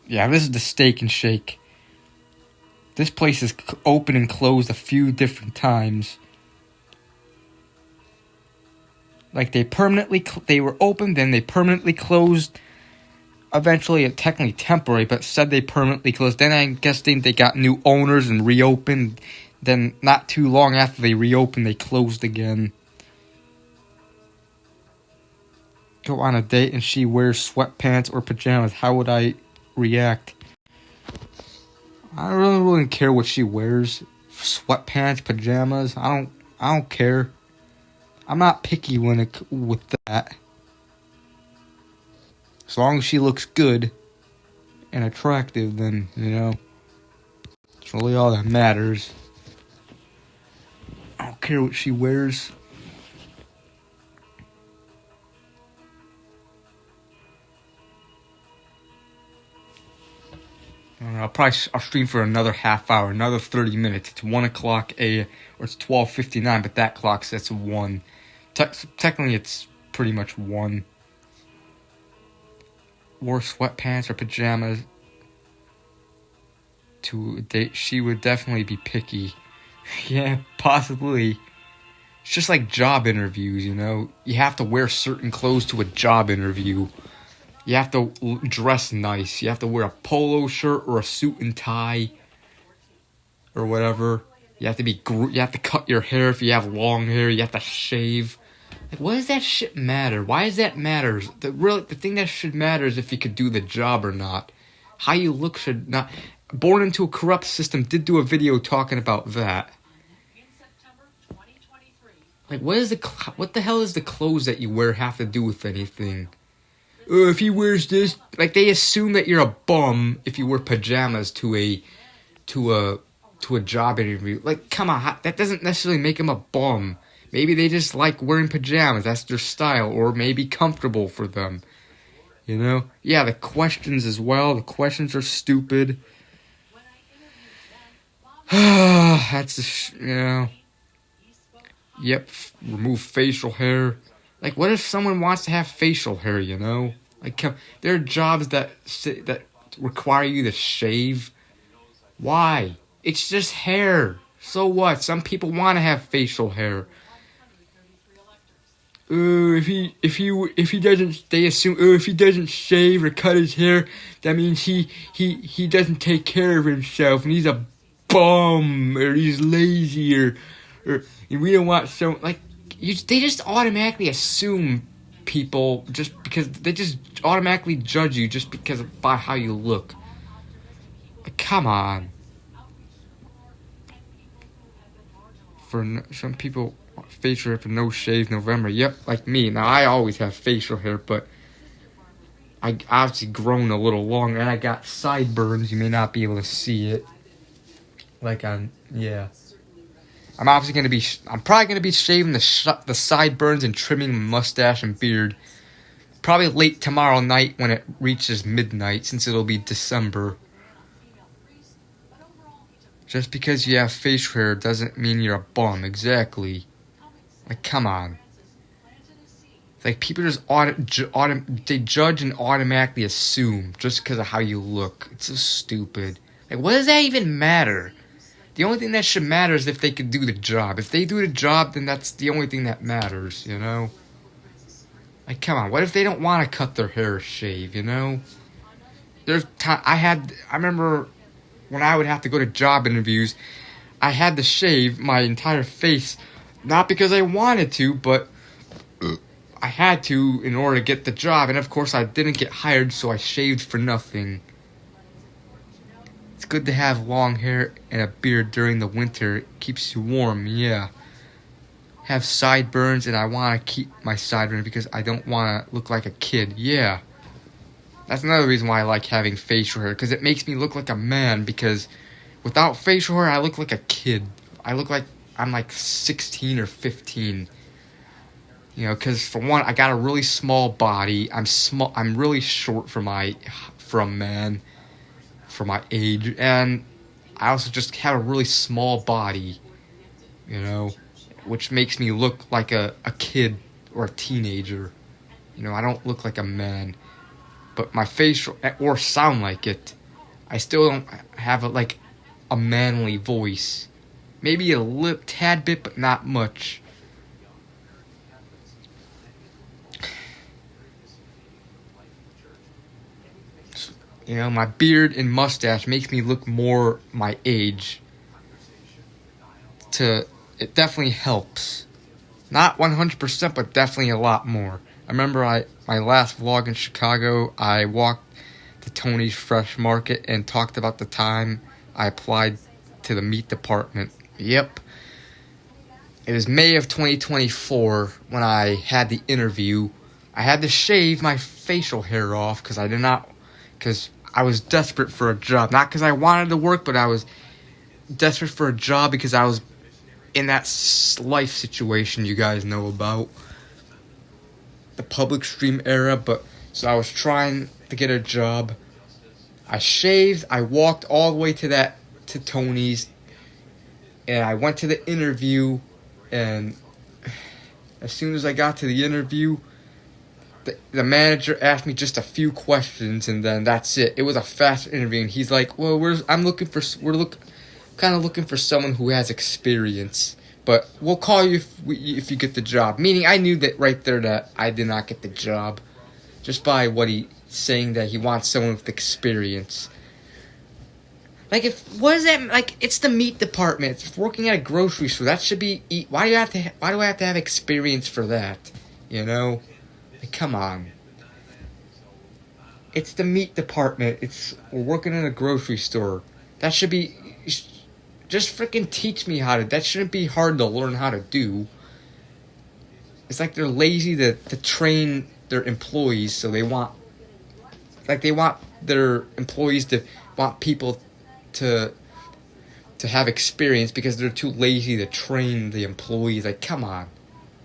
Yeah, this is the Steak and Shake. This place is open and closed a few different times. Like they were open, then they permanently closed. Eventually, technically temporary, but said they permanently closed. Then I guess they got new owners and reopened. Then not too long after they reopened, they closed again. Go on a date and she wears sweatpants or pajamas. How would I react? I really wouldn't care what she wears. Sweatpants, pajamas. I don't care. I'm not picky with that. As long as she looks good and attractive, then, you know, it's really all that matters. I don't care what she wears. I'll stream for another half hour, another 30 minutes. It's 1 o'clock or it's 12:59, but that clock says 1. Technically, it's pretty much 1. Wore sweatpants or pajamas to a date. She would definitely be picky. Yeah, possibly. It's just like job interviews, you know? You have to wear certain clothes to a job interview. You have to dress nice. You have to wear a polo shirt or a suit and tie or whatever. You have to cut your hair if you have long hair. You have to shave. Like, what does that shit matter? Why does that matter? The thing that should matter is if you could do the job or not. How you look should not. Born Into a Corrupt System did do a video talking about that. Like, what the hell is the clothes that you wear have to do with anything? If he wears this, like, they assume that you're a bum if you wear pajamas to a job interview. Like, come on, that doesn't necessarily make him a bum. Maybe they just like wearing pajamas. That's their style, or maybe comfortable for them. You know? Yeah, the questions as well. The questions are stupid. That's you know. Yep, remove facial hair. Like, what if someone wants to have facial hair, you know? Like, there are jobs that require you to shave. Why? It's just hair. So what? Some people want to have facial hair. If he doesn't, they assume, if he doesn't shave or cut his hair, that means he doesn't take care of himself and he's a bum or he's lazy or we don't want so like. They just automatically assume people just because they just automatically judge you just because by how you look. Like, come on. For some people, facial hair for no shave November. Yep, like me. Now I always have facial hair, but I obviously grown a little longer and I got sideburns. You may not be able to see it. Like yeah. I'm probably gonna be shaving the sideburns and trimming my mustache and beard. Probably late tomorrow night when it reaches midnight, since it'll be December. Just because you have facial hair doesn't mean you're a bum. Exactly. Like, come on. Like, people just they judge and automatically assume just because of how you look. It's so stupid. Like, what does that even matter? The only thing that should matter is if they could do the job. If they do the job, then that's the only thing that matters, you know? Like, come on, what if they don't want to cut their hair or shave, you know? I remember when I would have to go to job interviews, I had to shave my entire face, not because I wanted to, but I had to in order to get the job, and of course I didn't get hired, so I shaved for nothing. It's good to have long hair and a beard during the winter. It keeps you warm, yeah. Have sideburns, and I want to keep my sideburns because I don't want to look like a kid, yeah. That's another reason why I like having facial hair, because it makes me look like a man, because without facial hair, I look like a kid. I look like I'm like 16 or 15. You know, because for one, I got a really small body. I'm really short for a man. For my age, and I also just have a really small body, you know, which makes me look like a kid or a teenager. You know, I don't look like a man, but my facial, or sound like it, I still don't have a manly voice. Maybe a tad bit, but not much. You know, my beard and mustache makes me look more my age. It definitely helps. Not 100%, but definitely a lot more. I remember my last vlog in Chicago, I walked to Tony's Fresh Market and talked about the time I applied to the meat department. Yep. It was May of 2024 when I had the interview. I had to shave my facial hair off because I was desperate for a job. Not because I wanted to work, but I was desperate for a job because I was in that life situation you guys know about. The public stream era, but so I was trying to get a job. I shaved, I walked all the way to Tony's, and I went to the interview, and as soon as I got to the interview, the manager asked me just a few questions, and then that's it. It was a fast interview, and he's like, "Well, we're kind of looking for someone who has experience, but we'll call you if you get the job." Meaning, I knew that right there that I did not get the job, just by what he saying that he wants someone with experience. Like, it's the meat department. It's working at a grocery store. That should be why do I have to have experience for that? You know? Like, come on. It's the meat department. We're working in a grocery store. That should be just freaking teach me how to. That shouldn't be hard to learn how to do. It's like they're lazy to train their employees, so they want their employees to want people to have experience because they're too lazy to train the employees. Like, come on.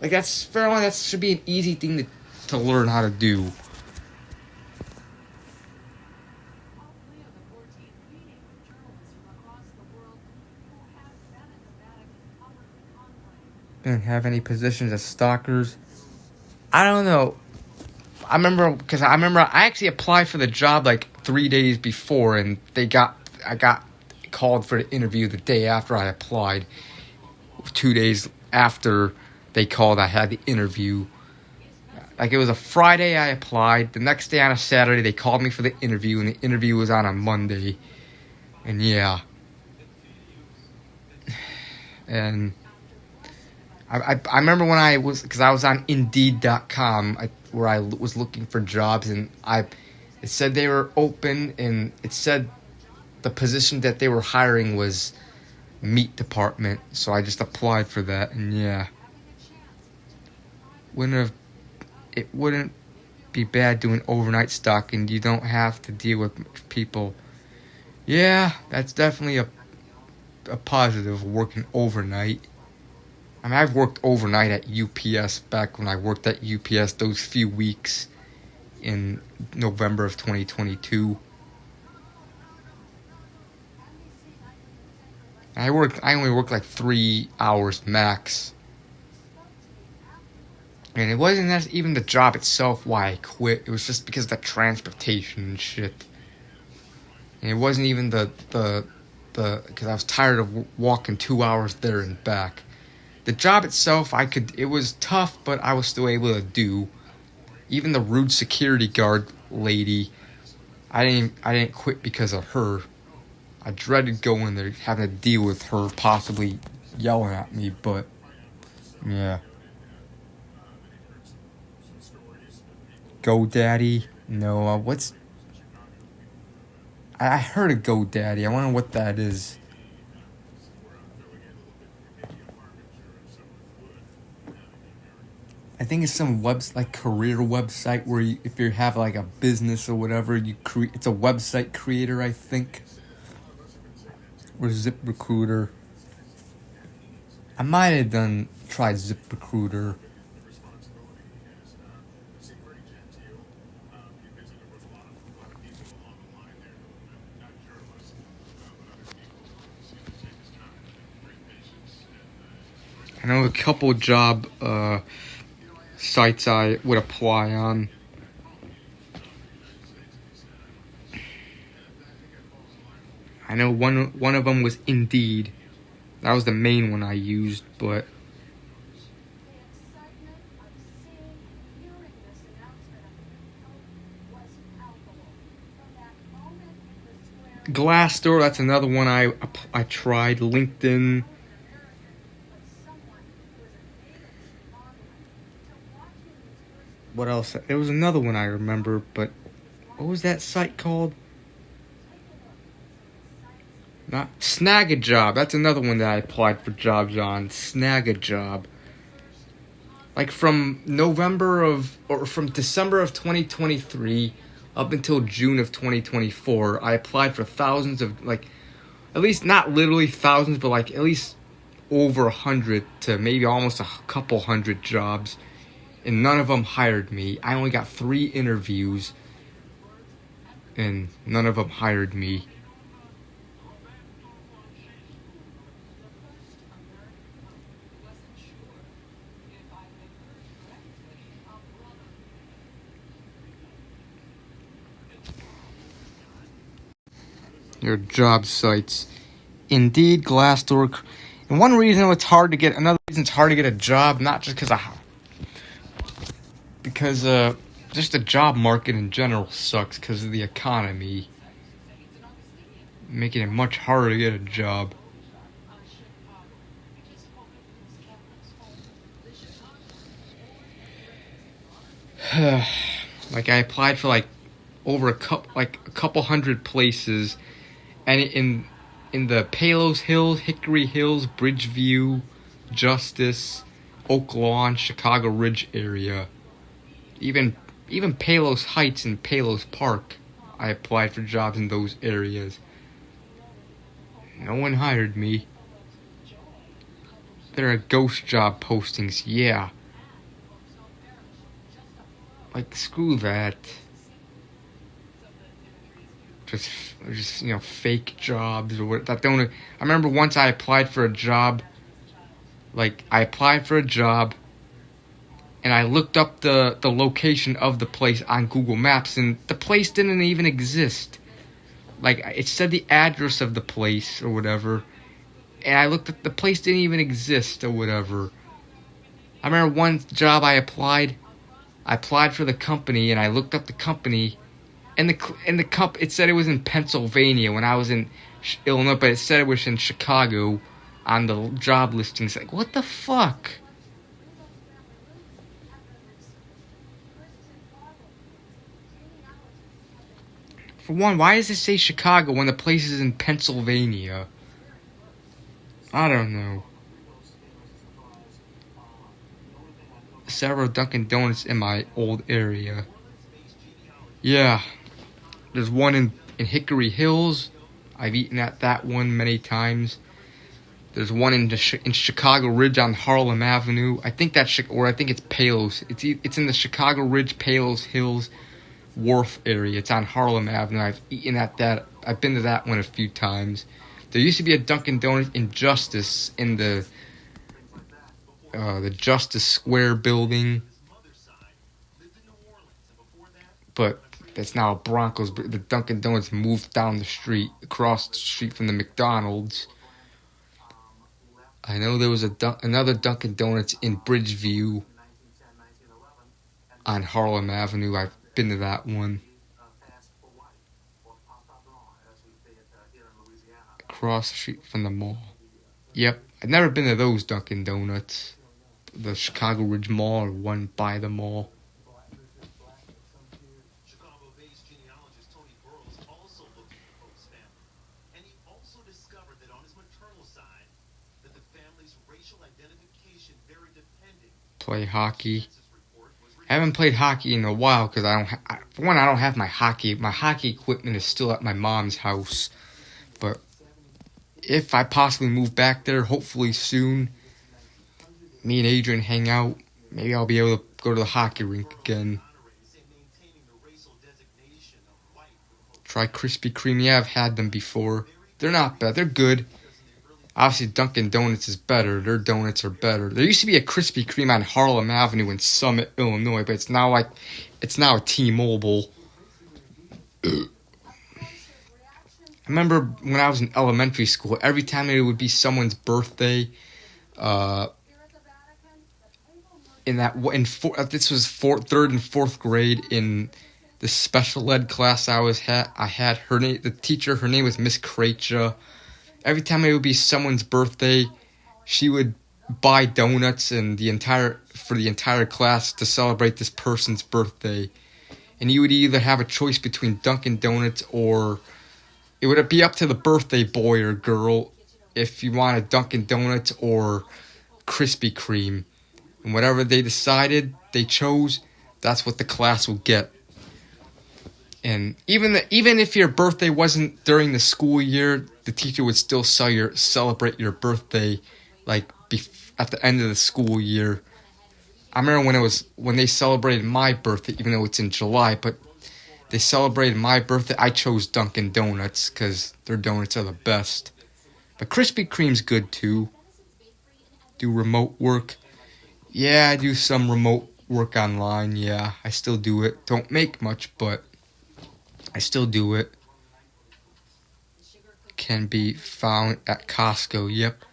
Like, that should be an easy thing to learn how to do. Didn't have any positions as stalkers. I don't know. I remember I actually applied for the job like 3 days before, and I got called for the interview the day after I applied. 2 days after they called, I had the interview. Like, it was a Friday I applied. The next day on a Saturday, they called me for the interview, and the interview was on a Monday. And yeah. And I remember when because I was on Indeed.com, where I was looking for jobs, and it said they were open, and it said the position that they were hiring was meat department, so I just applied for that, and yeah. It wouldn't be bad doing overnight stocking. You don't have to deal with people. Yeah, that's definitely a positive, working overnight. I mean, I've worked overnight at UPS back when I worked at UPS those few weeks in November of 2022. I only worked like 3 hours max. And it wasn't even the job itself why I quit. It was just because of the transportation and shit. And it wasn't even because I was tired of walking 2 hours there and back. The job itself, it was tough, but I was still able to do. Even the rude security guard lady, I didn't quit because of her. I dreaded going there, having to deal with her possibly yelling at me, but yeah. GoDaddy? No, I heard of GoDaddy. I wonder what that is. I think it's some career website where if you have like a business or whatever, it's a website creator, I think. Or ZipRecruiter. I might have tried ZipRecruiter. I know a couple job sites I would apply on. I know one of them was Indeed. That was the main one I used, but Glassdoor, that's another one I tried. LinkedIn. What else? There was another one I remember, but what was that site called? Not Snag-a-Job. That's another one that I applied for jobs on. Snag-a-Job. Like from from December of 2023 up until June of 2024, I applied for thousands of, like, at least not literally thousands, but like at least over 100 to maybe almost a couple hundred jobs, and none of them hired me. I only got 3 interviews, and none of them hired me. Your job sites. Indeed, Glassdoor. And one reason another reason it's hard to get a job, not just because just the job market in general sucks because of the economy, making it much harder to get a job. Like, I applied for like over a couple hundred places, and in the Palos Hills, Hickory Hills, Bridgeview, Justice, Oak Lawn, Chicago Ridge area, even Palos Heights and Palos Park, I applied for jobs in those areas. No one hired me. There are ghost job postings, yeah. Like, screw that. Just fake jobs or what. That don't. I remember once I applied for a job. Like, I applied for a job, and I looked up the location of the place on Google Maps, and the place didn't even exist. Like, it said the address of the place or whatever, and I looked at the place didn't even exist or whatever. I remember one job I applied for the company, and I looked up the company, and it said it was in Pennsylvania when I was in Illinois, but it said it was in Chicago on the job listings. Like, what the fuck? For one, why does it say Chicago when the place is in Pennsylvania? I don't know. Several Dunkin' Donuts in my old area. Yeah. There's one in Hickory Hills. I've eaten at that one many times. There's one in Chicago Ridge on Harlem Avenue. I think it's Palos. It's in the Chicago Ridge, Palos Hills, Wharf area. It's on Harlem Avenue. I've eaten at that. I've been to that one a few times. There used to be a Dunkin' Donuts in Justice in the Justice Square building, but that's now a Broncos. The Dunkin' Donuts moved down the street, across the street from the McDonald's. I know there was another Dunkin' Donuts in Bridgeview on Harlem Avenue. I've been to that one. Across the street from the mall. Yep, I've never been to those Dunkin' Donuts. The Chicago Ridge Mall or one by the mall. Chicago-based genealogist Tony Burrows also looked at the Pope's family, and he also discovered that on his maternal side, that the family's racial identification very dependent. Play hockey. I haven't played hockey in a while because I don't have my hockey. My hockey equipment is still at my mom's house. But if I possibly move back there, hopefully soon, me and Adrian hang out. Maybe I'll be able to go to the hockey rink again. Try Krispy Kreme. Yeah, I've had them before. They're not bad. They're good. Obviously, Dunkin' Donuts is better. Their donuts are better. There used to be a Krispy Kreme on Harlem Avenue in Summit, Illinois, but it's now a T-Mobile. I remember when I was in elementary school, every time it would be someone's birthday, this was third and fourth grade in the special ed class I had her name. The teacher, her name was Miss Kracha. Every time it would be someone's birthday, she would buy donuts for the entire class to celebrate this person's birthday. And you would either have a choice between Dunkin' Donuts or it would be up to the birthday boy or girl if you wanted Dunkin' Donuts or Krispy Kreme. And whatever they decided, they chose, that's what the class will get. And even if your birthday wasn't during the school year, the teacher would still celebrate your birthday, like at the end of the school year. I remember when they celebrated my birthday, even though it's in July, but they celebrated my birthday. I chose Dunkin' Donuts because their donuts are the best. But Krispy Kreme's good too. Do remote work. Yeah, I do some remote work online. Yeah, I still do it. Don't make much, but I still do it. Can be found at Costco. Yep.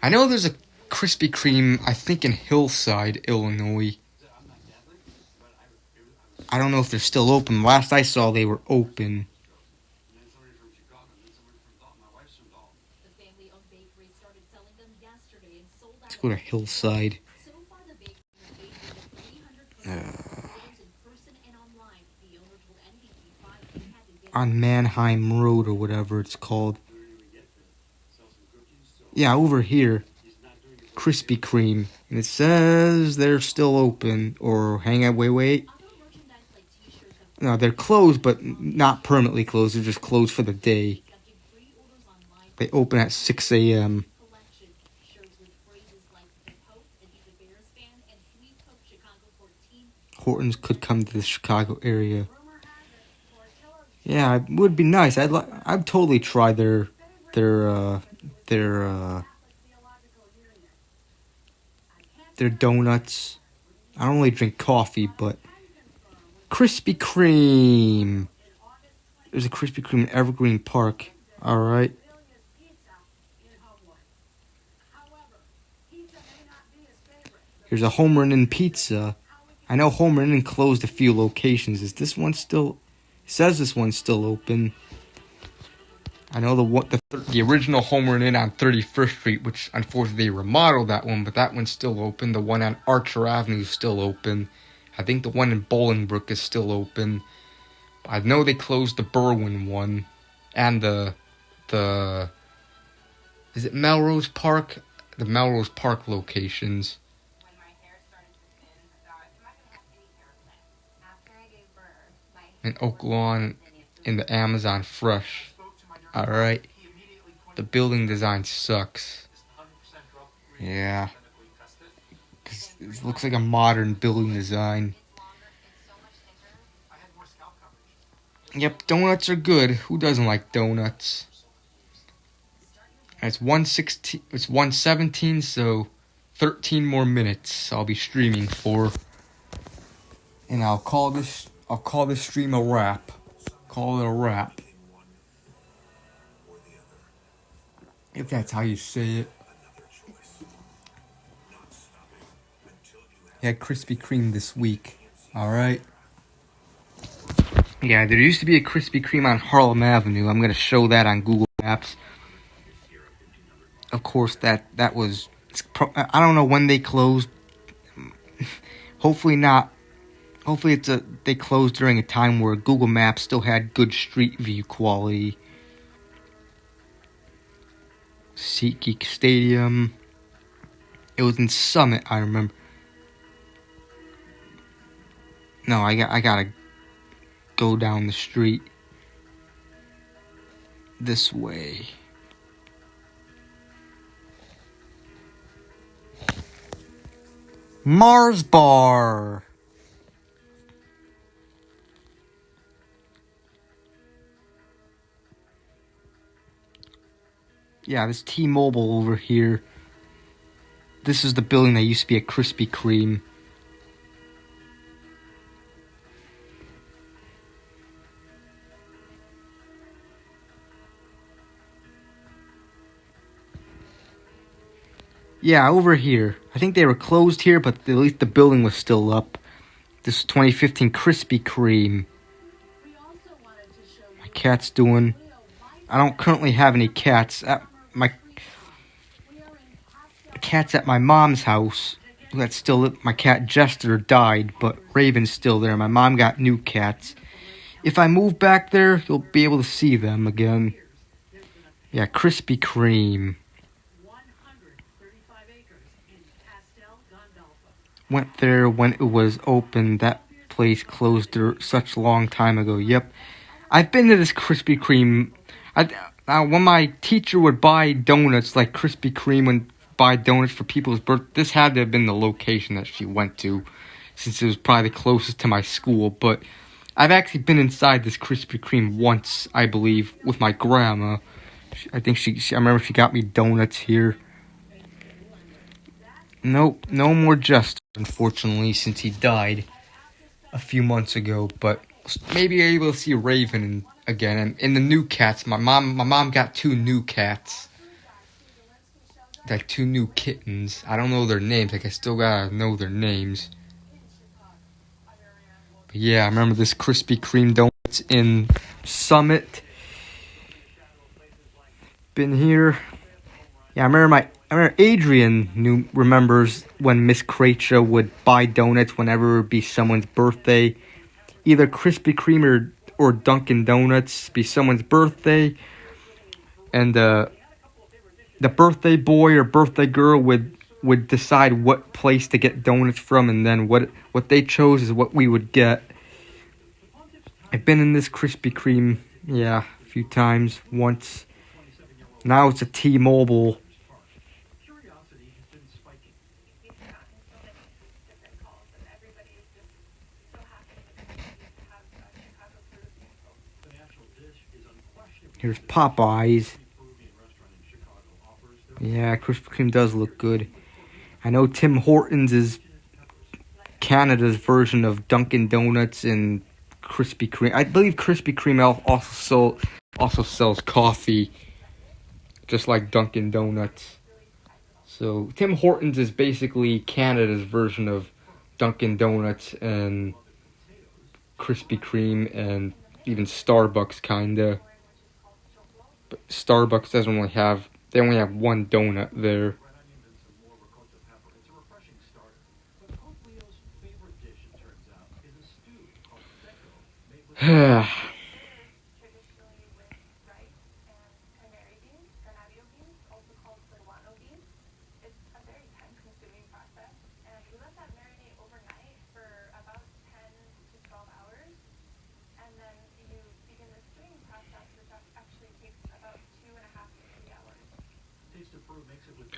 I know there's a Krispy Kreme, I think in Hillside, Illinois. I don't know if they're still open. Last I saw, they were open. Let's go to Hillside. On Mannheim Road or whatever it's called. Yeah, over here. Krispy Kreme. And it says they're still open. Or hang on, wait. No, they're closed, but not permanently closed. They're just closed for the day. They open at 6 a.m. Hortons could come to the Chicago area. Yeah, it would be nice. I'd totally try their donuts. I don't really drink coffee, but Krispy Kreme. There's a Krispy Kreme in Evergreen Park. All right. Here's a Home Run Inn Pizza. I know Home Run Inn closed a few locations. Is this one still? It says this one's still open. I know the original Home Run Inn on 31st Street, which unfortunately they remodeled that one, but that one's still open. The one on Archer Avenue is still open. I think the one in Bolingbrook is still open. I know they closed the Berwyn one and the is it Melrose Park? The Melrose Park locations. And Oak Lawn in the Amazon Fresh. Alright. The building design sucks. Yeah. 'Cause it looks like a modern building design. Yep, donuts are good. Who doesn't like donuts? It's 1:16. It's 1:17, so 13 more minutes I'll be streaming for. And I'll call this stream a wrap. Call it a wrap. If that's how you say it. Had Krispy Kreme this week. Alright. Yeah, there used to be a Krispy Kreme on Harlem Avenue. I'm going to show that on Google Maps. Of course, that was... I don't know when they closed. Hopefully not. Hopefully they closed during a time where Google Maps still had good street view quality. SeatGeek Stadium. It was in Summit, I remember. No, I gotta go down the street this way. Mars Bar. Yeah, this T-Mobile over here. This is the building that used to be a Krispy Kreme. Yeah, over here. I think they were closed here, but at least the building was still up. This is 2015 Krispy Kreme. My cat's doing... I don't currently have any cats. My cat's at my mom's house. That's still... My cat Jester died, but Raven's still there. My mom got new cats. If I move back there, you'll be able to see them again. Yeah, Krispy Kreme. went there when it was open. That place closed there such a long time ago. Yep. I've been to this Krispy Kreme. When my teacher would buy donuts, like Krispy Kreme would buy donuts for people's birthdays, this had to have been the location that she went to, since it was probably the closest to my school. But I've actually been inside this Krispy Kreme once, I believe, with my grandma. I think I remember she got me donuts here. Nope, no more Jester, unfortunately, since he died a few months ago. But maybe you're able to see Raven again. And the new cats, my mom got 2 new cats, like 2 new kittens. I don't know their names. Like I still gotta know their names. But yeah, I remember this Krispy Kreme donuts in Summit. Been here. Yeah, I remember Adrian remembers when Miss Kracha would buy donuts whenever it would be someone's birthday. Either Krispy Kreme or Dunkin' Donuts be someone's birthday. And the birthday boy or birthday girl would decide what place to get donuts from, and then what they chose is what we would get. I've been in this Krispy Kreme, yeah, a few times, once. Now it's a T-Mobile. Here's Popeyes. Yeah, Krispy Kreme does look good. I know Tim Hortons is Canada's version of Dunkin' Donuts and Krispy Kreme. I believe Krispy Kreme also sells coffee, just like Dunkin' Donuts. So Tim Hortons is basically Canada's version of Dunkin' Donuts and Krispy Kreme and even Starbucks, kinda. But Starbucks doesn't really have. They only have one donut there.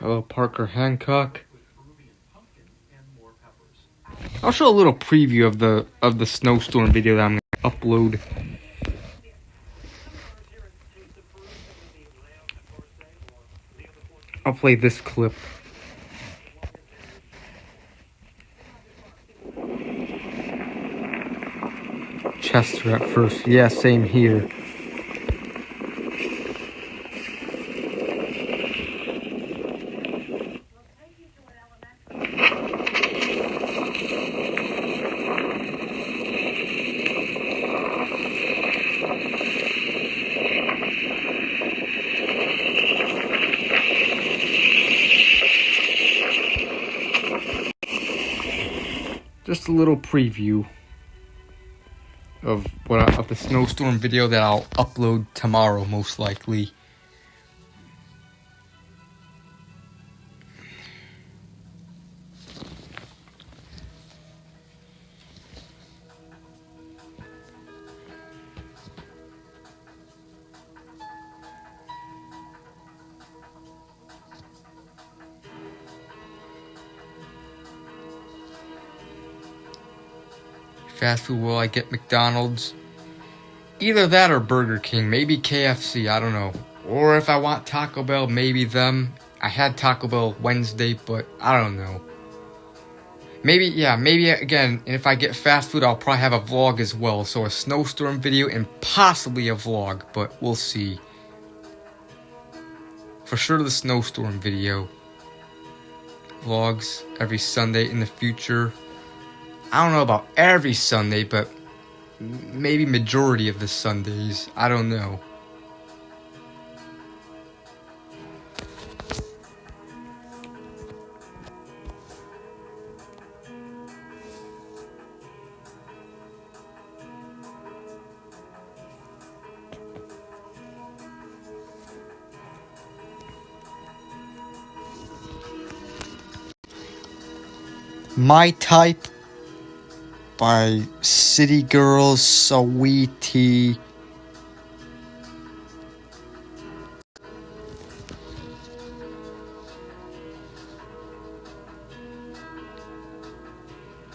Hello, Parker Hancock. I'll show a little preview of the snowstorm video that I'm gonna upload. I'll play this clip. Chester at first. Yeah, same here. Just a little preview of the snowstorm video that I'll upload tomorrow, most likely. Fast food, will I get McDonald's? Either that or Burger King, maybe KFC, I don't know. Or if I want Taco Bell, maybe them. I had Taco Bell Wednesday, but I don't know. Maybe again, if I get fast food, I'll probably have a vlog as well. So a snowstorm video and possibly a vlog, but we'll see. For sure the snowstorm video. Vlogs every Sunday in the future. I don't know about every Sunday, but maybe majority of the Sundays. I don't know. My Type by City Girls Sweetie.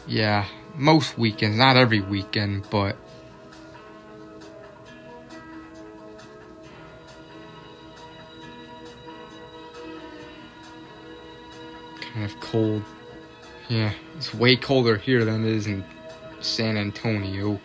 Yeah, most weekends, not every weekend, but kind of cold. Yeah, it's way colder here than it is in San Antonio.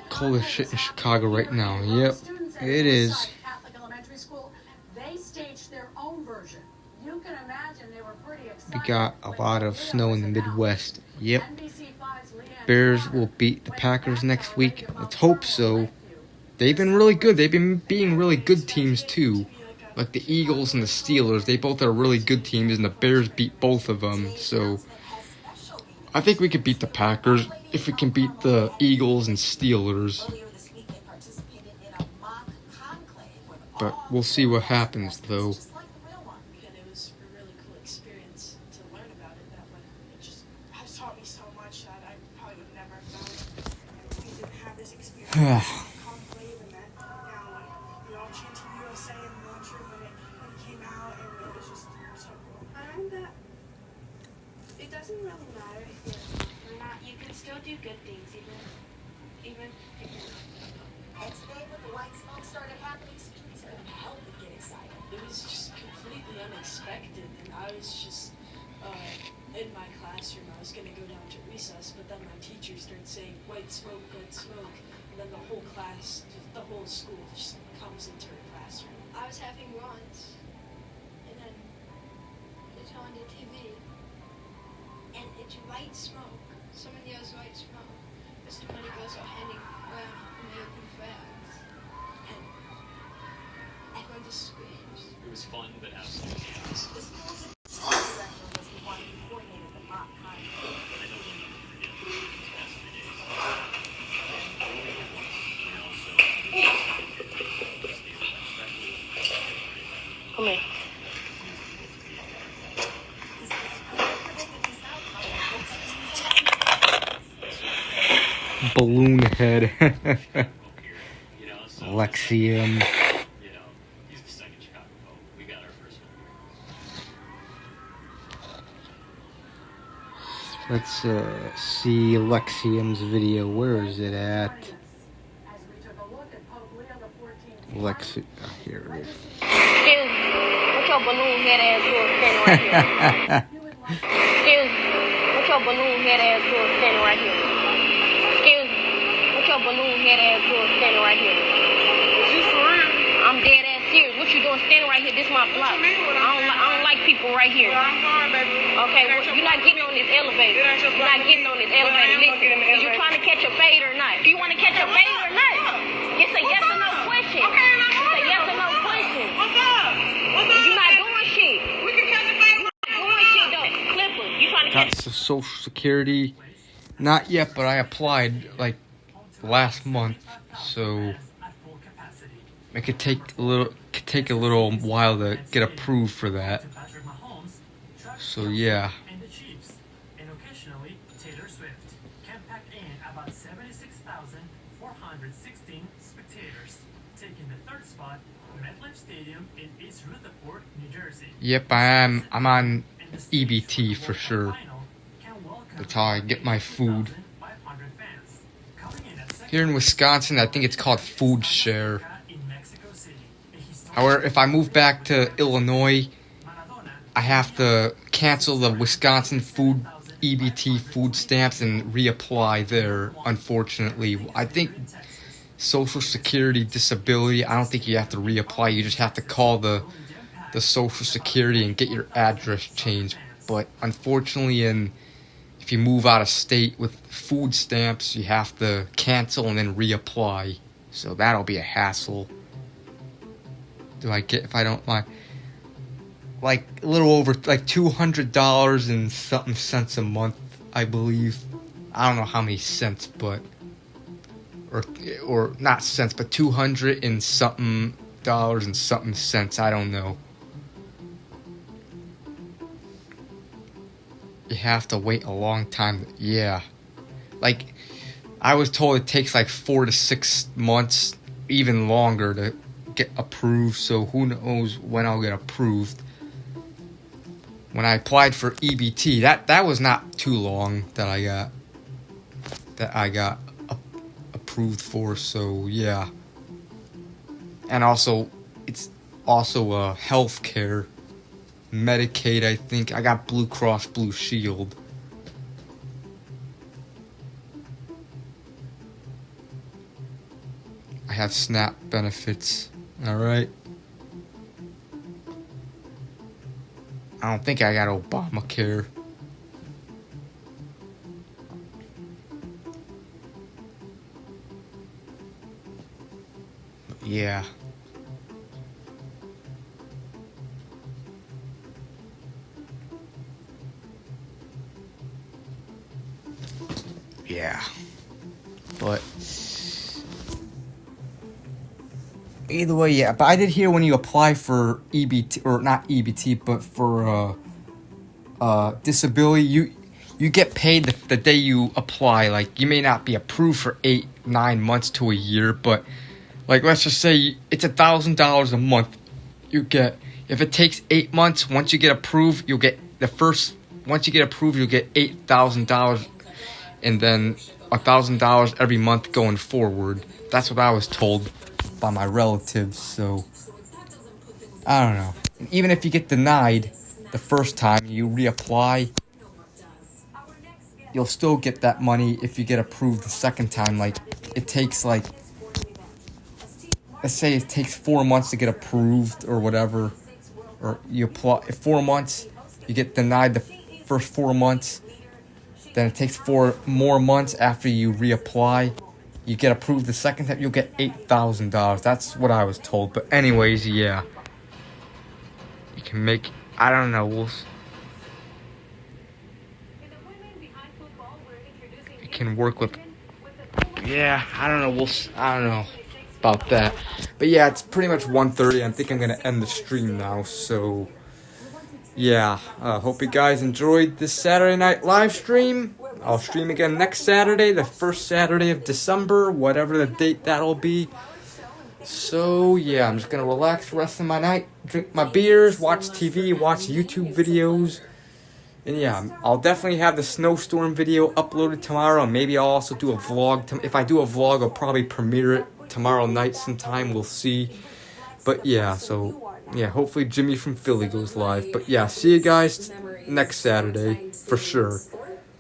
Coldest shit in Chicago right now. Yep, it is. Catholic elementary school, they staged their own version. You can imagine they were pretty excited. We got a lot of snow in the Midwest. Yep. Bears will beat the Packers next week. Let's hope so. They've been really good. They've been being really good teams too. Like the Eagles and the Steelers, they both are really good teams, and the Bears beat both of them. So I think we could beat the Packers if we can beat the Eagles and Steelers. But we'll see what happens, though. And it was a really cool experience to learn about it that way. It just has taught me so much that I probably would never have done if we didn't have this experience. Conclave, and then now we all chanting USA in the lunchroom when it came out, and it was just so cool. I learned that it doesn't really matter if you're not. You can still do good things, even if you're not. And today, when the white smoke started happening, students couldn't help but get excited. It was just completely unexpected, and I was just in my classroom. I was going to go down to recess, but then my teacher started saying, white smoke, and then the whole class, the whole school just comes into her classroom. I was having runs, and then it's on the TV, and it's white smoke. Someone yells white smoke. Mr. Money goes all handing around American flags, and everyone just screams. It was fun, but absolute chaos. The school's director was the one who coordinated the mock conclave. I know we'll never forget these past 3 days. And we had one, so Come here. Balloon head. Lexium. he's the second Chicago Pope. We got our first one. Let's see Lexium's video. Where is it at? Here it is. Excuse me. What's your balloon head ass doing standing right here? Excuse me. What's your balloon head ass doing standing right here? Excuse me. What's your balloon head ass doing standing right here? Is this for real? I'm dead ass serious. What you doing standing right here? This my block. I don't like people right here. Well, I'm sorry, baby. Okay, well, you're not getting on this elevator. You're not getting on this elevator. Listen, is you trying to catch a fade or not? Do you want to catch a fade or not? It's a yes or no question. Okay, it's a yes or no question. What's up? What's up? You're not doing shit. We can catch a fade. Doing shit though. Clipper, you trying to Got catch? some Social Security. Not yet, but I applied like last month, so it could take a little while to get approved for that. So yeah. And the Chiefs, and occasionally Taylor Swift, can pack in about 76,416 spectators, taking the third spot, MetLife Stadium in East Rutherford, New Jersey. Yep, I'm on EBT for sure. That's how I get my food. Here in Wisconsin, I think it's called Food Share. However, if I move back to Illinois, I have to cancel the Wisconsin food EBT food stamps and reapply there, unfortunately. I think Social Security disability, I don't think you have to reapply. You just have to call the Social Security and get your address changed. But unfortunately, if you move out of state with food stamps, you have to cancel and then reapply. So that'll be a hassle. Do I get, if I don't mind, like a little over like $200 and something cents a month, I believe. I don't know how many cents, but or not cents, but $200 and something dollars and something cents. I don't know. You have to wait a long time. Yeah. Like, I was told it takes like 4 to 6 months, even longer, to get approved. So who knows when I'll get approved. When I applied for EBT, that was not too long that I got approved for. So yeah. And also, it's also health care. Medicaid, I think. I got Blue Cross Blue Shield. I have SNAP benefits. Alright. I don't think I got Obamacare. Yeah. Yeah. But either way, yeah. But I did hear when you apply for EBT, or not EBT, but for disability, you get paid the day you apply. Like, you may not be approved for 8-9 months to a year, but like, let's just say it's $1,000 a month. You get, if it takes 8 months, once you get approved, you'll get once you get approved, you'll get $8,000, and then $1,000 every month going forward. That's what I was told by my relatives. So I don't know. And even if you get denied the first time, you reapply, you'll still get that money if you get approved the second time. Like, it takes like, let's say it takes 4 months to get approved or whatever, or you apply 4 months, you get denied the first 4 months, then it takes 4 more months after you reapply, you get approved the second time, you'll get $8,000. That's what I was told. But anyways, yeah, you can make, I don't know, you can work with, yeah, I don't know, I don't know about that. But yeah, it's pretty much 1:30. I think I'm gonna end the stream now. So yeah, hope you guys enjoyed this Saturday night live stream. I'll stream again next Saturday, the first Saturday of December, whatever the date that'll be. So yeah, I'm just gonna relax the rest of my night, drink my beers, watch TV, watch YouTube videos. And yeah, I'll definitely have the snowstorm video uploaded tomorrow. Maybe I'll also do a vlog. If I do a vlog, I'll probably premiere it tomorrow night sometime. We'll see. But yeah, so yeah, hopefully Jimmy from Philly goes live. But yeah, see you guys next Saturday for sure.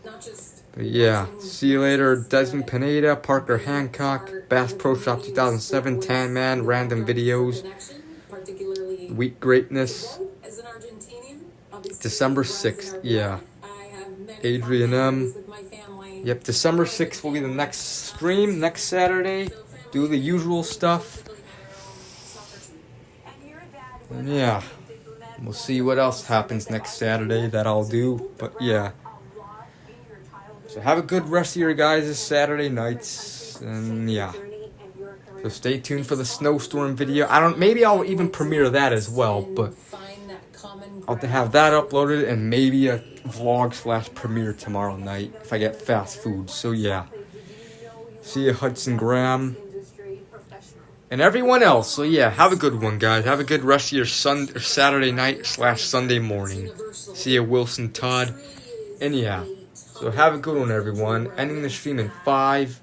But yeah, see you later. Desmond Pineda, Parker Hancock, Bass Pro Shop 2007, Tan Man, Random Videos, Wheat Greatness, December 6th, yeah. Adrian M. Yep, December 6th will be the next stream, next Saturday. Do the usual stuff. And yeah, we'll see what else happens next Saturday that I'll do. But yeah. So have a good rest of your guys' Saturday nights. And yeah. So stay tuned for the snowstorm video. Maybe I'll even premiere that as well, but I'll have that uploaded and maybe a vlog / premiere tomorrow night if I get fast food. So yeah. See you, Hudson Graham. And everyone else. So yeah, have a good one, guys. Have a good rest of your Saturday night / Sunday morning. See you, Wilson Todd. And yeah. So have a good one, everyone. Ending the stream in 5,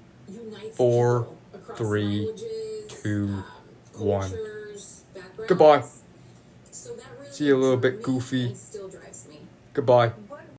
4, 3, 2, 1. Goodbye. See you a little bit goofy. Goodbye.